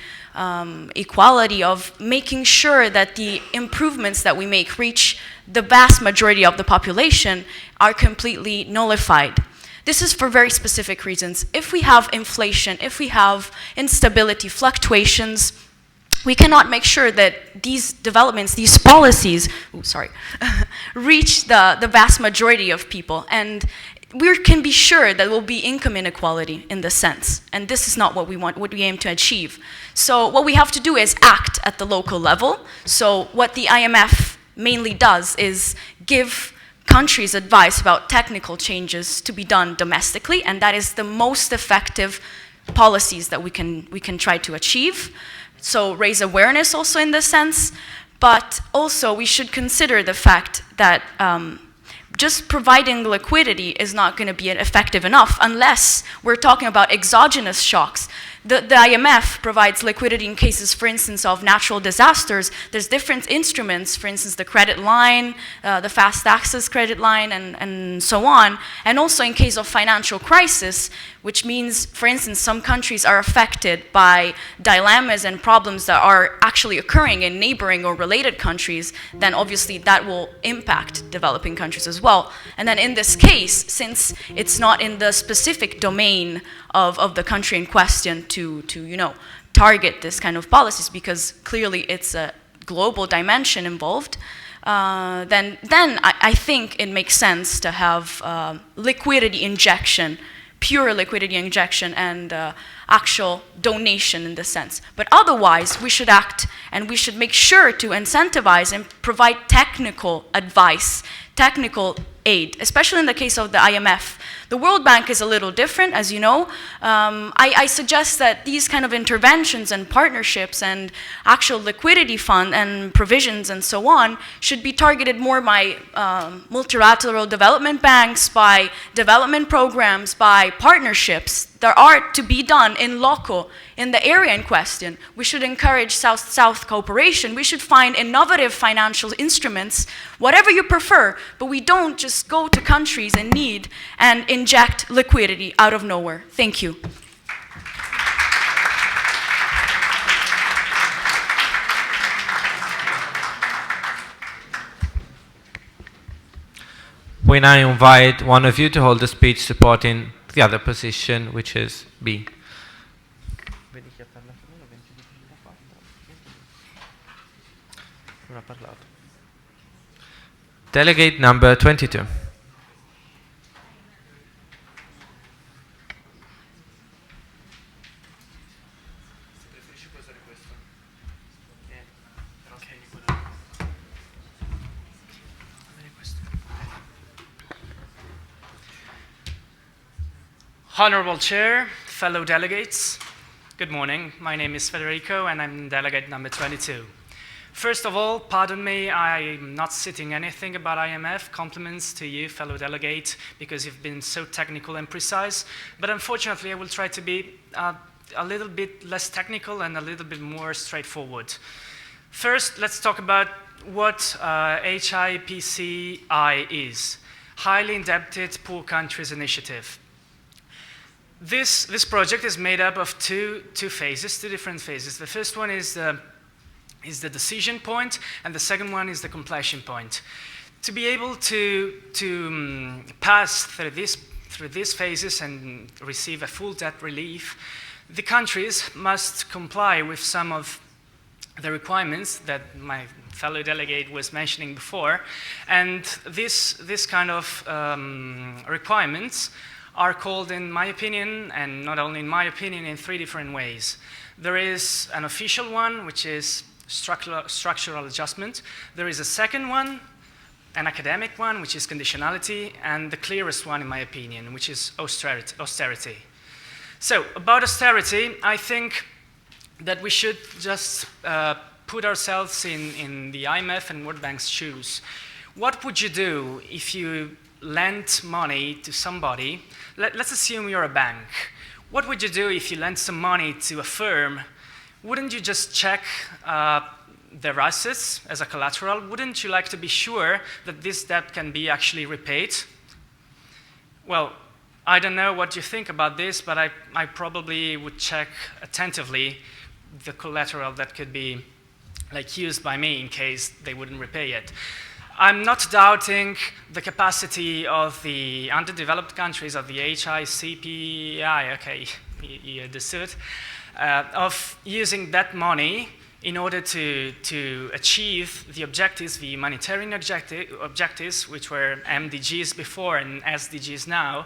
S18: equality, of making sure that the improvements that we make reach the vast majority of the population, are completely nullified. This is for very specific reasons. If we have inflation, if we have instability, fluctuations, we cannot make sure that these developments, these policies, reach the vast majority of people. And we can be sure that there will be income inequality in this sense. And this is not what we want, what we aim to achieve. So what we have to do is act at the local level. So what the IMF mainly does is give countries advice about technical changes to be done domestically, and that is the most effective policies that we can try to achieve. So raise awareness also in this sense, but also we should consider the fact that just providing liquidity is not going to be effective enough unless we're talking about exogenous shocks. The IMF provides liquidity in cases, for instance, of natural disasters. There's different instruments, for instance, the credit line, the fast access credit line, and so on. And also in case of financial crisis, which means, for instance, some countries are affected by dilemmas and problems that are actually occurring in neighboring or related countries, then obviously that will impact developing countries as well. And then in this case, since it's not in the specific domain of the country in question to target this kind of policies, because clearly it's a global dimension involved, then I think it makes sense to have liquidity injection, pure liquidity injection, and actual donation in this sense. But otherwise, we should act and we should make sure to incentivize and provide technical advice, technical aid, especially in the case of the IMF. The World Bank is a little different, as you know. I suggest that these kind of interventions and partnerships and actual liquidity fund and provisions and so on should be targeted more by multilateral development banks, by development programs, by partnerships that are to be done in loco, in the area in question. We should encourage South-South cooperation. We should find innovative financial instruments, whatever you prefer, but we don't just go to countries in need and inject liquidity out of nowhere. Thank you.
S16: We now invite one of you to hold a speech supporting the other position, which is B. Delegate number 22.
S5: Honorable Chair, fellow delegates, good morning. My name is Federico and I'm delegate number 22. First of all, pardon me, I'm not citing anything about IMF. Compliments to you, fellow delegate, because you've been so technical and precise. But unfortunately, I will try to be a little bit less technical and a little bit more straightforward. First, let's talk about what HIPCI is. Highly Indebted Poor Countries Initiative. This project is made up of two different phases. The first one is the decision point, and the second one is the completion point. To be able to pass through these phases and receive a full debt relief, the countries must comply with some of the requirements that my fellow delegate was mentioning before, and this kind of requirements are called, in my opinion, and not only in my opinion, in three different ways. There is an official one, which is structural adjustment. There is a second one, an academic one, which is conditionality, and the clearest one, in my opinion, which is austerity. So, about austerity, I think that we should just put ourselves in the IMF and World Bank's shoes. What would you do if you lent money to somebody? Let's assume you're a bank. What would you do if you lent some money to a firm? Wouldn't you just check their assets as a collateral? Wouldn't you like to be sure that this debt can be actually repaid? Well, I don't know what you think about this, but I probably would check attentively the collateral that could be used by me in case they wouldn't repay it. I'm not doubting the capacity of the underdeveloped countries, of the HICPI, okay, you understood, of using that money in order to achieve the objectives, the humanitarian objectives, which were MDGs before and SDGs now.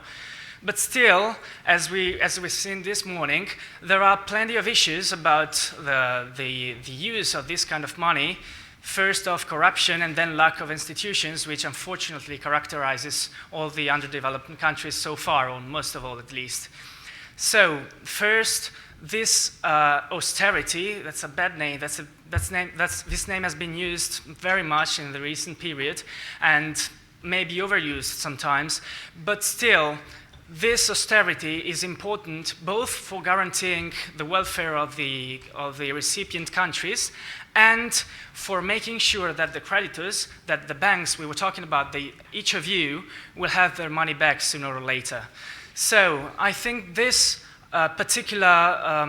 S5: But still, as we've seen this morning, there are plenty of issues about the use of this kind of money. First of corruption and then lack of institutions, which unfortunately characterizes all the underdeveloped countries so far, or most of all at least. So first, this austerity, that's a bad name, this name has been used very much in the recent period and may be overused sometimes, but still, this austerity is important both for guaranteeing the welfare of the recipient countries and for making sure that the creditors, that the banks we were talking about, each of you will have their money back sooner or later. So I think this particular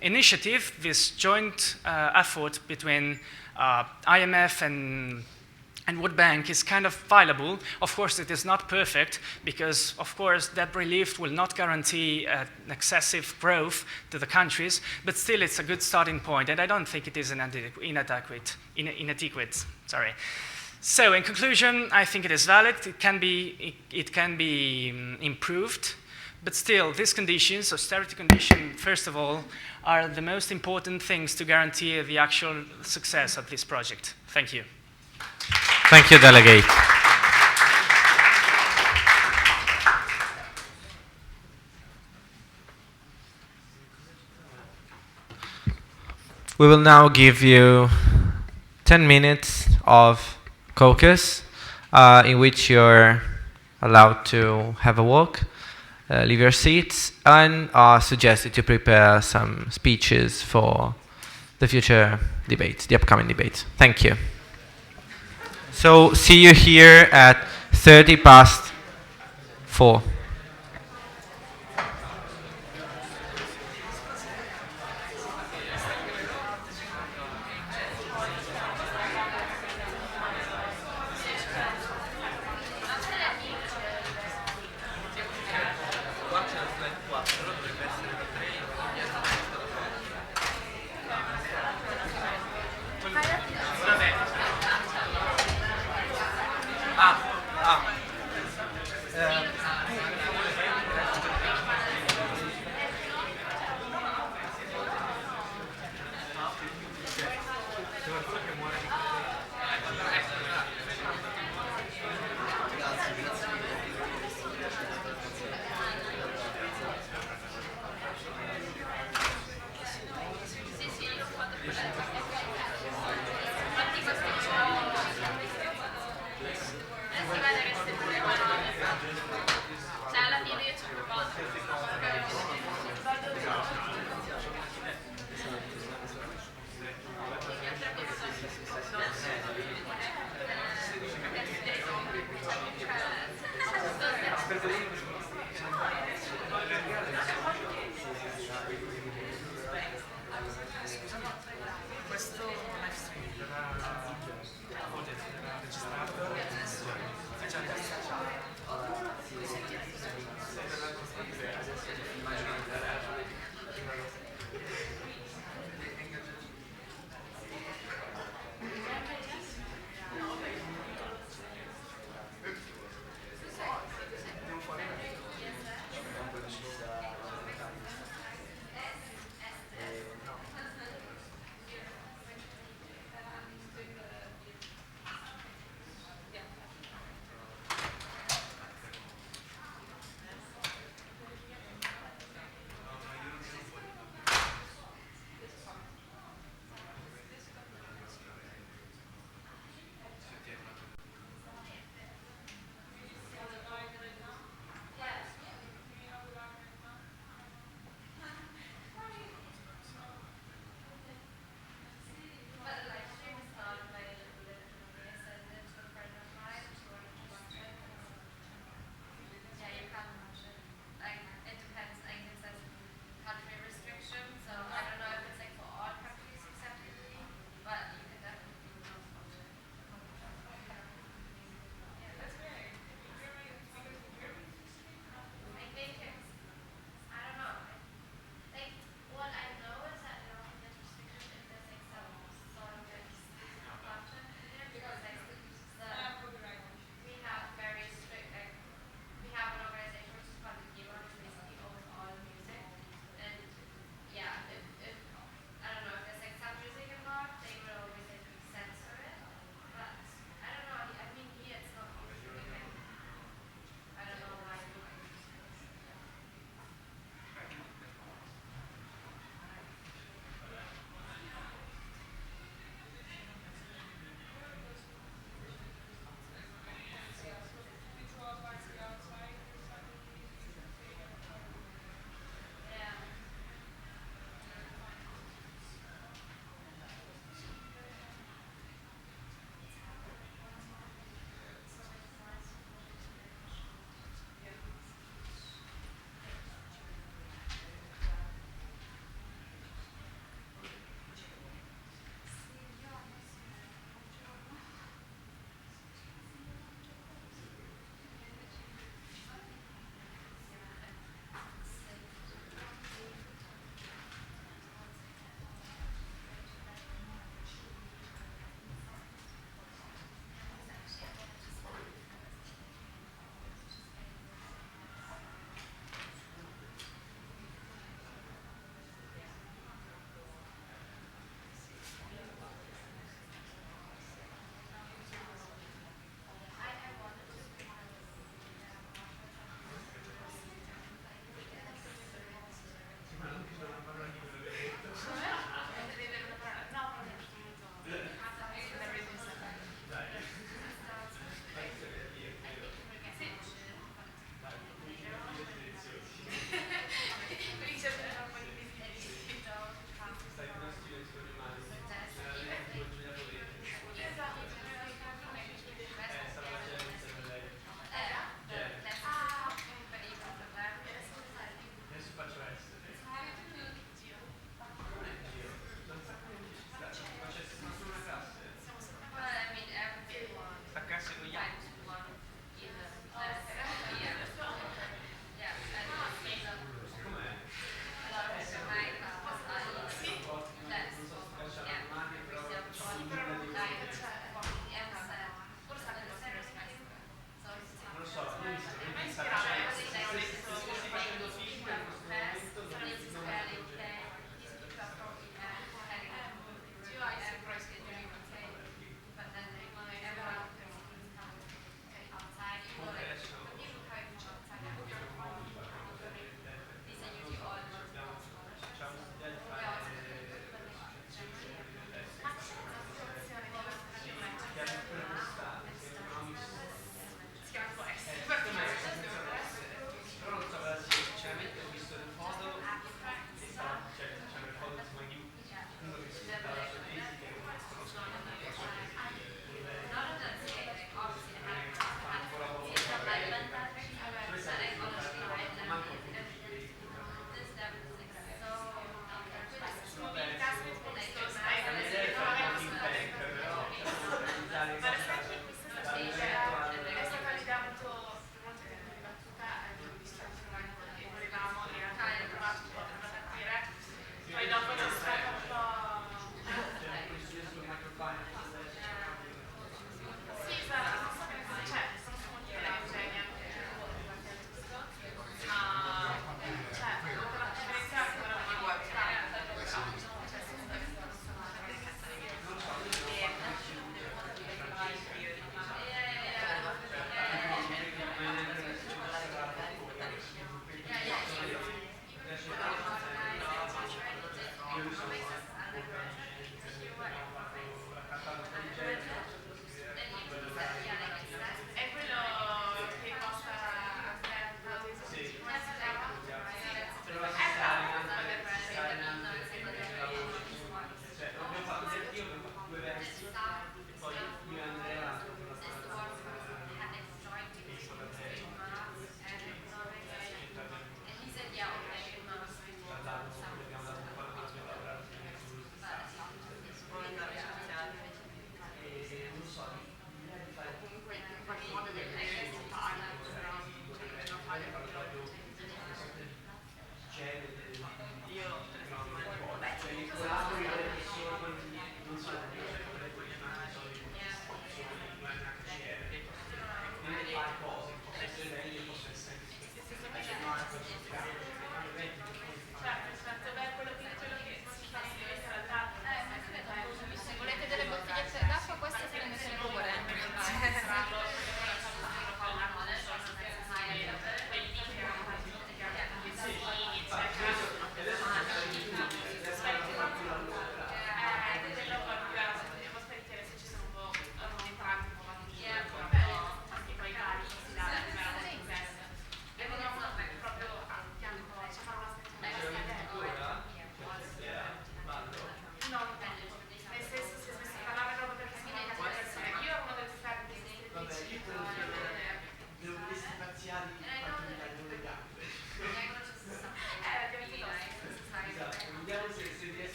S5: initiative, this joint effort between IMF and World Bank is kind of viable. Of course, it is not perfect because, of course, debt relief will not guarantee excessive growth to the countries, but still it's a good starting point, and I don't think it is inadequate. Sorry. So, in conclusion, I think it is valid. It can be improved, but still, these conditions, austerity conditions, first of all, are the most important things to guarantee the actual success of this project. Thank you.
S16: Thank you, Delegate. We will now give you 10 minutes of caucus in which you're allowed to have a walk, leave your seats, and are suggested to prepare some speeches for the future debates, the upcoming debates. Thank you. So, see you here at 4:30.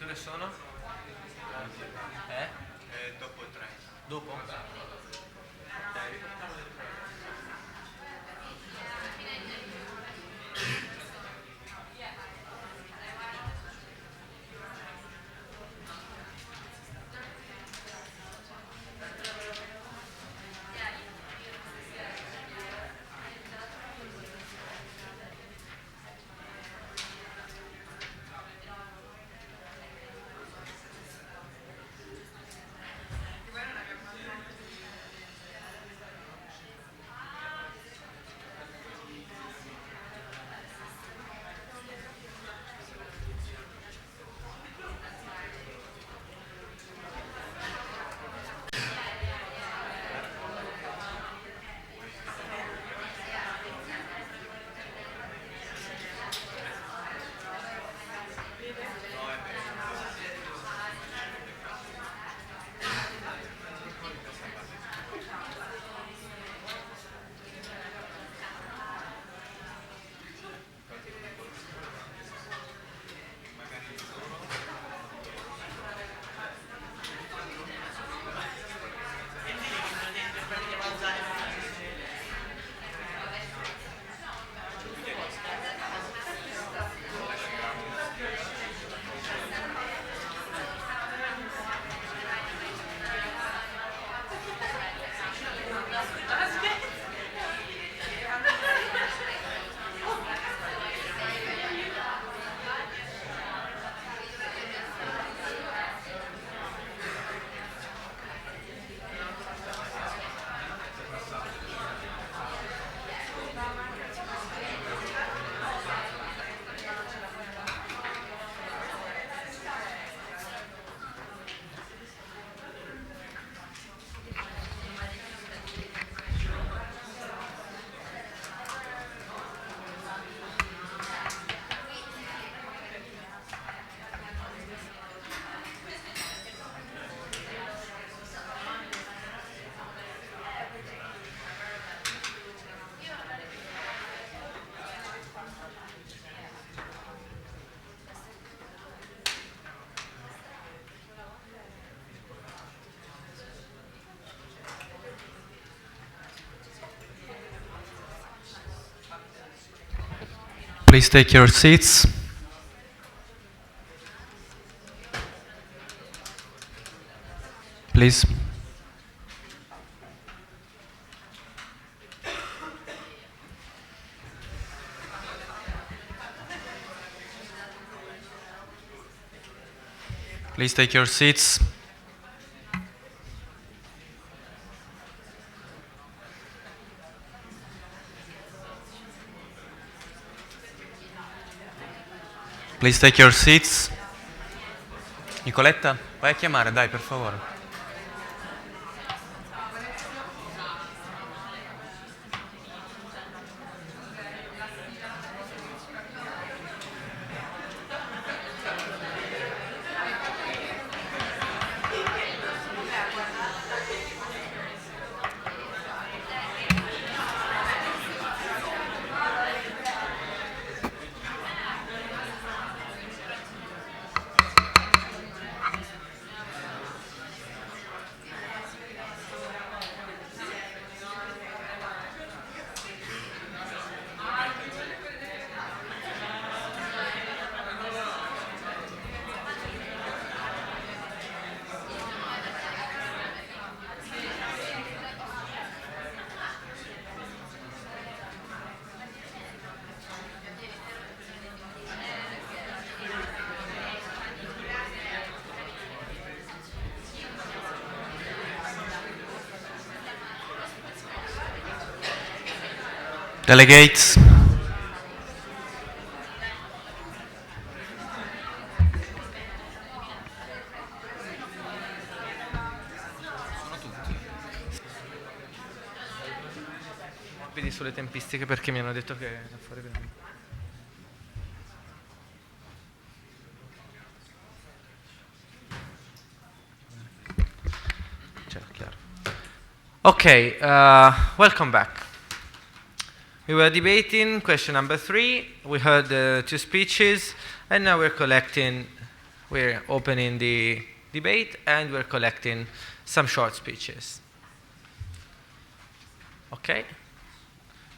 S16: domande sono? Dopo 3. Dopo?
S4: Please take your seats. Please. Please take your seats. Please take your seats. Nicoletta, vai a chiamare, dai, per favore. Delegates.
S16: Morbidi sulle tempistiche perché mi hanno detto che è fuori per me. Okay, welcome back. We were debating question number 3. We heard 2 speeches, and now we're collecting we're opening the debate and we're collecting some short speeches. Okay?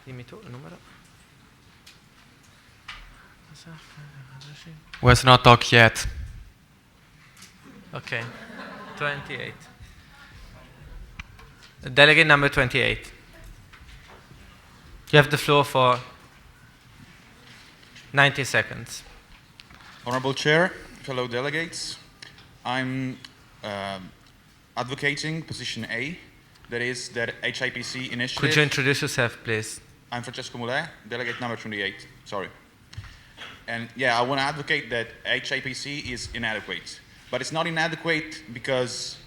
S16: Dimmi tu il numero.
S4: Was not talk yet.
S16: Okay, 28. Delegate number 28. You have the floor for 90 seconds.
S19: Honorable Chair, fellow delegates, I'm advocating position A, that is that HIPC initiative.
S16: Could you introduce yourself, please?
S19: I'm Francesco Mulè, delegate number 28, sorry. And yeah, I want to advocate that HIPC is inadequate. But it's not inadequate because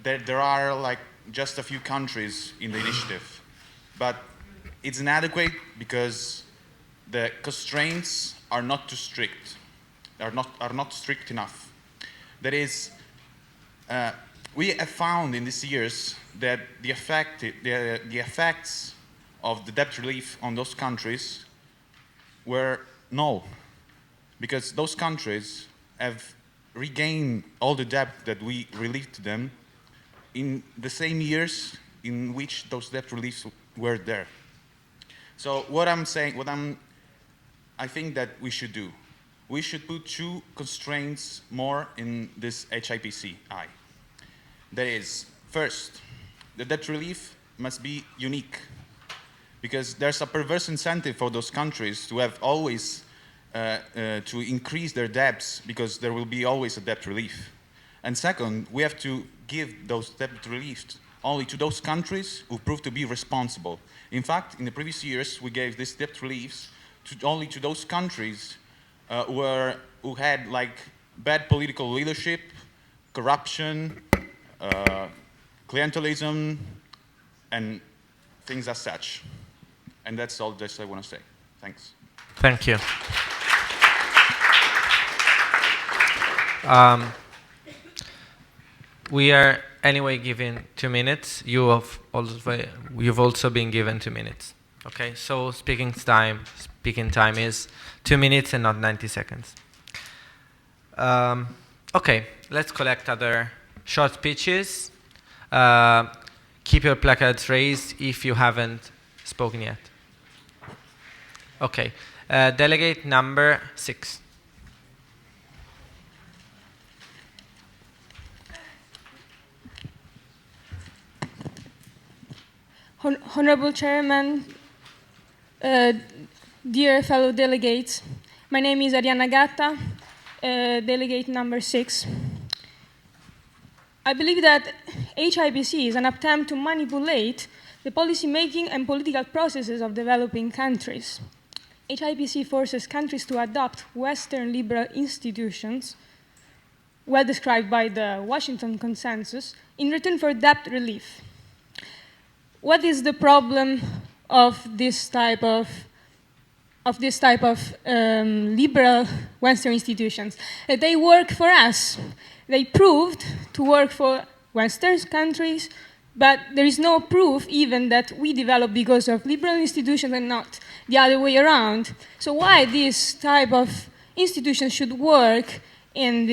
S19: there are like just a few countries in the initiative. But it's inadequate because the constraints are not too strict, are not strict enough. That is, we have found in these years that the effects of the debt relief on those countries were null, because those countries have regained all the debt that we relieved to them in the same years in which those debt reliefs were there. So what I'm saying, I think that we should do, we should put two constraints more in this HIPCI. That is, first, the debt relief must be unique, because there's a perverse incentive for those countries to have always to increase their debts, because there will be always a debt relief. And second, we have to give those debt reliefs only to those countries who prove to be responsible. In fact, in the previous years, we gave this debt reliefs only to those countries who had like bad political leadership, corruption, clientelism, and things as such. And that's all that I want to say. Thanks.
S16: Thank you. We are anyway given 2 minutes. You've also been given 2 minutes. Okay, so speaking time is 2 minutes and not 90 seconds. Okay, let's collect other short speeches. Keep your placards raised if you haven't spoken yet. Okay, delegate number 6.
S20: Honorable Chairman, dear fellow delegates, my name is Arianna Gatta, delegate number 6. I believe that HIPC is an attempt to manipulate the policy-making and political processes of developing countries. HIPC forces countries to adopt Western liberal institutions, well described by the Washington Consensus, in return for debt relief. What is the problem of this type of liberal Western institutions? They work for us. They proved to work for Western countries, but there is no proof even that we developed because of liberal institutions and not the other way around. So why this type of institutions should work in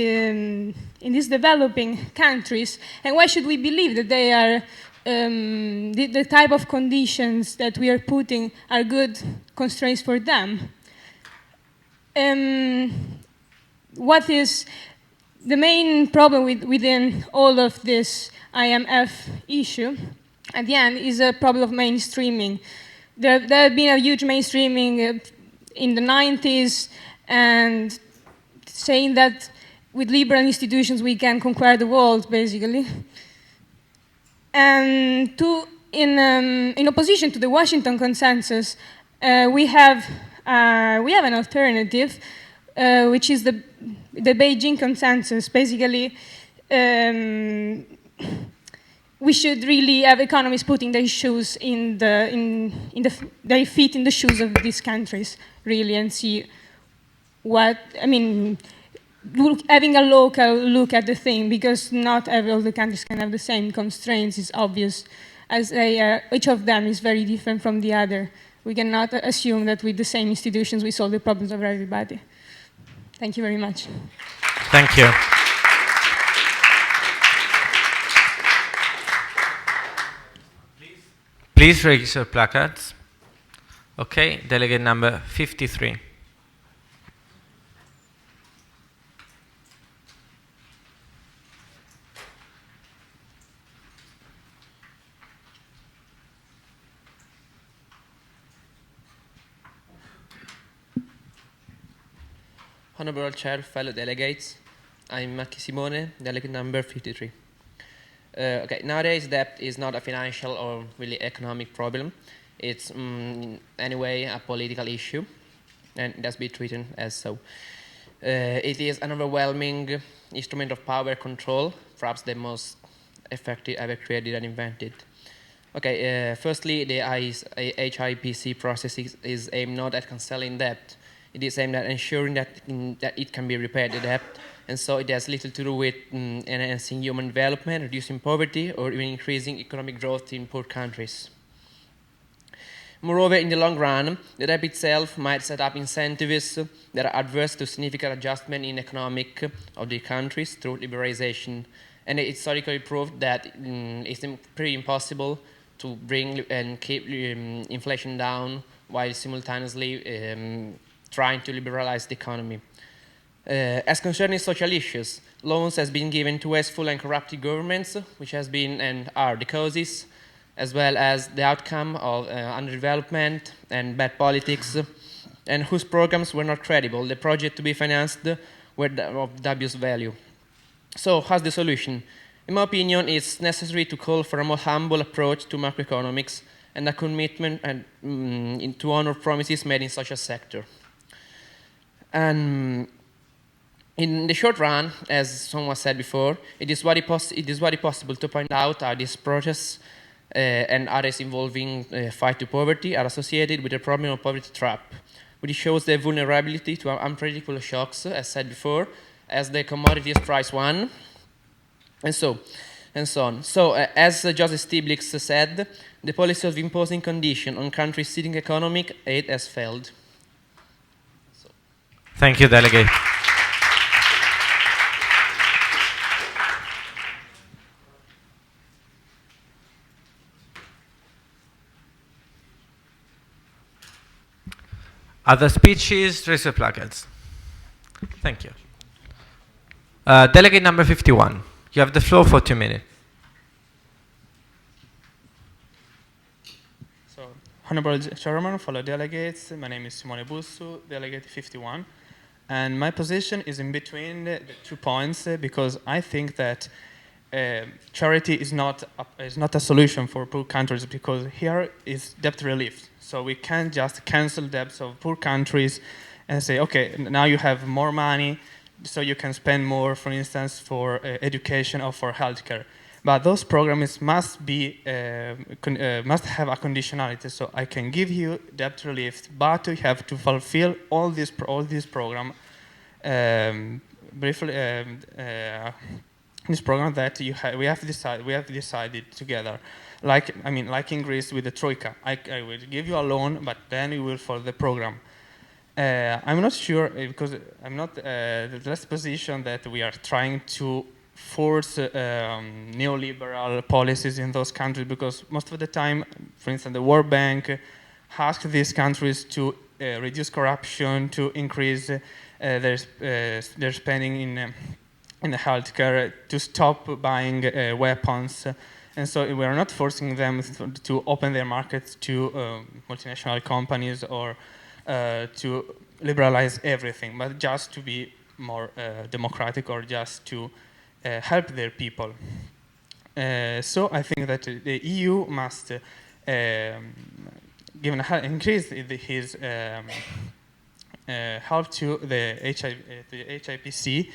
S20: these developing countries, and why should we believe that they are the type of conditions that we are putting are good constraints for them? What is the main problem within all of this IMF issue, at the end, is a problem of mainstreaming. There have been a huge mainstreaming in the 90s, and saying that with liberal institutions we can conquer the world, basically. And in opposition to the Washington Consensus, we have an alternative, which is the Beijing Consensus. Basically, we should really have economists putting their shoes their feet in the shoes of these countries, really, and see what, I mean, having a local look at the thing, because not all the countries can have the same constraints, is obvious, as each of them is very different from the other. We cannot assume that with the same institutions we solve the problems of everybody. Thank you very much.
S16: Thank you. Please register placards. Okay, delegate number 53.
S2: Honorable Chair, fellow delegates, I'm Macchi Simone, delegate number 53. Okay, nowadays debt is not a financial or really economic problem. It's anyway a political issue, and it has been treated as so. It is an overwhelming instrument of power control, perhaps the most effective ever created and invented. Okay, firstly, the HIPC process is aimed not at cancelling debt. It is aimed at ensuring that it can be repaired, the debt, and so it has little to do with enhancing human development, reducing poverty, or even increasing economic growth in poor countries. Moreover, in the long run, the debt itself might set up incentives that are adverse to significant adjustment in economic of the countries through liberalization, and it's historically proved that it's pretty impossible to bring and keep inflation down while simultaneously trying to liberalize the economy. As concerning social issues, loans has been given to wasteful and corrupted governments, which has been and are the causes, as well as the outcome of underdevelopment and bad politics, and whose programs were not credible. The project to be financed were of dubious value. So, how's the solution? In my opinion, it's necessary to call for a more humble approach to macroeconomics and a commitment to honor promises made in such a sector. And in the short run, as someone said before, it is very possible to point out how this process and others involving fight to poverty are associated with the problem of poverty trap, which shows their vulnerability to unpredictable shocks, as said before, as the commodities price one, and so on. So, as Joseph Stiglitz said, the policy of imposing conditions on countries seeking economic aid has failed.
S16: Thank you, Delegate. Other speeches, raise your placards. Thank you. Delegate number 51. You have the floor for 2 minutes.
S1: So, Honorable Chairman, fellow delegates, my name is Simone Bussu, delegate 51. And my position is in between the 2 points because I think that charity is not a solution for poor countries because here is debt relief. So we can't just cancel debts of poor countries and say, okay, now you have more money, so you can spend more, for instance, for education or for healthcare. But those programs must have a conditionality. So I can give you debt relief, but you have to fulfill all these programs. Briefly, this program that we have decided together. Like in Greece with the Troika, I will give you a loan, but then you will follow the program. I'm not sure because I'm not the last position that we are trying to force neoliberal policies in those countries because most of the time, for instance, the World Bank asks these countries to reduce corruption, to increase their spending in the healthcare, to stop buying weapons, and so we are not forcing them to open their markets to multinational companies or to liberalize everything, but just to be more democratic or just to help their people. So I think that the EU must increase his help to the HIPC,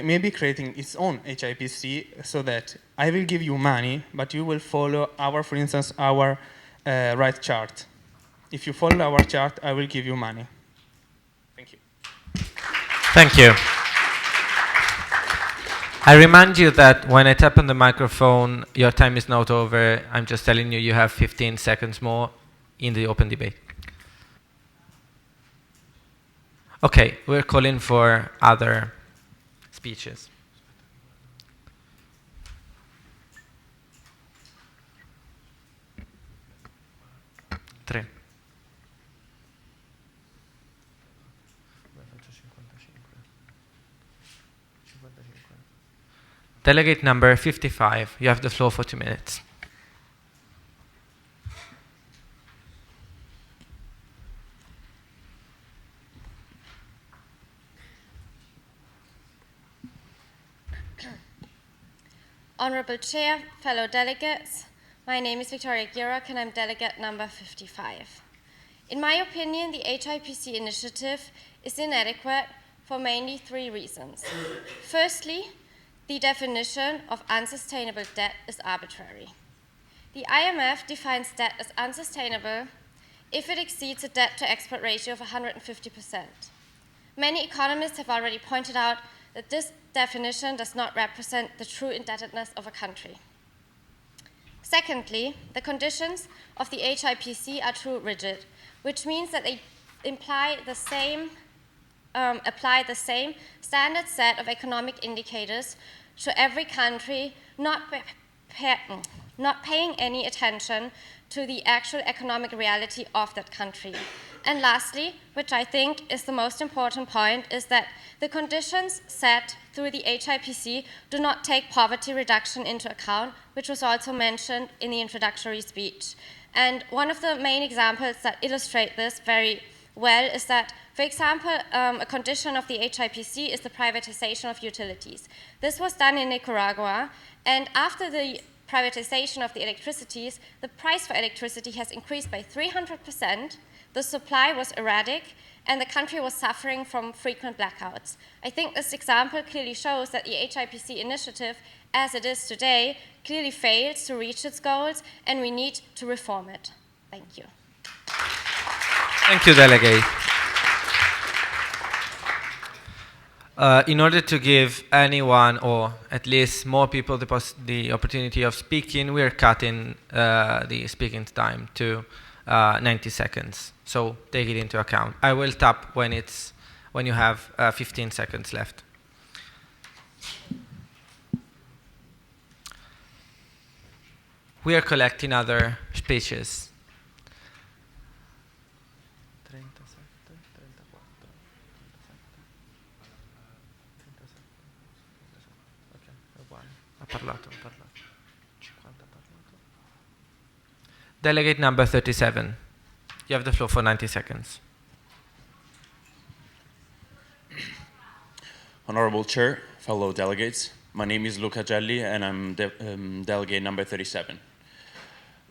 S1: maybe creating its own HIPC so that I will give you money, but you will follow for instance, our right chart. If you follow our chart, I will give you money. Thank you.
S16: Thank you. I remind you that when I tap on the microphone, your time is not over. I'm just telling you, you have 15 seconds more in the open debate. Okay, we're calling for other speeches. Tre. Delegate number 55, you have the floor for 2 minutes.
S3: Honorable Chair, fellow delegates, my name is Victoria Ragnarock and I'm delegate number 55. In my opinion, the HIPC initiative is inadequate for mainly 3 reasons. Firstly, the definition of unsustainable debt is arbitrary. The IMF defines debt as unsustainable if it exceeds a debt-to-export ratio of 150%. Many economists have already pointed out that this definition does not represent the true indebtedness of a country. Secondly, the conditions of the HIPC are too rigid, which means that they apply the same standard set of economic indicators to every country, not paying any attention to the actual economic reality of that country. And lastly, which I think is the most important point, is that the conditions set through the HIPC do not take poverty reduction into account, which was also mentioned in the introductory speech. And one of the main examples that illustrate this very well is that, for example, a condition of the HIPC is the privatization of utilities. This was done in Nicaragua, and after the privatization of the electricities, the price for electricity has increased by 300%, the supply was erratic, and the country was suffering from frequent blackouts. I think this example clearly shows that the HIPC initiative, as it is today, clearly fails to reach its goals, and we need to reform it. Thank you.
S16: Thank you, Delegate. In order to give anyone, or at least more people, the opportunity of speaking, we are cutting the speaking time to 90 seconds. So take it into account. I will tap when you have 15 seconds left. We are collecting other speeches. Delegate number 37. You have the floor for 90 seconds.
S7: Honorable Chair, fellow delegates, my name is Luca Gelli and I'm delegate number 37.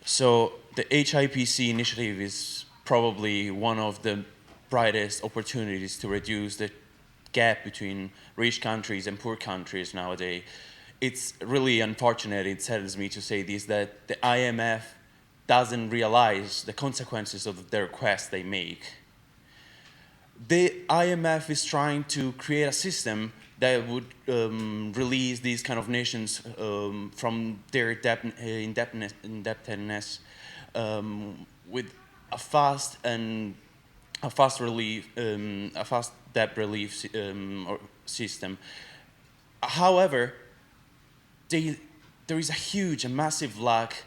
S7: So the HIPC initiative is probably one of the brightest opportunities to reduce the gap between rich countries and poor countries nowadays. It's really unfortunate, it saddens me to say this, that the IMF doesn't realize the consequences of the requests they make. The IMF is trying to create a system that would release these kind of nations from their indebtedness with a fast debt relief system. However, there is a huge and massive lack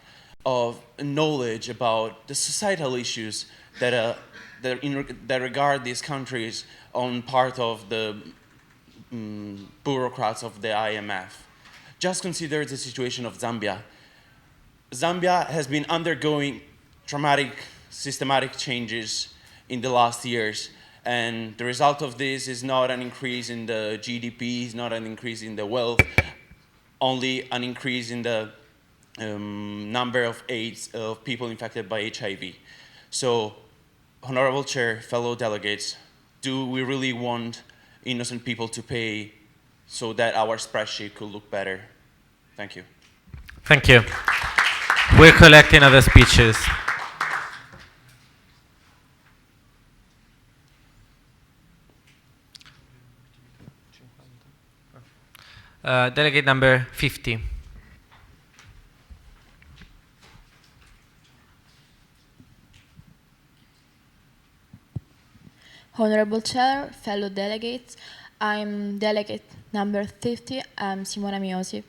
S7: of knowledge about the societal issues that regard these countries on part of the bureaucrats of the IMF. Just consider the situation of Zambia. Zambia has been undergoing dramatic, systematic changes in the last years, and the result of this is not an increase in the GDP, is not an increase in the wealth, only an increase in the number of people infected by HIV. So, Honorable Chair, fellow delegates, do we really want innocent people to pay so that our spreadsheet could look better? Thank you.
S16: Thank you. We're collecting other speeches. Delegate number 50.
S15: Honorable Chair, fellow delegates, I'm delegate number 50, I'm Simona Miosi.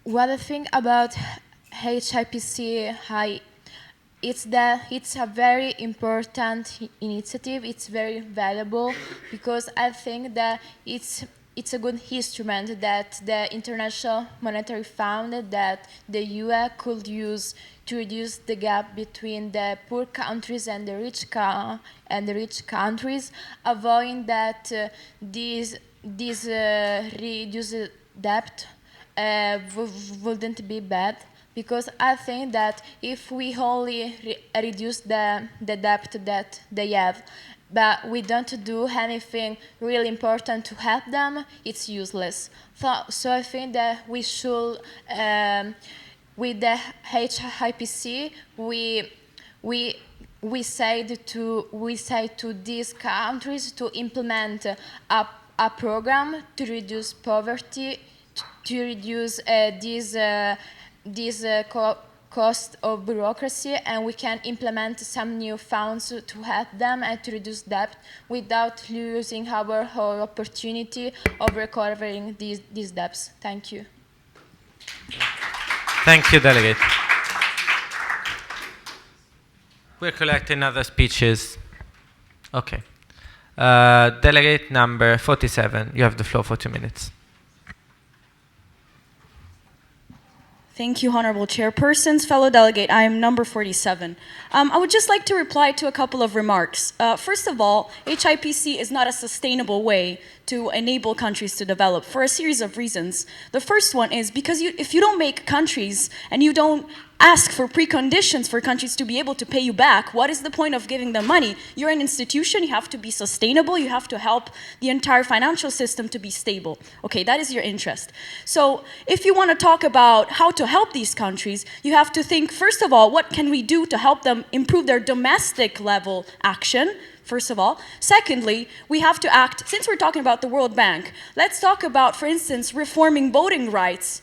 S15: What I think about HIPC it's that it's a very important initiative. It's very valuable because I think that it's a good instrument that the International Monetary Fund, that the UN could use to reduce the gap between the poor countries and the rich countries, avoiding that this reduced debt wouldn't be bad. Because I think that if we only reduce the debt that they have, but we don't do anything really important to help them, it's useless. So I think that we should, with the HIPC, we say to these countries to implement a program to reduce poverty, to reduce this cost of bureaucracy, and we can implement some new funds to help them and to reduce debt without losing our whole opportunity of recovering these debts. Thank you.
S16: Thank you, Delegate. We're collecting other speeches. Okay. Delegate number 47, you have the floor for 2 minutes.
S13: Thank you, Honorable Chairpersons. Fellow delegate, I am number 47. I would just like to reply to a couple of remarks. First of all, HIPC is not a sustainable way to enable countries to develop for a series of reasons. The first one is because if you don't make countries and you don't ask for preconditions for countries to be able to pay you back, what is the point of giving them money? You're an institution, you have to be sustainable, you have to help the entire financial system to be stable. Okay, that is your interest. So if you want to talk about how to help these countries, you have to think, first of all, what can we do to help them improve their domestic level action? First of all. Secondly, we have to act, since we're talking about the World Bank, let's talk about, for instance, reforming voting rights,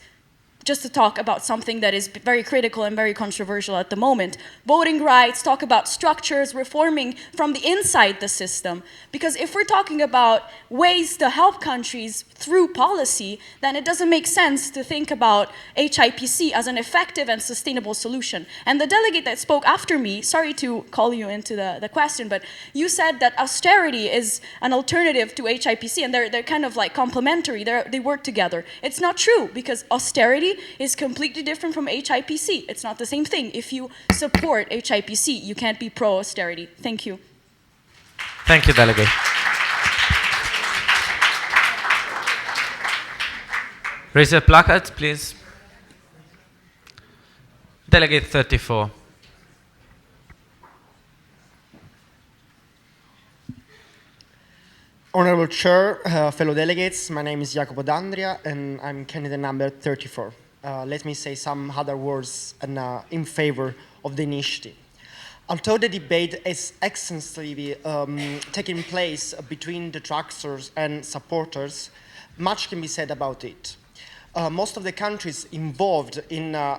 S13: just to talk about something that is very critical and very controversial at the moment. Voting rights, talk about structures, reforming from the inside the system. Because if we're talking about ways to help countries through policy, then it doesn't make sense to think about HIPC as an effective and sustainable solution. And the delegate that spoke after me, sorry to call you into the question, but you said that austerity is an alternative to HIPC, and they're kind of like complementary, they work together. It's not true, because austerity is completely different from HIPC. It's not the same thing. If you support HIPC, you can't be pro-austerity. Thank you.
S16: Thank you, Delegate. Raise your placards, please. Delegate 34.
S12: Honorable Chair, fellow delegates, my name is Jacopo D'Andria and I'm candidate number 34. Let me say some other words in favor of the initiative. Although the debate is extensively taking place between detractors and supporters, much can be said about it. Most of the countries involved in the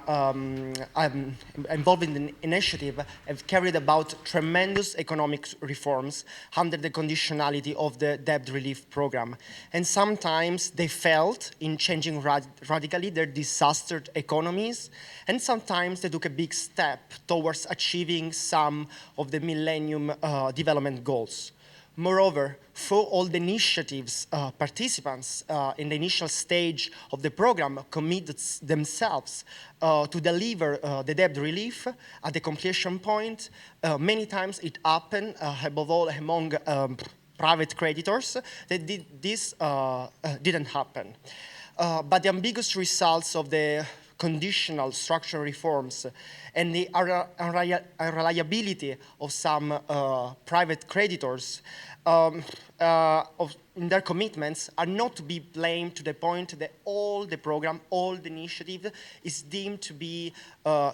S12: initiative have carried about tremendous economic reforms under the conditionality of the debt relief program. And sometimes they failed in changing radically their disastered economies, and sometimes they took a big step towards achieving some of the Millennium Development Goals. Moreover, for all the initiatives, participants in the initial stage of the program committed themselves to deliver the debt relief at the completion point. Many times it happened, above all among private creditors, that this didn't happen. But the ambiguous results of the conditional structural reforms and the unreliability of some private creditors in their commitments are not to be blamed to the point that all the program, all the initiative is deemed to be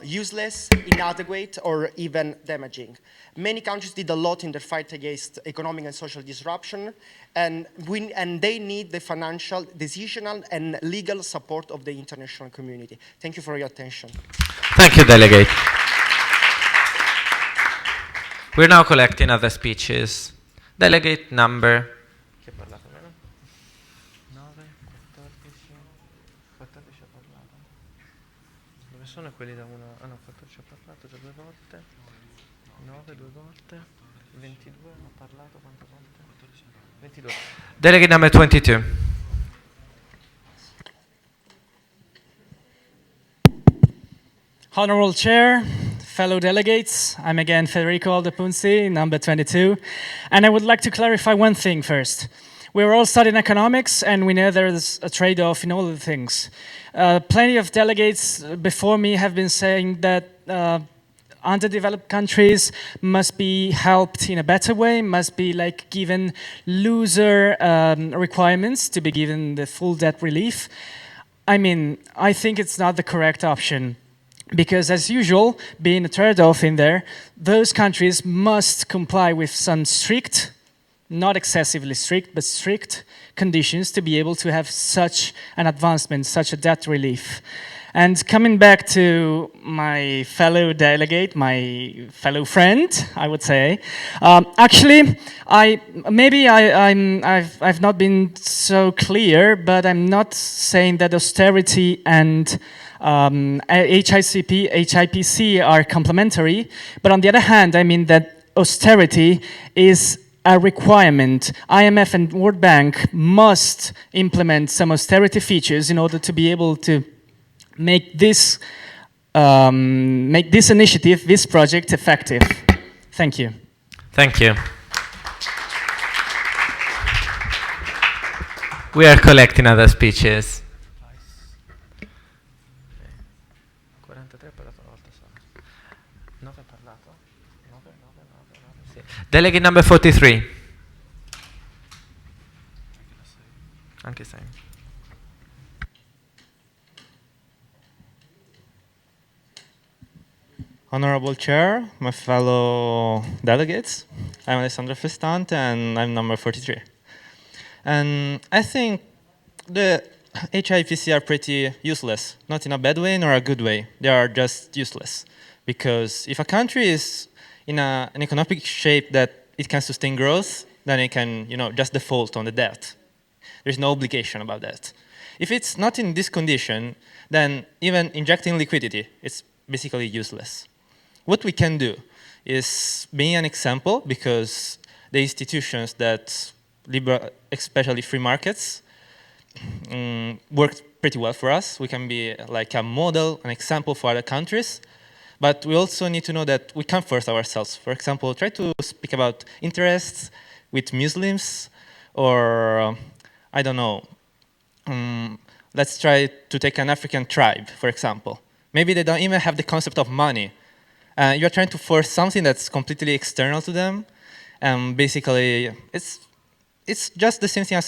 S12: useless, inadequate, or even damaging. Many countries did a lot in their fight against economic and social disruption, and they need the financial, decisional, and legal support of the international community. Thank you for your attention.
S16: Thank you, Delegate. We're now collecting other speeches. Delegate number. Chi ha parlato meno? 9, 14. 14 ha parlato. Dove sono quelli da 1? Ah no, 14 ha parlato già 2 volte. 9 2 volte. 22 ha parlato quante volte? 22. Delegate number 22.
S8: Honorable Chair, fellow delegates, I'm again Federico Aldepunzi, number 22, and I would like to clarify one thing first. We're all studying economics, and we know there's a trade-off in all the things. Plenty of delegates before me have been saying that underdeveloped countries must be helped in a better way, must be like given looser requirements to be given the full debt relief. I mean, I think it's not the correct option. Because as usual, being a trade-off in there, those countries must comply with some strict, not excessively strict, but strict conditions to be able to have such an advancement, such a debt relief. And coming back to my fellow delegate, my fellow friend, I would say, actually, I've not been so clear, but I'm not saying that austerity and HIPC are complementary, but on the other hand, I mean that austerity is a requirement. IMF and World Bank must implement some austerity features in order to be able to make this initiative, this project, effective. Thank you.
S16: Thank you. We are collecting other speeches. Delegate number 43. Anche 6.
S9: Honorable Chair, my fellow delegates, I'm Alessandro Festante and I'm number 43. And I think the HIPC are pretty useless, not in a bad way nor a good way. They are just useless. Because if a country is in an economic shape that it can sustain growth, then it can, just default on the debt. There's no obligation about that. If it's not in this condition, then even injecting liquidity, it's basically useless. What we can do is being an example, because the institutions that especially free markets, work pretty well for us. We can be like a model, an example for other countries. But we also need to know that we can't force ourselves. For example, try to speak about interests with Muslims, or I don't know, let's try to take an African tribe, for example. Maybe they don't even have the concept of money. You're trying to force something that's completely external to them. Basically, it's just the same thing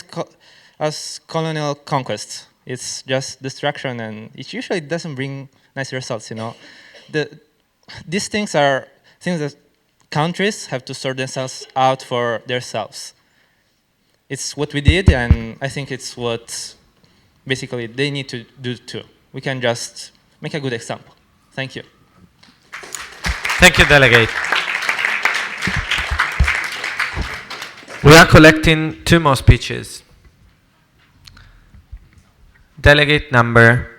S9: as colonial conquest. It's just destruction, and it usually doesn't bring nice results, These things are things that countries have to sort themselves out for themselves. It's what we did, and I think it's what basically they need to do too. We can just make a good example. Thank you.
S16: Thank you, Delegate. We are collecting 2 more speeches. Delegate number.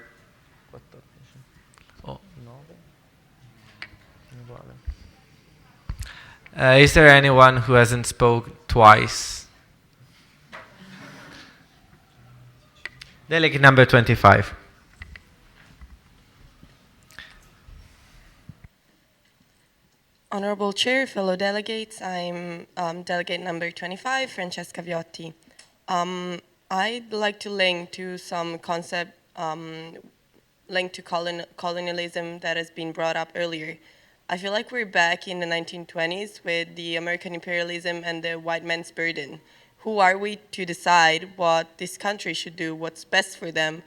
S16: Is there anyone who hasn't spoke twice? Delegate number 25.
S21: Honorable Chair, fellow delegates, I'm delegate number 25, Francesca Viotti. I'd like to link to some concept linked to colonialism that has been brought up earlier. I feel like we're back in the 1920s with the American imperialism and the white man's burden. Who are we to decide what this country should do, what's best for them?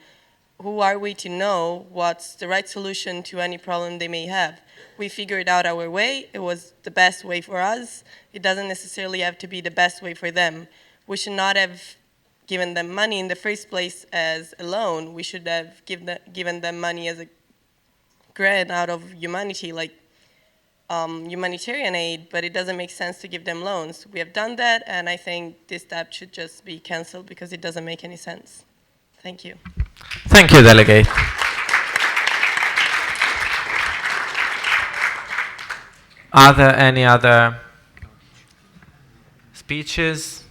S21: Who are we to know what's the right solution to any problem they may have? We figured out our way. It was the best way for us. It doesn't necessarily have to be the best way for them. We should not have given them money in the first place as a loan. We should have given them money as a grant out of humanity, like humanitarian aid, but it doesn't make sense to give them loans. We have done that, and I think this debt should just be cancelled because it doesn't make any sense. Thank you.
S16: Thank you, Delegate. Are there any other speeches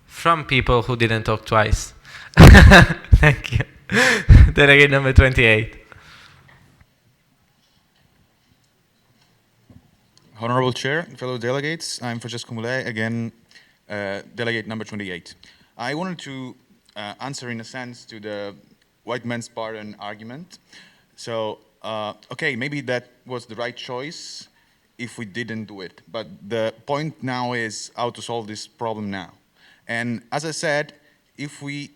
S16: from people who didn't talk twice? Thank you. Delegate number 28.
S19: Honorable Chair, fellow delegates, I'm Francesco Mulè, again, delegate number 28. I wanted to answer in a sense to the white man's pardon argument. So, okay, maybe that was the right choice if we didn't do it. But the point now is how to solve this problem now. And as I said, if we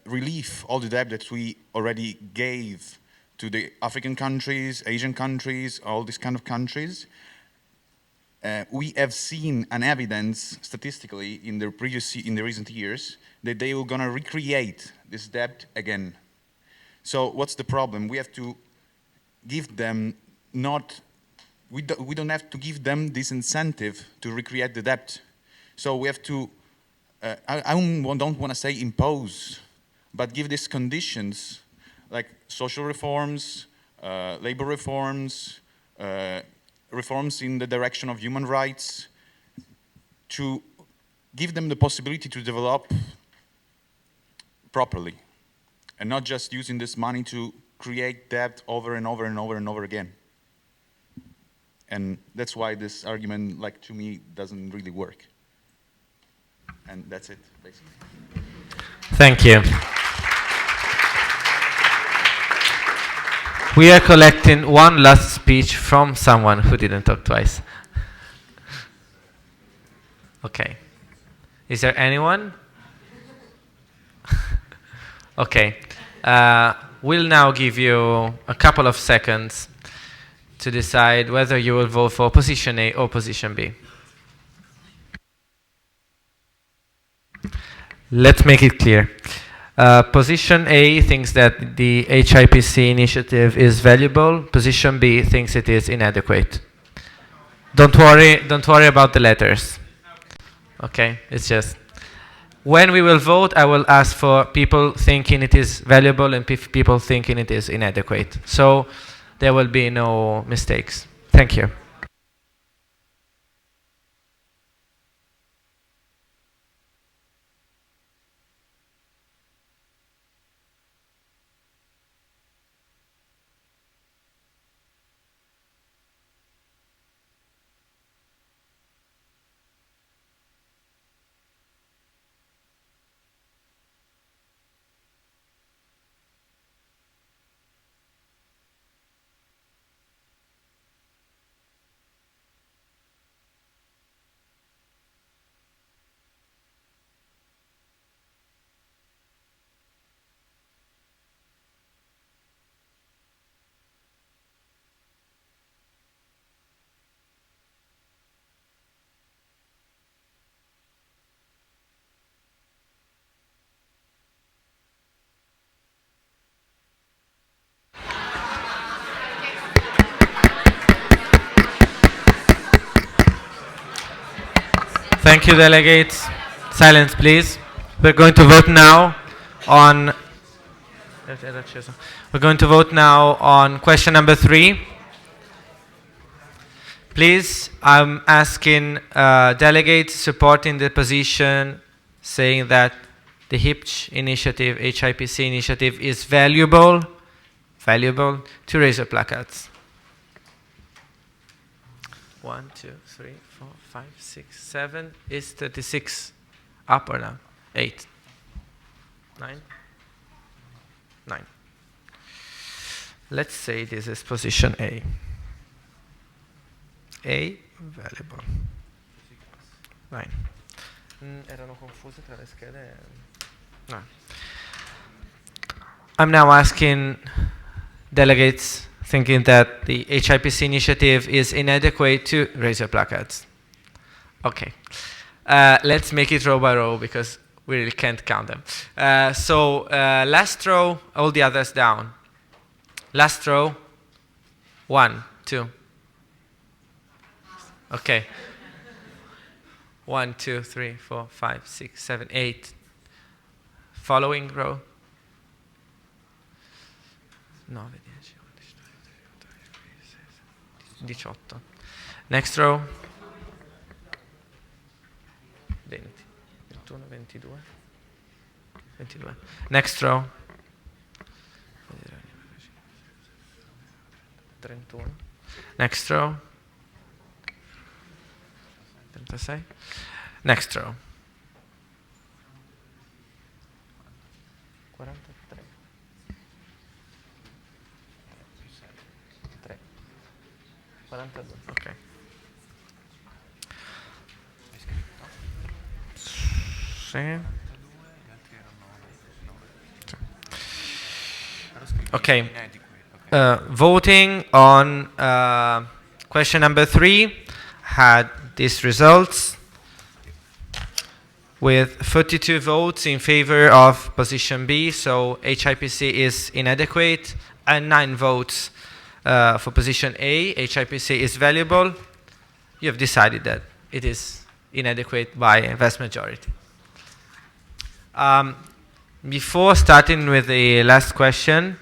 S19: relieve all the debt that we already gave to the African countries, Asian countries, all these kind of countries, we have seen an evidence statistically in the recent years that they were going to recreate this debt again. So what's the problem? We have to give them we don't have to give them this incentive to recreate the debt. So we have to, I don't want to say impose, but give these conditions like social reforms, labor reforms, reforms in the direction of human rights, to give them the possibility to develop properly and not just using this money to create debt over and over and over and over again. And that's why this argument, like, to me, doesn't really work. And that's it, basically.
S16: Thank you. We are collecting one last speech from someone who didn't talk twice. Okay. Is there anyone? Okay. We'll now give you a couple of seconds to decide whether you will vote for position A or position B. Let's make it clear. Position A thinks that the HIPC initiative is valuable. Position B thinks it is inadequate. Don't worry about the letters. Okay, it's just when we will vote, I will ask for people thinking it is valuable and people thinking it is inadequate. So there will be no mistakes. Thank you. Thank you, delegates. Silence, please. We're going to vote now on. We're going to vote now on question number 3. Please, I'm asking delegates supporting the position saying that the HIPC initiative, HIPC initiative, is valuable, to raise your placards. 1, 2, 3, 4, 5, 6, 7. Is 36 up or down? 8, 9, 9. Let's say this is position A. A, valuable. 9. Erano confuse tra le schede. No. I'm now asking delegates thinking that the HIPC initiative is inadequate to raise your placards. Okay. Let's make it row by row because we really can't count them. So last row, all the others down. Last row, 1, 2, Okay. 1, 2, 3, 4, 5, 6, 7, 8. Following row. 9, 10, 11, 12, 13, 18. Next row. 20, 21, 22. 22. Next row. 31. Next row. 36. Next row. 43. 3. 42. Ok. Sì. Okay. Voting on question number 3 had these results with 32 votes in favor of position B, so HIPC is inadequate, and 9 votes for position A, HIPC is valuable. You have decided that it is inadequate by a vast majority. Before starting with the last question,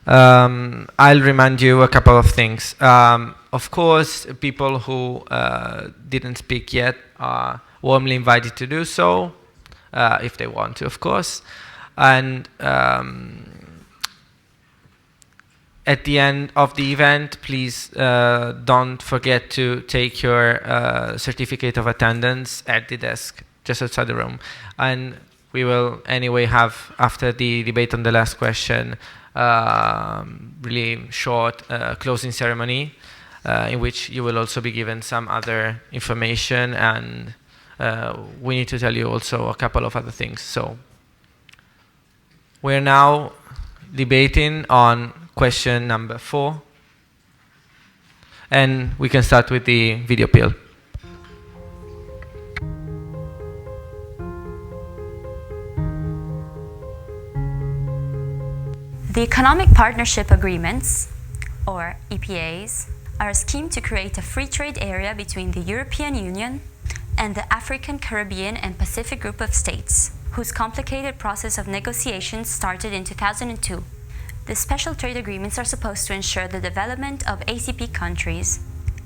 S16: I'll remind you a couple of things. Of course, people who didn't speak yet are warmly invited to do so, if they want to, of course. And at the end of the event, please don't forget to take your certificate of attendance at the desk just outside the room. And we will anyway have, after the debate on the last question, really short closing ceremony in which you will also be given some other information, and we need to tell you also a couple of other things. So we're now debating on question number 4, and we can start with the video appeal.
S22: The Economic Partnership Agreements, or EPAs, are a scheme to create a free trade area between the European Union and the African, Caribbean, and Pacific group of states, whose complicated process of negotiations started in 2002. The special trade agreements are supposed to ensure the development of ACP countries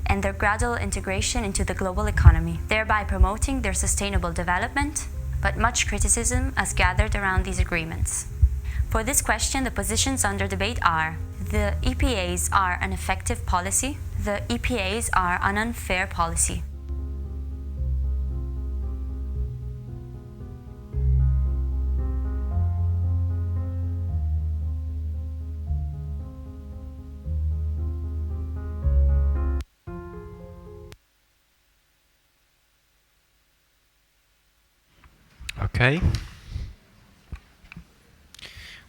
S22: and their gradual integration into the global economy, thereby promoting their sustainable development, but much criticism has gathered around these agreements. For this question, the positions under debate are: the EPAs are an effective policy, the EPAs are an unfair policy.
S4: Okay.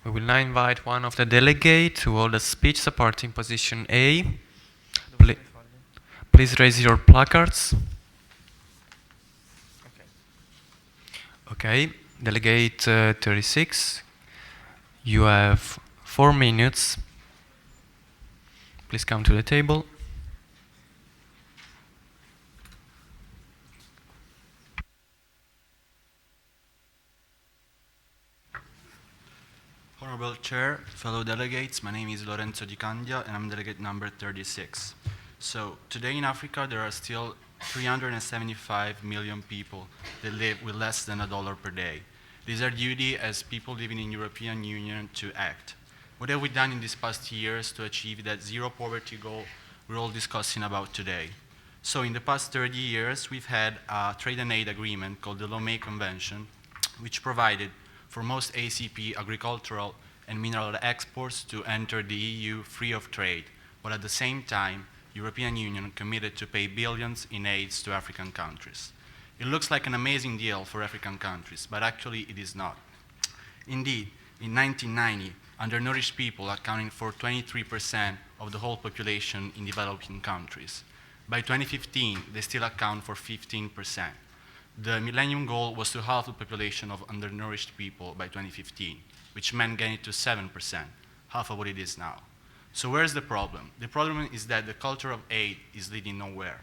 S4: We will now invite one of the delegates to hold a speech supporting position A. Please raise your placards. Okay, delegate 36. You have 4 minutes. Please come to the table.
S11: Honorable Chair, fellow delegates, my name is Lorenzo Di Candia and I'm delegate number 36. So today in Africa there are still 375 million people that live with less than $1 per day. It is our duty as people living in European Union to act. What have we done in these past years to achieve that zero poverty goal we're all discussing about today? So in the past 30 years we've had a trade and aid agreement called the Lomé Convention, which provided for most ACP agricultural and mineral exports to enter the EU free of trade, but at the same time, European Union committed to pay billions in aids to African countries. It looks like an amazing deal for African countries, but actually it is not. Indeed, in 1990, undernourished people accounted for 23% of the whole population in developing countries. By 2015, they still account for 15%. The Millennium Goal was to halve the population of undernourished people by 2015, which meant getting it to 7%, half of what it is now. So where's the problem? The problem is that the culture of aid is leading nowhere.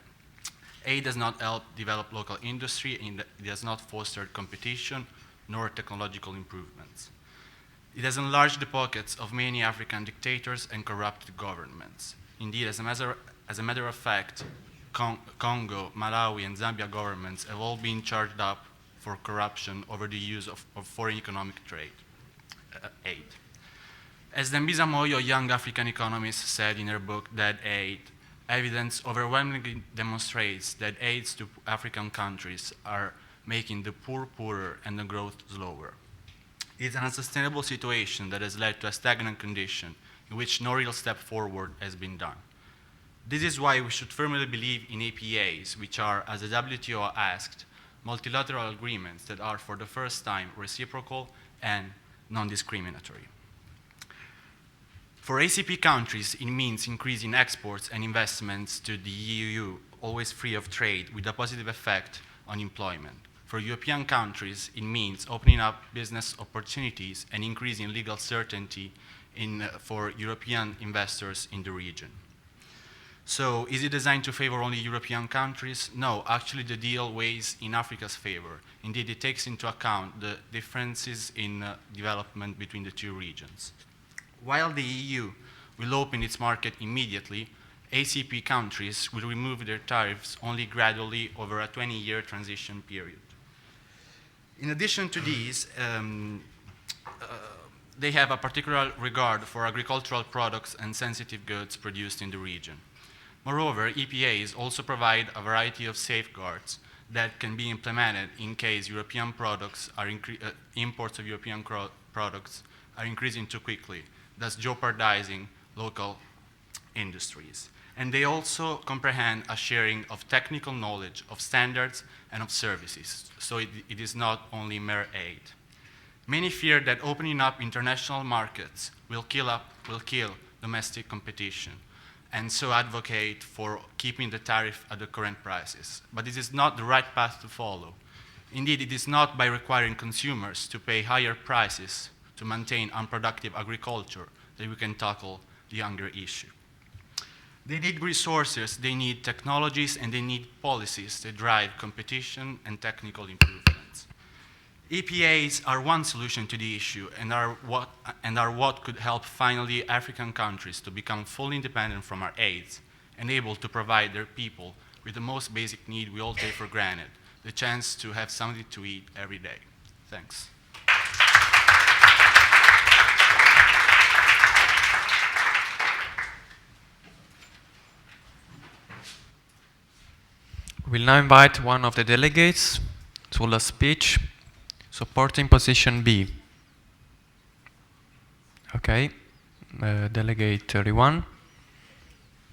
S11: Aid does not help develop local industry, and it does not foster competition nor technological improvements. It has enlarged the pockets of many African dictators and corrupt governments. Indeed, as a matter of fact, Congo, Malawi, and Zambia governments have all been charged up for corruption over the use of foreign economic aid. As Dambisa Moyo, a young African economist, said in her book, Dead Aid, evidence overwhelmingly demonstrates that aids to African countries are making the poor poorer and the growth slower. It's an unsustainable situation that has led to a stagnant condition in which no real step forward has been done. This is why we should firmly believe in APAs, which are, as the WTO asked, multilateral agreements that are for the first time reciprocal and non-discriminatory. For ACP countries, it means increasing exports and investments to the EU, always free of trade, with a positive effect on employment. For European countries, it means opening up business opportunities and increasing legal certainty for European investors in the region. So, is it designed to favor only European countries? No, actually the deal weighs in Africa's favor. Indeed, it takes into account the differences in development between the two regions. While the EU will open its market immediately, ACP countries will remove their tariffs only gradually over a 20-year transition period. In addition to these, they have a particular regard for agricultural products and sensitive goods produced in the region. Moreover, EPAs also provide a variety of safeguards that can be implemented in case European products are imports of European products are increasing too quickly, thus jeopardizing local industries. And they also comprehend a sharing of technical knowledge, of standards, and of services. So it is not only mere aid. Many fear that opening up international markets will kill domestic competition, and so advocate for keeping the tariff at the current prices. But this is not the right path to follow. Indeed, it is not by requiring consumers to pay higher prices to maintain unproductive agriculture that we can tackle the hunger issue. They need resources, they need technologies, and they need policies that drive competition and technical improvements. EPAs are one solution to the issue and are what could help finally African countries to become fully independent from our aids and able to provide their people with the most basic need we all take for granted, the chance to have something to eat every day. Thanks.
S4: We'll now invite one of the delegates to hold a speech supporting position B. Okay, Delegate 31,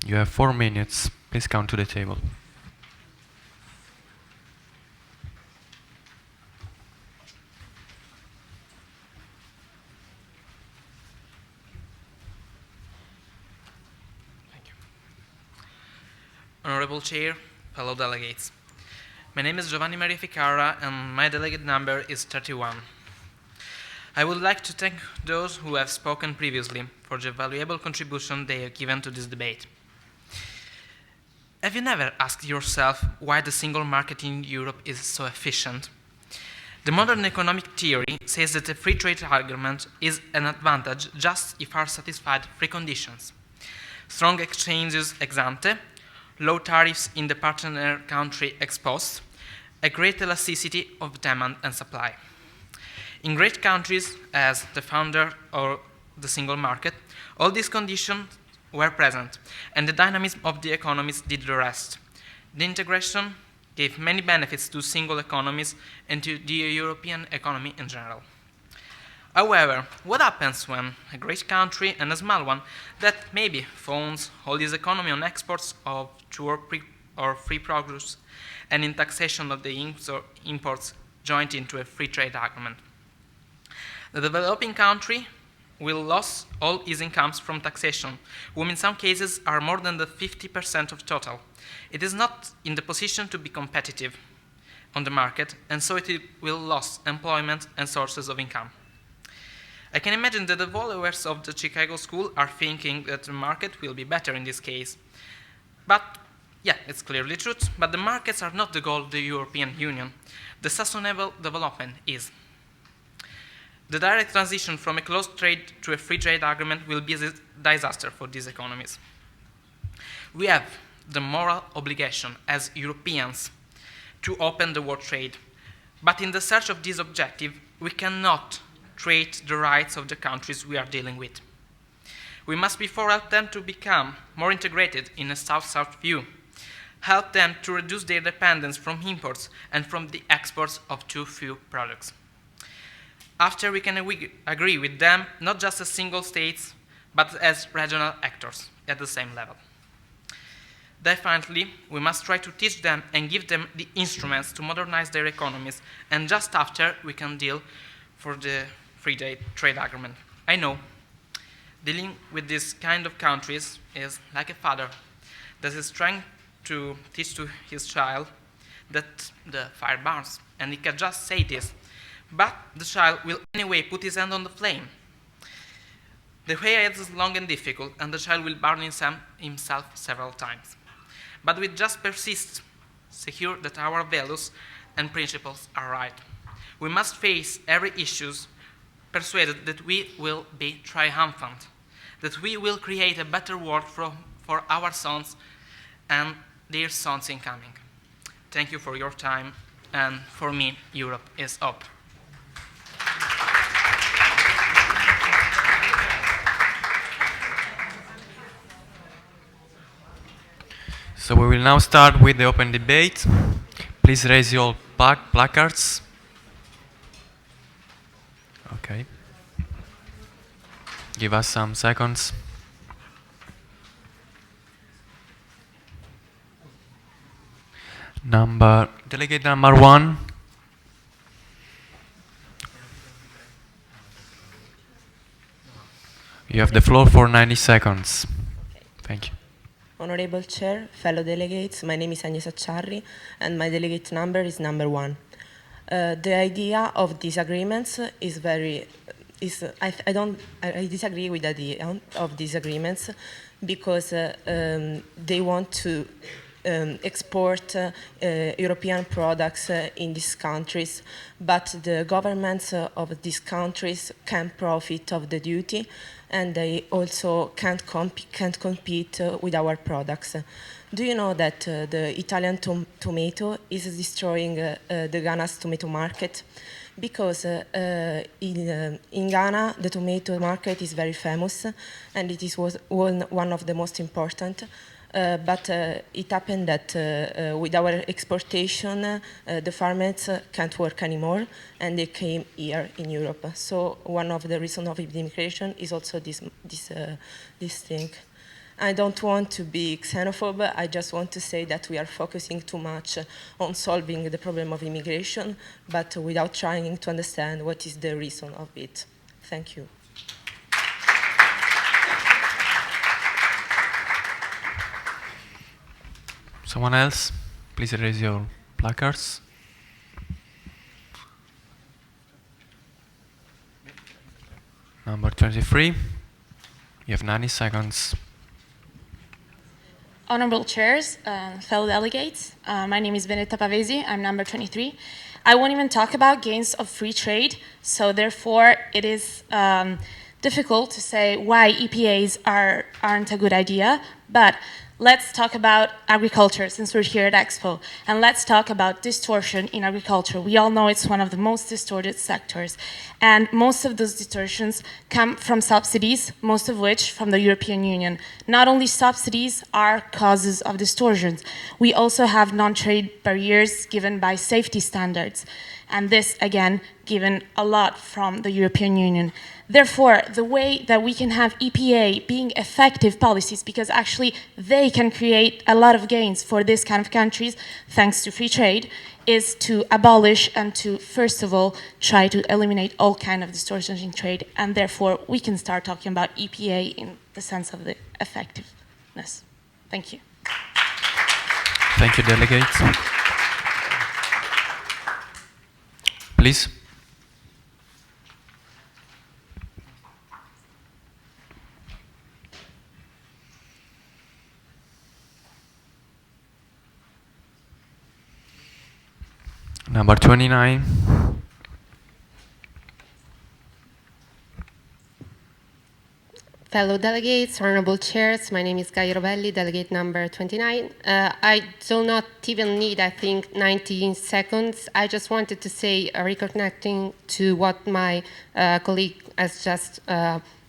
S4: you have 4 minutes. Please come to the table.
S6: Honorable Chair, fellow delegates. My name is Giovanni Maria Ficarra and my delegate number is 31. I would like to thank those who have spoken previously for the valuable contribution they have given to this debate. Have you never asked yourself why the single market in Europe is so efficient? The modern economic theory says that a free trade agreement is an advantage just if are satisfied three conditions: strong exchanges ex ante, low tariffs in the partner country ex post, a great elasticity of demand and supply. In great countries, as the founder of the single market, all these conditions were present, and the dynamism of the economies did the rest. The integration gave many benefits to single economies and to the European economy in general. However, what happens when a great country and a small one that maybe funds all this economy on exports of two or free produce and in taxation of the imports joined into a free trade agreement? The developing country will lose all its incomes from taxation, whom in some cases are more than the 50% of total. It is not in the position to be competitive on the market, and so it will lose employment and sources of income. I can imagine that the followers of the Chicago School are thinking that the market will be better in this case. But Yeah, it's clearly true, but the markets are not the goal of the European Union. The sustainable development is. The direct transition from a closed trade to a free trade agreement will be a disaster for these economies. We have the moral obligation as Europeans to open the world trade, but in the search of this objective, we cannot treat the rights of the countries we are dealing with. We must before help them to become more integrated in a South-South view, help them to reduce their dependence from imports and from the exports of too few products. After we can agree with them, not just as single states, but as regional actors at the same level. Definitely, we must try to teach them and give them the instruments to modernize their economies, and just after, we can deal for the free trade agreement. I know, dealing with this kind of countries is like a father that is trying to teach to his child that the fire burns, and he can just say this, but the child will anyway put his hand on the flame. The way is long and difficult, and the child will burn himself several times. But we just persist, secure that our values and principles are right. We must face every issue persuaded that we will be triumphant, that we will create a better world for our sons and their sons incoming. Thank you for your time, and for me, Europe is up.
S4: So we will now start with the open debate. Please raise your placards. Okay. Give us some seconds. Delegate number 1. You have the floor for 90 seconds. Thank you.
S10: Honorable Chair, fellow delegates, my name is Agnes Acciarri and my delegate number is number 1. The idea of disagreements is I disagree with the idea of disagreements because they want to export European products in these countries, but the governments of these countries can profit of the duty, and they also can't compete with our products. Do you know that the Italian tomato is destroying the Ghana's tomato market? Because in Ghana, the tomato market is very famous, and it is one of the most important. But it happened that with our exportation, the farmers can't work anymore, and they came here in Europe. So one of the reasons of immigration is also this thing. I don't want to be xenophobe. I just want to say that we are focusing too much on solving the problem of immigration, but without trying to understand what is the reason of it. Thank you.
S4: Someone else? Please raise your placards. Number 23. You have 90 seconds.
S14: Honorable chairs, fellow delegates, my name is Benedetta Pavesi, I'm number 23. I won't even talk about gains of free trade, so therefore it is difficult to say why EPAs aren't a good idea, but let's talk about agriculture since we're here at Expo, and let's talk about distortion in agriculture. We all know it's one of the most distorted sectors, and most of those distortions come from subsidies, most of which from the European Union. Not only subsidies are causes of distortions, we also have non-trade barriers given by safety standards, and this, again, given a lot from the European Union. Therefore, the way that we can have EPA being effective policies, because actually they can create a lot of gains for this kind of countries, thanks to free trade, is to abolish and to, first of all, try to eliminate all kinds of distortions in trade, and therefore we can start talking about EPA in the sense of the effectiveness. Thank you.
S4: Thank you, delegates. Please. Number 29.
S17: Fellow delegates, honorable chairs, my name is Gaia Rovelli, delegate number 29. I do not even need, I think, 19 seconds. I just wanted to say, reconnecting to what my colleague has just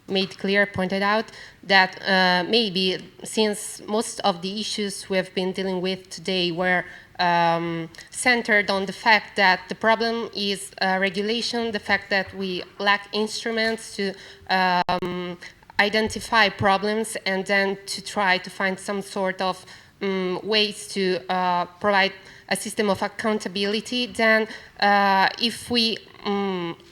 S17: made clear, pointed out, that maybe since most of the issues we have been dealing with today were centered on the fact that the problem is regulation, the fact that we lack instruments to identify problems and then to try to find some sort of ways to provide a system of accountability, then if we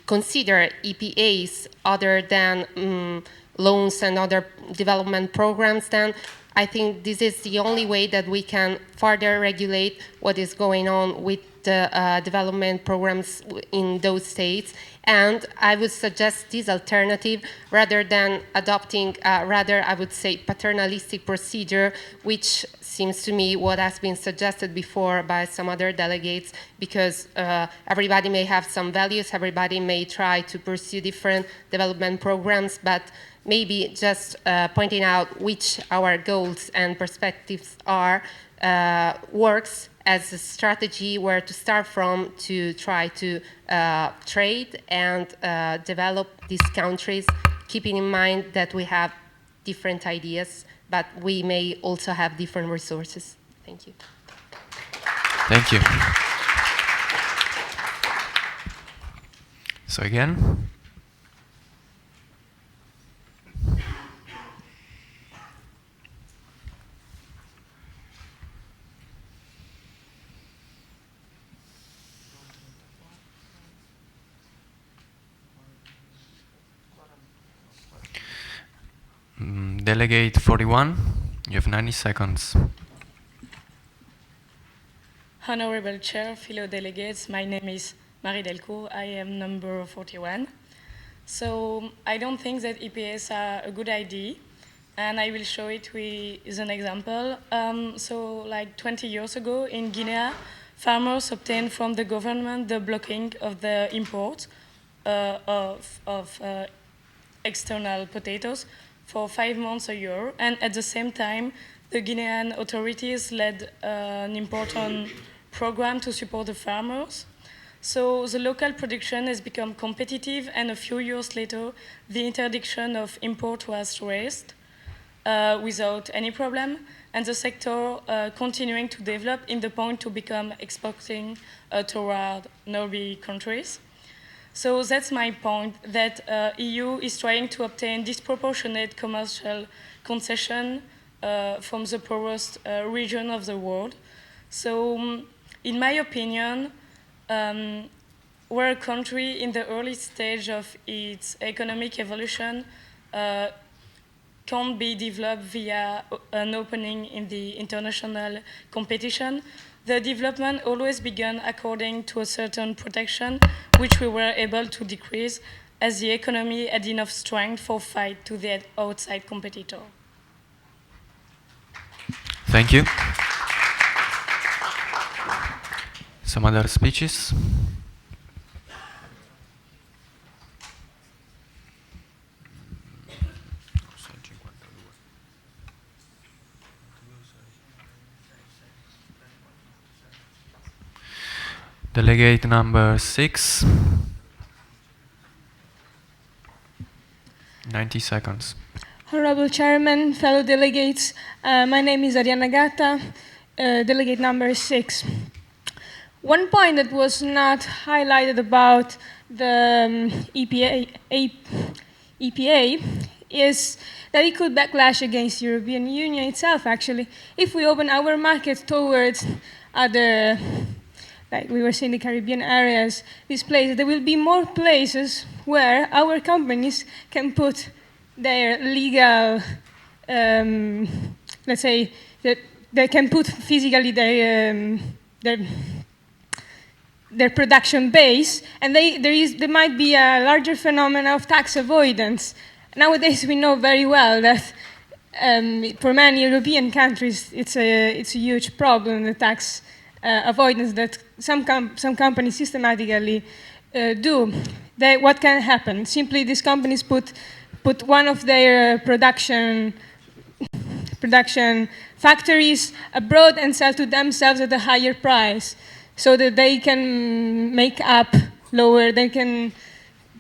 S17: consider EPAs other than loans and other development programs, then I think this is the only way that we can further regulate what is going on with the development programs in those states. And I would suggest this alternative rather than adopting rather, I would say, paternalistic procedure, which seems to me what has been suggested before by some other delegates, because everybody may have some values, everybody may try to pursue different development programs, but maybe just pointing out which our goals and perspectives are works as a strategy where to start from to try to trade and develop these countries, keeping in mind that we have different ideas, but we may also have different resources. Thank you.
S4: Thank you. So again. Delegate 41, you have 90 seconds.
S18: Honorable Chair, fellow delegates, my name is Marie Delcourt. I am number 41. So I don't think that EPS are a good idea, and I will show it with an example. So like 20 years ago in Guinea, farmers obtained from the government the blocking of the import of external potatoes for 5 months a year, and at the same time, the Guinean authorities led an important program to support the farmers. So the local production has become competitive, and a few years later, the interdiction of import was raised without any problem, and the sector continuing to develop in the point to become exporting toward neighboring countries. So that's my point, that EU is trying to obtain disproportionate commercial concession from the poorest region of the world. So in my opinion, where a country in the early stage of its economic evolution can't be developed via an opening in the international competition, the development always began according to a certain protection, which we were able to decrease as the economy had enough strength for fight to the outside competitor.
S4: Thank you. Some other speeches? Delegate number 6. 90 seconds.
S20: Honorable Chairman, fellow delegates, my name is Arianna Gatta, delegate number 6. One point that was not highlighted about the EPA is that it could backlash against the European Union itself, actually. If we open our market towards other, like we were saying, the Caribbean areas, these places, there will be more places where our companies can put their legal, let's say, that they can put physically their production base, and there might be a larger phenomenon of tax avoidance. Nowadays, we know very well that for many European countries, it's a huge problem, the tax avoidance that some companies systematically do, what can happen? Simply, these companies put one of their production factories abroad and sell to themselves at a higher price, so that they can make up lower. They can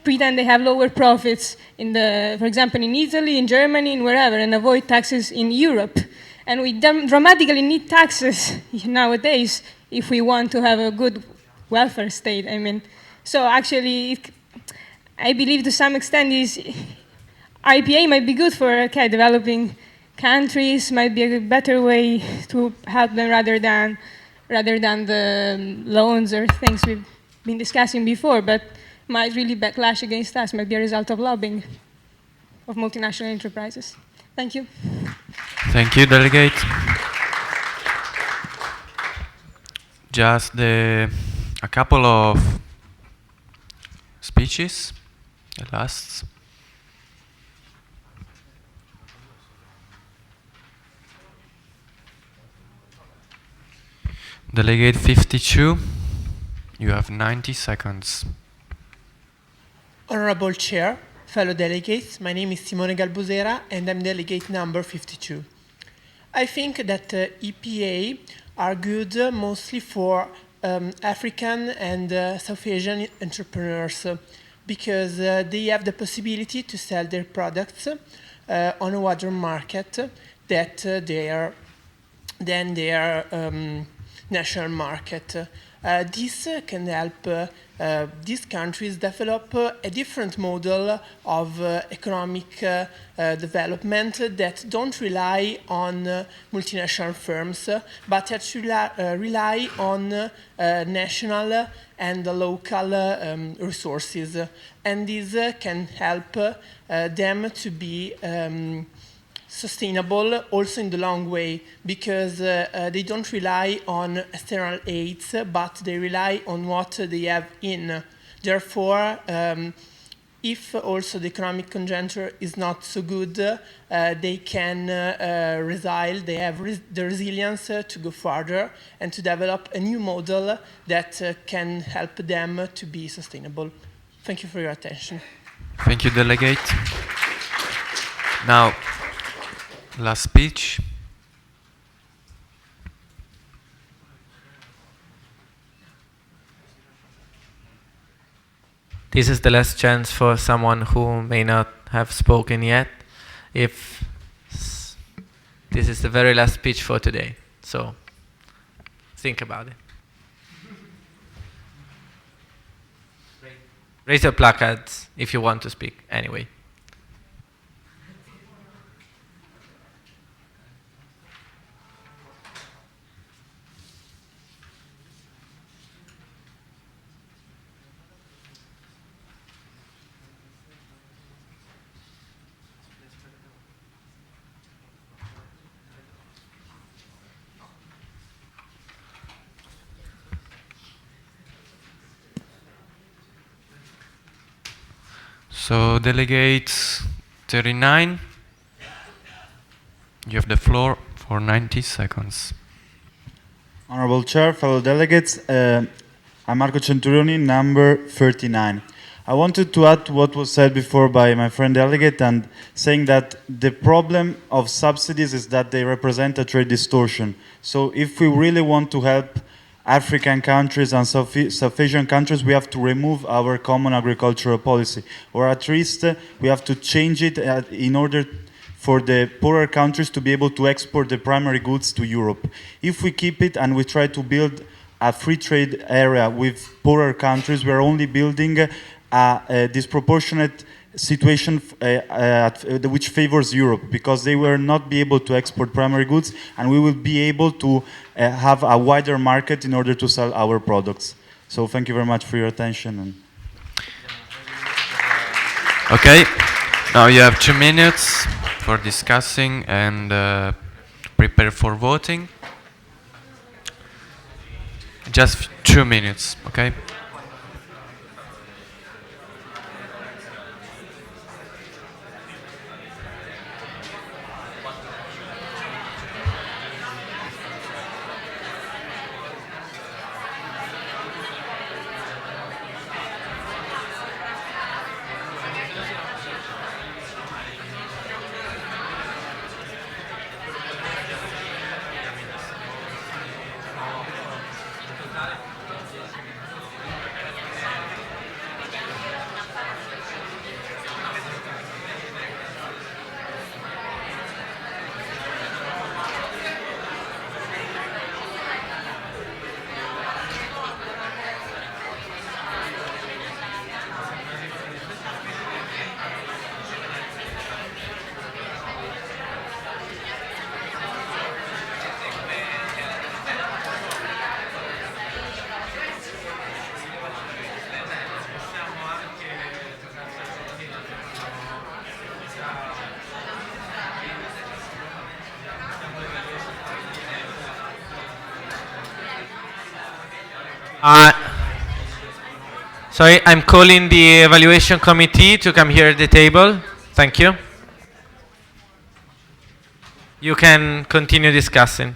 S20: pretend they have lower profits for example, in Italy, in Germany, in wherever, and avoid taxes in Europe. And we dramatically need taxes nowadays if we want to have a good welfare state. I mean, so actually, I believe to some extent IPA might be good for developing countries, might be a better way to help them rather than the loans or things we've been discussing before, but might really backlash against us, might be a result of lobbying of multinational enterprises. Thank you.
S4: Thank you, Delegate. Just a couple of speeches, the last. Delegate 52, you have 90 seconds.
S2: Honorable Chair, fellow delegates, my name is Simone Galbusera and I'm delegate number 52. I think that EPA are good mostly for African and South Asian entrepreneurs because they have the possibility to sell their products on a wider market that their national market. This can help these countries develop a different model of economic development that don't rely on multinational firms, but that rely on national and local resources. And this can help them to be sustainable also in the long way, because they don't rely on external aids, but they rely on what they have in. Therefore, if also the economic conjuncture is not so good, they can resile, they have the resilience to go further and to develop a new model that can help them to be sustainable. Thank you for your attention.
S4: Thank you, Delegate. Now, last speech. This is the last chance for someone who may not have spoken yet. If this is the very last speech for today, so think about it. Raise your placards if you want to speak anyway. So, Delegate 39, you have the floor for 90 seconds.
S5: Honorable Chair, fellow delegates, I'm Marco Centurioni, number 39. I wanted to add what was said before by my friend delegate, and saying that the problem of subsidies is that they represent a trade distortion. So if we really want to help African countries and South Asian countries, we have to remove our common agricultural policy, or at least we have to change it in order for the poorer countries to be able to export the primary goods to Europe. If we keep it and we try to build a free trade area with poorer countries, we're only building a disproportionate situation which favors Europe, because they will not be able to export primary goods, and we will be able to have a wider market in order to sell our products. So thank you very much for your attention.
S4: Okay, now you have 2 minutes for discussing and prepare for voting. Just 2 minutes, okay?
S16: Sorry, I'm calling the evaluation committee to come here at the table. Thank you. You can continue discussing.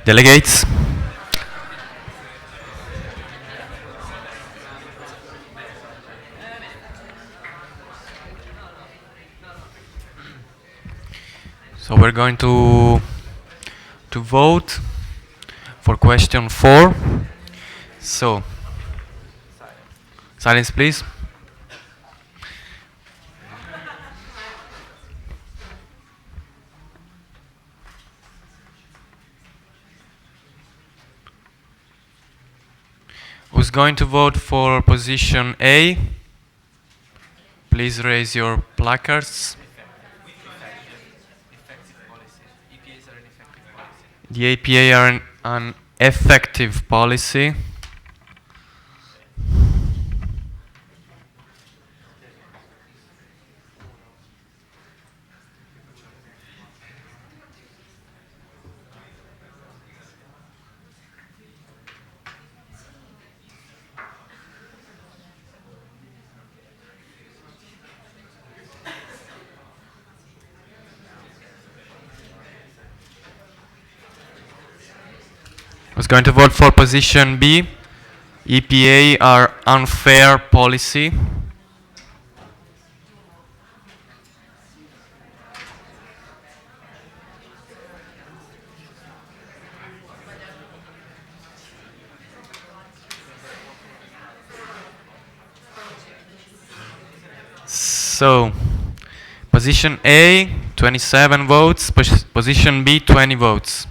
S1: Delegates. So we're going to vote for question 4. So, silence please. Who's going to vote for position A? Please raise your placards. The APA are an effective policy. Who's going to vote for position B? EPA are unfair policy. So, position A, 27 votes, position B, 20 votes.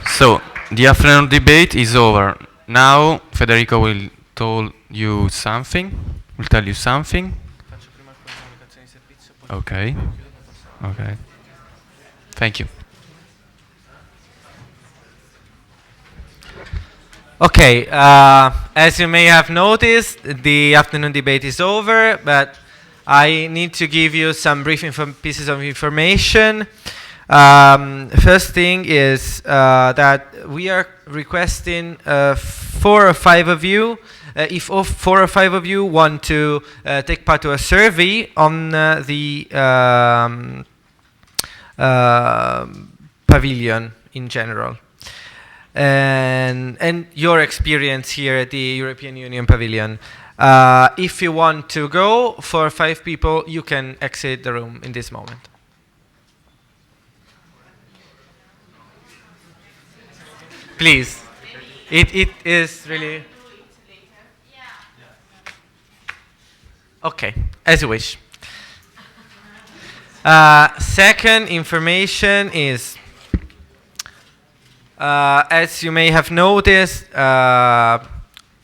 S1: So, the afternoon debate is over. Now, Federico will tell you something. Okay. Okay. Thank you.
S16: Okay, as you may have noticed, the afternoon debate is over, but I need to give you some brief pieces of information. First thing is that we are requesting 4 or 5 of you, if 4 or 5 of you want to take part to a survey on the pavilion in general. And your experience here at the European Union Pavilion. If you want to go, for 5 people, you can exit the room in this moment. Please. It is really... Okay, as you wish. Second information is, as you may have noticed,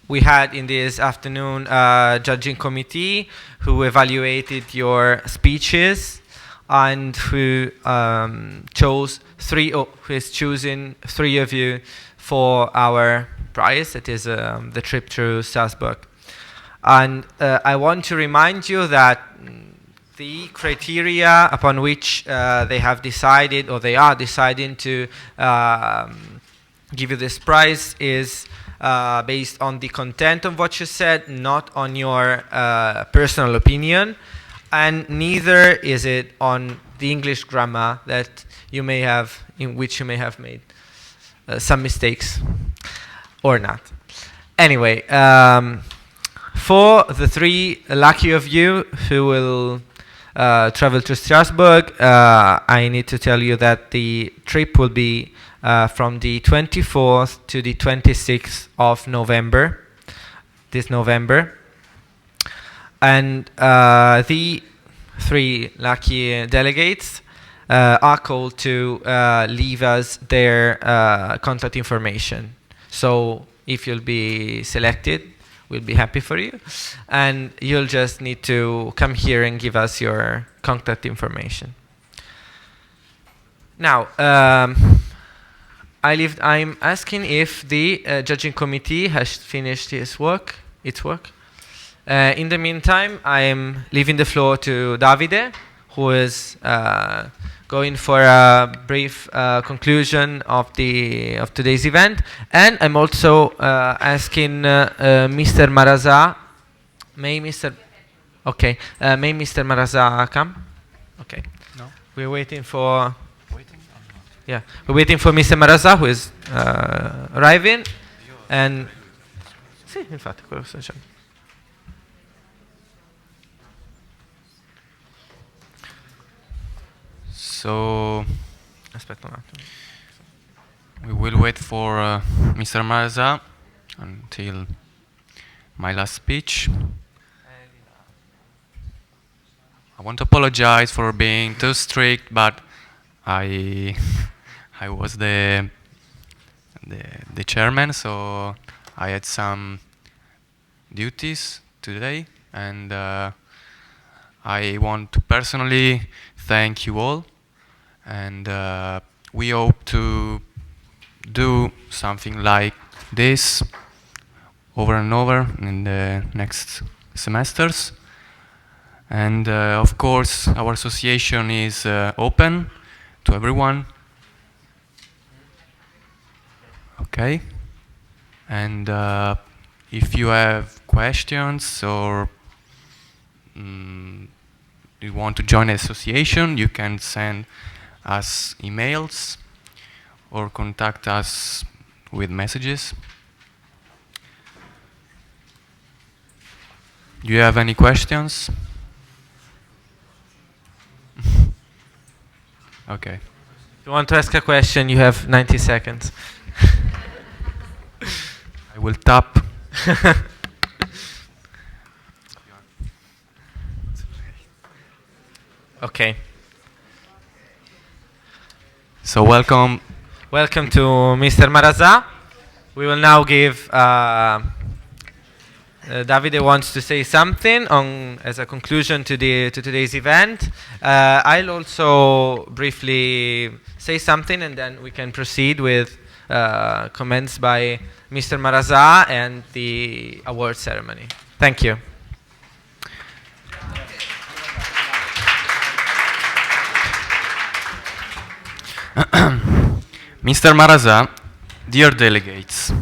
S16: we had in this afternoon a judging committee who evaluated your speeches and who who is choosing 3 of you for our prize, that is the trip through Strasbourg. And I want to remind you that the criteria upon which they have decided, or they are deciding to give you this prize, is based on the content of what you said, not on your personal opinion, and neither is it on the English grammar that you may have, in which you may have made some mistakes or not. Anyway, for the 3 lucky of you who will travel to Strasbourg, I need to tell you that the trip will be from the 24th to the 26th of November, this November. And the 3 lucky delegates are called to leave us their contact information. So if you'll be selected, we'll be happy for you. And you'll just need to come here and give us your contact information. Now, I'm asking if the judging committee has finished its work. In the meantime, I'm leaving the floor to Davide, who is going for a brief conclusion of today's event, and I'm also asking Mr. Maraza. May Mr. Maraza come? Okay.
S1: No.
S16: We're waiting for. Yeah, we're waiting for Mr. Maraza, who is arriving, and. Sì, infatti, quello sto dicendo.
S1: So, we will wait for Mr. Marza until my last speech. I want to apologize for being too strict, but I was the chairman, so I had some duties today, and I want to personally thank you all. And we hope to do something like this over and over in the next semesters. And of course, our association is open to everyone. Okay. And if you have questions or you want to join an association, you can send us emails or contact us with messages. Do you have any questions? Okay.
S16: If you want to ask a question, you have 90 seconds.
S1: I will tap.
S16: Okay.
S1: So welcome.
S16: Welcome to Mr. Marazà. We will now give Davide wants to say something as a conclusion to today's event. I'll also briefly say something and then we can proceed with comments by Mr. Marazà and the award ceremony. Thank you.
S1: Mr. Marazà, dear delegates,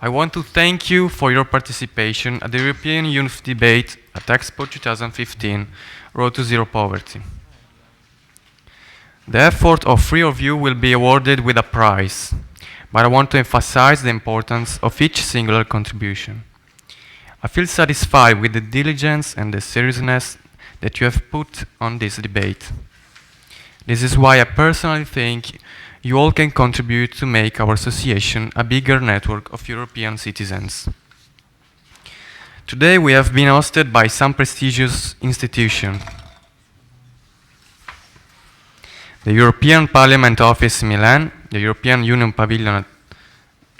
S1: I want to thank you for your participation at the European Youth Debate at EXPO 2015, Road to Zero Poverty. The effort of three of you will be awarded with a prize, but I want to emphasize the importance of each singular contribution. I feel satisfied with the diligence and the seriousness that you have put on this debate. This is why I personally think you all can contribute to make our association a bigger network of European citizens. Today we have been hosted by some prestigious institutions. The European Parliament Office in Milan, the European Union Pavilion at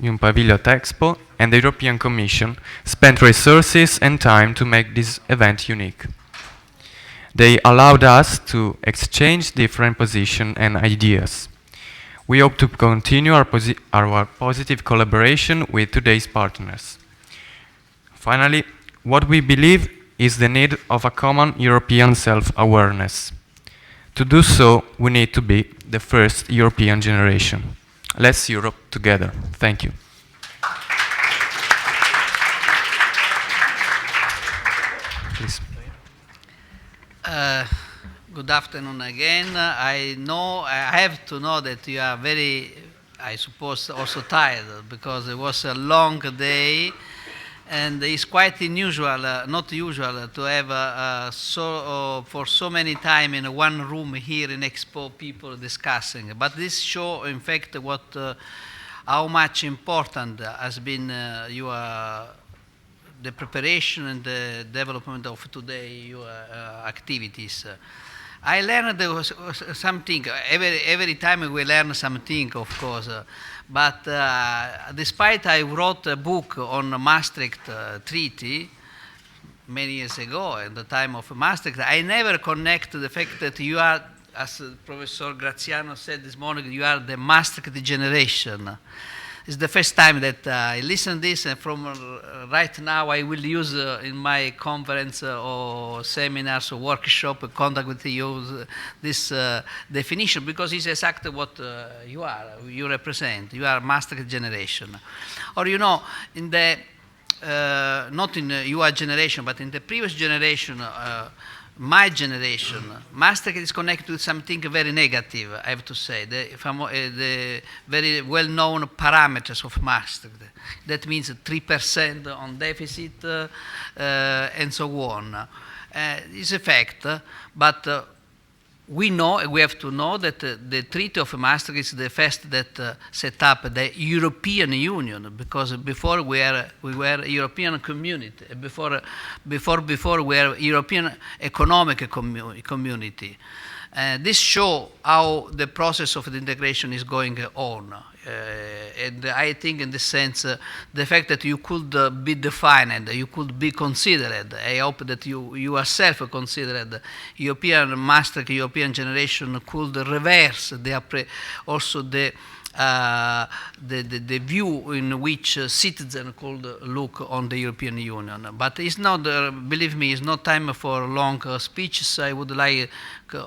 S1: EXPO, and the European Commission spent resources and time to make this event unique. They allowed us to exchange different positions and ideas. We hope to continue our positive collaboration with today's partners. Finally, what we believe is the need of a common European self-awareness. To do so, we need to be the first European generation. Let's Europe together. Thank you. Please.
S3: Good afternoon again. I have to know that you are very, I suppose, also tired because it was a long day and it's quite unusual, not usual to have for so many time in one room here in Expo people discussing. But this show, in fact, how much important has been the preparation and the development of today your activities. I learned something. Every time we learn something, of course. But despite I wrote a book on Maastricht Treaty many years ago, at the time of Maastricht, I never connect the fact that you are, as Professor Graziano said this morning, you are the Maastricht generation. It's the first time that I listen to this, and from right now I will use in my conference or seminars or workshop contact with you this definition, because it's exactly what you are, you represent. You are Maastricht generation. Or you know, in the, not in your generation, but in the previous generation, my generation, Maastricht is connected with something very negative, I have to say, the very well-known parameters of Maastricht. That means 3% on deficit and so on. It's a fact, but we know, we have to know that the Treaty of Maastricht is the first that set up the European Union, because before we were European community, before we were European economic community. This shows how the process of the integration is going on. And I think in this sense, the fact that you could be defined, you could be considered, I hope that you yourself considered European Maastricht, European generation could reverse also the view in which citizens could look on the European Union. But it's not, believe me, it's not time for long speeches. I would like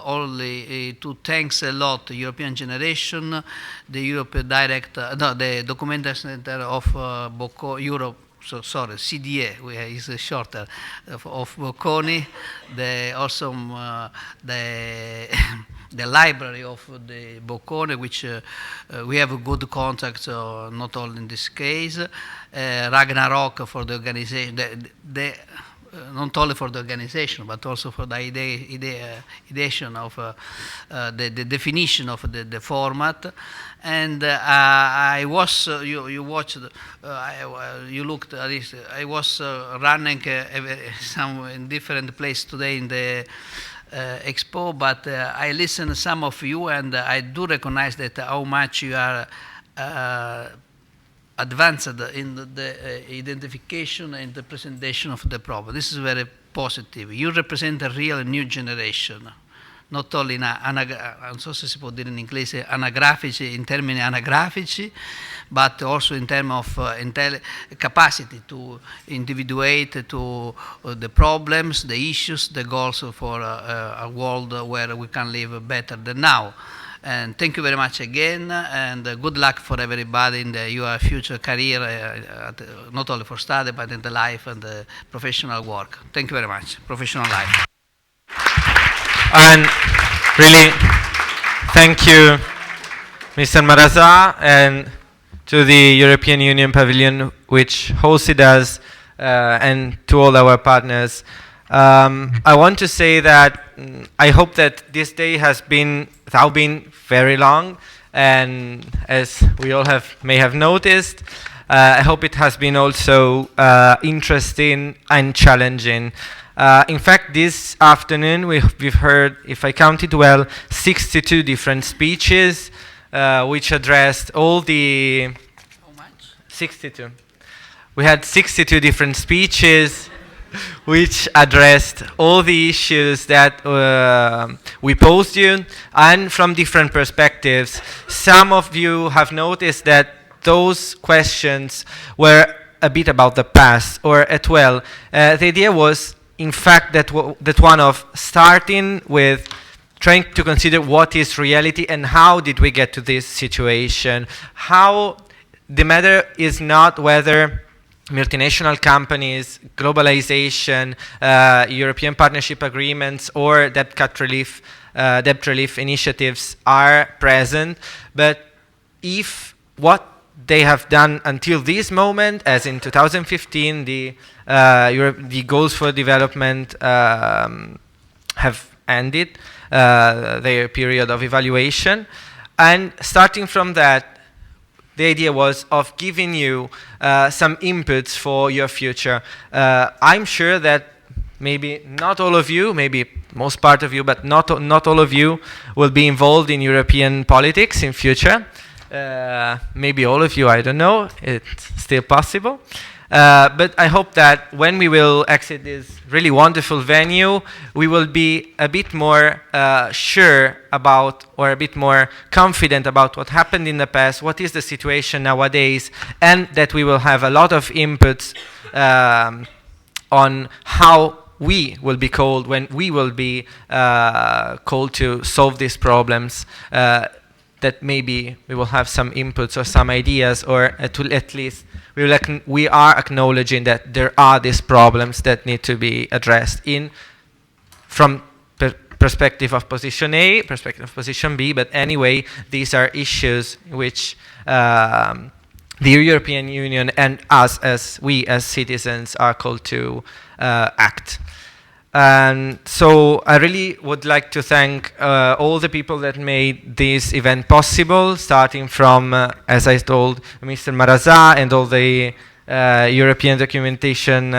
S3: only to thank a lot the European generation, the Europe Direct, the Documentary Center of sorry, CDA, is shorter, of Bocconi, the library of the Bocconi, which we have a good contact, not only in this case, Ragnarock for the organization, not only for the organization, but also for the ideation of the definition of the format. And I was, you watched, you looked at this, I was running some in different place today in the Expo, but I listened to some of you, and I do recognize that how much you are advanced in the identification and the presentation of the problem. This is very positive. You represent a real new generation, not only non so se si può dire in inglese anagrafici, in termini anagrafici, but also in terms of capacity to individuate to the problems, the issues, the goals for a world where we can live better than now. And thank you very much again, and good luck for everybody in your future career, not only for study, but in the life and the professional work. Thank you very much. Professional life.
S16: And really, thank you, Mr. Marazà, and to the European Union Pavilion, which hosted us, and to all our partners. I want to say that I hope that this day has been very long, and as we all may have noticed, I hope it has been also interesting and challenging. In fact, this afternoon we've heard, if I counted well, 62 different speeches which addressed all the... How much? 62. We had 62 different speeches which addressed all the issues that we posed you, and from different perspectives. Some of you have noticed that those questions were a bit about the past, or the idea was, in fact, that one of starting with trying to consider what is reality and how did we get to this situation. How the matter is not whether multinational companies, globalization, European partnership agreements, or debt relief initiatives are present, but if what they have done until this moment, as in 2015, the goals for development have ended their period of evaluation, and starting from that, the idea was of giving you some inputs for your future. I'm sure that maybe not all of you, maybe most part of you, but not all of you will be involved in European politics in future. Maybe all of you, I don't know, it's still possible. But I hope that when we will exit this really wonderful venue, we will be a bit more sure about, or a bit more confident about what happened in the past, what is the situation nowadays, and that we will have a lot of inputs on how we will be called when we will be called to solve these problems. That maybe we will have some inputs or some ideas, or at least we are acknowledging that there are these problems that need to be addressed from perspective of position A, perspective of position B, but anyway, these are issues which the European Union and us, as citizens, are called to act. And so I really would like to thank all the people that made this event possible, starting from, as I told, Mr. Marazà and all the European documentation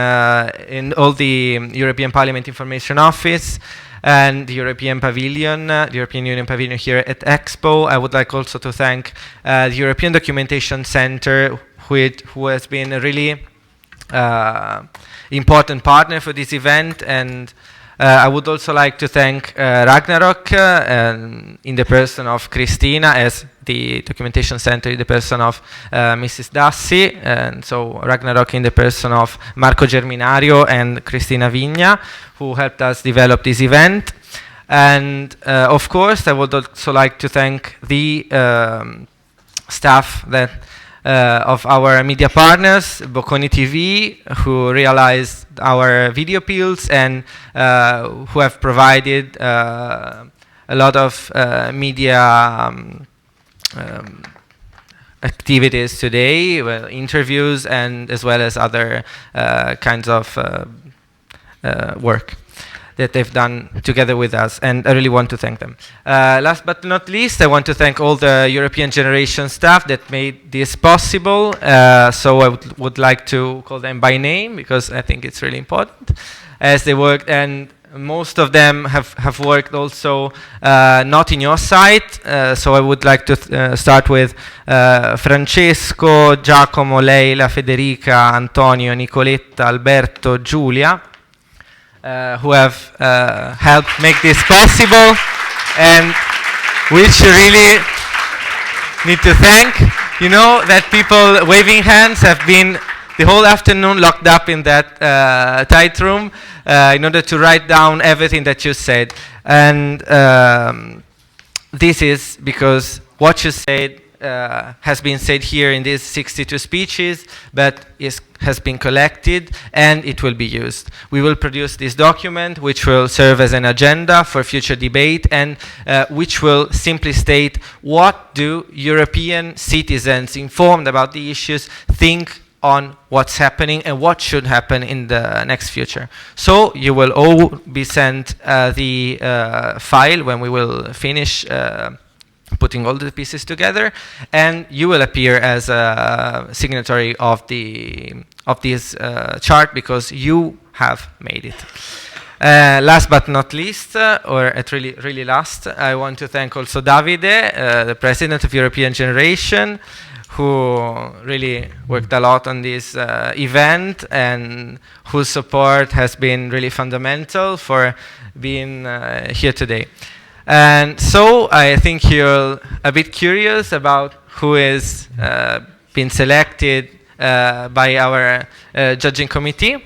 S16: in all the European Parliament Information Office, and the European Pavilion, the European Union Pavilion here at Expo. I would like also to thank the European Documentation Center, who has been a really important partner for this event, and I would also like to thank Ragnarock in the person of Cristina, as the documentation center in the person of Mrs. Dassi, and so Ragnarock in the person of Marco Germinario and Cristina Vigna, who helped us develop this event. And of course, I would also like to thank the staff that of our media partners, Bocconi TV, who realized our video appeals and who have provided a lot of media activities today, well, interviews, and as well as other kinds of work that they've done together with us, and I really want to thank them. Last but not least, I want to thank all the European Generation staff that made this possible. So I would like to call them by name because I think it's really important as they worked, and most of them have worked also not in your site. So I would like to start with Francesco, Giacomo, Leila, Federica, Antonio, Nicoletta, Alberto, Giulia, who have helped make this possible, and which really need to thank. You know that people waving hands have been the whole afternoon locked up in that tight room in order to write down everything that you said. And this is because what you said has been said here in these 62 speeches, but has been collected and it will be used. We will produce this document which will serve as an agenda for future debate, and which will simply state what do European citizens informed about the issues think on what's happening and what should happen in the next future. So you will all be sent the file when we will finish putting all the pieces together, and you will appear as a signatory of this chart because you have made it. Last but not least, or at really last, I want to thank also Davide, the president of European Generation, who really worked a lot on this event and whose support has been really fundamental for being here today. And so I think you're a bit curious about who is been selected by our judging committee.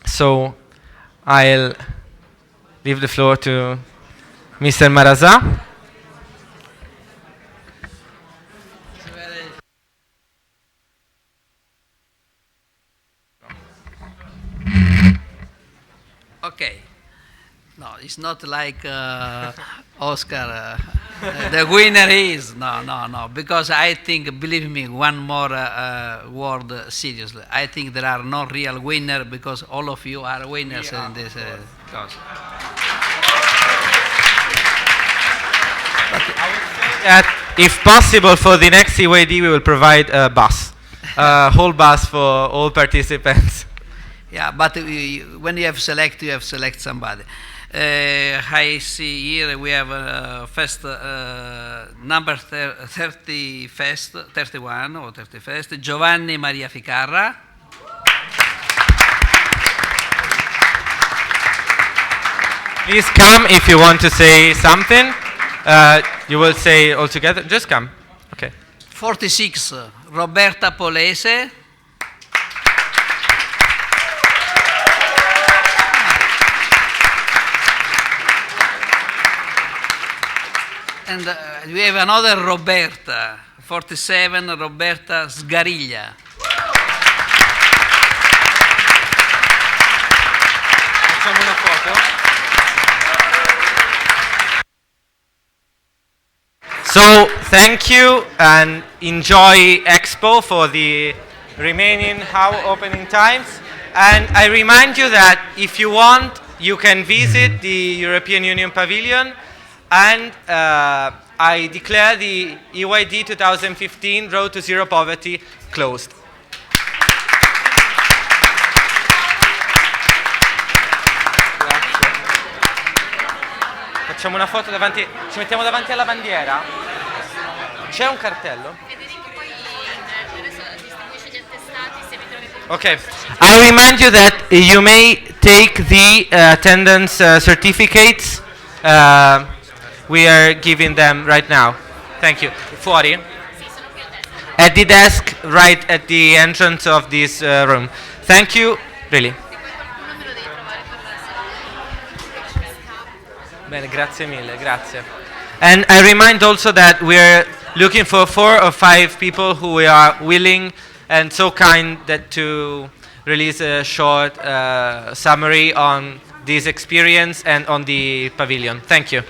S16: So I'll leave the floor to Mr. Maraza.
S3: Okay. No, it's not like Oscar. The winner is no. Because I think, believe me, one more word seriously. I think there are no real winner because all of you are winners in this cause.
S16: That if possible, for the next CYD, we will provide a bus, a whole bus for all participants.
S3: Yeah, but when you have select somebody. I see here we have first number 31 or 31st, Giovanni Maria Ficarra.
S16: Please come if you want to say something. You will say all together. Just come. Okay.
S3: 46, Roberta Polese. And we have another Roberta, 47, Roberta Sgariglia.
S16: Facciamo una foto. So, thank you and enjoy Expo for the remaining opening times. And I remind you that if you want, you can visit the European Union Pavilion. And I declare the EYD 2015 Road to Zero Poverty closed. Facciamo una foto davanti, ci mettiamo davanti alla bandiera? C'è un cartello? Okay. I remind you that you may take the attendance certificates. We are giving them right now. Thank you. Fuori? At the desk right at the entrance of this room. Thank you, really. Bene, grazie mille, grazie. And I remind also that we're looking for 4 or 5 people who are willing and so kind that to release a short summary on this experience and on the pavilion. Thank you.